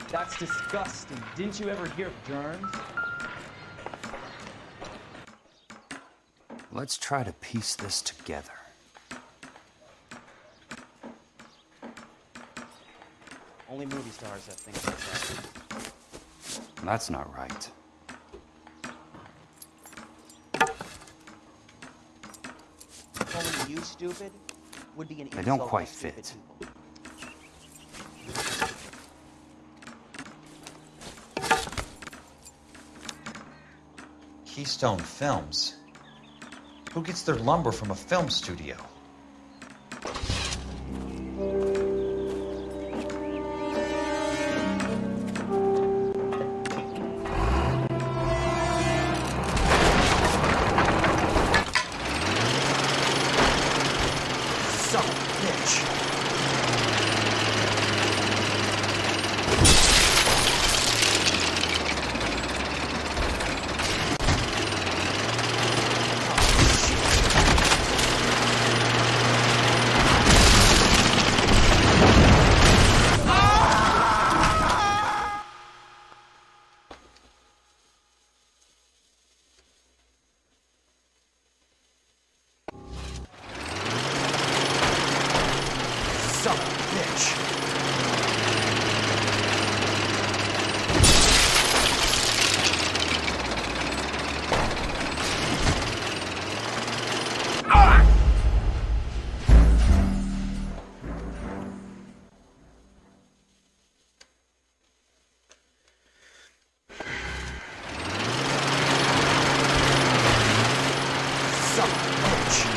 S5: That's disgusting. Didn't you ever hear of germs?
S18: Let's try to piece this together.
S5: Only movie stars have things like that.
S18: That's not right.
S5: Calling you stupid would be an insult.
S18: They don't quite
S5: to stupid
S18: fit.
S5: people.
S1: Keystone Films? Who gets their lumber from a film studio? Son of a bitch. Son of a bitch. Son of a bitch.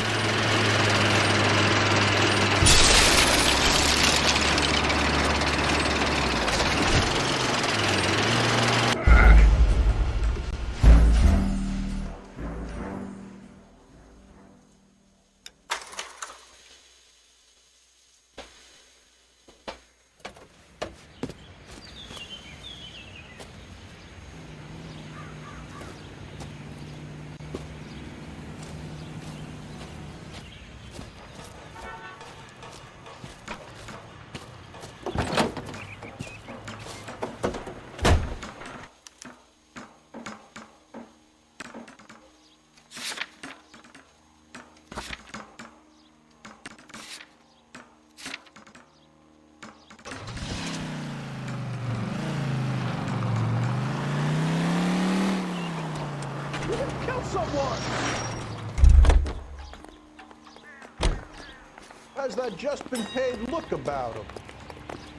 S7: Kill someone! Has that just been paid look about him?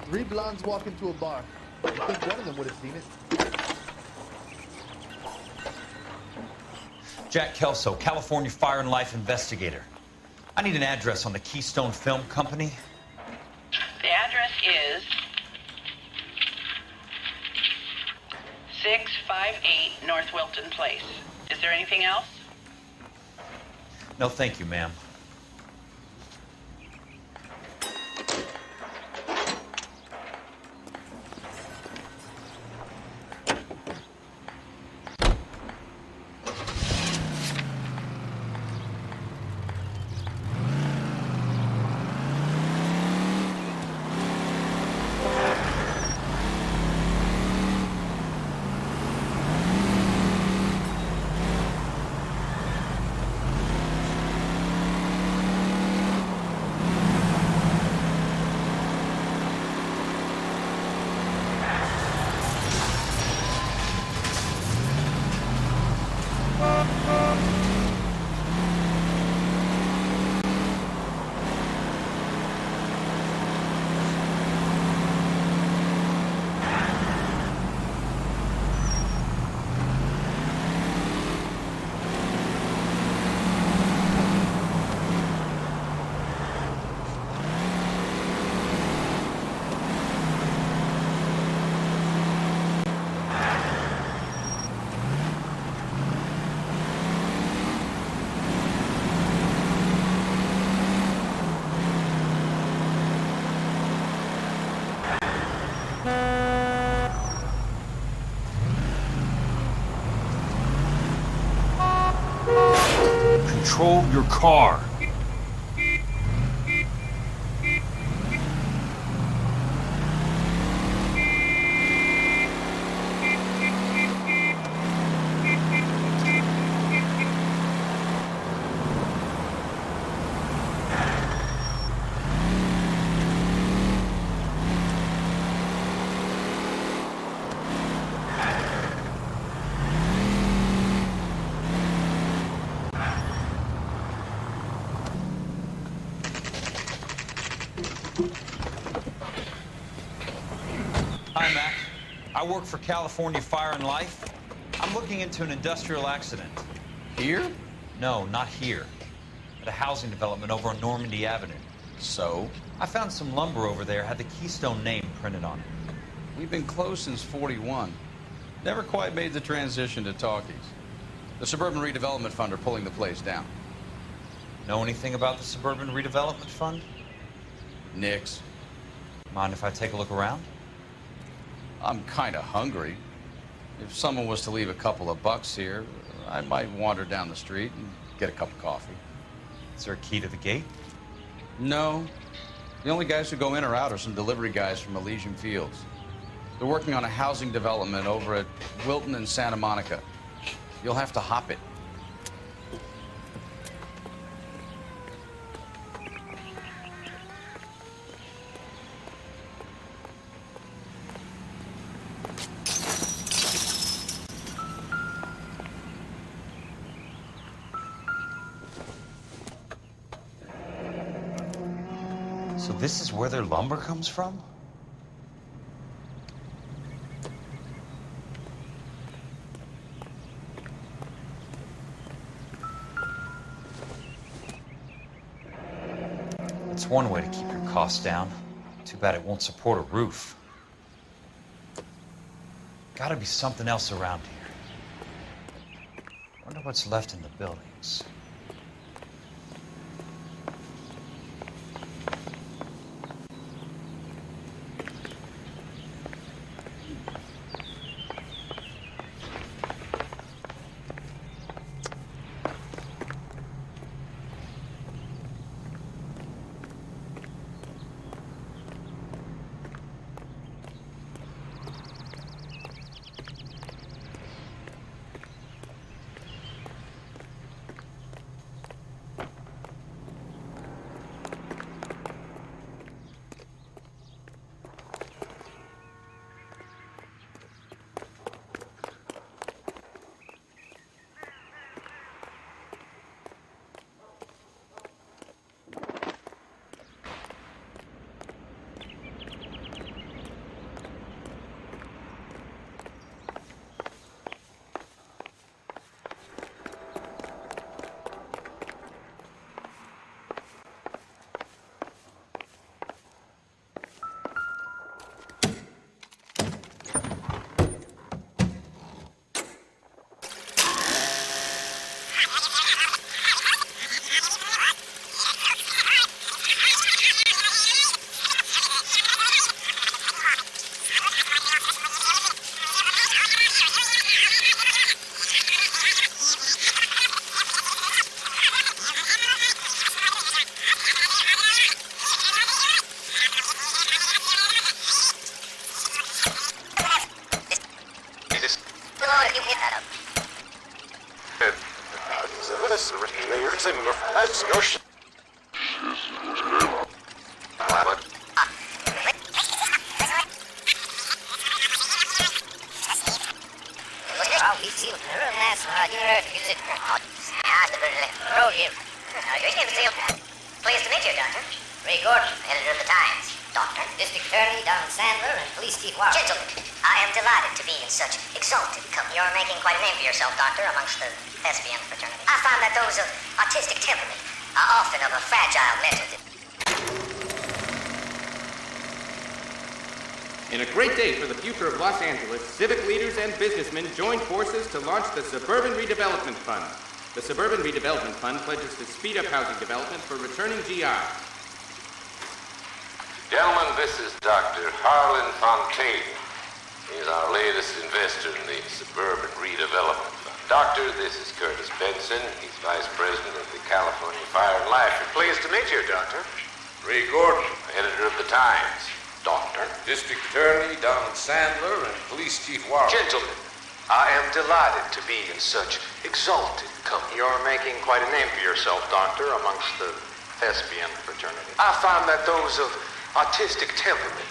S7: 3 blondes walk into a bar. I think one of them would have seen it.
S1: Jack Kelso, California Fire and Life investigator. I need an address on the Keystone Film Company.
S21: The address is 658 North Wilton Place. Is there anything else?
S1: No, thank you, ma'am.
S9: control your car.
S1: Hi, Mac. I work for California Fire and Life. I'm looking into an industrial accident.
S13: Here?
S1: No, not here. At a housing development over on Normandy Avenue.
S13: So?
S1: I found some lumber over there, had the Keystone name printed on it.
S13: We've been closed since '41. Never quite made the transition to talkies. The Suburban Redevelopment Fund are pulling the place down.
S1: Know anything about the Suburban Redevelopment Fund?
S13: Nix.
S1: Mind if I take a look around?
S13: I'm kind of hungry. If someone was to leave a couple of bucks here, I might wander down the street and get a cup of coffee.
S1: Is there a key to the gate?
S13: No. The only guys who go in or out are some delivery guys from Elysian Fields. They're working on a housing development over at Wilton and Santa Monica. You'll have to hop it.
S1: So this is where their lumber comes from? It's one way to keep your costs down. Too bad it won't support a roof. Gotta be something else around here. Wonder what's left in the buildings.
S20: Pleased to meet you, Doctor. Ray Gordon, editor of the Times. Doctor, District Attorney Don Sandler, and Police Chief Warren. Gentlemen, I am delighted to be in such exalted company. You're making quite a name for yourself, Doctor, amongst the thespian fraternity. I find that those of artistic temperament are often of a fragile mental.
S22: In a great day for the future of Los Angeles, civic leaders and businessmen joined forces to launch the Suburban Redevelopment Fund. The Suburban Redevelopment Fund pledges to speed up housing development for returning GI.
S24: Gentlemen, this is Dr. Harlan Fontaine. He's our latest investor in the Suburban Redevelopment Fund. Doctor, this is Curtis Benson. He's Vice President of the California Fire and Life.
S4: Pleased to meet you, Doctor.
S24: Ray Gordon, editor of the Times. Doctor. District Attorney Donald Sandler and Police Chief Warren.
S2: Gentlemen, I am delighted to be in such exalted company.
S4: You're making quite a name for yourself, Doctor, amongst the thespian fraternity.
S2: I find that those of artistic temperament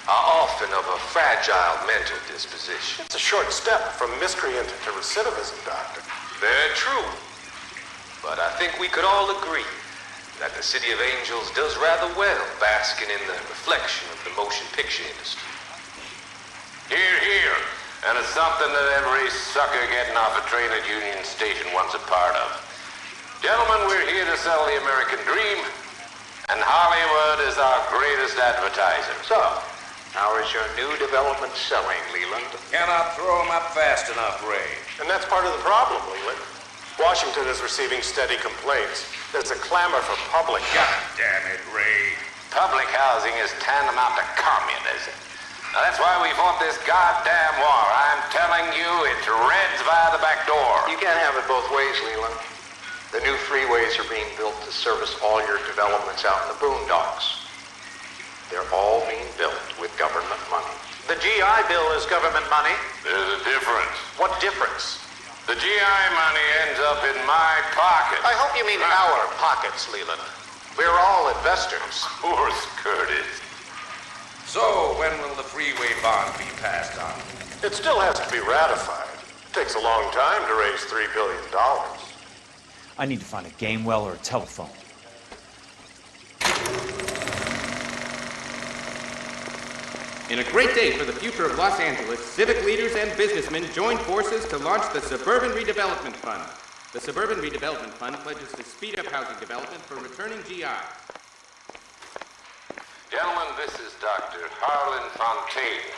S2: are often of a fragile mental disposition.
S4: It's a short step from miscreant to recidivism, Doctor.
S2: Very true. But I think we could all agree that the City of Angels does rather well basking in the reflection of the motion picture industry.
S24: Hear, hear. And it's something that every sucker getting off a train at Union Station wants a part of. Gentlemen, we're here to sell the American dream, and Hollywood is our greatest advertiser.
S2: So, how is your new development selling, Leland?
S24: Cannot throw them up fast enough, Ray.
S4: And that's part of the problem, Leland. Washington is receiving steady complaints. There's a clamor for public.
S24: God damn it, Ray. Public housing is tantamount to communism. Now, that's why we fought this goddamn war. I'm telling you, it's Reds via the back door.
S2: You can't have it both ways, Leland. The new freeways are being built to service all your developments out in the boondocks. They're all being built with government money.
S4: The GI Bill is government money.
S24: There's a difference.
S4: What difference?
S24: The GI money ends up in my pocket.
S4: I hope you mean our pockets, Leland. We're all investors.
S24: Of course, Curtis. So, when will the freeway bond be passed on?
S4: It still has to be ratified. It takes a long time to raise $3 billion.
S5: I need to find a game well or a telephone.
S22: In a great day for the future of Los Angeles, civic leaders and businessmen joined forces to launch the Suburban Redevelopment Fund. The Suburban Redevelopment Fund pledges to speed up housing development for returning GIs.
S24: Gentlemen, this is Dr. Harlan Fontaine.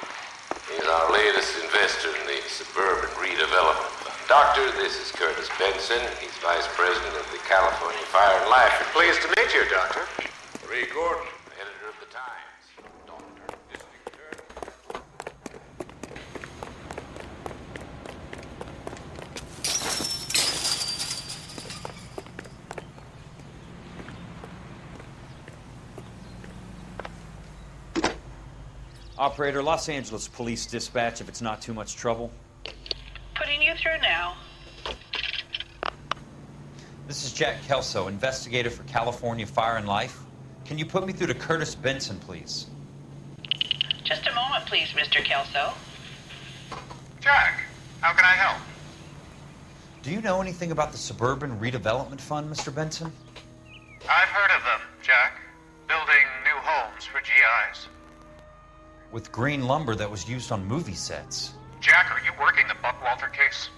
S24: He's our latest investor in the Suburban Redevelopment Fund. Doctor, this is Curtis Benson. He's Vice President of the California Fire and Life.
S4: Pleased to meet you, Doctor.
S24: Ray Gordon, editor of the Times. Doctor, District Attorney.
S5: Operator, Los Angeles Police Dispatch, if it's not too much trouble.
S21: Putting you through now.
S1: This is Jack Kelso, investigator for California Fire and Life. Can you put me through to Curtis Benson, please?
S21: Just a moment, please, Mr. Kelso.
S4: Jack, how can I help?
S1: Do you know anything about the Suburban Redevelopment Fund, Mr. Benson?
S4: I've heard of them, Jack. Building new homes for GIs.
S1: With green lumber that was used on movie sets.
S4: Jack, are you working the Buckwalter case?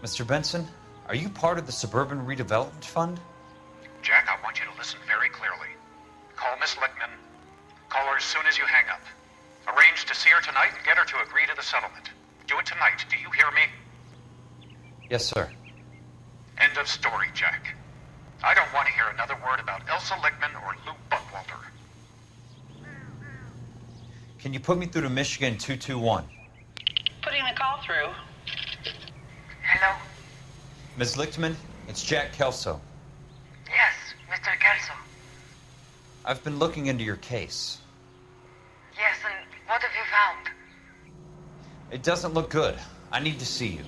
S1: Mr. Benson, are you part of the Suburban Redevelopment Fund?
S4: Jack, I want you to listen very clearly. Call Miss Lickman. Call her as soon as you hang up. Arrange to see her tonight and get her to agree to the settlement. Do it tonight. Do you hear me?
S1: Yes, sir.
S4: End of story, Jack. I don't want to hear another word about Elsa Lickman or Lou Buckwalter.
S1: Can you put me through to Michigan 221?
S21: Putting the call through.
S11: Hello?
S1: Ms. Lichtman, it's Jack Kelso.
S11: Yes, Mr. Kelso.
S1: I've been looking into your case.
S11: Yes, and what have you found?
S1: It doesn't look good. I need to see you.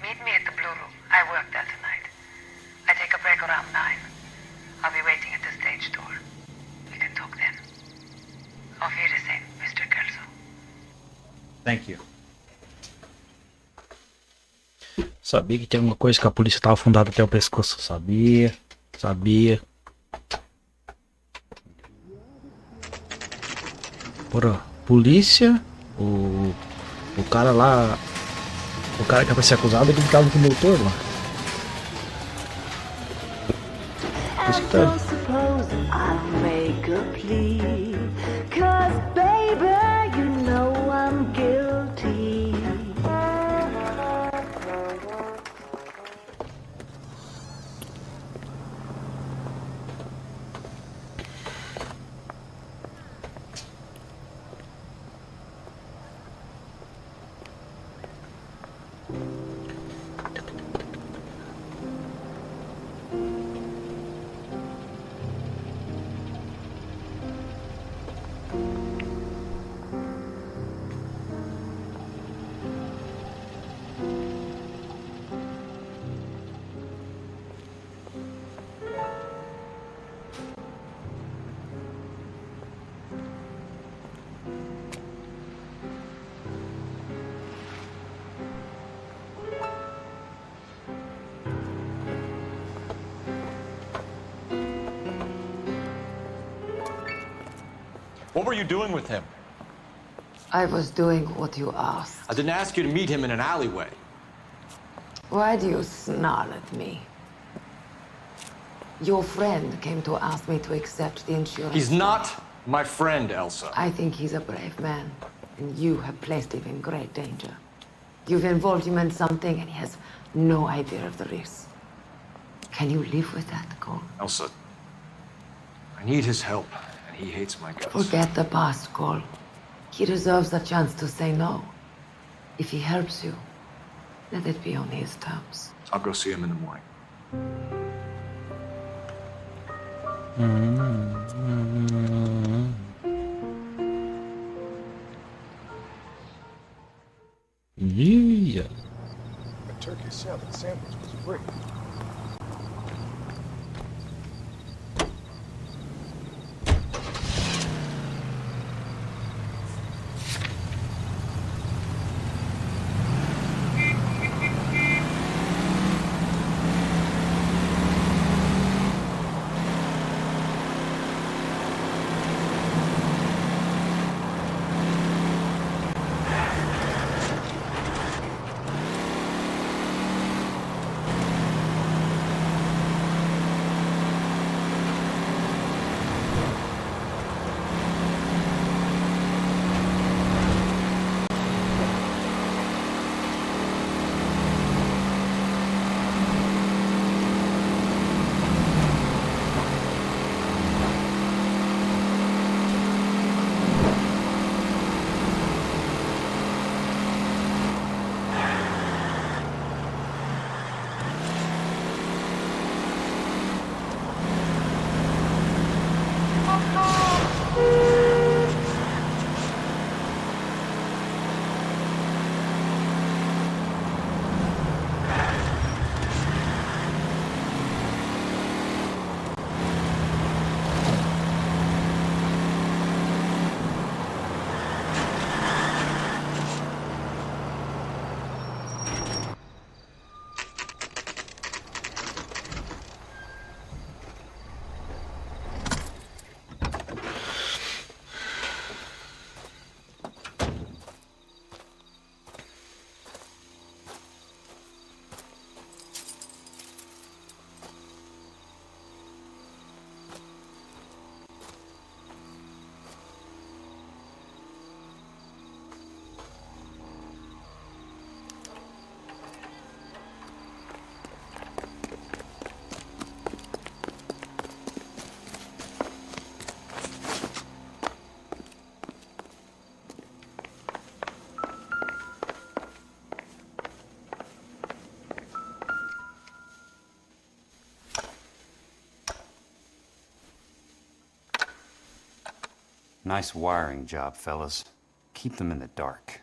S11: Meet me at the Blue Room. I work there tonight. I take a break around 9. I'll be waiting at the stage door. We can talk then. Auf Wiedersehen, Mr. Kelso.
S1: Thank you.
S14: Sabia que tinha alguma coisa que a polícia estava afundada até o pescoço. Sabia. Porra, polícia, o cara lá, o cara que vai ser acusado, ele ficava com o motor lá. Isso que tá...
S6: What were you doing with him?
S16: I was doing what you asked.
S6: I didn't ask you to meet him in an alleyway.
S16: Why do you snarl at me? Your friend came to ask me to accept the insurance.
S6: He's not my friend, Elsa.
S16: I think he's a brave man, and you have placed him in great danger. You've involved him in something, and he has no idea of the risk. Can you live with that, Cole?
S6: Elsa, I need his help, and he hates my guts.
S16: Forget the past, Cole. He deserves a chance to say no. If he helps you, let it be on his terms.
S6: I'll go see him in the morning.
S14: Yeah.
S6: A turkey salad sandwich was great.
S1: Nice wiring job, fellas. Keep them in the dark.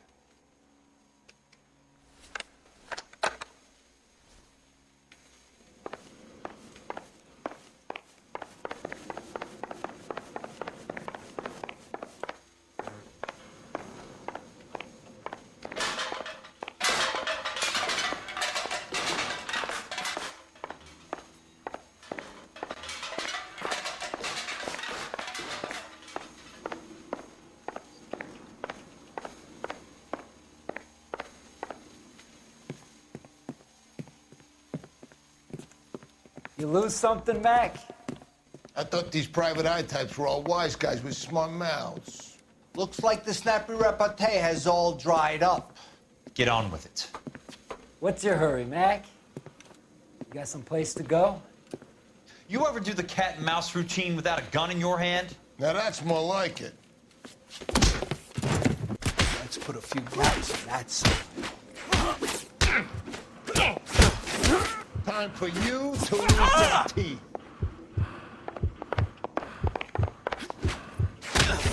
S3: You lose something, Mac?
S8: I thought these private eye types were all wise guys with smart mouths.
S3: Looks like the snappy repartee has all dried up.
S1: Get on with it.
S3: What's your hurry, Mac? You got some place to go?
S1: You ever do the cat and mouse routine without a gun in your hand?
S8: Now that's more like it.
S3: Let's put a few gaps in that side.
S8: Time for you to lose your teeth.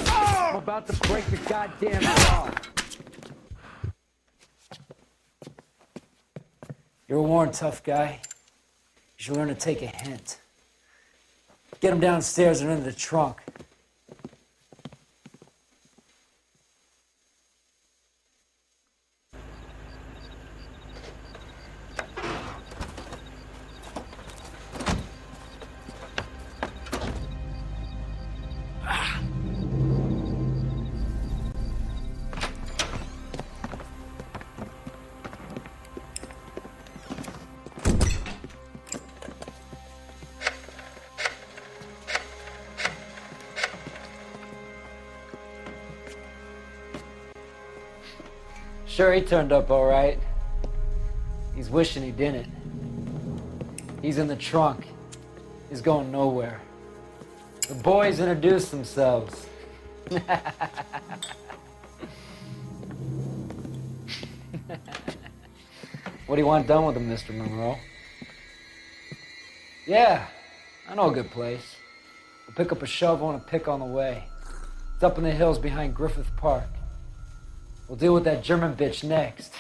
S3: I'm about to break your goddamn jaw. You're a worn tough guy. You should learn to take a hint. Get him downstairs and into the trunk. sure he turned up all right. He's wishing he didn't. He's in the trunk. He's going nowhere. The boys introduced themselves. What do you want done with him, Mr. Monroe? Yeah, I know a good place. We'll pick up a shovel and a pick on the way. It's up in the hills behind Griffith Park. We'll deal with that German bitch next.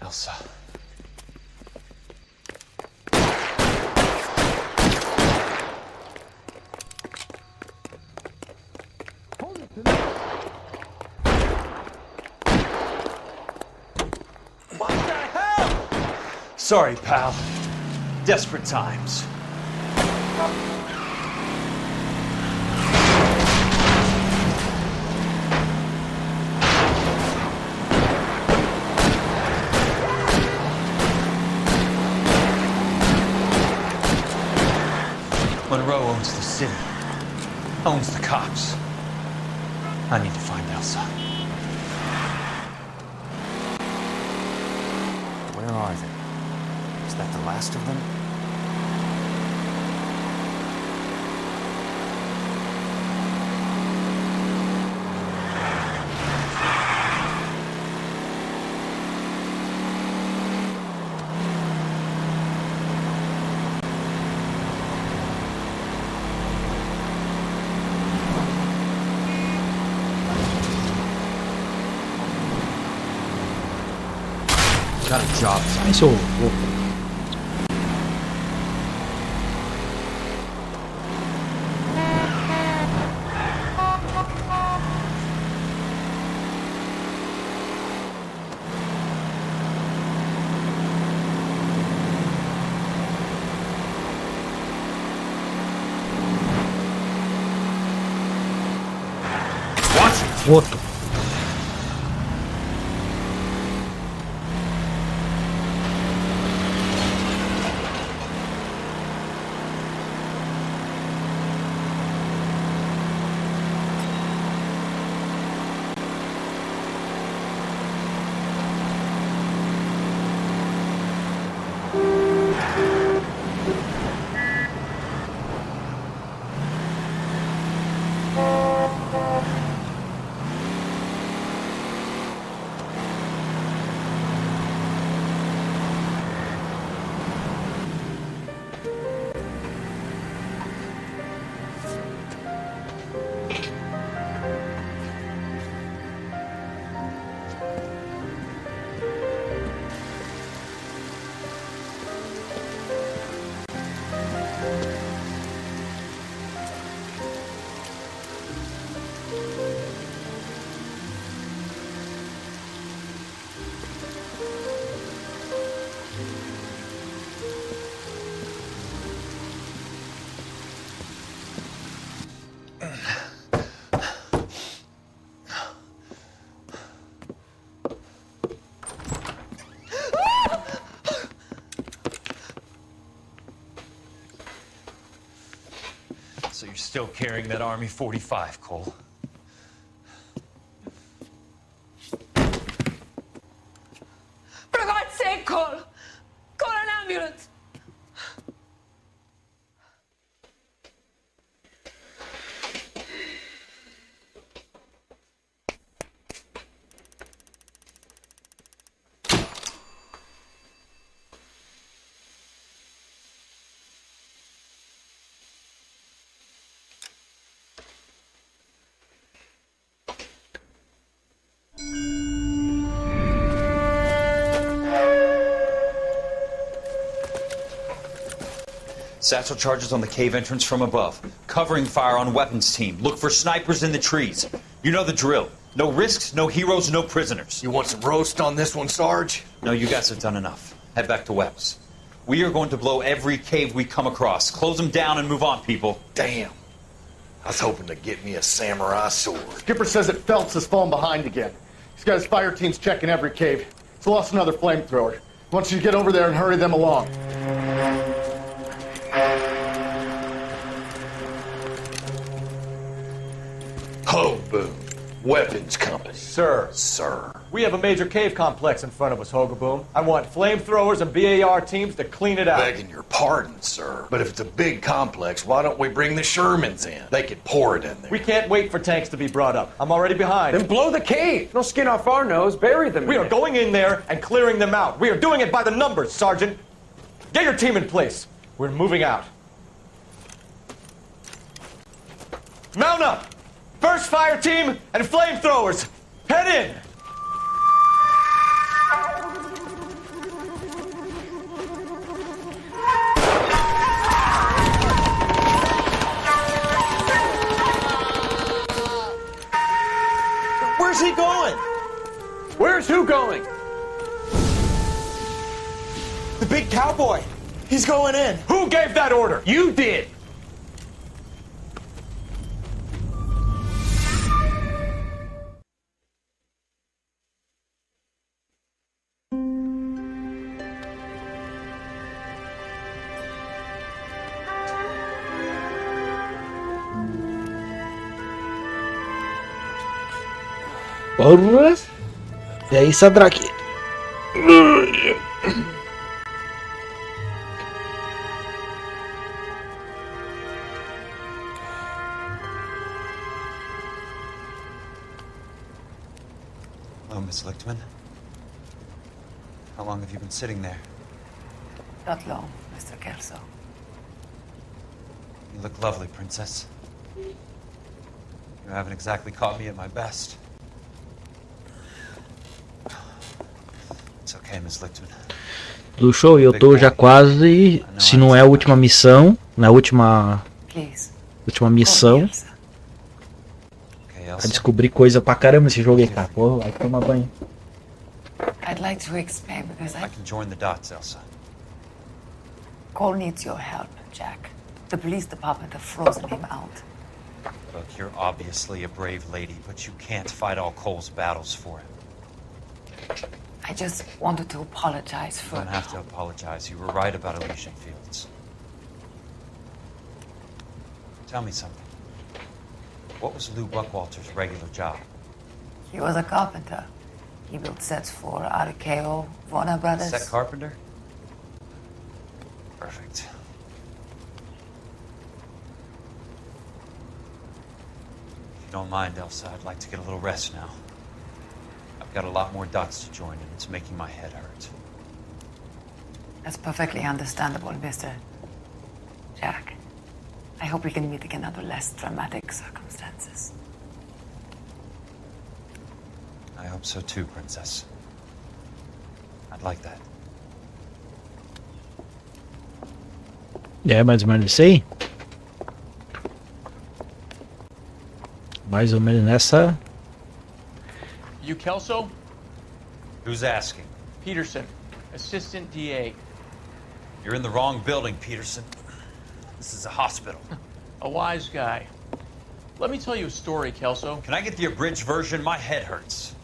S6: Elsa.
S10: What the hell? Sorry, pal. Desperate times. Monroe owns the city, owns the cops. I need to find Elsa.
S18: Where are they? Is that the last of them?
S6: Got a job.
S14: Isso, louco. Outro.
S10: So you're still carrying that Army 45, Cole?
S12: For God's sake, Cole! Call an ambulance!
S10: Satchel charges on the cave entrance from above. Covering fire on weapons team. Look for snipers in the trees. You know the drill. No risks, no heroes, no prisoners.
S6: You want some roast on this one, Sarge?
S10: No, you guys have done enough. Head back to Webb's. We are going to blow every cave we come across. Close them down and move on, people.
S6: Damn. I was hoping to get me a samurai sword.
S7: Skipper says that Phelps has fallen behind again. He's got his fire teams checking every cave. He's lost another flamethrower. He wants you to get over there and hurry them along.
S6: Hobo. Weapons Company.
S9: Sir.
S6: Sir.
S9: We have a major cave complex in front of us, Hogaboom. I want flamethrowers and BAR teams to clean it out.
S6: Begging your pardon, sir. But if it's a big complex, why don't we bring the Shermans in? They could pour it in there.
S9: We can't wait for tanks to be brought up. I'm already behind.
S15: Then blow the cave. No skin off our nose. Bury them.
S9: We are going in there and clearing them out. We are doing it by the numbers, Sergeant. Get your team in place. We're moving out. Mount up! First fire team and flamethrowers! Head in!
S10: Where's he going?
S15: Where's who going?
S10: The big cowboy. He's going in.
S9: Who gave that order?
S15: You did.
S14: Porra! E aí, Sadraque?
S1: Hello, Miss Lichtman. How long have you been sitting there?
S16: Not long, Mr. Kelso.
S1: You look lovely, Princess. You haven't exactly caught me at my best. It's okay, Miss Lichtman.
S14: Do show, eu tô já quase, se não é a última missão, na última missão. Vai descobrir coisa pra caramba esse jogo aí, cara. Pô, vai tomar banho.
S16: I'd like to explain because
S1: I can join the dots, Elsa.
S16: Cole needs your help, Jack. The police department have frozen him out.
S1: Look, you're obviously a brave lady, but you can't fight all Cole's battles for him.
S16: I just wanted to apologize for...
S1: You don't have to apologize. You were right about Elysian Fields. Tell me something. What was Lou Buckwalter's regular job?
S16: He was a carpenter. He built sets for RKO, Warner Brothers.
S1: Set carpenter? Perfect. If you don't mind, Elsa, I'd like to get a little rest now. I've got a lot more dots to join, and it's making my head hurt.
S16: That's perfectly understandable, Mr. Jack. I hope we can meet again under less dramatic circumstances.
S1: I hope so too, Princess. I'd like that.
S14: É mais ou menos isso aí. Mais ou menos nessa.
S15: You Kelso?
S1: Who's asking?
S15: Peterson, Assistant DA.
S1: You're in the wrong building, Peterson. This is a hospital.
S15: A wise guy. Let me tell you a story, Kelso.
S1: Can I get the abridged version? My head hurts.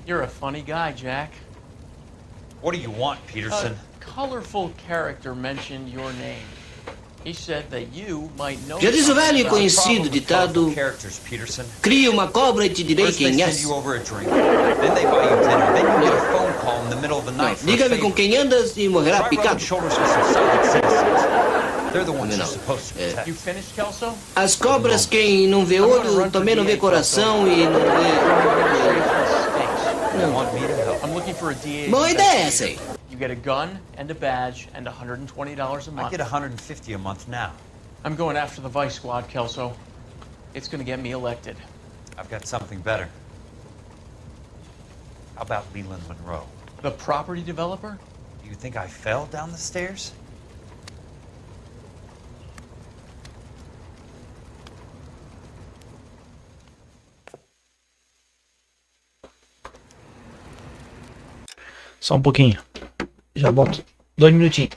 S15: You're a funny guy, Jack.
S1: What do you want, Peterson?
S15: A colorful character mentioned your name. He said that you might know.
S17: Já diz o velho e conhecido ditado: cria uma cobra e te direi quem és. Diga-me com quem andas e morrerá picado.
S15: You finished, Kelso?
S17: As cobras, quem não vê olho, também não vê coração e não vê.
S15: I'm looking for a DA.
S17: Boa ideia essa aí.
S15: You get a gun and a badge and $120 a month.
S1: I get $150 a month now.
S15: I'm going after the Vice Squad, Kelso. It's going to get me elected.
S1: I've got something better. How about Leland Monroe?
S15: The property developer?
S1: Do you think I fell down the stairs?
S14: Só um pouquinho. Já volto. 2 minutinhos.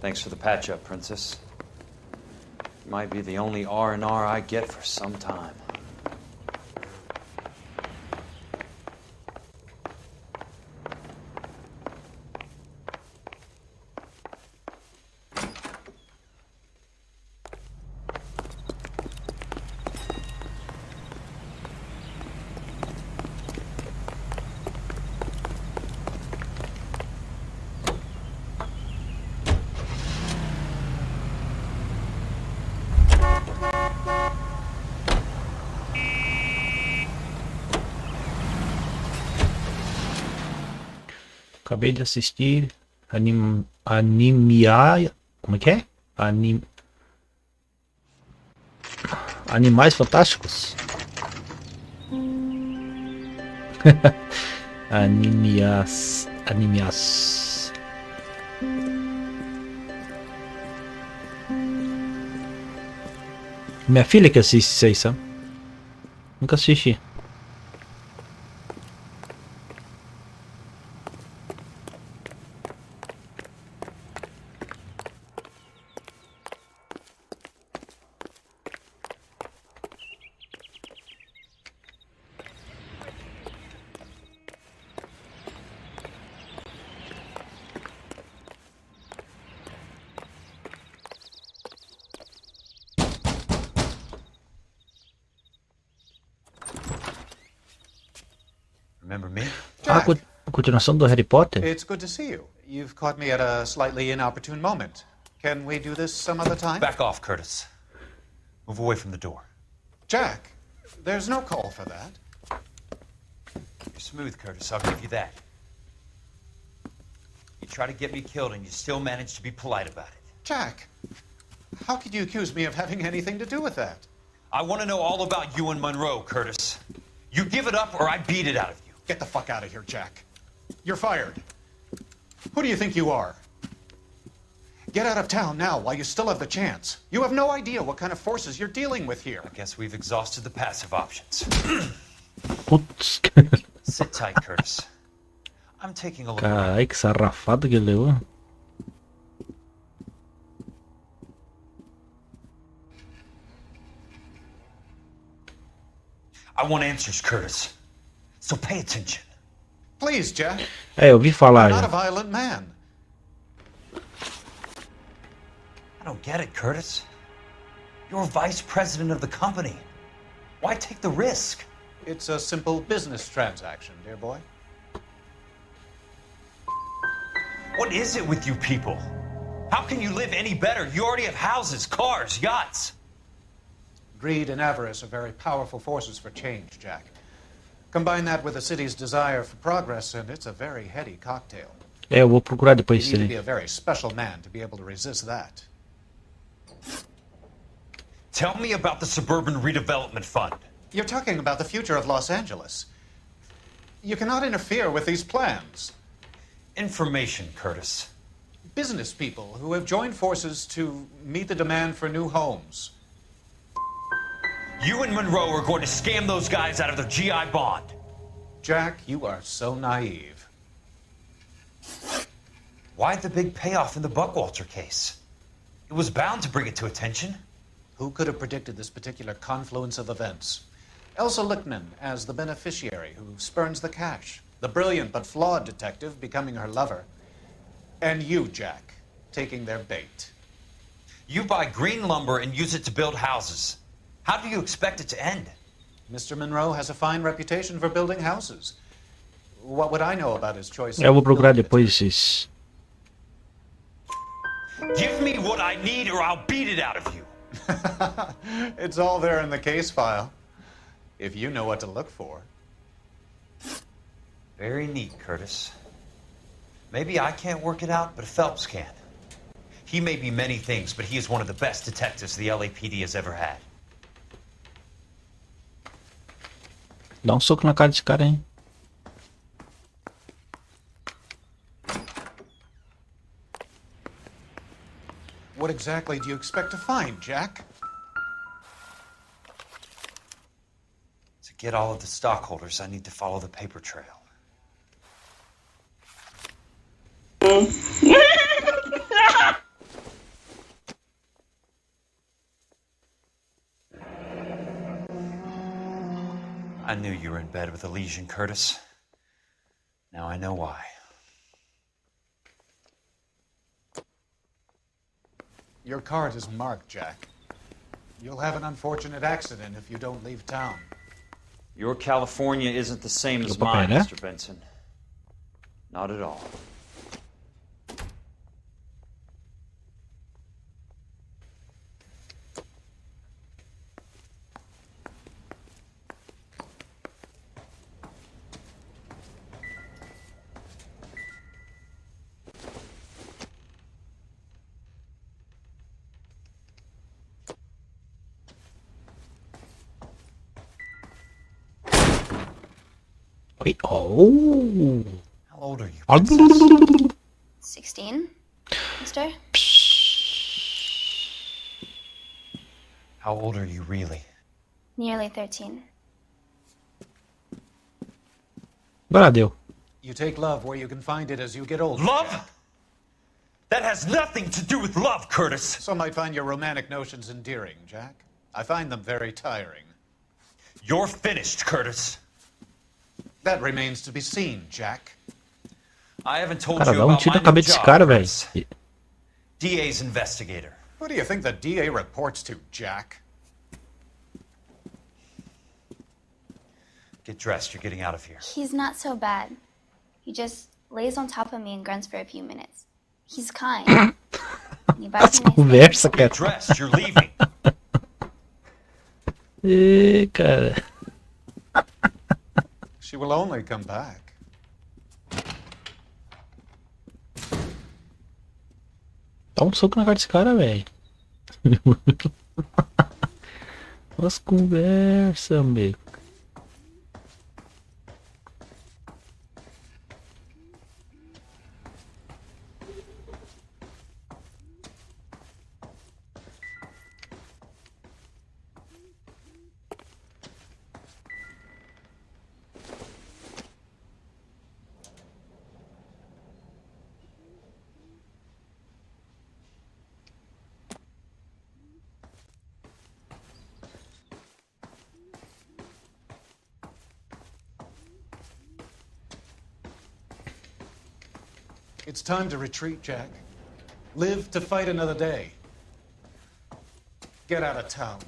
S1: Thanks for the patch-up, Princess. Might be the only R&R I get for some time.
S14: Acabei de assistir Animia... Como é que é? Animais Fantásticos? Animias. Minha filha que assiste isso aí, sabe? Nunca assisti.
S1: Remember me?
S14: Ah, continuação do Harry Potter?
S4: It's good to see you. You've caught me at a slightly inopportune moment. Can we do this some other time?
S1: Back off, Curtis. Move away from the door.
S4: Jack, there's no call for that.
S1: You're smooth, Curtis. I'll give you that. You try to get me killed and you still manage to be polite about it.
S4: Jack, how could you accuse me of having anything to do with that?
S1: I want to know all about you and Monroe, Curtis. You give it up or I beat it out of you.
S4: Get the fuck out of here, Jack. You're fired. Who do you think you are? Get out of town now while you still have the chance. You have no idea what kind of forces you're dealing with here.
S1: I guess we've exhausted the passive options.
S14: Putz.
S1: Sit tight, Curtis. I'm taking a look.
S14: Carai, que sarrafada que ele levou.
S1: I want answers, Curtis. So pay attention.
S4: Please, Jack.
S14: É, eu ouvi falar
S4: I'm not
S14: já.
S4: a violent man.
S1: I don't get it, Curtis. You're vice president of the company. Why take the risk?
S4: It's a simple business transaction, dear boy.
S1: What is it with you people? How can you live any better? You already have houses, cars, yachts.
S4: Greed and avarice are very powerful forces for change, Jack. Combine that with the city's desire for progress, and it's a very heady cocktail.
S14: É, eu vou procurar depois
S4: You
S14: isso
S4: need to be
S14: aí.
S4: a very special man to be able to resist that.
S1: Tell me about the Suburban Redevelopment Fund.
S4: You're talking about the future of Los Angeles. You cannot interfere with these plans.
S1: Information, Curtis.
S13: business people who have joined forces to meet the demand for new homes.
S10: You and Monroe are going to scam those guys out of their GI bond.
S13: Jack, you are so naive.
S10: Why the big payoff in the Buckwalter case? It was bound to bring it to attention.
S13: Who could have predicted this particular confluence of events? Elsa Lichtman as the beneficiary who spurns the cash. The brilliant but flawed detective becoming her lover. And you, Jack, taking their bait.
S10: You buy green lumber and use it to build houses. How do you expect it to end?
S13: Mr. Monroe has a fine reputation for building houses. What would I know about his choice?
S14: Eu vou procurar depois esses.
S10: Give me what I need or I'll beat it out of you.
S13: It's all there in the case file. If you know what to look for.
S10: Very neat, Curtis. Maybe I can't work it out, but Phelps can. He may be many things, but he is one of the best detectives the LAPD has ever had.
S14: Dá soco na cara desse cara, hein?
S13: What exactly do you expect to find, Jack?
S10: To get all of the stockholders, I need to follow the paper trail. I knew you were in bed with a lesion, Curtis. Now I know why.
S13: Your card is marked, Jack. You'll have an unfortunate accident if you don't leave town.
S10: Your California isn't the same as mine, Mr. Benson. Not at all.
S14: Wait, oh.
S10: How old are you?
S19: 16, mister?
S10: How old are you really?
S19: Nearly 13.
S14: Agora deu.
S13: You take love where you can find it as you get older.
S10: Love?
S13: Jack.
S10: That has nothing to do with love, Curtis.
S13: Some might find your romantic notions endearing, Jack. I find them very tiring.
S10: You're finished, Curtis.
S13: That remains to be seen, Jack.
S10: I haven't told
S14: Cara,
S10: you
S14: dá
S10: about
S14: tiro
S10: my
S14: na
S10: new
S14: cabeça desse
S10: job,
S14: cara,
S10: Curtis.
S14: velho.
S10: DA's investigator.
S13: Who do you think the DA reports to, Jack?
S10: Get dressed, you're getting out of here.
S19: He's not so bad. He just lays on top of me and grunts for a few minutes. He's kind. And he buys me nice things.
S14: Conversa, cara.
S10: Get dressed, you're leaving.
S14: Ih, cara.
S13: She will only come back.
S14: Dá soco na cara desse cara, velho. As conversas, meu.
S13: It's time to retreat, Jack. Live to fight another day. Get out of town.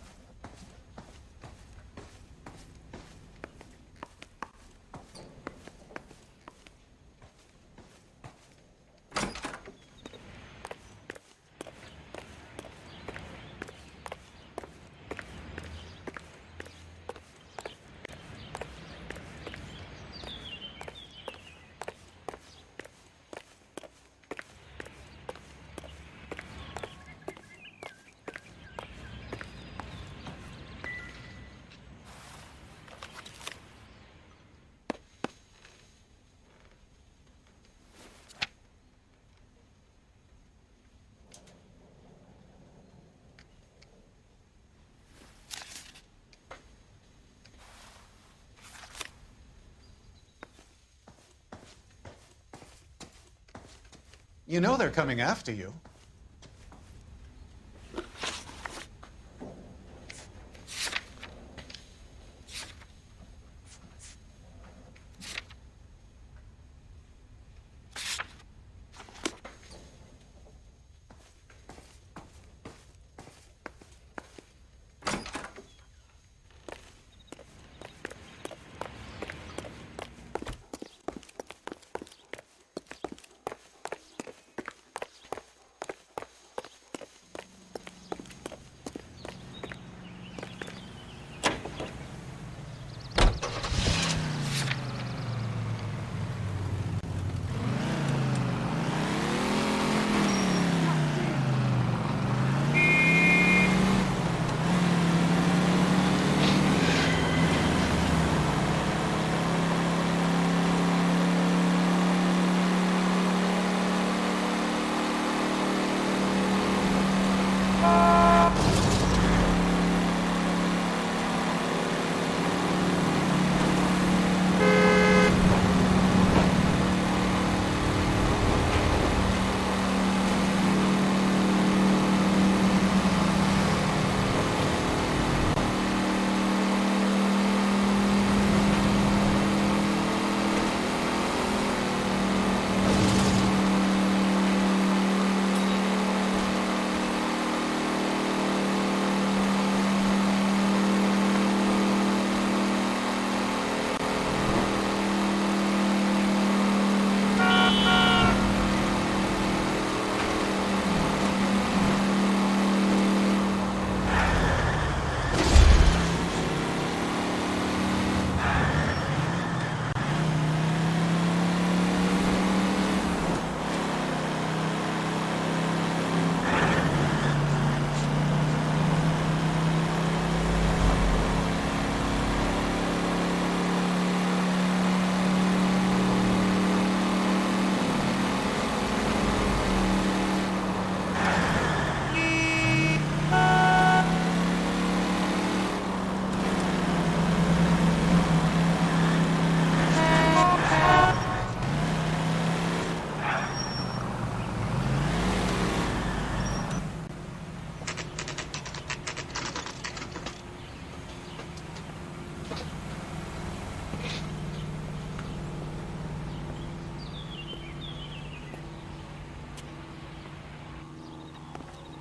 S13: You know they're coming after you.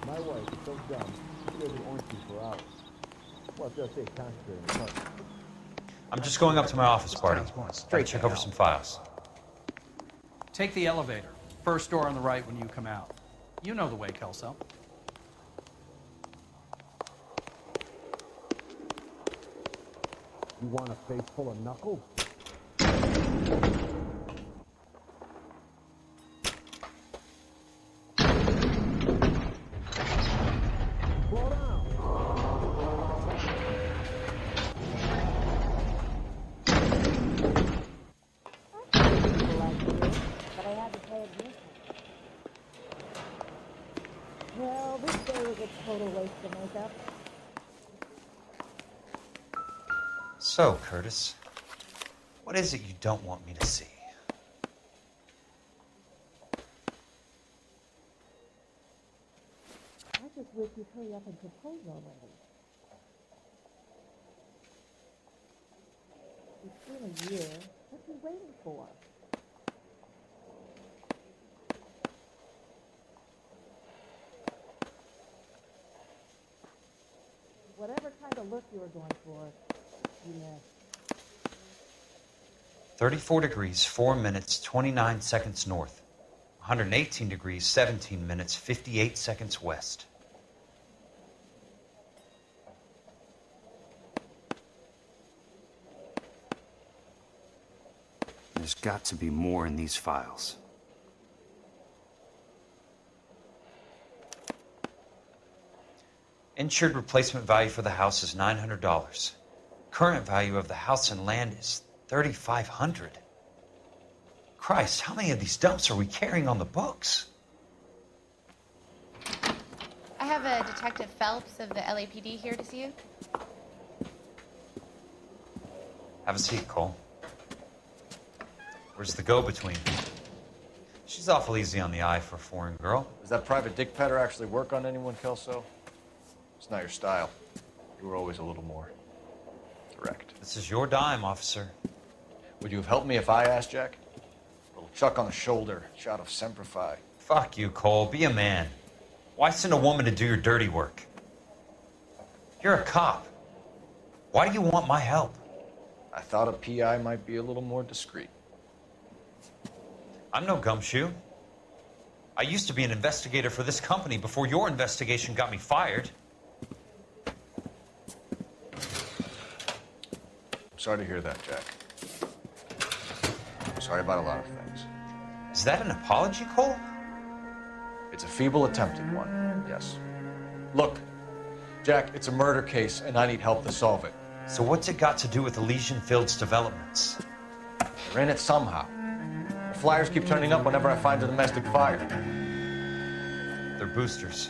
S2: My wife is so dumb, she doesn't orange juice for hours. Well, just say concentrating.
S1: I'm just going up to my office, Barty. Gotta check over some files.
S20: Take the elevator. First door on the right when you come out. You know the way, Kelso.
S2: You want a face full of knuckles? Slow down.
S22: But I had to pay admission. Well, this day was a total waste of makeup.
S1: So, Curtis, what is it you don't want me to see?
S22: I just wish you'd hurry up and propose already. It's been a year. What are you waiting for? Whatever kind of look you were going for, you missed.
S1: 34 degrees, 4 minutes, 29 seconds north. 118 degrees, 17 minutes, 58 seconds west.
S18: There's got to be more in these files.
S1: Insured replacement value for the house is $900. Current value of the house and land is $3,500. Christ, how many of these dumps are we carrying on the books?
S23: I have a Detective Phelps of the LAPD here to see you.
S1: Have a seat, Cole. Where's the go-between? She's awful easy on the eye for a foreign girl.
S6: Does that private dick petter actually work on anyone, Kelso? It's not your style. You were always a little more direct.
S1: This is your dime, officer.
S6: Would you have helped me if I asked, Jack? A little chuck on the shoulder, shot of Semper Fi.
S1: Fuck you, Cole. Be a man. Why send a woman to do your dirty work? You're a cop. Why do you want my help?
S6: I thought a PI might be a little more discreet.
S1: I'm no gumshoe. I used to be an investigator for this company before your investigation got me fired.
S6: I'm sorry to hear that, Jack. I'm sorry about a lot of things.
S1: Is that an apology, Cole?
S6: It's a feeble attempted one, yes. Look, Jack, it's a murder case, and I need help to solve it.
S1: So what's it got to do with Elysian Fields developments?
S6: They're in it somehow. The flyers keep turning up whenever I find a domestic fire.
S1: They're boosters.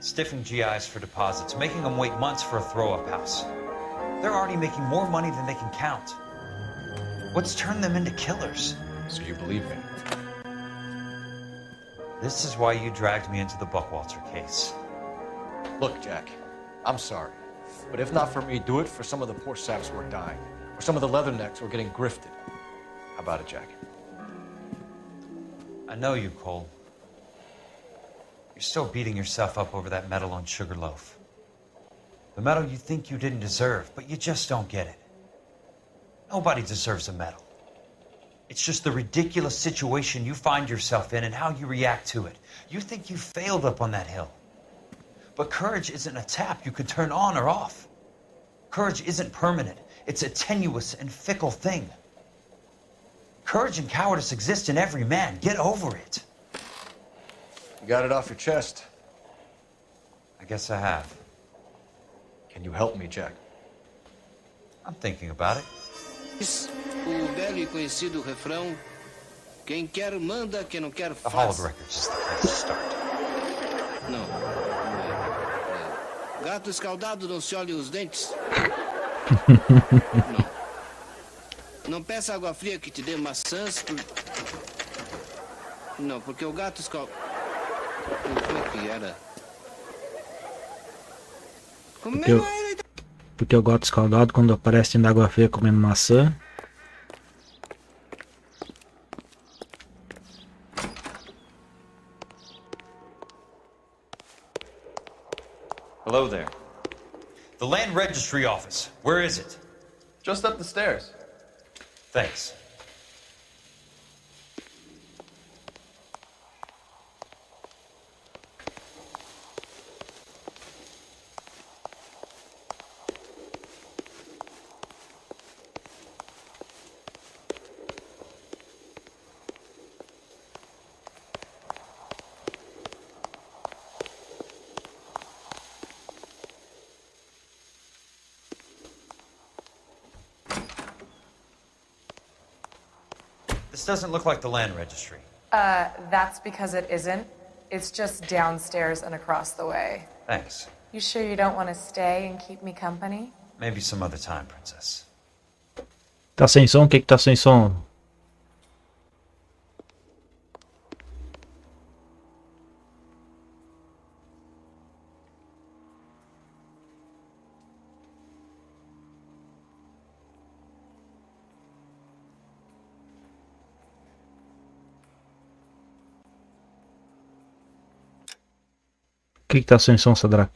S1: Stiffing GIs for deposits, making them wait months for a throw-up house. They're already making more money than they can count. What's turned them into killers?
S6: So you believe me?
S1: This is why you dragged me into the Buckwalter case.
S6: Look, Jack, I'm sorry. But if not for me, do it for some of the poor saps who are dying. Or some of the leathernecks who are getting grifted. How about it, Jack?
S1: I know you, Cole. You're still beating yourself up over that medal on Sugarloaf. The medal you think you didn't deserve, but you just don't get it. Nobody deserves a medal. It's just the ridiculous situation you find yourself in and how you react to it. You think you failed up on that hill. But courage isn't a tap you can turn on or off. Courage isn't permanent. It's a tenuous and fickle thing. Courage and cowardice exist in every man. Get over it.
S6: You got it off your chest.
S1: I guess I have.
S6: Can you help me, Jack?
S1: I'm thinking about it.
S17: O velho e conhecido refrão: quem quer manda, quem não quer
S1: The Hall of
S17: faz.
S1: Records is the place to start.
S17: Não, não é. Gato escaldado não se olha os dentes. Não. Não peça água fria que te dê maçãs. Não, porque o gato escaldado. Como é que era?
S14: Porque eu gosto escaldado quando aparece dentro da água fria comendo maçã.
S1: Hello there. The Land Registry Office. Where is it?
S5: Just up the stairs.
S1: Thanks. This doesn't look like the land registry.
S11: That's because it isn't. It's just downstairs and across the way.
S1: Thanks.
S11: You sure you don't want to stay and keep me company?
S1: Maybe some other time, Princess.
S14: Tá sem som? O que que tá sem som? O que que tá sem som, Sadrak?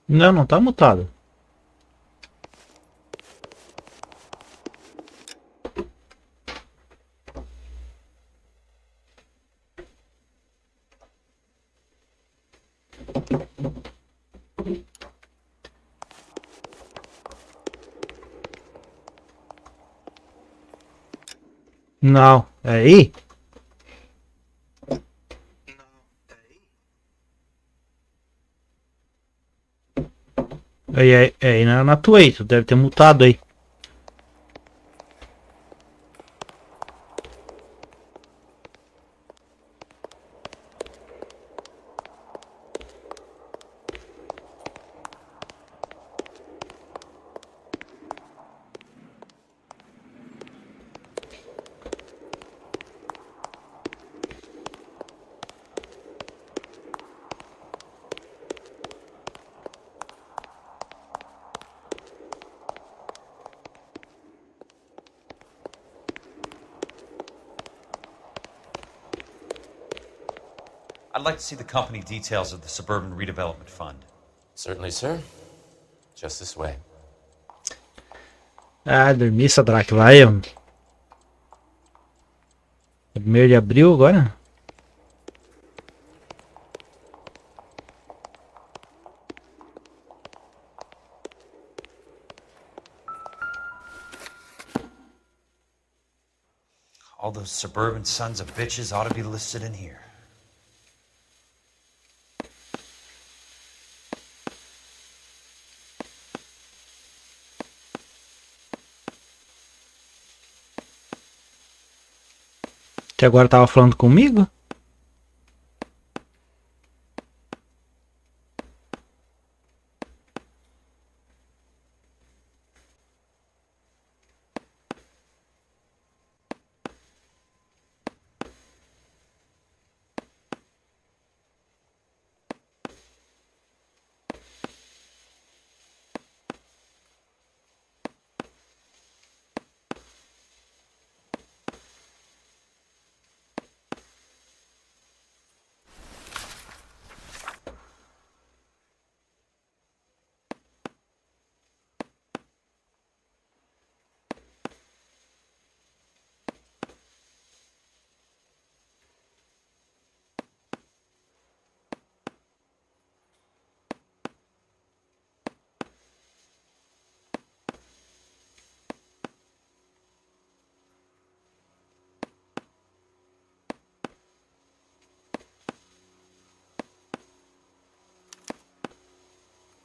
S14: Não, não tá mutado. Não, é aí? Aí na Tway, tu deve ter mutado aí.
S1: I'd like to see the company details of the Suburban Redevelopment Fund.
S18: Certainly, sir. Just this way.
S14: Ah, dormi, Sadraque, vai. 1º de abril agora?
S1: All those suburban sons of bitches ought to be listed in here.
S14: Até agora tava falando comigo?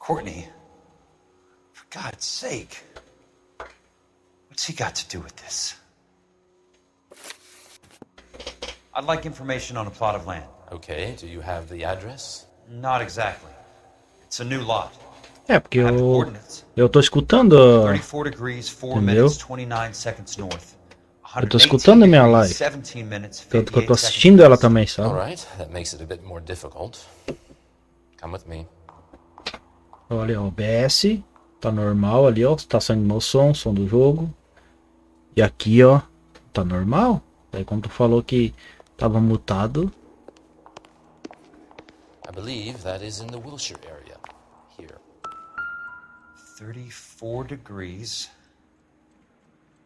S1: Courtney, for God's sake, what's he got to do with this? I'd like information on a plot of land.
S18: Okay, do you have the address?
S1: Not exactly. It's a new lot.
S14: É, porque eu tô escutando,
S1: 34 degrees, 4
S14: entendeu?
S1: minutes, 29 seconds north.
S14: Eu tô escutando a minha live.
S1: 17 minutes,
S14: Tanto que eu tô
S1: 58 seconds
S14: assistindo ela também, sabe?
S18: All right, that makes it a bit more difficult. Come with me.
S14: Olha, o OBS tá normal ali, ó. Tá saindo meu som do jogo. E aqui, ó, tá normal. Aí quando tu falou que tava mutado.
S18: I believe that is in the Wilshire area. Here.
S1: 34 degrees,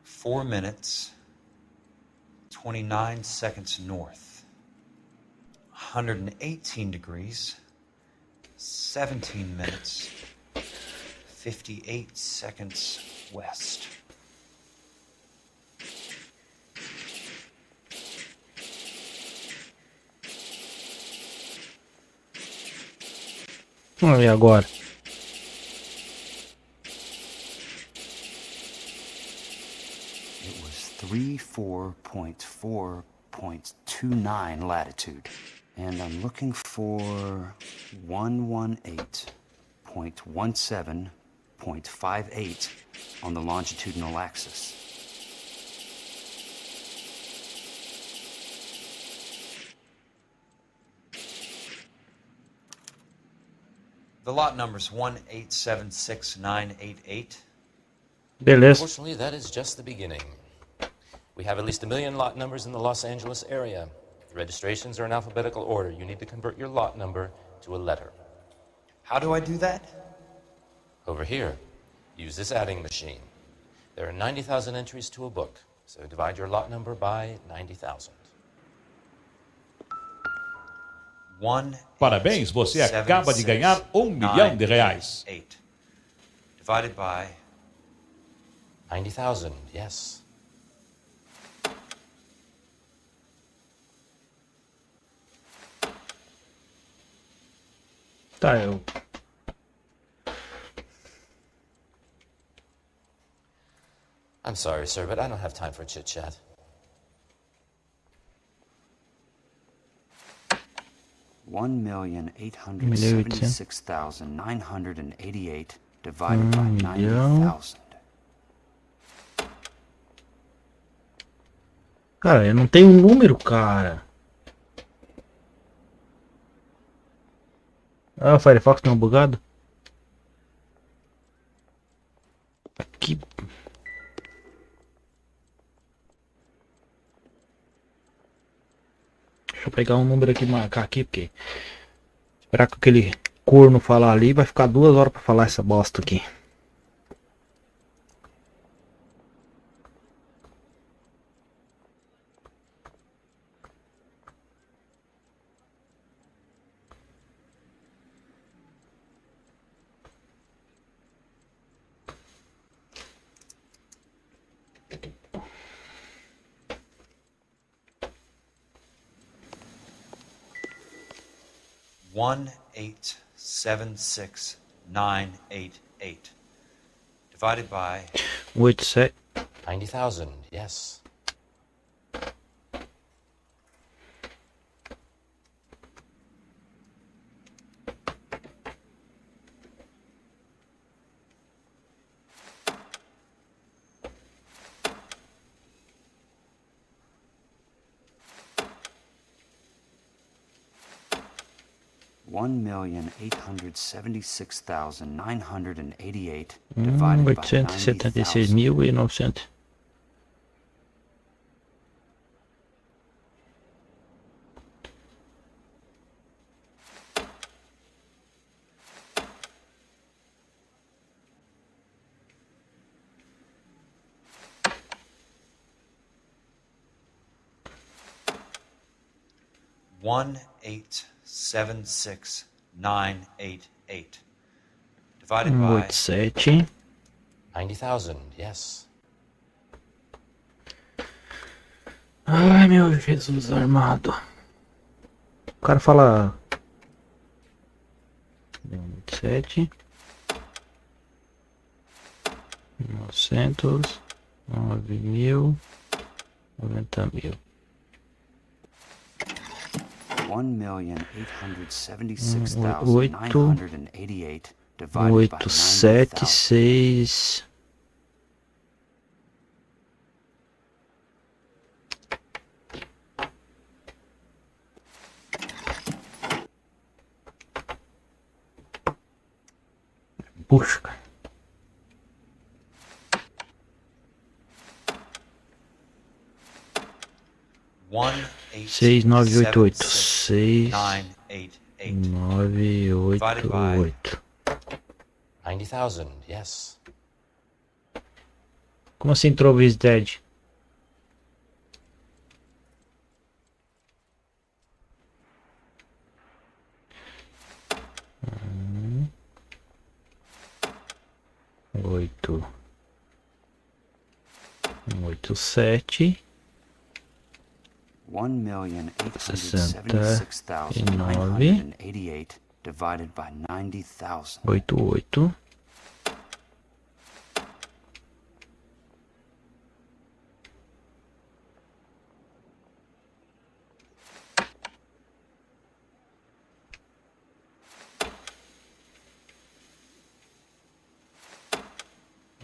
S1: 4 minutes, 29 seconds north. 118 degrees, 17 minutes, 58 seconds west.
S14: Vamos ver agora.
S3: It was 34.4.29 latitude. And I'm looking for 118.17.58 on the longitudinal axis.
S1: The lot number's 1876988.
S14: Beleza.
S18: Unfortunately, that is just the beginning. We have at least 1 million lot numbers in the Los Angeles area. The registrations are in alphabetical order. You need to convert your lot number to a letter.
S1: How do I do that?
S18: Over here, use this adding machine. There are 90,000 entries to a book, so divide your lot number by 90,000.
S8: Parabéns, você acaba de ganhar R$1 milhão.
S1: Divided by
S18: 90,000, yes.
S14: Tá, eu
S18: I'm sorry, sir, but I don't have time for chit-chat.
S3: $1,876,988 divided by 90,000.
S14: Cara, eu não tenho um número, cara. Ah, o Firefox tá bugado. Aqui. Deixa eu pegar um número aqui e marcar aqui, porque esperar que aquele corno falar ali, vai ficar 2 horas pra falar essa bosta aqui.
S1: $1,876,988 divided by
S18: 90,000, yes.
S3: $1,876,988 divided by
S14: 876.900.
S1: $1,876,988 divided by
S14: 87.
S18: 90,000, yes.
S14: Ai, meu Jesus armado. O cara fala 27 900 9.000 90.000.
S3: $1,876,988 divided by
S14: 876. Puxa, cara. 6988 6988.
S18: 90,000, yes.
S14: Como assim entrou o Dead? Oito 87
S3: $1,876,988 divided by 90,000.
S14: 88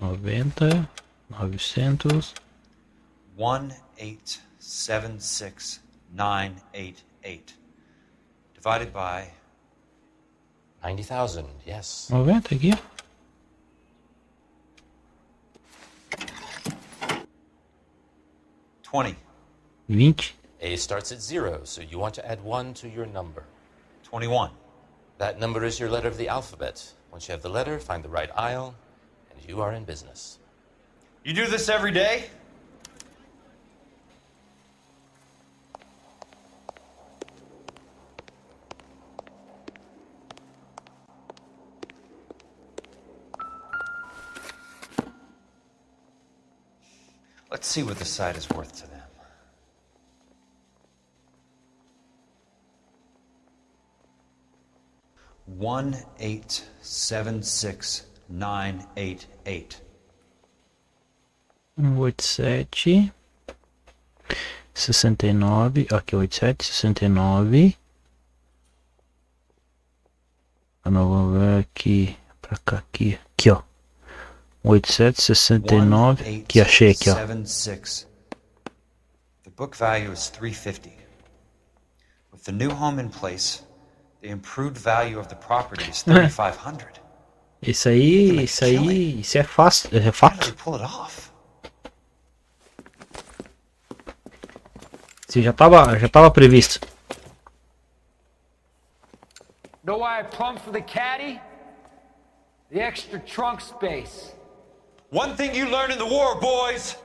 S14: 90 900
S1: $1,876,988 divided by
S18: 90,000, yes.
S14: 90 aqui.
S1: $20.
S14: 20.
S18: A starts at 0, so you want to add 1 to your number.
S1: 21.
S18: That number is your letter of the alphabet. Once you have the letter, find the right aisle, and you are in business.
S1: You do this every day? Let's see what the site is worth to them. $1,876,988.
S14: 187 69, aqui 87 69. Vamos ver aqui pra cá, aqui, ó. 87 69, que achei aqui, ó.
S1: 18676. The book value is 350. With the new home in place, the improved value of the property is 3500.
S14: Isso é fácil, é fato. Isso já tava previsto.
S7: Know why I plumbed for the caddy? The extra trunk space.
S10: One thing you learn in the war, boys.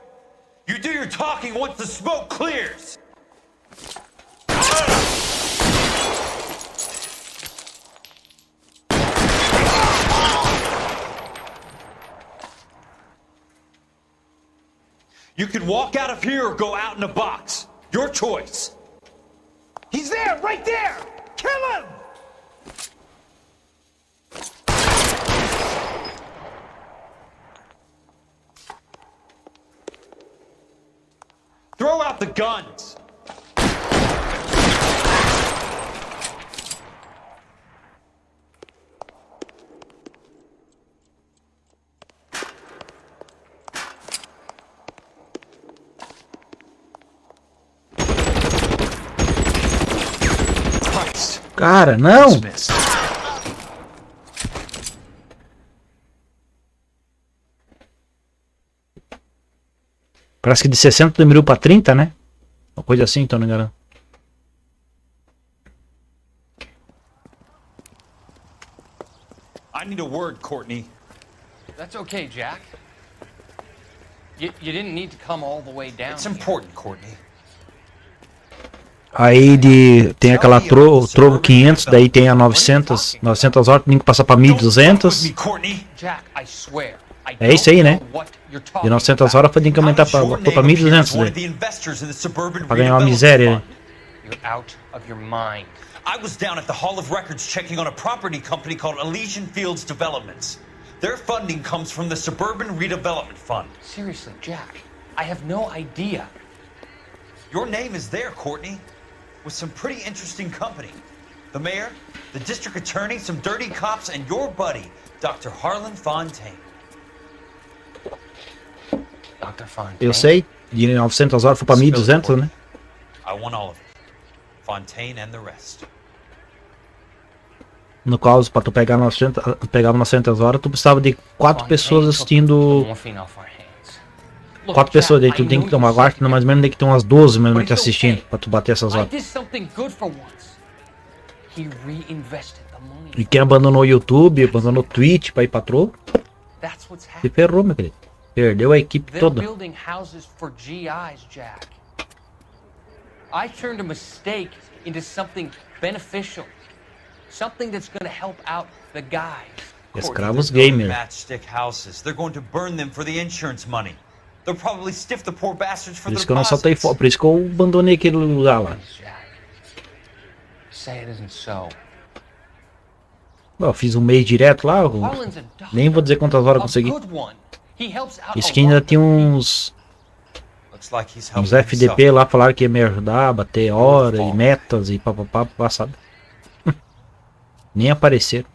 S10: You do your talking once the smoke clears. You can walk out of here or go out in a box. Your choice.
S7: He's there, right there! Kill him!
S10: Throw out the guns.
S14: Cara, não! Parece que de 60 diminuiu pra 30, né? Uma coisa assim, então não engano.
S10: I need a word, Courtney.
S15: That's okay, Jack. You didn't need to come all the way down.
S10: It's important, Courtney.
S14: Aí tem aquela trovo 500, daí tem a 900 horas, tem que passar pra 1200. É isso aí, né? De 900 horas tem que aumentar pra 1200, né? Pra ganhar uma miséria, né?
S10: I was down at the Hall of Records checking on a property company called Elysian Fields Developments. Their funding comes from the Suburban Redevelopment Fund.
S15: Seriously, Jack, I have no idea.
S10: Your name is there, Courtney. With some pretty interesting company. The mayor, the district attorney, some dirty cops, and your buddy, Dr. Harlan Fontaine.
S15: Dr. Fontaine?
S14: Eu sei, de 900 horas foi pra 1200, né?
S10: I want all of it. Fontaine and the rest.
S14: No caso, pra tu pegar 900 horas, tu precisava de 4 pessoas assistindo. 4 pessoas, daí tu tem que tomar guarda, mais ou menos tem que ter umas 12 mesmo te assistindo pra tu bater essas horas. E quem abandonou o YouTube, abandonou o Twitch pra ir pra troll, se ferrou, meu querido. Perdeu a equipe toda.
S15: I turned a mistake into something beneficial. Something that's going to help out the guys.
S14: Escravos gamer.
S10: Matchstick houses. They're going to burn them for the insurance money. They'll probably stiff the poor bastards for
S14: Por
S10: their
S14: isso que eu não soltei fora, por isso que eu abandonei aquele lugar lá.
S15: Say it isn't so.
S14: Eu fiz um mês direto lá, nem vou dizer quantas horas eu consegui. Isso que ainda tinha uns FDP lá, falaram que ia me ajudar a bater hora e metas e papapá, passado. Nem apareceram.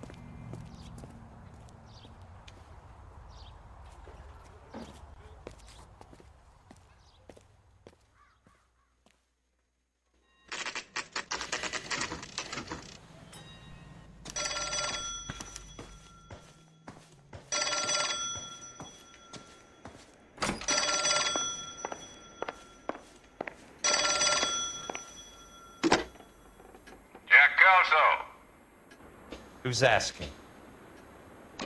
S10: Who's asking?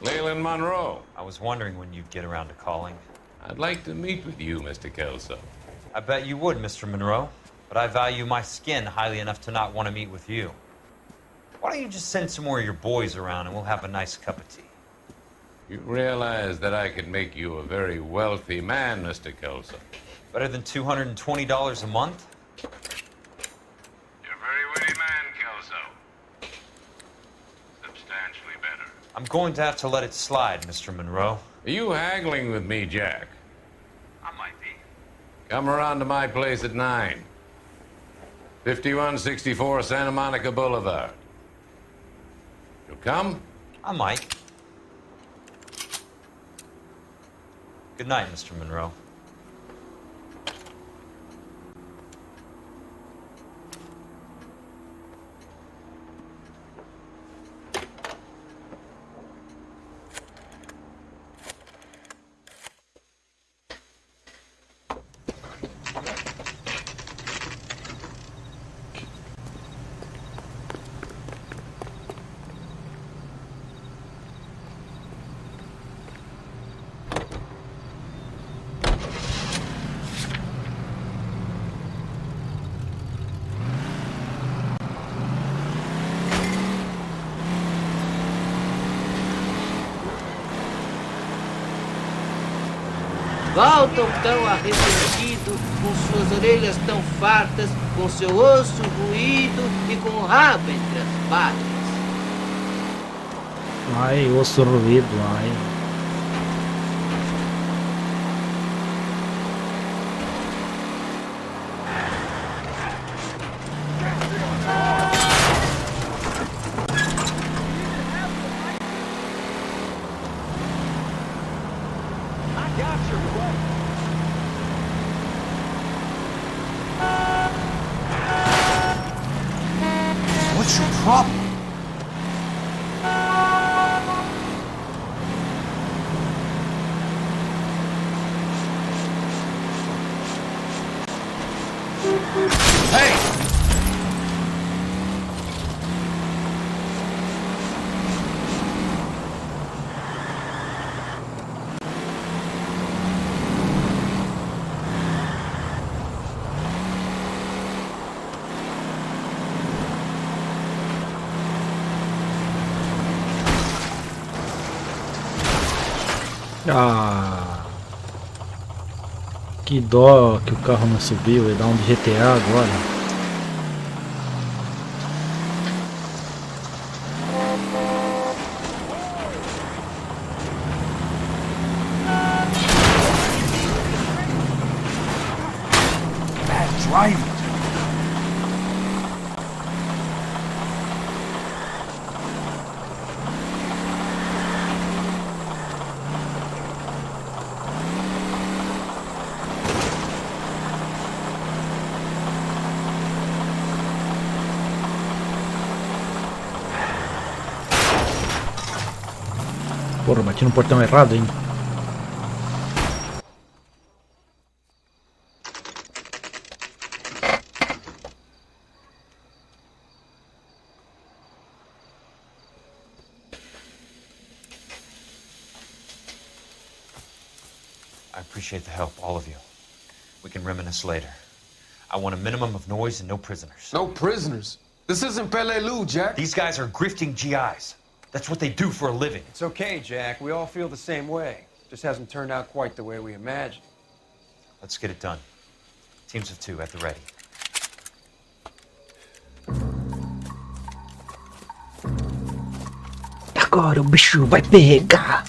S12: Leland Monroe.
S10: I was wondering when you'd get around to calling.
S12: I'd like to meet with you, Mr. Kelso.
S10: I bet you would, Mr. Monroe. But I value my skin highly enough to not want to meet with you. Why don't you just send some more of your boys around and we'll have a nice cup of tea?
S12: You realize that I could make you a very wealthy man, Mr. Kelso.
S10: Better than $220 a month?
S12: You're a very witty man, Kelso. Substantially better.
S10: I'm going to have to let it slide, Mr. Monroe.
S12: Are you haggling with me, Jack?
S10: I'm
S12: Come around to my place at 9. 5164 Santa Monica Boulevard. You'll come?
S10: I might. Good night, Mr. Monroe.
S17: Voltam tão arrepentido, com suas orelhas tão fartas, com seu osso ruído e com o rabo entre as patas.
S14: Ai, osso ruído, ai.
S10: What's your problem?
S12: Hey!
S14: Ah, que dó que o carro não subiu, ele dá um de GTA agora.
S10: Bad driving.
S14: Porra, bati no portão errado, hein?
S10: I appreciate the help, all of you. We can reminisce later. I want a minimum of noise and no prisoners.
S9: No prisoners? This isn't Pelelu, Jack.
S10: These guys are grifting GIs. That's what they do for a living.
S20: It's okay, Jack. We all feel the same way. Just hasn't turned out quite the way we imagined.
S10: Let's get it done. Teams of 2 at the ready.
S14: Agora o bicho vai pegar.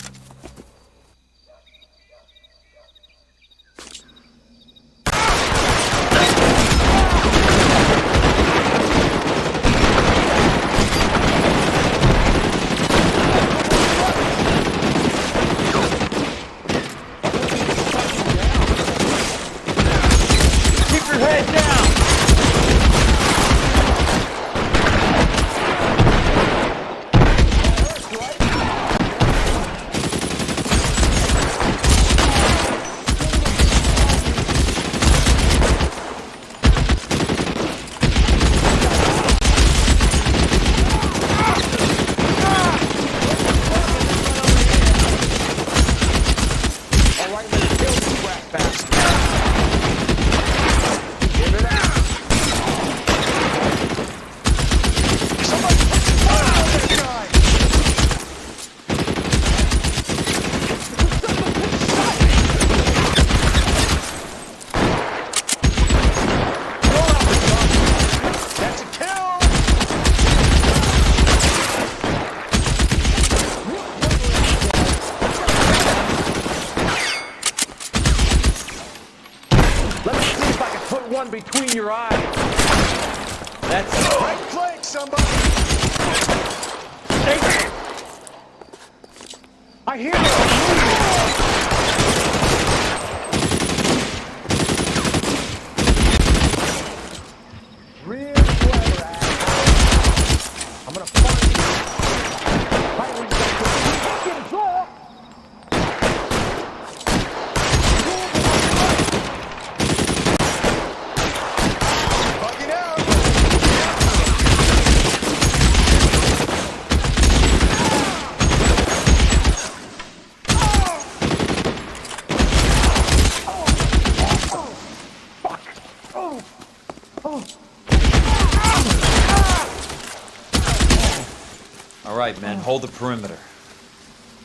S10: All right, men, hold the perimeter.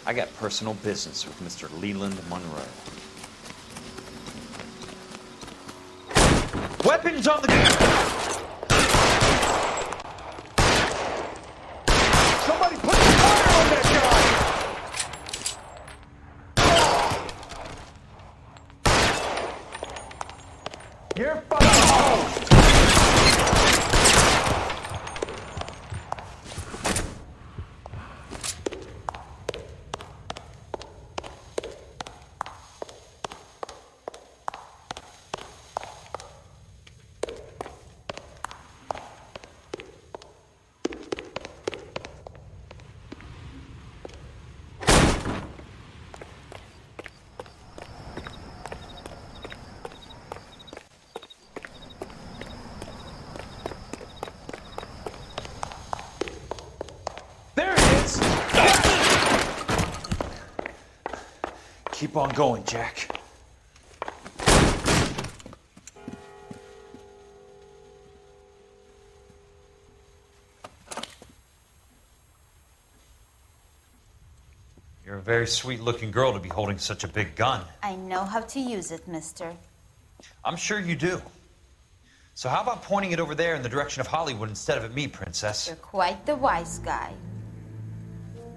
S10: I got personal business with Mr. Leland Monroe. Weapons on the ground! Somebody put the fire on that guy! You're fucking home! Keep on going, Jack. You're a very sweet-looking girl to be holding such a big gun.
S22: I know how to use it, mister.
S10: I'm sure you do. So how about pointing it over there in the direction of Hollywood instead of at me, Princess?
S22: You're quite the wise guy.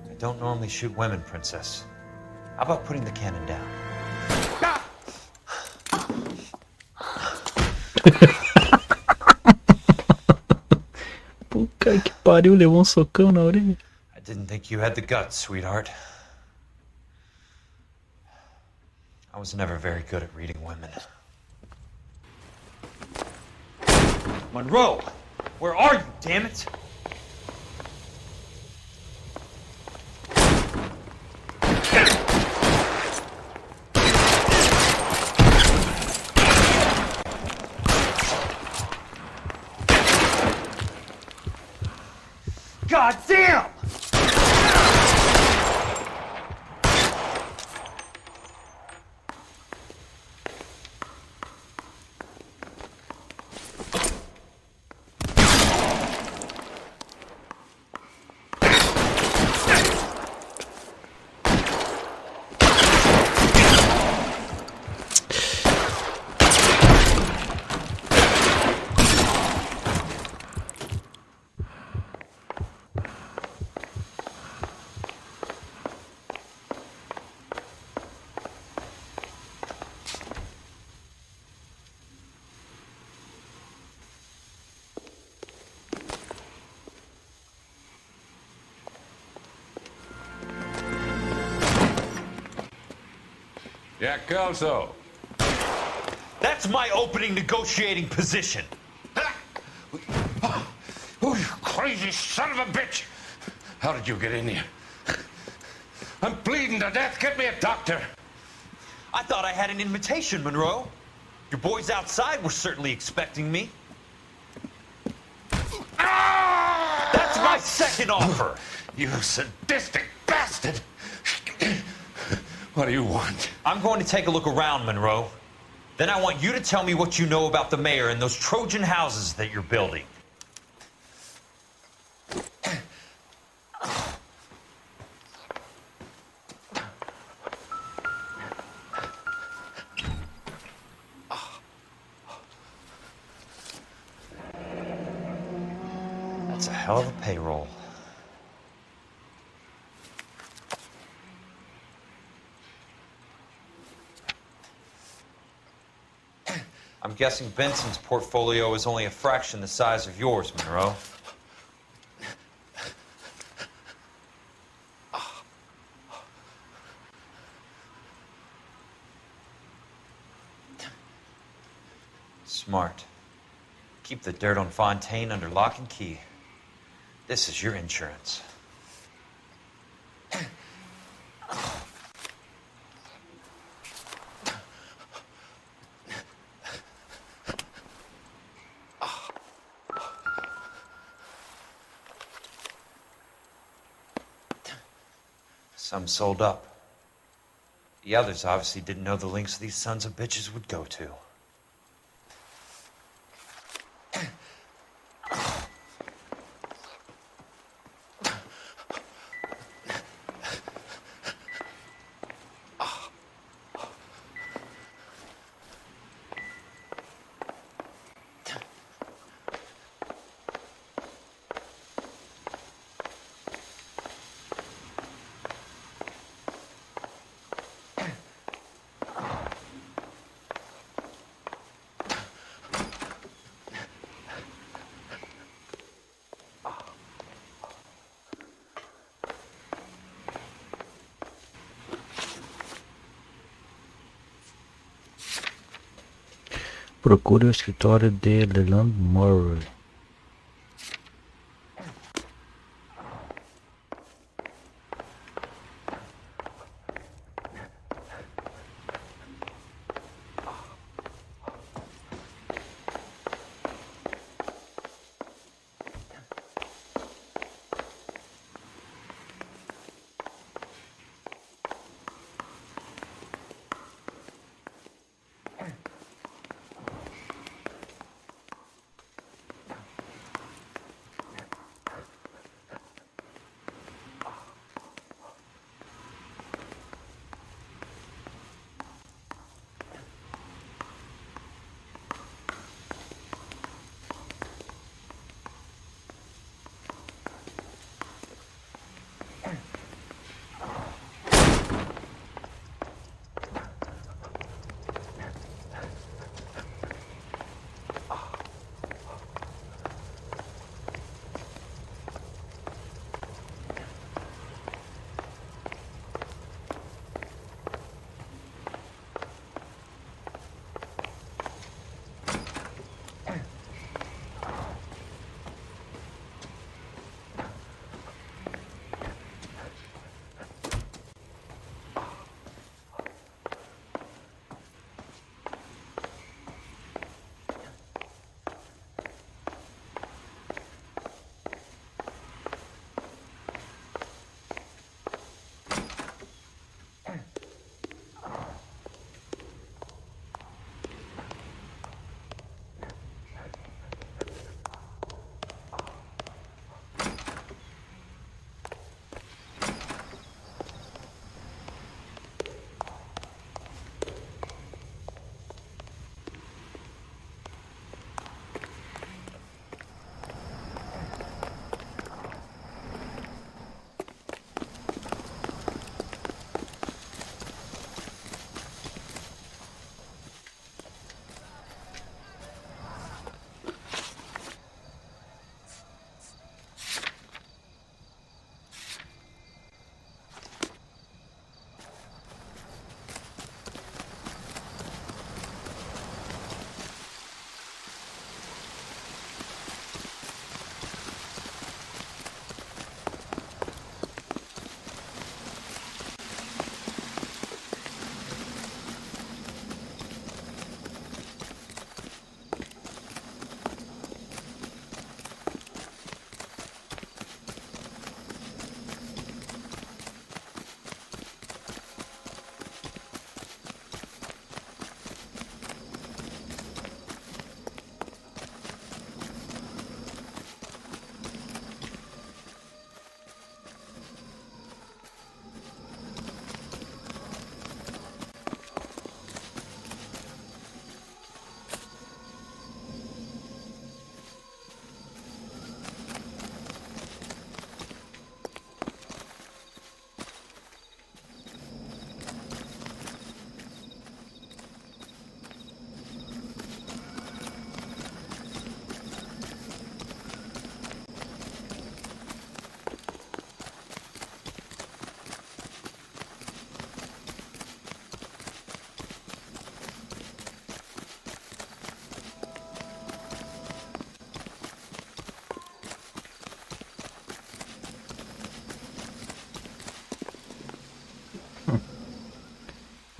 S10: I don't normally shoot women, Princess. How about putting the cannon down?
S14: Puta que pariu, levou socão na orelha.
S10: I didn't think you had the guts, sweetheart. I was never very good at reading women. Monroe! Where are you, damn it? God damn!
S12: Jack Kelso.
S10: That's my opening negotiating position.
S12: Oh, you crazy son of a bitch! How did you get in here? I'm bleeding to death. Get me a doctor.
S10: I thought I had an invitation, Monroe. Your boys outside were certainly expecting me. That's my second offer.
S12: You sadistic bastard! What do you want?
S10: I'm going to take a look around, Monroe. Then I want you to tell me what you know about the mayor and those Trojan houses that you're building. That's a hell of a payroll. I'm guessing Benson's portfolio is only a fraction the size of yours, Monroe. Smart. Keep the dirt on Fontaine under lock and key. This is your insurance. Some sold up. The others obviously didn't know the lengths these sons of bitches would go to.
S14: Procure o escritório de Leland Moore.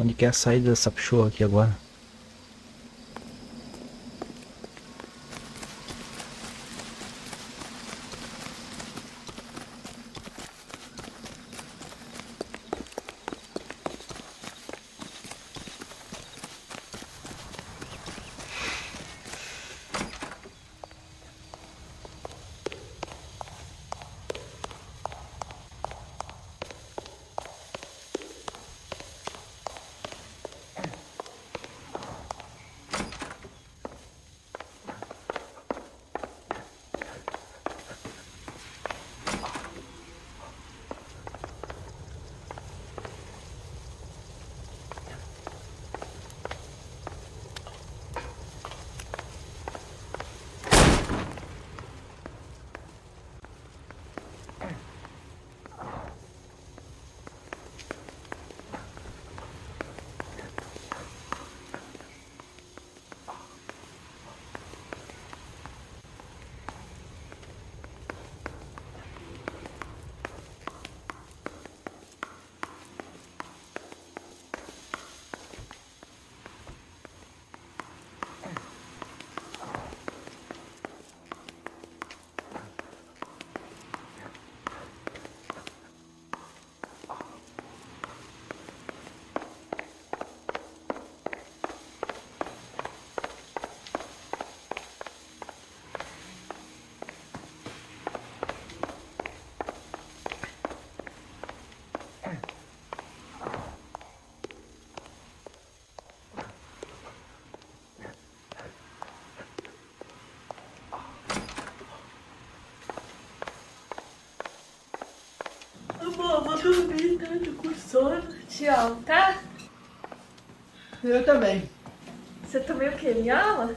S14: Onde que é a saída dessa show aqui agora?
S22: dormir tanto com sono.
S4: Tchau, tá?
S22: Eu também.
S4: Você também o quê? Me ama?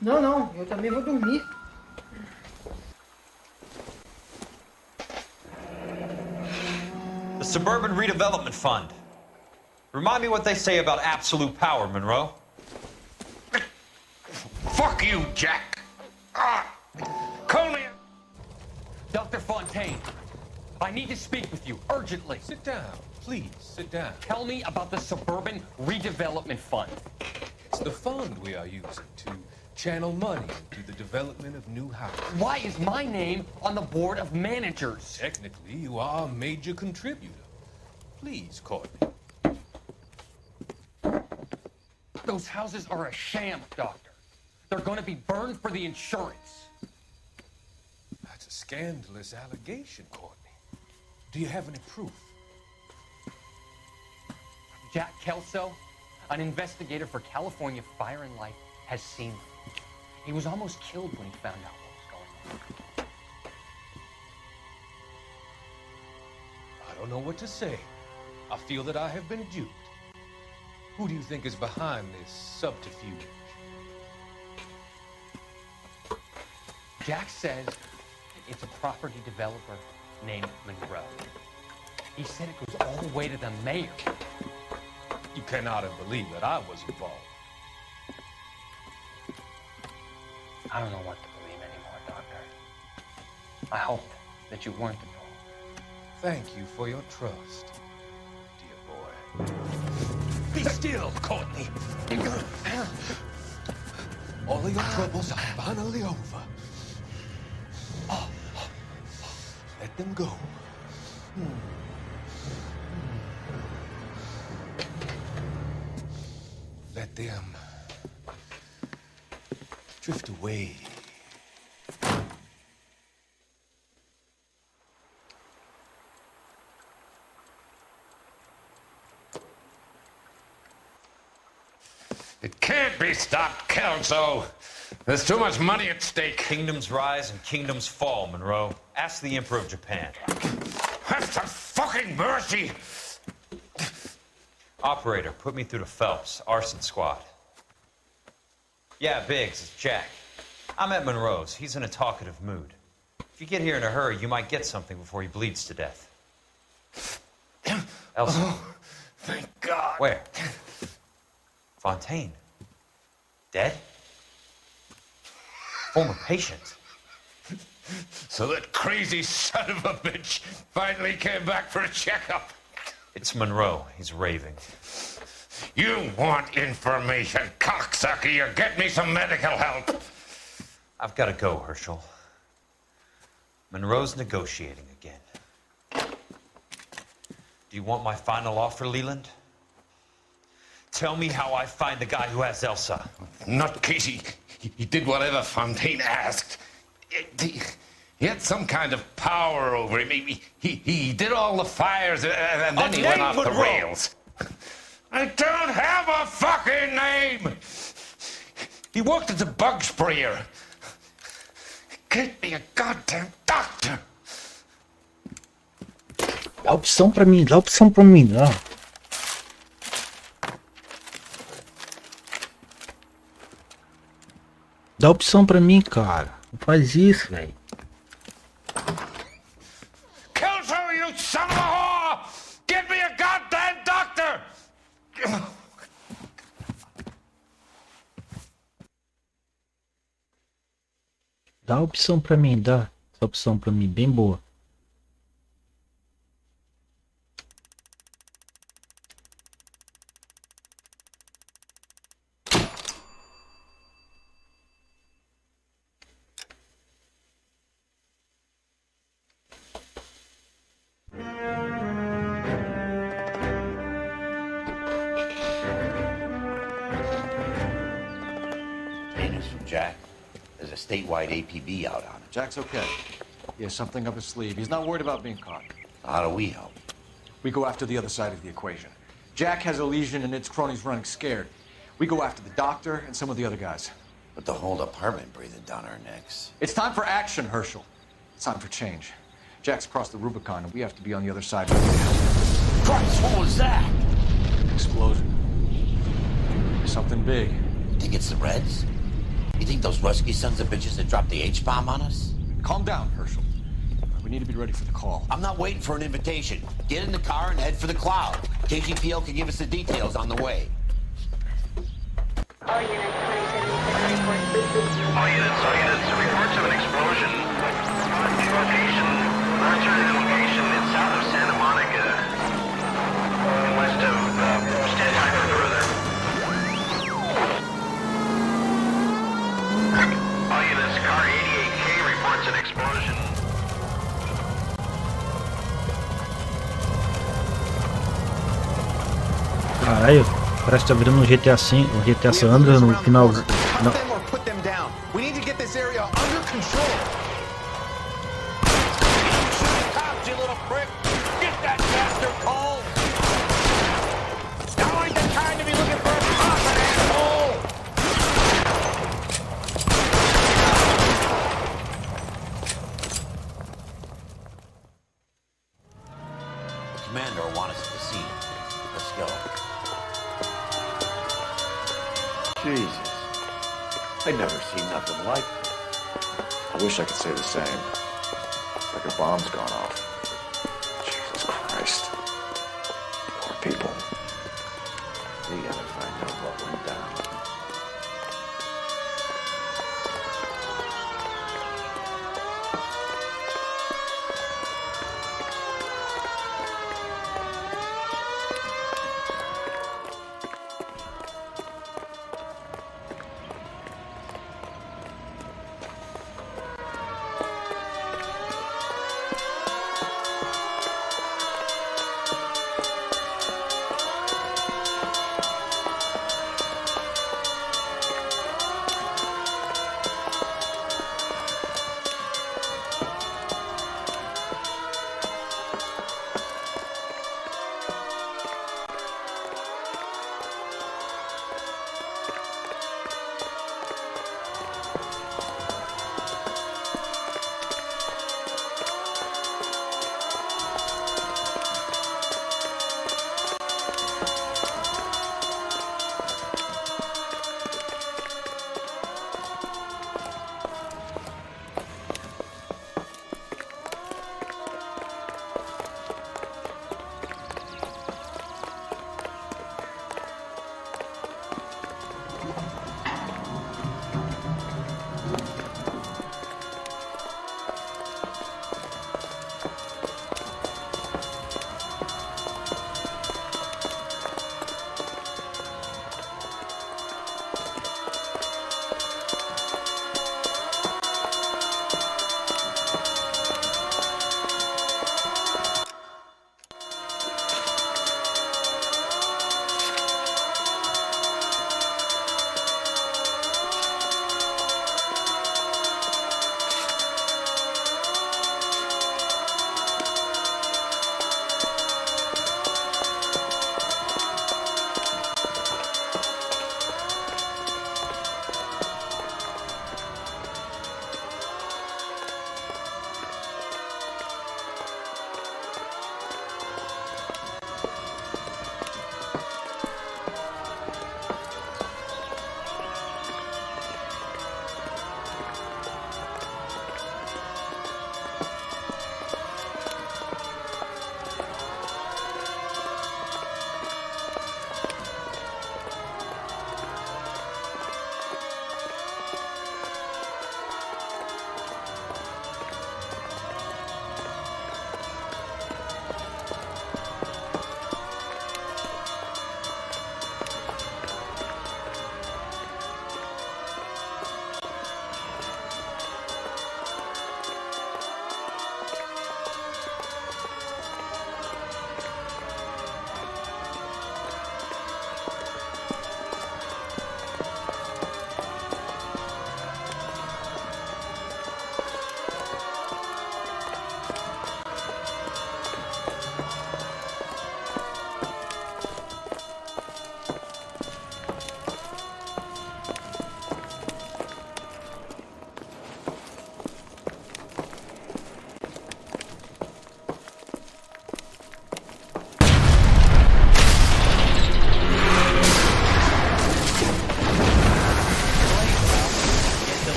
S22: Não, não, eu também vou dormir.
S10: The Suburban Redevelopment Fund. Remind me what they say about absolute power, Monroe.
S12: Fuck you, Jack. Call me.
S15: Dr. Fontaine, I need to speak with you urgently.
S12: Sit down. Please, sit down.
S15: Tell me about the Suburban Redevelopment Fund.
S12: It's the fund we are using to channel money into the development of new houses.
S15: Why is my name on the board of managers?
S12: Technically, you are a major contributor. Please, Courtney.
S15: Those houses are a sham, Doctor. They're going to be burned for the insurance.
S12: That's a scandalous allegation, Courtney. Do you have any proof?
S15: Jack Kelso, an investigator for California Fire and Life, has seen them. He was almost killed when he found out what was going on.
S12: I don't know what to say. I feel that I have been duped. Who do you think is behind this subterfuge?
S15: Jack says it's a property developer named Monroe. He said it goes all the way to the mayor.
S12: You cannot have believed that I was involved.
S15: I don't know what to believe anymore, Doctor. I hope that you weren't involved.
S12: Thank you for your trust, dear boy. Be still, Courtney. All of your troubles are finally over. Let them go. Let them drift away. It can't be stopped, Kelso. There's too much money at stake.
S10: Kingdoms rise and kingdoms fall, Monroe. Ask the Emperor of Japan.
S12: Have some fucking mercy!
S10: Operator, put me through to Phelps, arson squad. Yeah, Biggs, it's Jack. I'm at Monroe's. He's in a talkative mood. If you get here in a hurry, you might get something before he bleeds to death. Elsa.
S12: Oh, thank God.
S10: Where? Fontaine. Dead? Former patient.
S12: So that crazy son of a bitch finally came back for a checkup.
S10: It's Monroe. He's raving.
S12: You want information, cocksucker. You get me some medical help.
S10: I've got to go, Herschel. Monroe's negotiating again. Do you want my final offer, Leland? Tell me how I find the guy who has Elsa.
S12: Not Casey. He did whatever Fontaine asked. He had some kind of power over him. He did all the fires, and then he went off the rails. I don't have a fucking name! He worked as a bug sprayer. Get me a goddamn doctor!
S14: Dá opção pra mim, ó. Dá opção pra mim, cara. Não faz isso, velho.
S12: Kelso, you son of a whore! Get me a goddamn doctor!
S14: Dá opção pra mim, dá. Essa opção pra mim, bem boa.
S16: Jack. There's a statewide APB out on it.
S6: Jack's okay. He has something up his sleeve. He's not worried about being caught.
S16: How do we help?
S6: We go after the other side of the equation. Jack has a legion and its cronies running scared. We go after the doctor and some of the other guys.
S16: But the whole department breathing down our necks.
S6: It's time for action, Herschel. It's time for change. Jack's crossed the Rubicon, and we have to be on the other side.
S16: Christ, what was that?
S6: Explosion. Something big.
S16: You think it's the Reds? You think those Rusky sons of bitches that dropped the H-bomb on us?
S6: Calm down, Herschel. We need to be ready for the call.
S16: I'm not waiting for an invitation. Get in the car and head for the cloud. KGPL can give us the details on the way.
S13: All units, reports of an explosion. Location, alternative location. It's south of Santa Monica. West of, stand by for further. All units, car 88K reports an explosion.
S14: Caralho, parece que tá virando um GTA V, um GTA San Andreas no final. Não.
S6: Put them down. We need to get this area under control.
S12: Cops, you little prick! Get that bastard cold! Now ain't the time to be looking for a profit, asshole!
S16: The commander will want us at the scene. Let's go.
S19: Jesus. I've never seen nothing like this.
S21: I wish I could say the same. It's like a bomb's gone off. Jesus Christ. Poor people.
S19: We gotta find out what went down.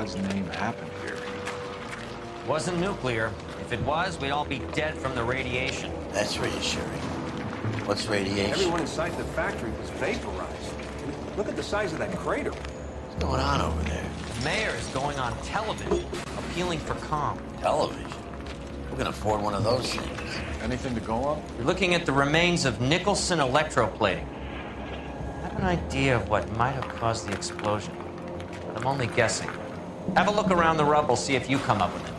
S6: hell's name happened here?
S2: Wasn't nuclear. If it was, we'd all be dead from the radiation.
S16: That's reassuring. What's radiation?
S9: Everyone inside the factory was vaporized. Look at the size of that crater.
S16: What's going on over there?
S2: The mayor is going on television, appealing for calm.
S16: Television? Who can afford one of those things?
S6: Anything to go on?
S2: You're looking at the remains of Nicholson electroplating. I have an idea of what might have caused the explosion, but I'm only guessing. Have a look around the rubble, see if you come up with it.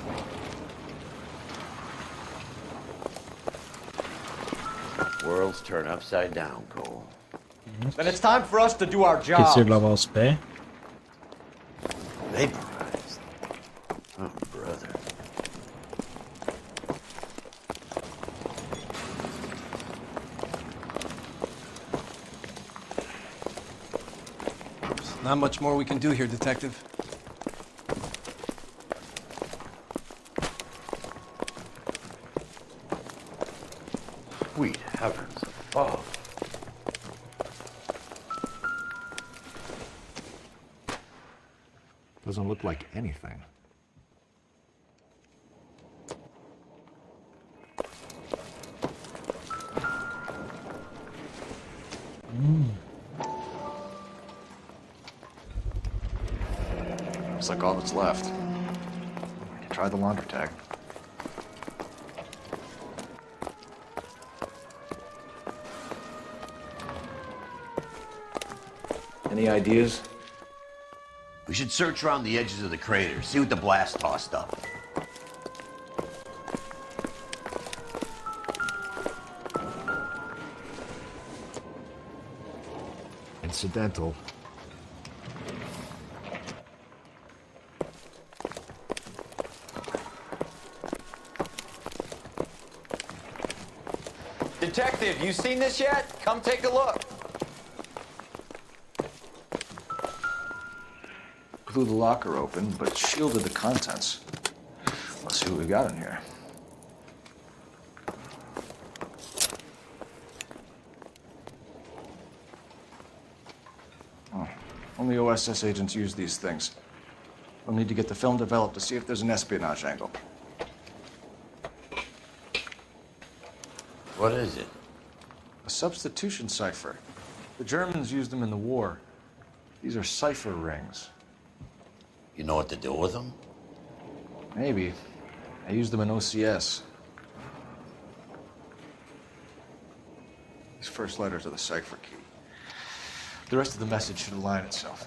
S16: Worlds turn upside down, Cole.
S15: Then it's time for us to do our job.
S14: Esqueci de lavar os pés.
S16: Vaporized. Oh, brother.
S5: Not much more we can do here, Detective.
S19: Sweet heavens above.
S21: Doesn't look like anything.
S6: Looks like all that's left. Try the laundry tag. Any ideas?
S16: We should search around the edges of the crater, see what the blast tossed up.
S21: Incidental.
S15: Detective, you seen this yet? Come take a look.
S6: Blew the locker open, but shielded the contents. Let's see what we got in here. Oh, only OSS agents use these things. We'll need to get the film developed to see if there's an espionage angle.
S16: What is it?
S6: A substitution cipher. The Germans used them in the war. These are cipher rings.
S16: You know what to do with them?
S6: Maybe. I used them in OCS. These first letters are the cipher key. The rest of the message should align itself.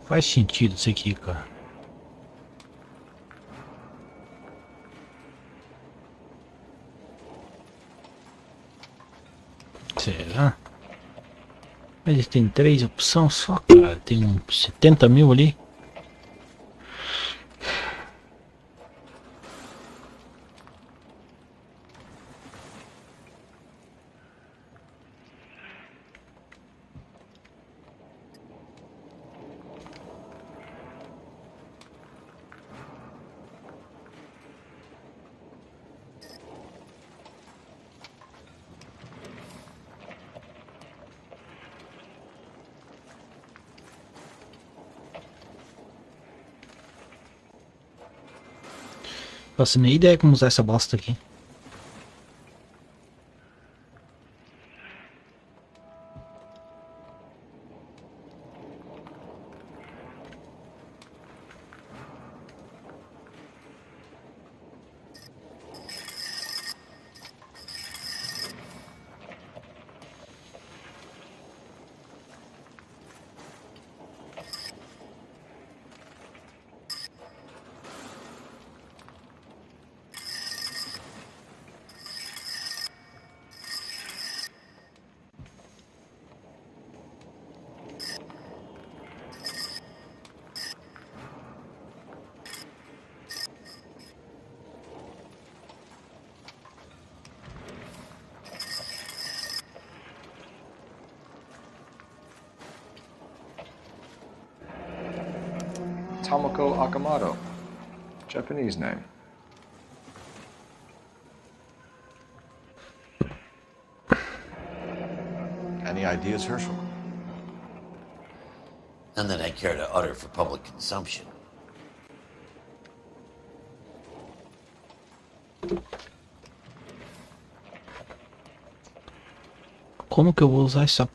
S14: Faz sentido isso aqui, cara. Será? Eles têm 3 opções só, cara. Tem uns 70 mil ali. Faço nem ideia como usar essa bosta aqui.
S21: Tomoko Akamoto. Japanese name.
S6: Any ideas, Herschel?
S16: None that I care to utter for public consumption.
S14: Como que eu vou usar essa...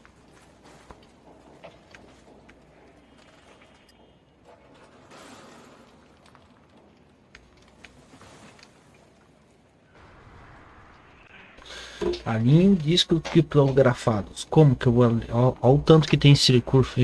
S14: Alinhe o disco criptografados. Como que eu vou... Olha o tanto que tem esse recurso.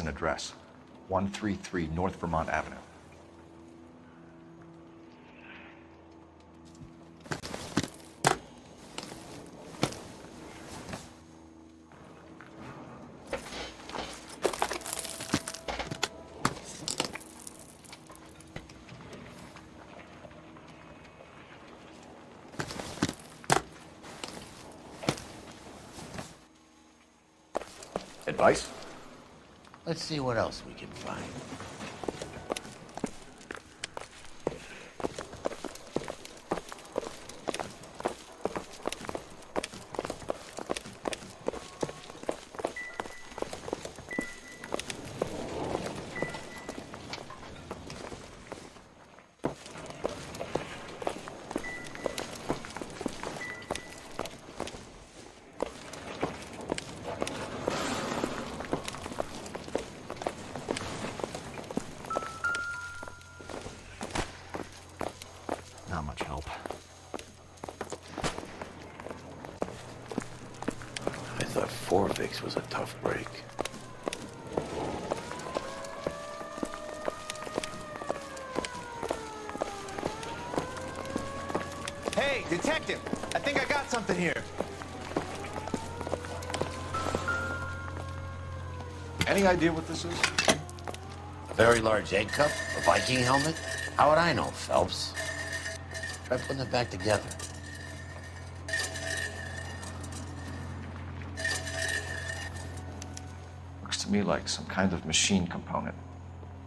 S6: an address. 133 North Vermont Avenue. Advice?
S16: Let's see what else we can find.
S6: Not much help.
S19: I thought FORTEK was a tough break.
S8: Hey, detective! I think I got something here.
S6: Any idea what this is?
S16: A very large egg cup? A Viking helmet? How would I know, Phelps? Try putting it back together.
S6: Looks to me like some kind of machine component.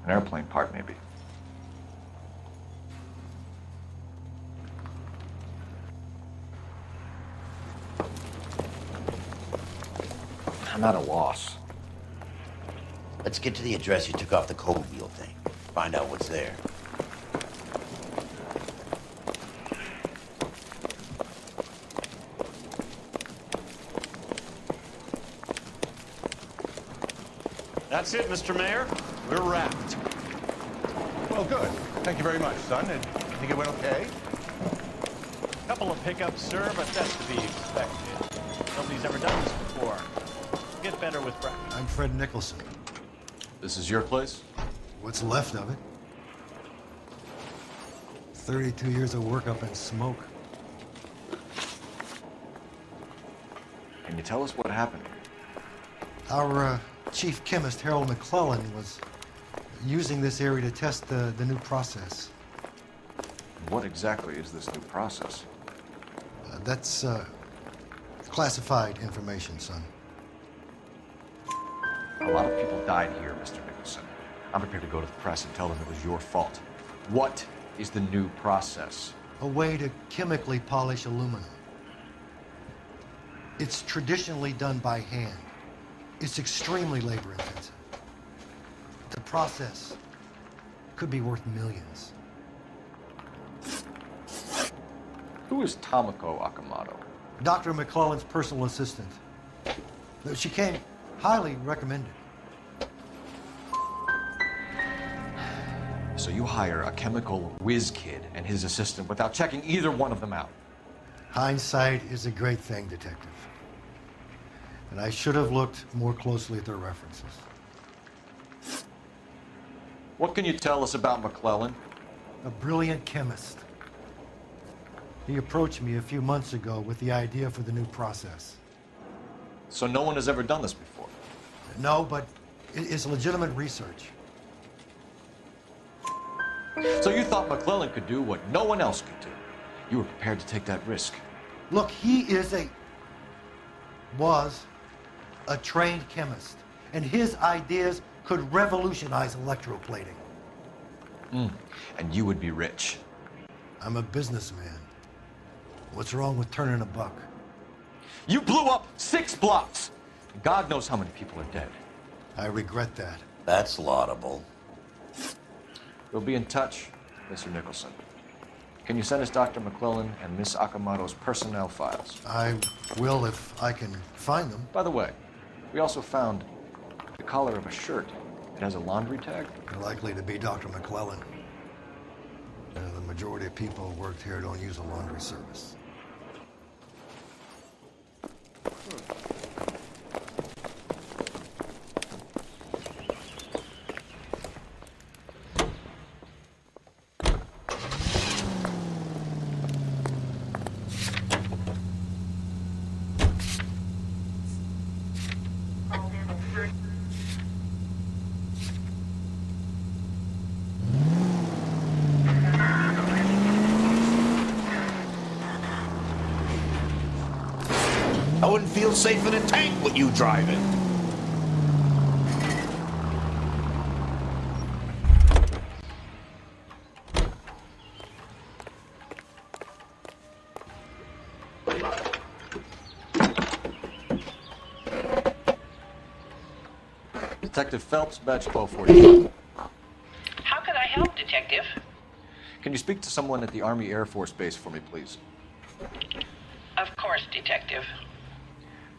S6: An airplane part, maybe. I'm at a loss.
S16: Let's get to the address you took off the code wheel thing. Find out what's there.
S11: That's it, Mr. Mayor. We're wrapped. Well, good. Thank you very much, son. And you think it went okay? Couple of hiccups, sir, but that's to be expected. Nobody's ever done this before. Get better with practice.
S23: I'm Fred Nicholson.
S6: This is your place?
S23: What's left of it. 32 years of work up in smoke.
S6: Can you tell us what happened?
S23: Our chief chemist, Harold McClellan, was using this area to test the new process.
S6: What exactly is this new process?
S23: That's classified information, son.
S6: A lot of people died here, Mr. Nicholson. I'm prepared to go to the press and tell them it was your fault. What is the new process?
S23: A way to chemically polish aluminum. It's traditionally done by hand. It's extremely labor intensive. The process could be worth millions.
S6: Who is Tomoko Akamoto?
S23: Dr. McClellan's personal assistant. She came highly recommended.
S6: So you hire a chemical whiz kid and his assistant without checking either one of them out?
S23: Hindsight is a great thing, detective. And I should have looked more closely at their references.
S6: What can you tell us about McClellan?
S23: A brilliant chemist. He approached me a few months ago with the idea for the new process.
S6: So no one has ever done this before?
S23: No, but it's legitimate research.
S6: So you thought McClellan could do what no one else could do? You were prepared to take that risk?
S23: Look, he was a trained chemist, and his ideas could revolutionize electroplating.
S6: And you would be rich.
S23: I'm a businessman. What's wrong with turning a buck?
S6: You blew up 6 blocks! God knows how many people are dead.
S23: I regret that.
S16: That's laudable.
S6: We'll be in touch, Mr. Nicholson. Can you send us Dr. McClellan and Miss Akamoto's personnel files?
S23: I will if I can find them.
S6: By the way, we also found the collar of a shirt. It has a laundry tag.
S23: Likely to be Dr. McClellan. The majority of people who worked here don't use a laundry service.
S16: I wouldn't feel safe in a tank with you driving.
S6: Detective Phelps, badge 1240.
S1: How can I help, Detective?
S6: Can you speak to someone at the Army Air Force Base for me, please?
S1: Of course, Detective.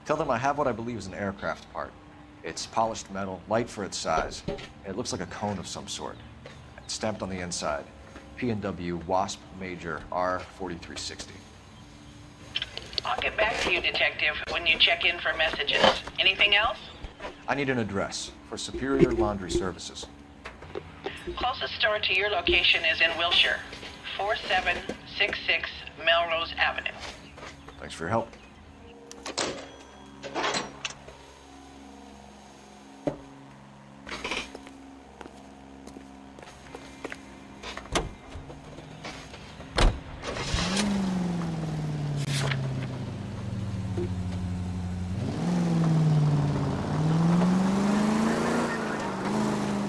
S6: Tell them I have what I believe is an aircraft part. It's polished metal, light for its size. It looks like a cone of some sort. It's stamped on the inside. P&W Wasp Major R4360.
S1: I'll get back to you, Detective, when you check in for messages. Anything else?
S6: I need an address for Superior Laundry Services.
S1: Closest store to your location is in Wilshire, 4766 Melrose Avenue.
S6: Thanks for your help.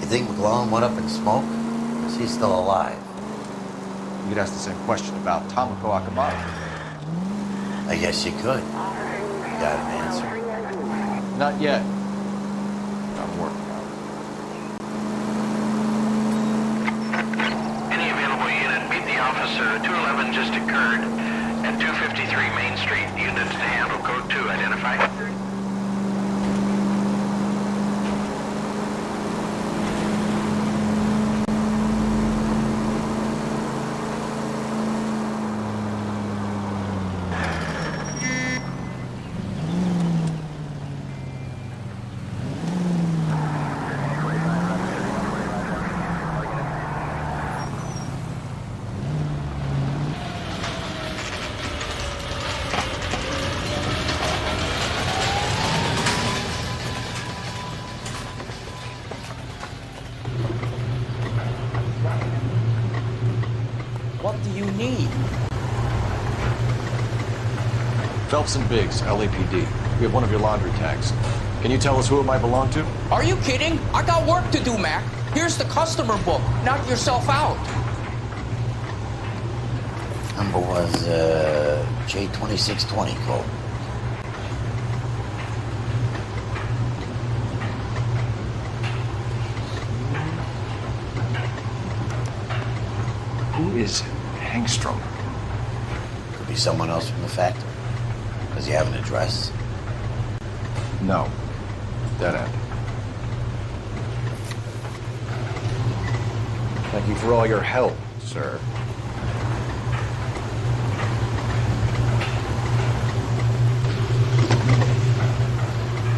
S16: You think McClellan went up in smoke? Is he still alive?
S6: You could ask the same question about Tomoko Akabata.
S16: I guess you could. You got an answer?
S6: Not yet. I'm working on
S13: Any available unit, meet the officer. 211 just occurred at 253 Main Street. Unit to handle code 2, identify.
S3: What do you need?
S6: Phelps and Biggs, LAPD. We have one of your laundry tags. Can you tell us who it might belong to?
S3: Are you kidding? I got work to do, Mac. Here's the customer book. Knock yourself out.
S16: Number was J2620, Cole.
S6: Who is Hangstrom?
S16: Could be someone else from the factory. Does he have an address?
S6: No. Dead end. Thank you for all your help, sir.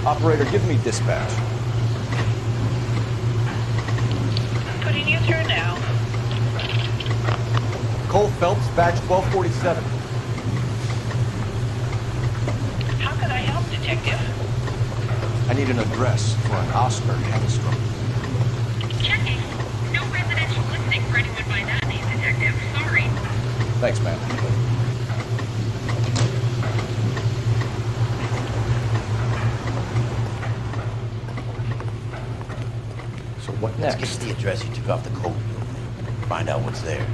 S6: Operator, give me dispatch.
S1: Putting you through now.
S6: Cole Phelps, badge 1247.
S1: How can I help, Detective?
S6: I need an address for an Oscar Hangstrom.
S18: Checking. No residential listing for anyone by that name, Detective. Sorry.
S6: Thanks, ma'am. So what next?
S16: Let's get the address you took off the coat building. Find out what's there.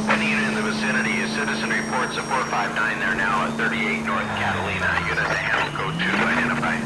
S13: Any unit in the vicinity is citizen reports of 459. They're now at 38 North Catalina. Unit to handle code 2, identify.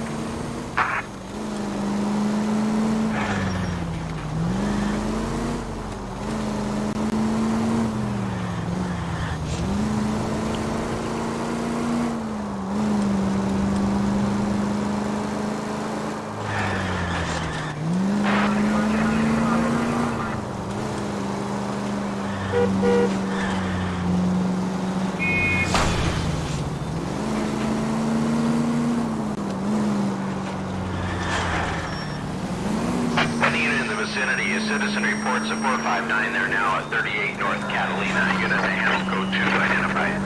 S13: vicinity. A citizen reports a 459. They're now at 38 North Catalina. Unit to handle code 2 identified.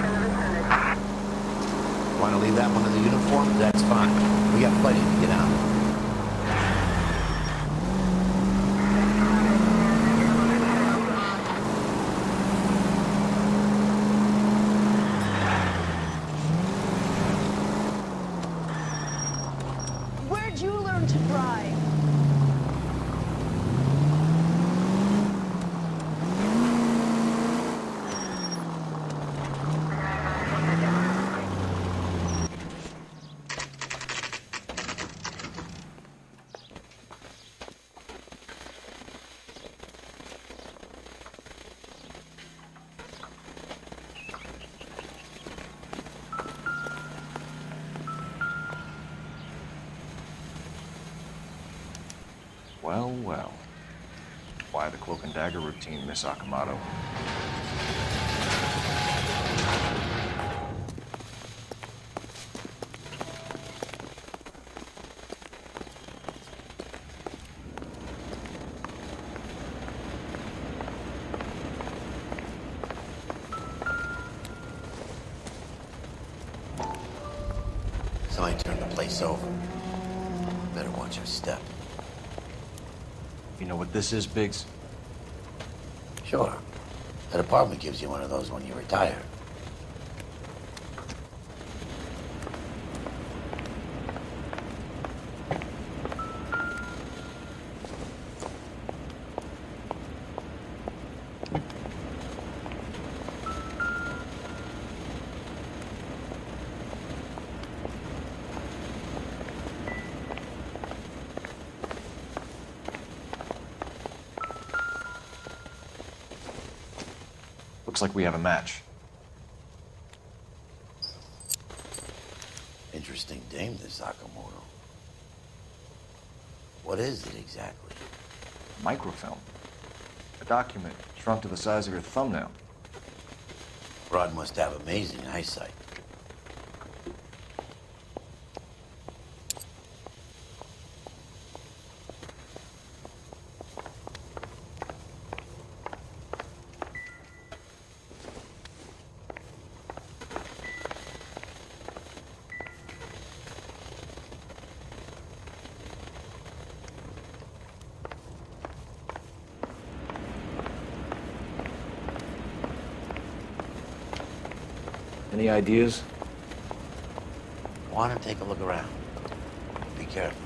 S16: Want to leave that one in the uniform? That's fine. We got plenty to get out.
S22: Where'd you learn to drive?
S6: Well, well. Why the cloak and dagger routine, Miss Akamoto?
S16: Somebody turned the place over. Better watch your step.
S6: You know what this is, Biggs?
S16: Sure. That apartment gives you one of those when you retire.
S6: Looks like we have a match.
S16: Interesting dame, this Sakamoto. What is it exactly?
S6: Microfilm. A document shrunk to the size of your thumbnail.
S16: Broad must have amazing eyesight.
S6: Any ideas?
S16: Want to take a look around. Be careful.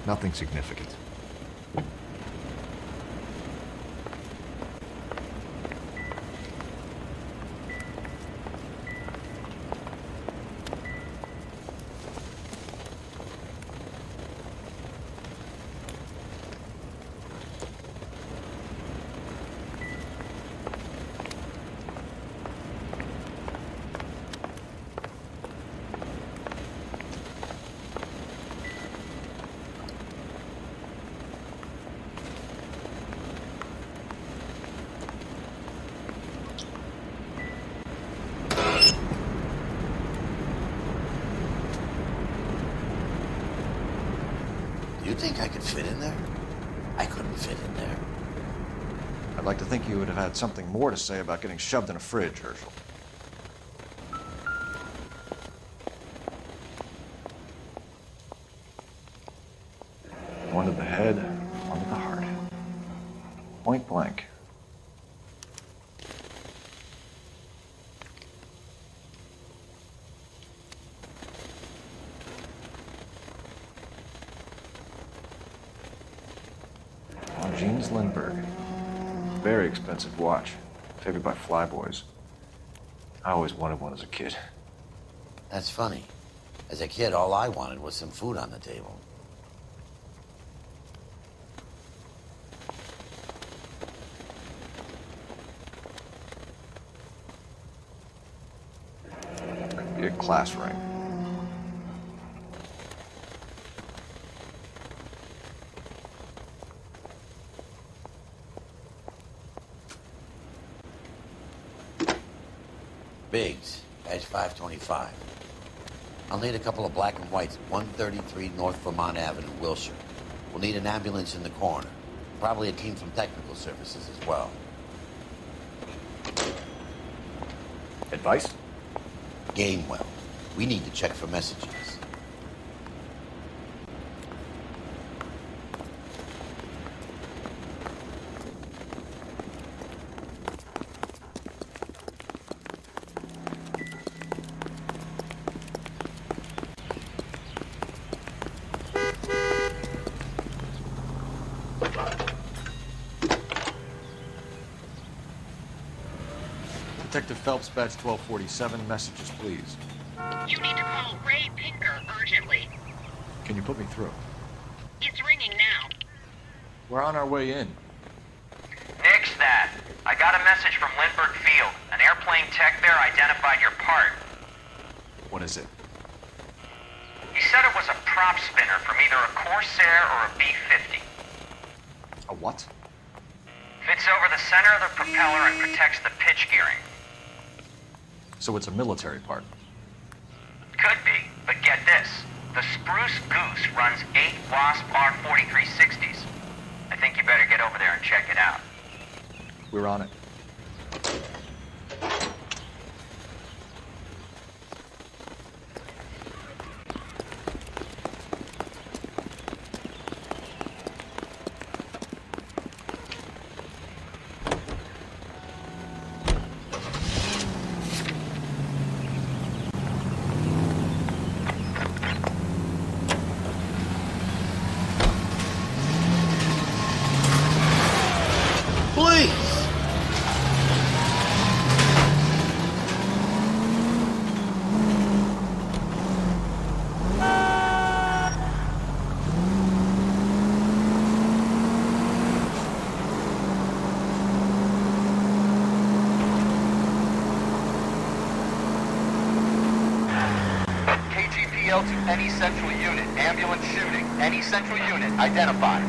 S6: Nothing significant.
S16: You think I could fit in there? I couldn't fit in there.
S6: I'd like to think you would have had something more to say about getting shoved in a fridge, Herschel. One to the head, one to the heart. Point blank.
S21: Jeans Lindbergh. Very expensive watch. Favored by flyboys. I always wanted one as a kid.
S16: That's funny. As a kid, all I wanted was some food on the table.
S21: Could be a class ring.
S16: Biggs, badge 525. I'll need a couple of black and whites at 133 North Vermont Avenue, Wilshire. We'll need an ambulance in the corner. Probably a team from technical services as well.
S21: Advice?
S16: Gamewell. We need to check for messages.
S21: Detective Phelps, badge 1247. Messages, please.
S18: You need to call Ray Pinker urgently.
S21: Can you put me through?
S18: It's ringing now.
S21: We're on our way in.
S7: Nix that. I got a message from Lindbergh Field. An airplane tech there identified your part.
S21: What is it?
S7: He said it was a prop spinner from either a Corsair or a B-50.
S21: A what?
S7: Fits over the center of the propeller and protects the pitch gearing.
S21: So it's a military part.
S7: Could be, but get this. The Spruce Goose runs 8 Wasp R-4360s. I think you better get over there and check it out.
S21: We're on it.
S7: KGPL to any central unit. Ambulance shooting. Any central unit. Identify.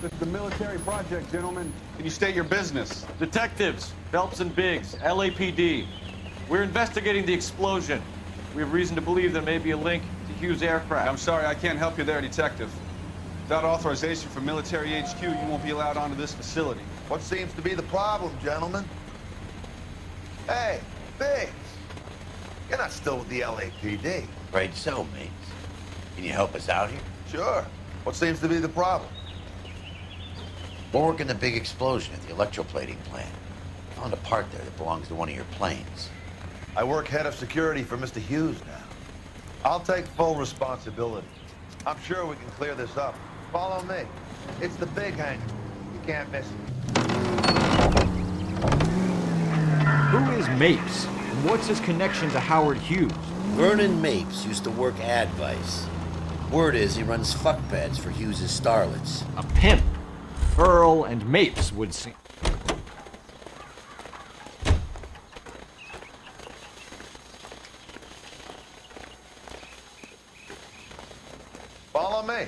S11: This is the military project, gentlemen. Can you state your business?
S6: Detectives, Phelps and Biggs, LAPD. We're investigating the explosion. We have reason to believe there may be a link to Hughes aircraft.
S11: I'm sorry, I can't help you there, Detective. Without authorization from military HQ, you won't be allowed onto this facility.
S8: What seems to be the problem, gentlemen? Hey, Biggs. You're not still with the LAPD.
S16: Right so, mates. Can you help us out here?
S8: Sure. What seems to be the problem?
S16: We're working the big explosion at the electroplating plant. Found a part there that belongs to one of your planes.
S8: I work head of security for Mr. Hughes now. I'll take full responsibility. I'm sure we can clear this up. Follow me. It's the big hangar. You can't miss it.
S4: Who is Mapes? And what's his connection to Howard Hughes?
S16: Vernon Mapes used to work Advice. Word is he runs fuck beds for Hughes' starlets.
S4: A pimp. Earl and Mapes would seem.
S8: Follow me.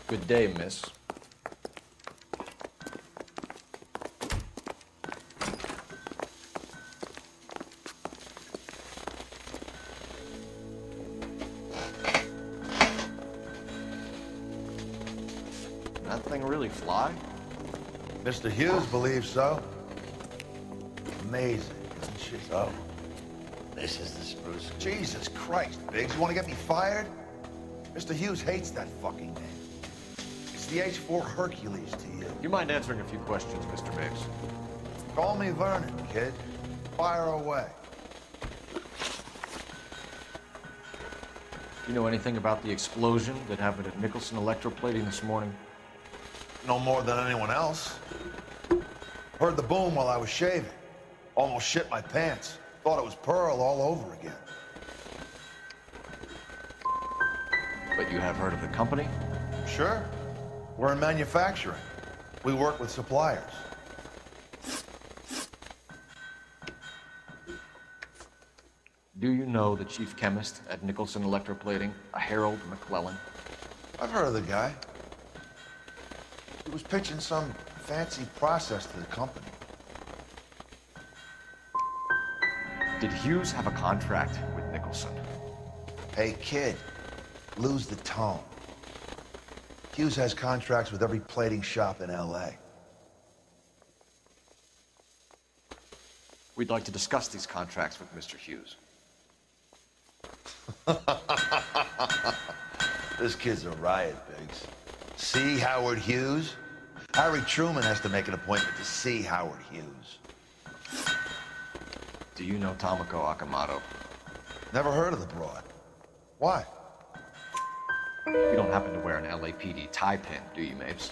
S6: Good day, miss. That thing really fly?
S8: Mr. Hughes believes so. Amazing, isn't she?
S16: So, this is the spruce.
S8: Jesus Christ, Biggs, you want to get me fired? Mr. Hughes hates that fucking name. It's the H-4 Hercules to you.
S6: You mind answering a few questions, Mr. Mapes?
S8: Call me Vernon, kid. Fire away.
S6: You know anything about the explosion that happened at Nicholson Electroplating this morning?
S8: No more than anyone else. Heard the boom while I was shaving. Almost shit my pants. Thought it was Pearl all over again.
S6: But you have heard of the company?
S8: Sure. We're in manufacturing. We work with suppliers.
S6: Do you know the chief chemist at Nicholson Electroplating, a Harold McClellan?
S8: I've heard of the guy. He was pitching some fancy process to the company.
S6: Did Hughes have a contract with Nicholson?
S8: Hey, kid, lose the tone. Hughes has contracts with every plating shop in LA.
S6: We'd like to discuss these contracts with Mr. Hughes.
S8: This kid's a riot, Biggs. See Howard Hughes? Harry Truman has to make an appointment to see Howard Hughes.
S6: Do you know Tomoko Akamoto?
S8: Never heard of the broad. Why?
S6: You don't happen to wear an LAPD tie pin, do you, Mapes?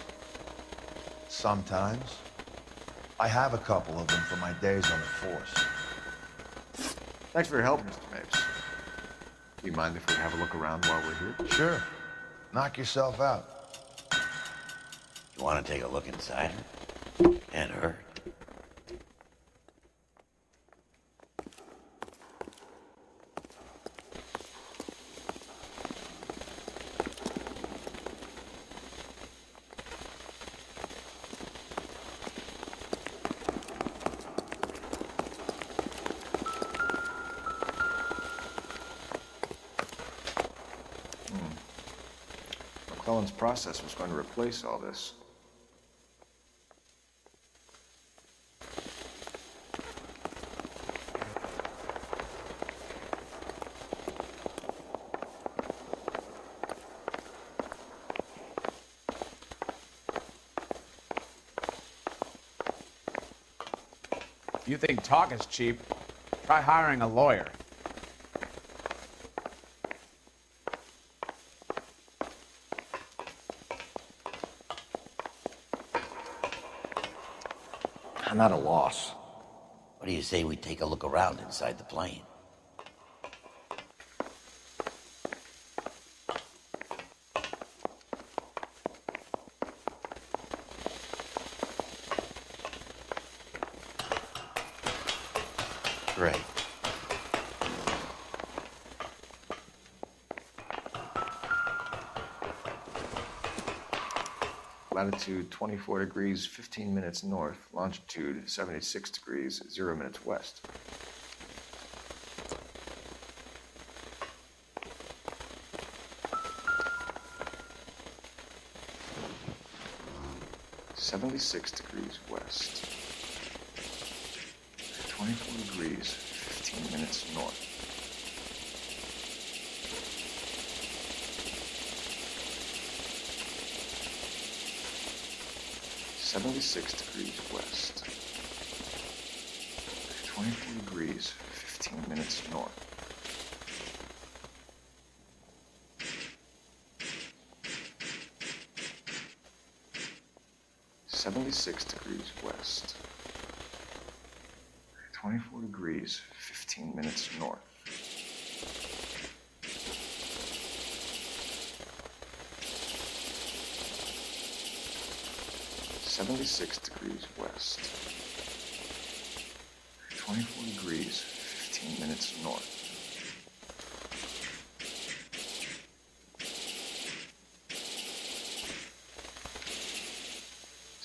S8: Sometimes. I have a couple of them from my days on the force.
S6: Thanks for your help, Mr. Mapes. Do you mind if we have a look around while we're here?
S8: Sure. Knock yourself out.
S16: You want to take a look inside her? And her?
S6: McClellan's process was going to replace all this.
S17: If you think talk is cheap, try hiring a lawyer.
S6: I'm at a loss.
S16: What do you say we take a look around inside the plane? Great.
S21: Latitude 24 degrees, 15 minutes north. Longitude 76 degrees, 0 minutes west. (76 degrees west). 24 degrees, 15 minutes north. (76 degrees west). 24 degrees, 15 minutes north. 76 degrees west. 24 degrees, 15 minutes north. 76 degrees west. 24 degrees, 15 minutes north.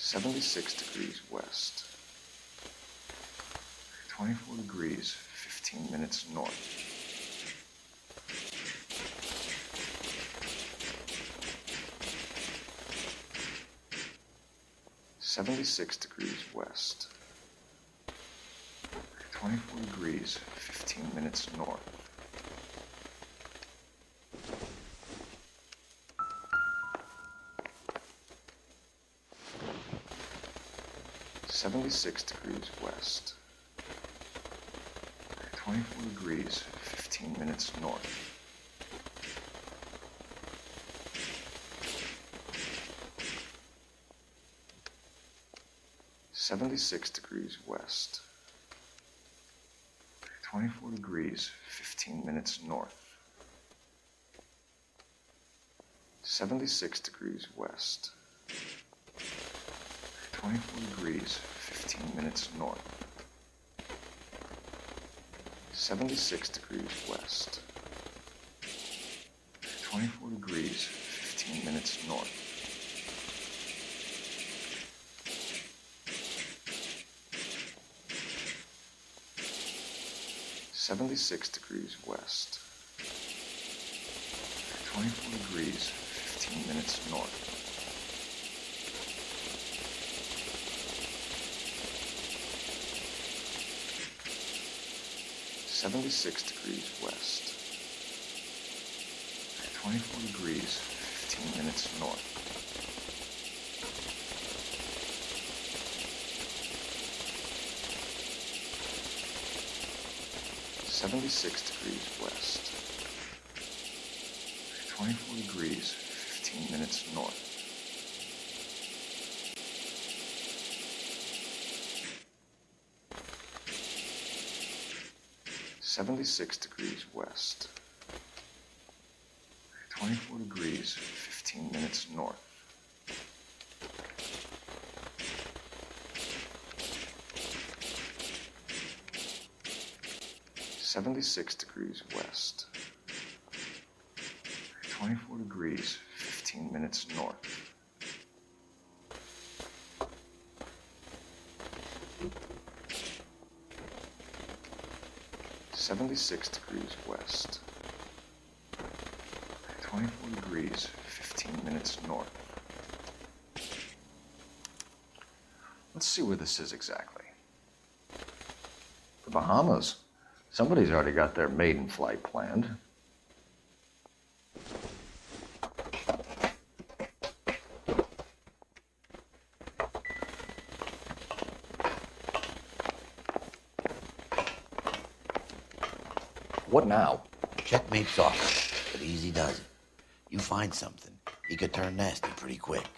S21: 76 degrees west. 24 degrees, 15 minutes north. 76 degrees west. 24 degrees, 15 minutes north. 76 degrees west. 24 degrees, 15 minutes north. 76 degrees west. 24 degrees, 15 minutes north. 76 degrees west. 24 degrees, 15 minutes north. 76 degrees west. 24 degrees, 15 minutes north. 76 degrees west. 24 degrees, 15 minutes north. 76 degrees west. 24 degrees, 15 minutes north. 76 degrees west. 24 degrees, 15 minutes north. 76 degrees west. 24 degrees, 15 minutes north. 76 degrees west. 24 degrees, 15 minutes north. 76 degrees west. 24 degrees, 15 minutes north. Let's see where this is exactly. The Bahamas. Somebody's already got their maiden flight planned. What now?
S16: Checkmate's off, but easy does it. You find something, he could turn nasty pretty quick.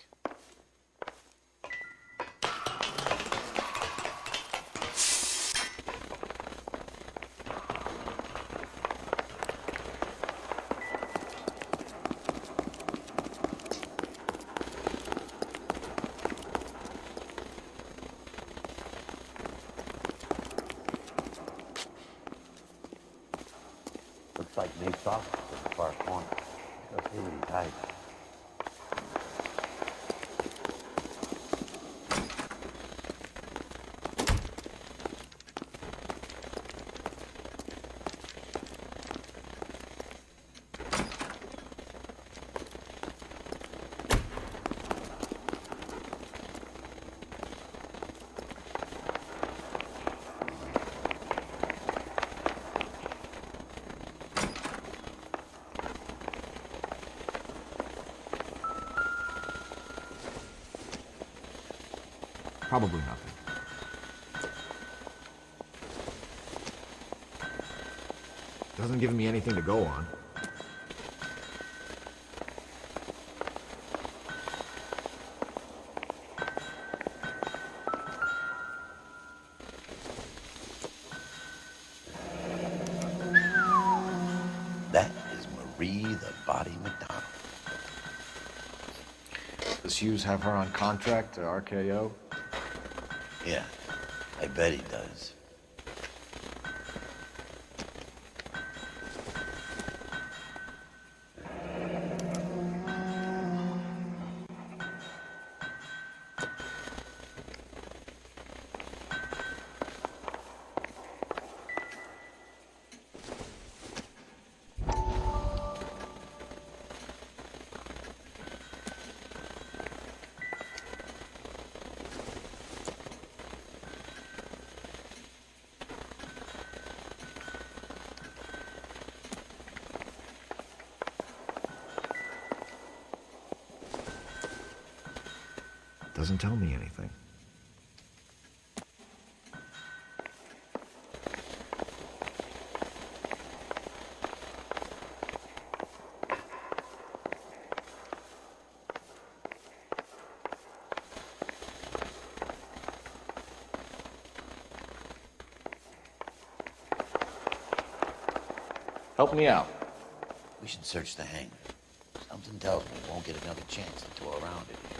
S16: Looks like Nate's office in the far corner. Let's see what he's hiding.
S4: Probably nothing. Doesn't give me anything to go on.
S16: That is Marie the Body McDonald.
S6: Does Hughes have her on contract to RKO?
S16: Yeah, I bet he does.
S4: Doesn't tell me anything.
S6: Help me out.
S16: We should search the hangar. Something tells me we won't get another chance to tour around it here.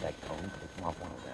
S16: That cone could come off one of them.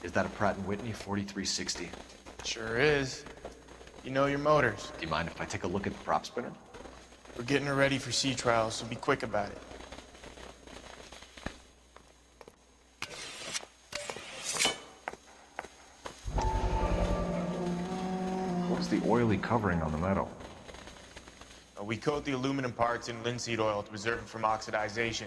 S6: Is that a Pratt & Whitney 4360?
S10: Sure is. You know your motors.
S6: Do you mind if I take a look at the prop spinner?
S10: We're getting her ready for sea trials, so be quick about it.
S6: What's the oily covering on the metal?
S10: We coat the aluminum parts in linseed oil to preserve it from oxidization.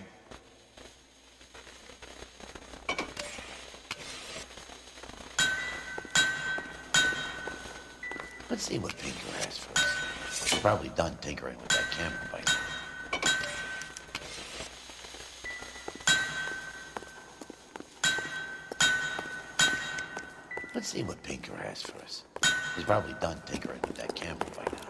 S16: Let's see what Pinker has for us. He's probably done tinkering with that camera by now. Let's see what Pinker has for us. He's probably done tinkering with that camera by now.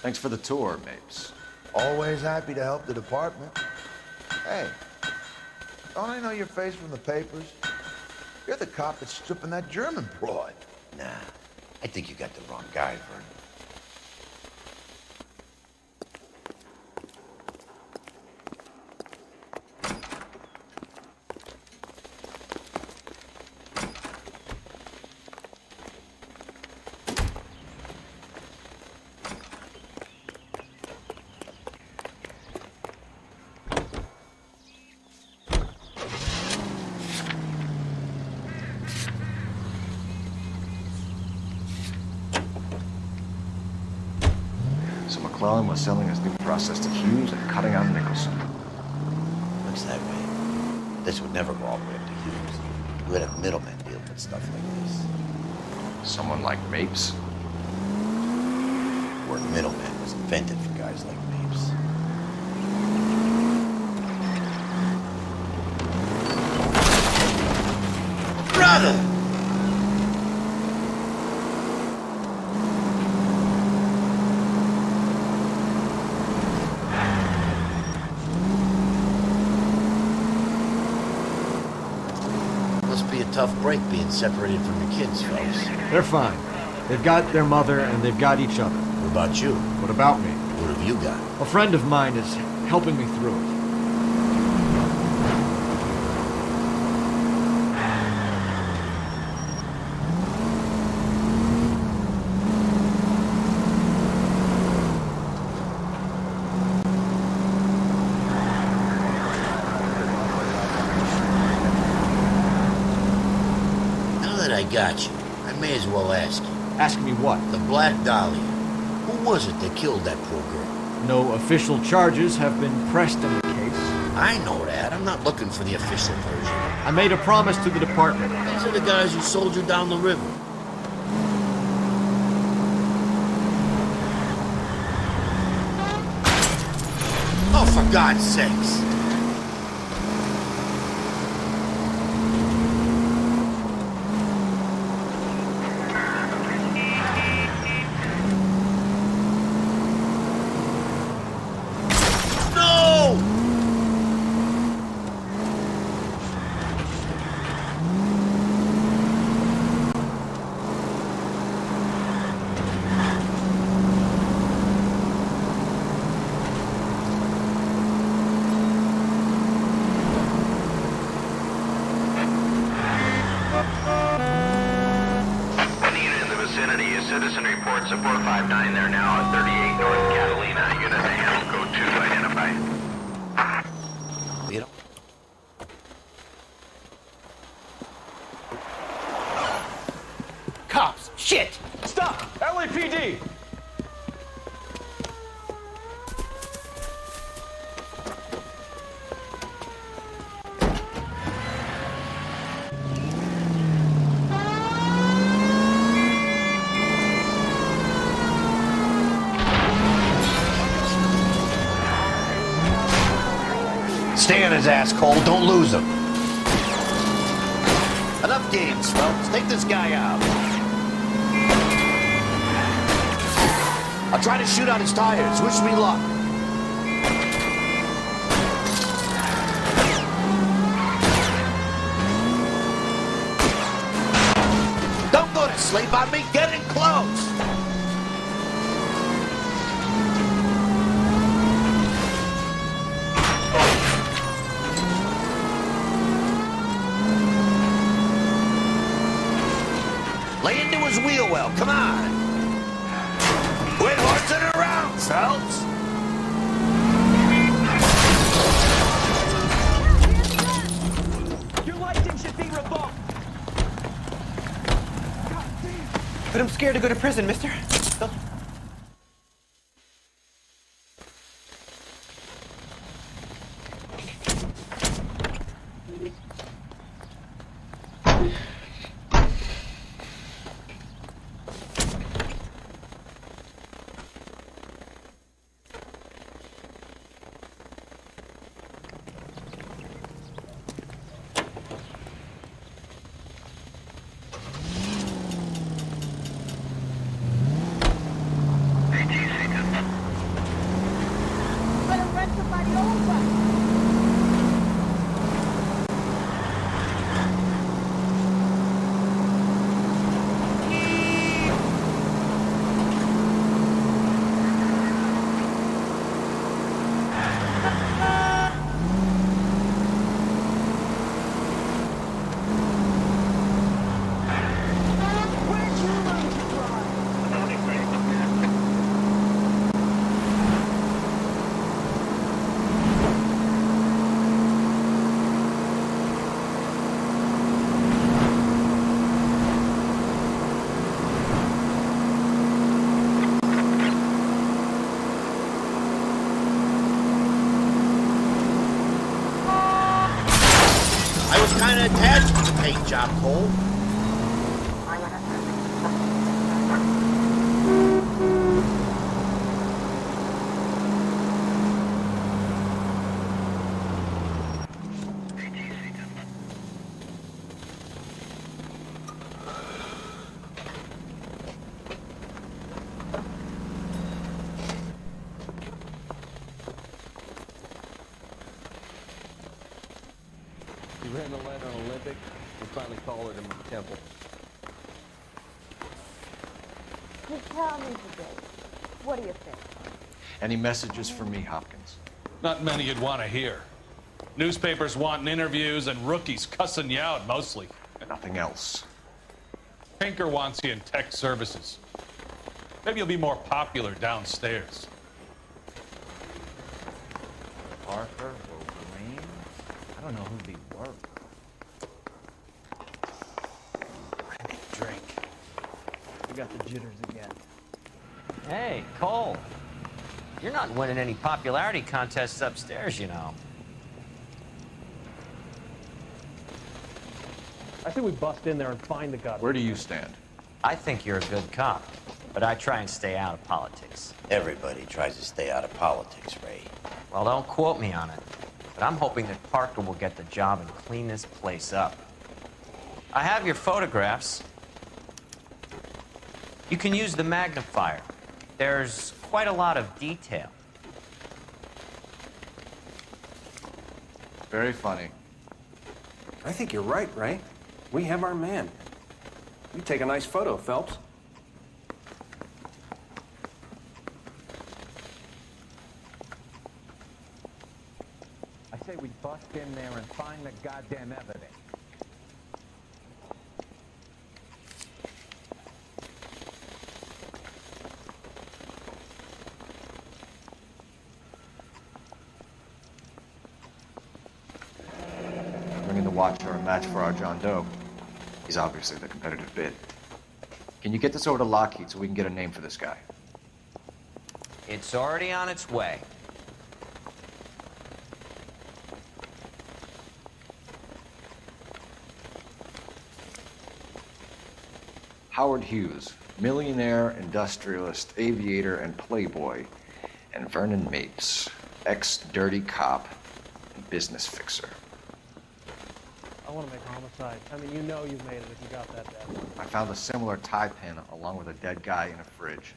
S6: Thanks for the tour, Mapes.
S8: Always happy to help the department. Hey, don't I know your face from the papers? You're the cop that's stripping that German broad.
S16: Nah, I think you got the wrong guy, Vern.
S6: So McClellan was selling his new process to Hughes and cutting out Nicholson.
S16: Looks that way. This would never go all the way up to Hughes. We would have middlemen deal with stuff like this.
S6: Someone like Mapes?
S16: The word middleman was invented for guys like Mapes. Brother! Must be a tough break being separated from your kids, fellas.
S4: They're fine. They've got their mother and they've got each other.
S16: What about you?
S4: What about me?
S16: What have you got?
S4: A friend of mine is helping me through it.
S16: I got you. I may as well ask you.
S4: Ask me what?
S16: The Black Dahlia. Who was it that killed that poor girl?
S4: No official charges have been pressed in the case.
S16: I know that. I'm not looking for the official version.
S4: I made a promise to the department.
S16: These are the guys who sold you down the river. Oh, for God's sakes.
S13: Citizen reports of 459 there now at 38 North Catalina. Unit to handle code 2 identified.
S16: You know.
S11: Cops! Shit! Stop! LAPD!
S16: Stay on his ass, Cole. Don't lose him. Enough games, folks. Take this guy out. I'll try to shoot out his tires. Wish me luck. Don't go to sleep on me. Get in close. Lay into his wheel well, come on! Quit horsing around, Phelps!
S9: Your license should be revoked!
S12: But I'm scared to go to prison, mister.
S16: I was kind of attached to the paint job, Cole.
S20: You ran the lead on Olympic, we finally collared him in the temple.
S22: Just tell me today. What do you think?
S6: Any messages for me, Hopkins?
S11: Not many you'd want to hear. Newspapers wanting interviews and rookies cussing you out mostly.
S6: Nothing else.
S11: Pinker wants you in tech services. Maybe you'll be more popular downstairs.
S17: Parker, Wolverine? I don't know who'd be worse.
S2: I need a drink.
S12: You got the jitters again.
S2: Hey, Cole. You're not winning any popularity contests upstairs, you know.
S12: I think we bust in there and find the guy.
S6: Where do you stand?
S2: I think you're a good cop, but I try and stay out of politics.
S16: Everybody tries to stay out of politics, Ray.
S2: Well, don't quote me on it, but I'm hoping that Parker will get the job and clean this place up. I have your photographs. You can use the magnifier. There's quite a lot of detail.
S6: Very funny.
S24: I think you're right, Ray. We have our man. You take a nice photo, Phelps.
S17: I say we bust in there and find the goddamn evidence.
S6: Bringing the Watcher a match for our John Doe. He's obviously the competitive bid. Can you get this over to Lockheed so we can get a name for this guy?
S2: It's already on its way.
S6: Howard Hughes, millionaire, industrialist, aviator, and playboy. And Vernon Mapes, ex-dirty cop and business fixer.
S12: I want to make homicide. I mean, you know you made it if you got that bad.
S6: I found a similar tie pin along with a dead guy in a fridge.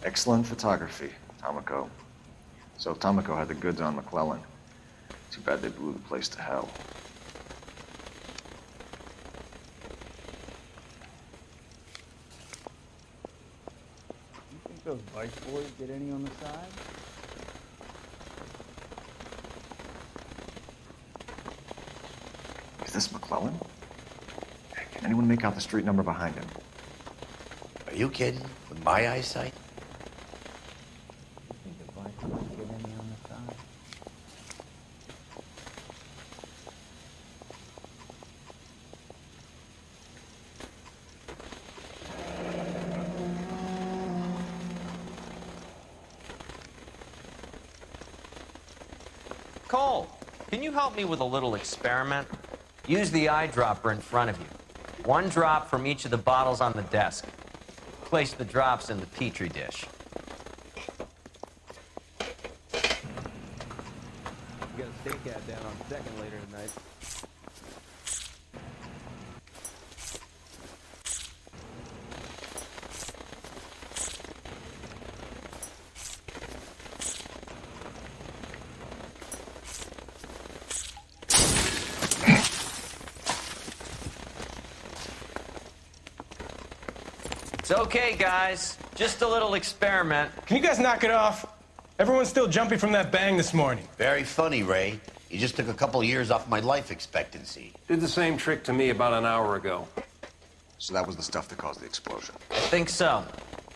S21: Excellent photography, Tomoko. So Tomoko had the goods on McClellan. Too bad they blew the place to hell.
S4: You think those Vice boys get any on the side?
S21: Is this McClellan? Can anyone make out the street number behind him?
S16: Are you kidding? With my eyesight?
S4: You think the Vice boys get any on the side?
S2: Cole, can you help me with a little experiment? Use the eyedropper in front of you. One drop from each of the bottles on the desk. Place the drops in the Petri dish.
S20: We got a stakeout down on second later tonight.
S2: It's okay, guys. Just a little experiment.
S5: Can you guys knock it off? Everyone's still jumpy from that bang this morning.
S16: Very funny, Ray. You just took a couple years off my life expectancy.
S24: Did the same trick to me about an hour ago.
S21: So that was the stuff that caused the explosion.
S2: I think so.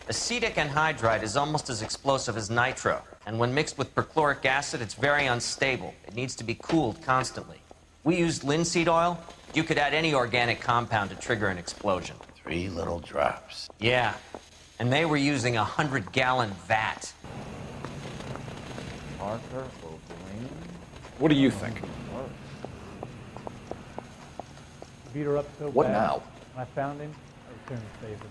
S2: Acetic anhydride is almost as explosive as nitro, and when mixed with perchloric acid, it's very unstable. It needs to be cooled constantly. We used linseed oil. You could add any organic compound to trigger an explosion.
S16: 3 little drops.
S2: Yeah, and they were using a 100-gallon vat.
S4: Parker, O'Brien.
S21: What do you think?
S12: Beat her up so
S21: What
S12: bad.
S21: now?
S12: When I found him, I was turning his favor.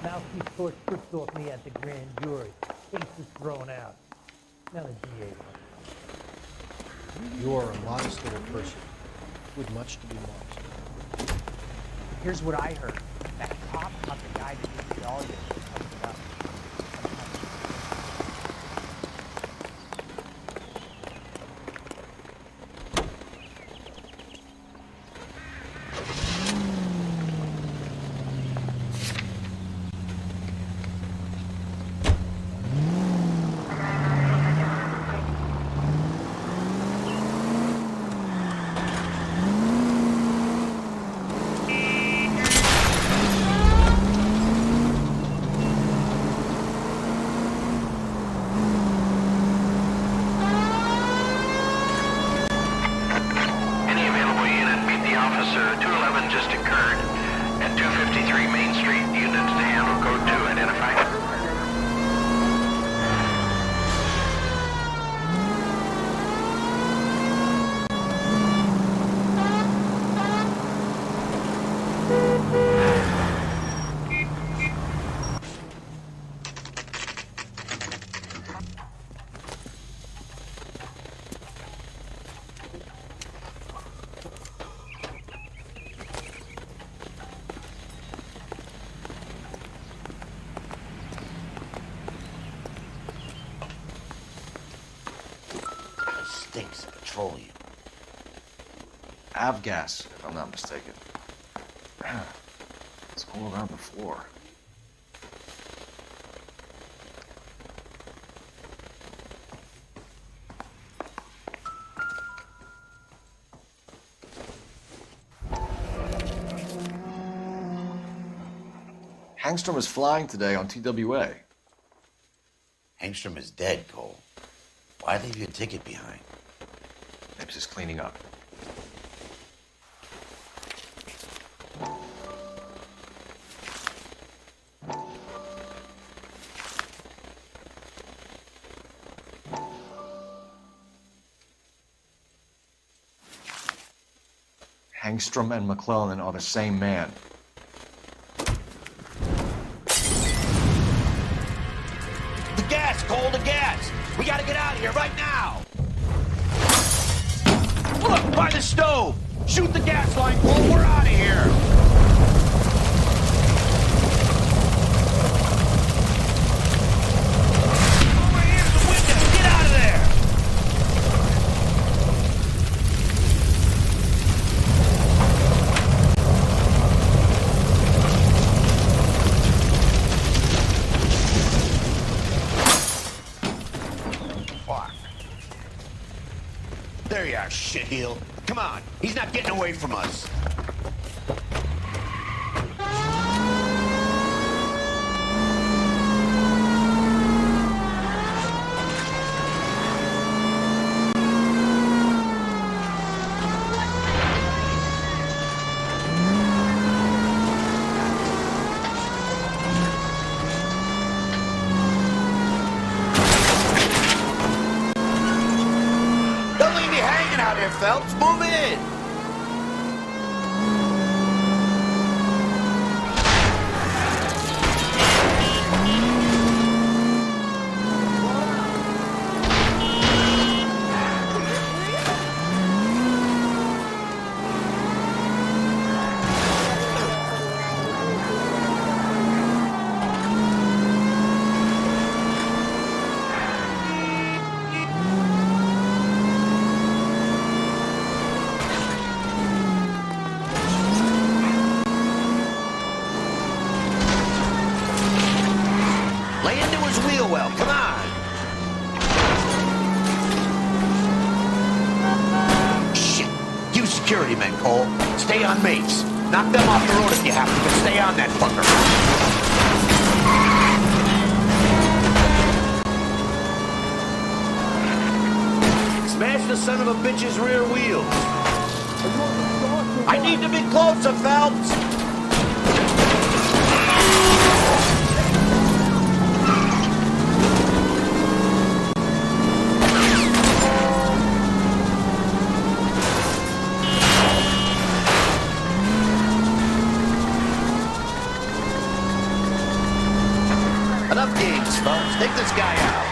S12: Now he torched strips off me at the grand jury. Case is thrown out. Now the DA wants.
S23: You are a modest little person with much to be modest.
S9: Here's what I heard. That cop caught the guy that did the all you covered it up.
S16: Stinks of petroleum.
S21: Avgas, if I'm not mistaken. It's all around the floor. Hangstrom is flying today on TWA.
S16: Hangstrom is dead, Cole. Why leave your ticket behind?
S21: Nips is cleaning up. Hangstrom and McClellan are the same man.
S16: The gas, Cole, the gas! We gotta get out of here right now! Look, by the stove! Shoot the gas line, Paul. We're out of here! Over here's the window! Get out of there! Fuck. There you are, shitheel. Come on, he's not getting away from us. Don't leave me hanging out here, Phelps. Move in. Lay into his wheel well. Come on. Shit. You security men, Cole. Stay on Mapes. Knock them off the road if you have to, but stay on that fucker. Smash the son of a bitch's rear wheels. I need to be closer, Phelps. Enough games, folks. Take this guy out.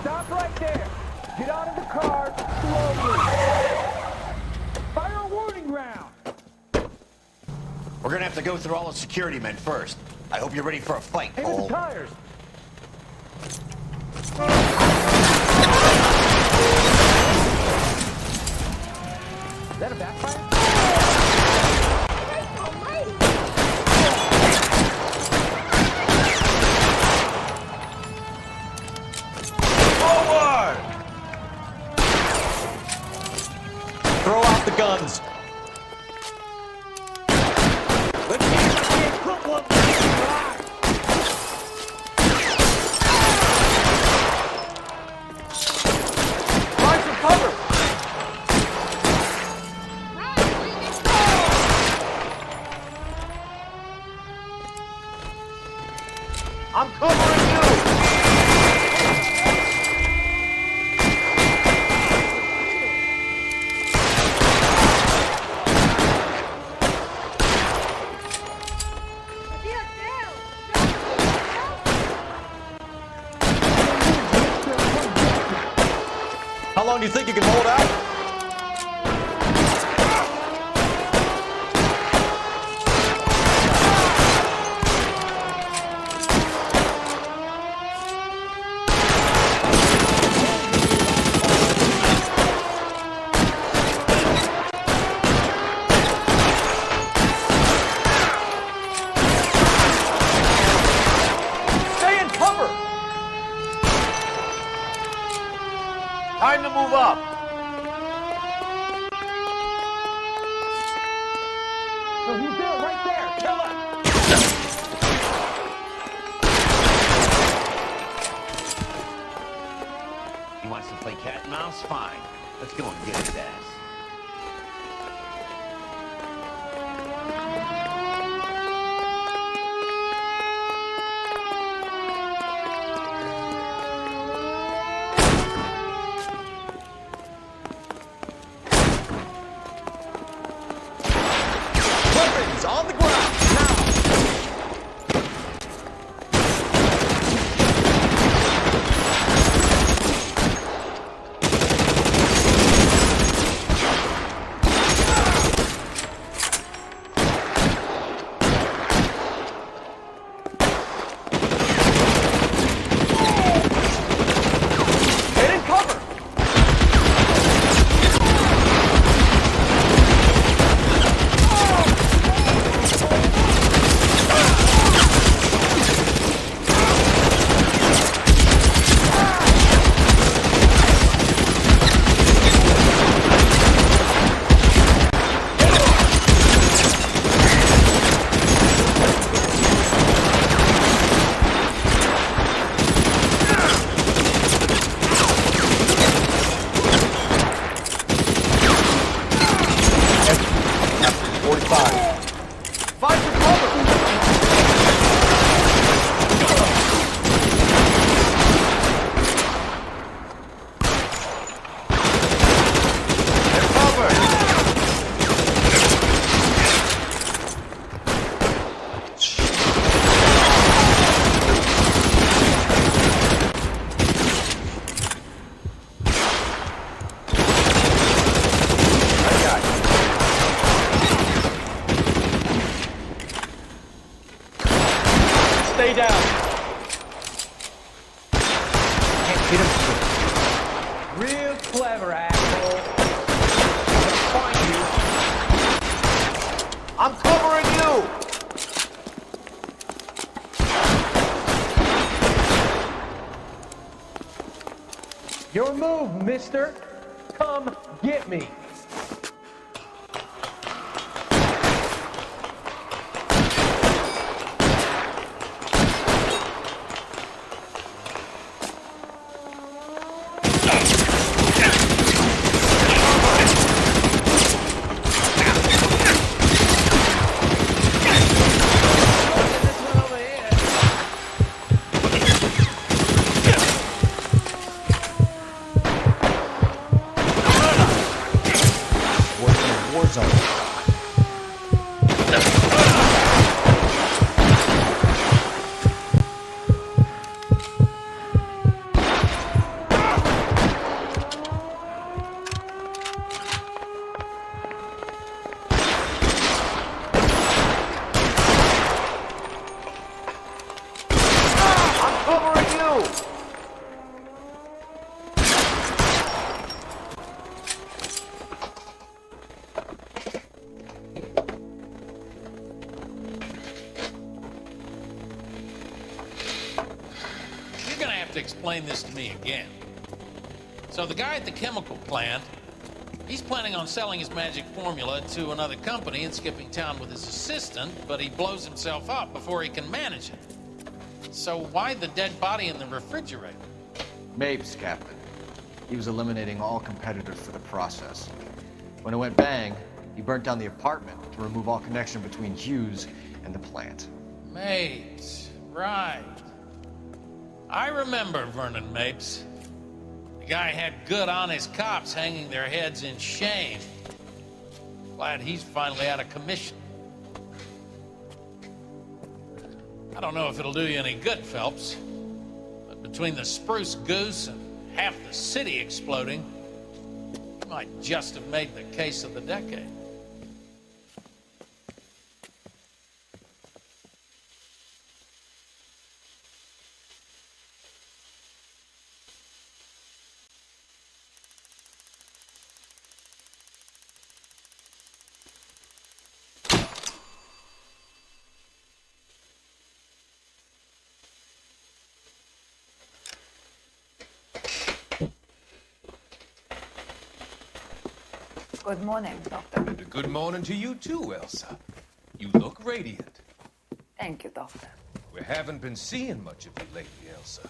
S12: Stop right there. Get out of the car slowly. Fire a warning round.
S16: We're gonna have to go through all the security men first. I hope you're ready for a fight,
S12: Aim at
S16: Cole.
S12: the tires. Is that a backfire?
S6: Forward! Throw out the guns. Find some cover. I'm covering you. How long do you think you can hold out? Stay in cover! Time to move up.
S12: So he's there, right there. Kill him.
S16: He wants to play cat and mouse? Fine. Let's go and get his ass.
S5: mister. Come get me.
S3: Explain this to me again. So the guy at the chemical plant, he's planning on selling his magic formula to another company and skipping town with his assistant, but he blows himself up before he can manage it. So why the dead body in the refrigerator?
S6: Mapes, Captain. He was eliminating all competitors for the process. When it went bang, he burnt down the apartment to remove all connection between Hughes and the plant.
S3: Mapes, right. I remember Vernon Mapes. The guy had good, honest cops hanging their heads in shame. Glad he's finally out of commission. I don't know if it'll do you any good, Phelps, but between the spruce goose and half the city exploding, you might just have made the case of the decade.
S14: Good morning, Doctor.
S15: Good morning to you too, Elsa. You look radiant.
S14: Thank you, Doctor.
S15: We haven't been seeing much of you lately, Elsa.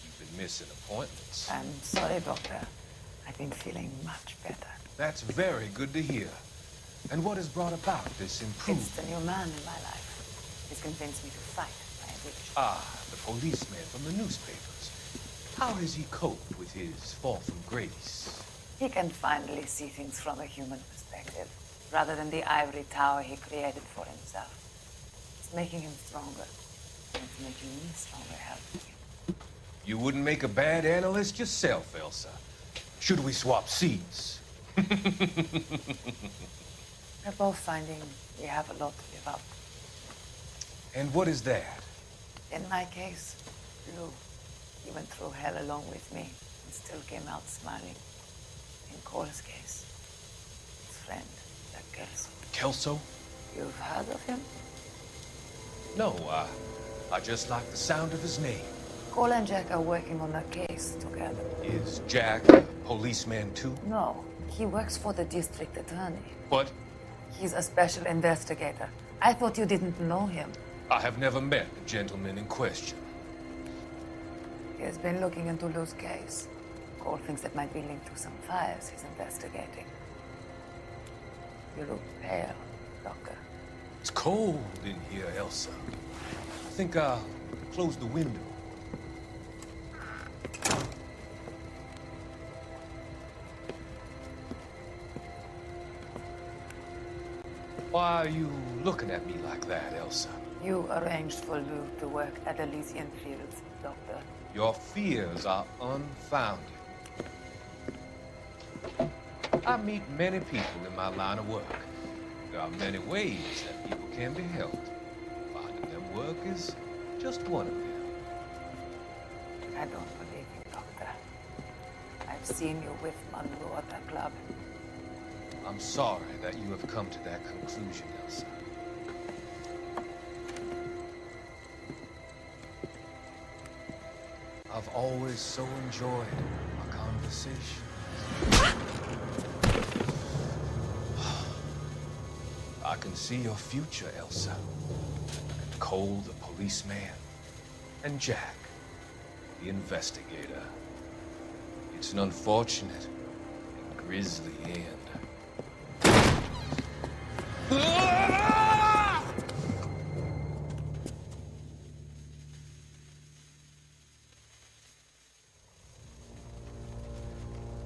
S15: You've been missing appointments.
S14: I'm sorry, Doctor. I've been feeling much better.
S15: That's very good to hear. And what has brought about this improvement?
S14: It's the new man in my life. He's convinced me to fight my addiction.
S15: Ah, the policeman from the newspapers. How has he coped with his fall from grace?
S14: He can finally see things from a human perspective, rather than the ivory tower he created for himself. It's making him stronger, and it's making me stronger helping him.
S15: You wouldn't make a bad analyst yourself, Elsa. Should we swap seats?
S14: We're both finding we have a lot to give up.
S15: And what is that?
S14: In my case, Lou, he went through hell along with me and still came out smiling. In Cole's case, his friend, that Kelso.
S15: Kelso?
S14: You've heard of him?
S15: No, I just like the sound of his name.
S14: Cole and Jack are working on a case together.
S15: Is Jack a policeman too?
S14: No, he works for the district attorney.
S15: What?
S14: He's a special investigator. I thought you didn't know him.
S15: I have never met the gentleman in question.
S14: He has been looking into Lou's case. Cole thinks it might be linked to some fires he's investigating. You look pale, Doctor.
S15: It's cold in here, Elsa. I think I'll close the window. Why are you looking at me like that, Elsa?
S14: You arranged for Lou to work at Elysian Fields, Doctor.
S15: Your fears are unfounded. I meet many people in my line of work. There are many ways that people can be helped. Finding them work is just one of them.
S14: I don't believe you, Doctor. I've seen you with Monroe at the club.
S15: I'm sorry that you have come to that conclusion, Elsa. I've always so enjoyed our conversations. conversation. I can see your future, Elsa. Cole, the policeman, and Jack, the investigator. It's an unfortunate and grisly end.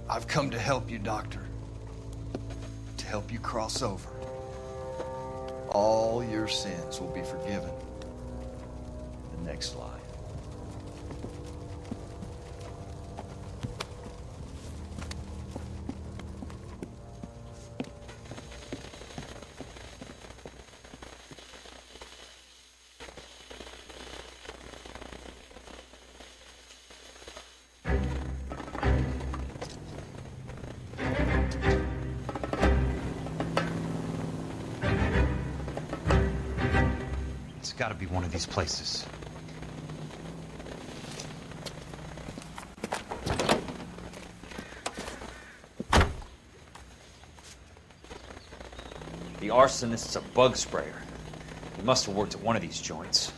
S6: I've come to help you, Doctor. To help you cross over. All your sins will be forgiven in the next life.
S1: It's got to be one of these places.
S4: The arsonist's a bug sprayer. He must have worked at one of these joints.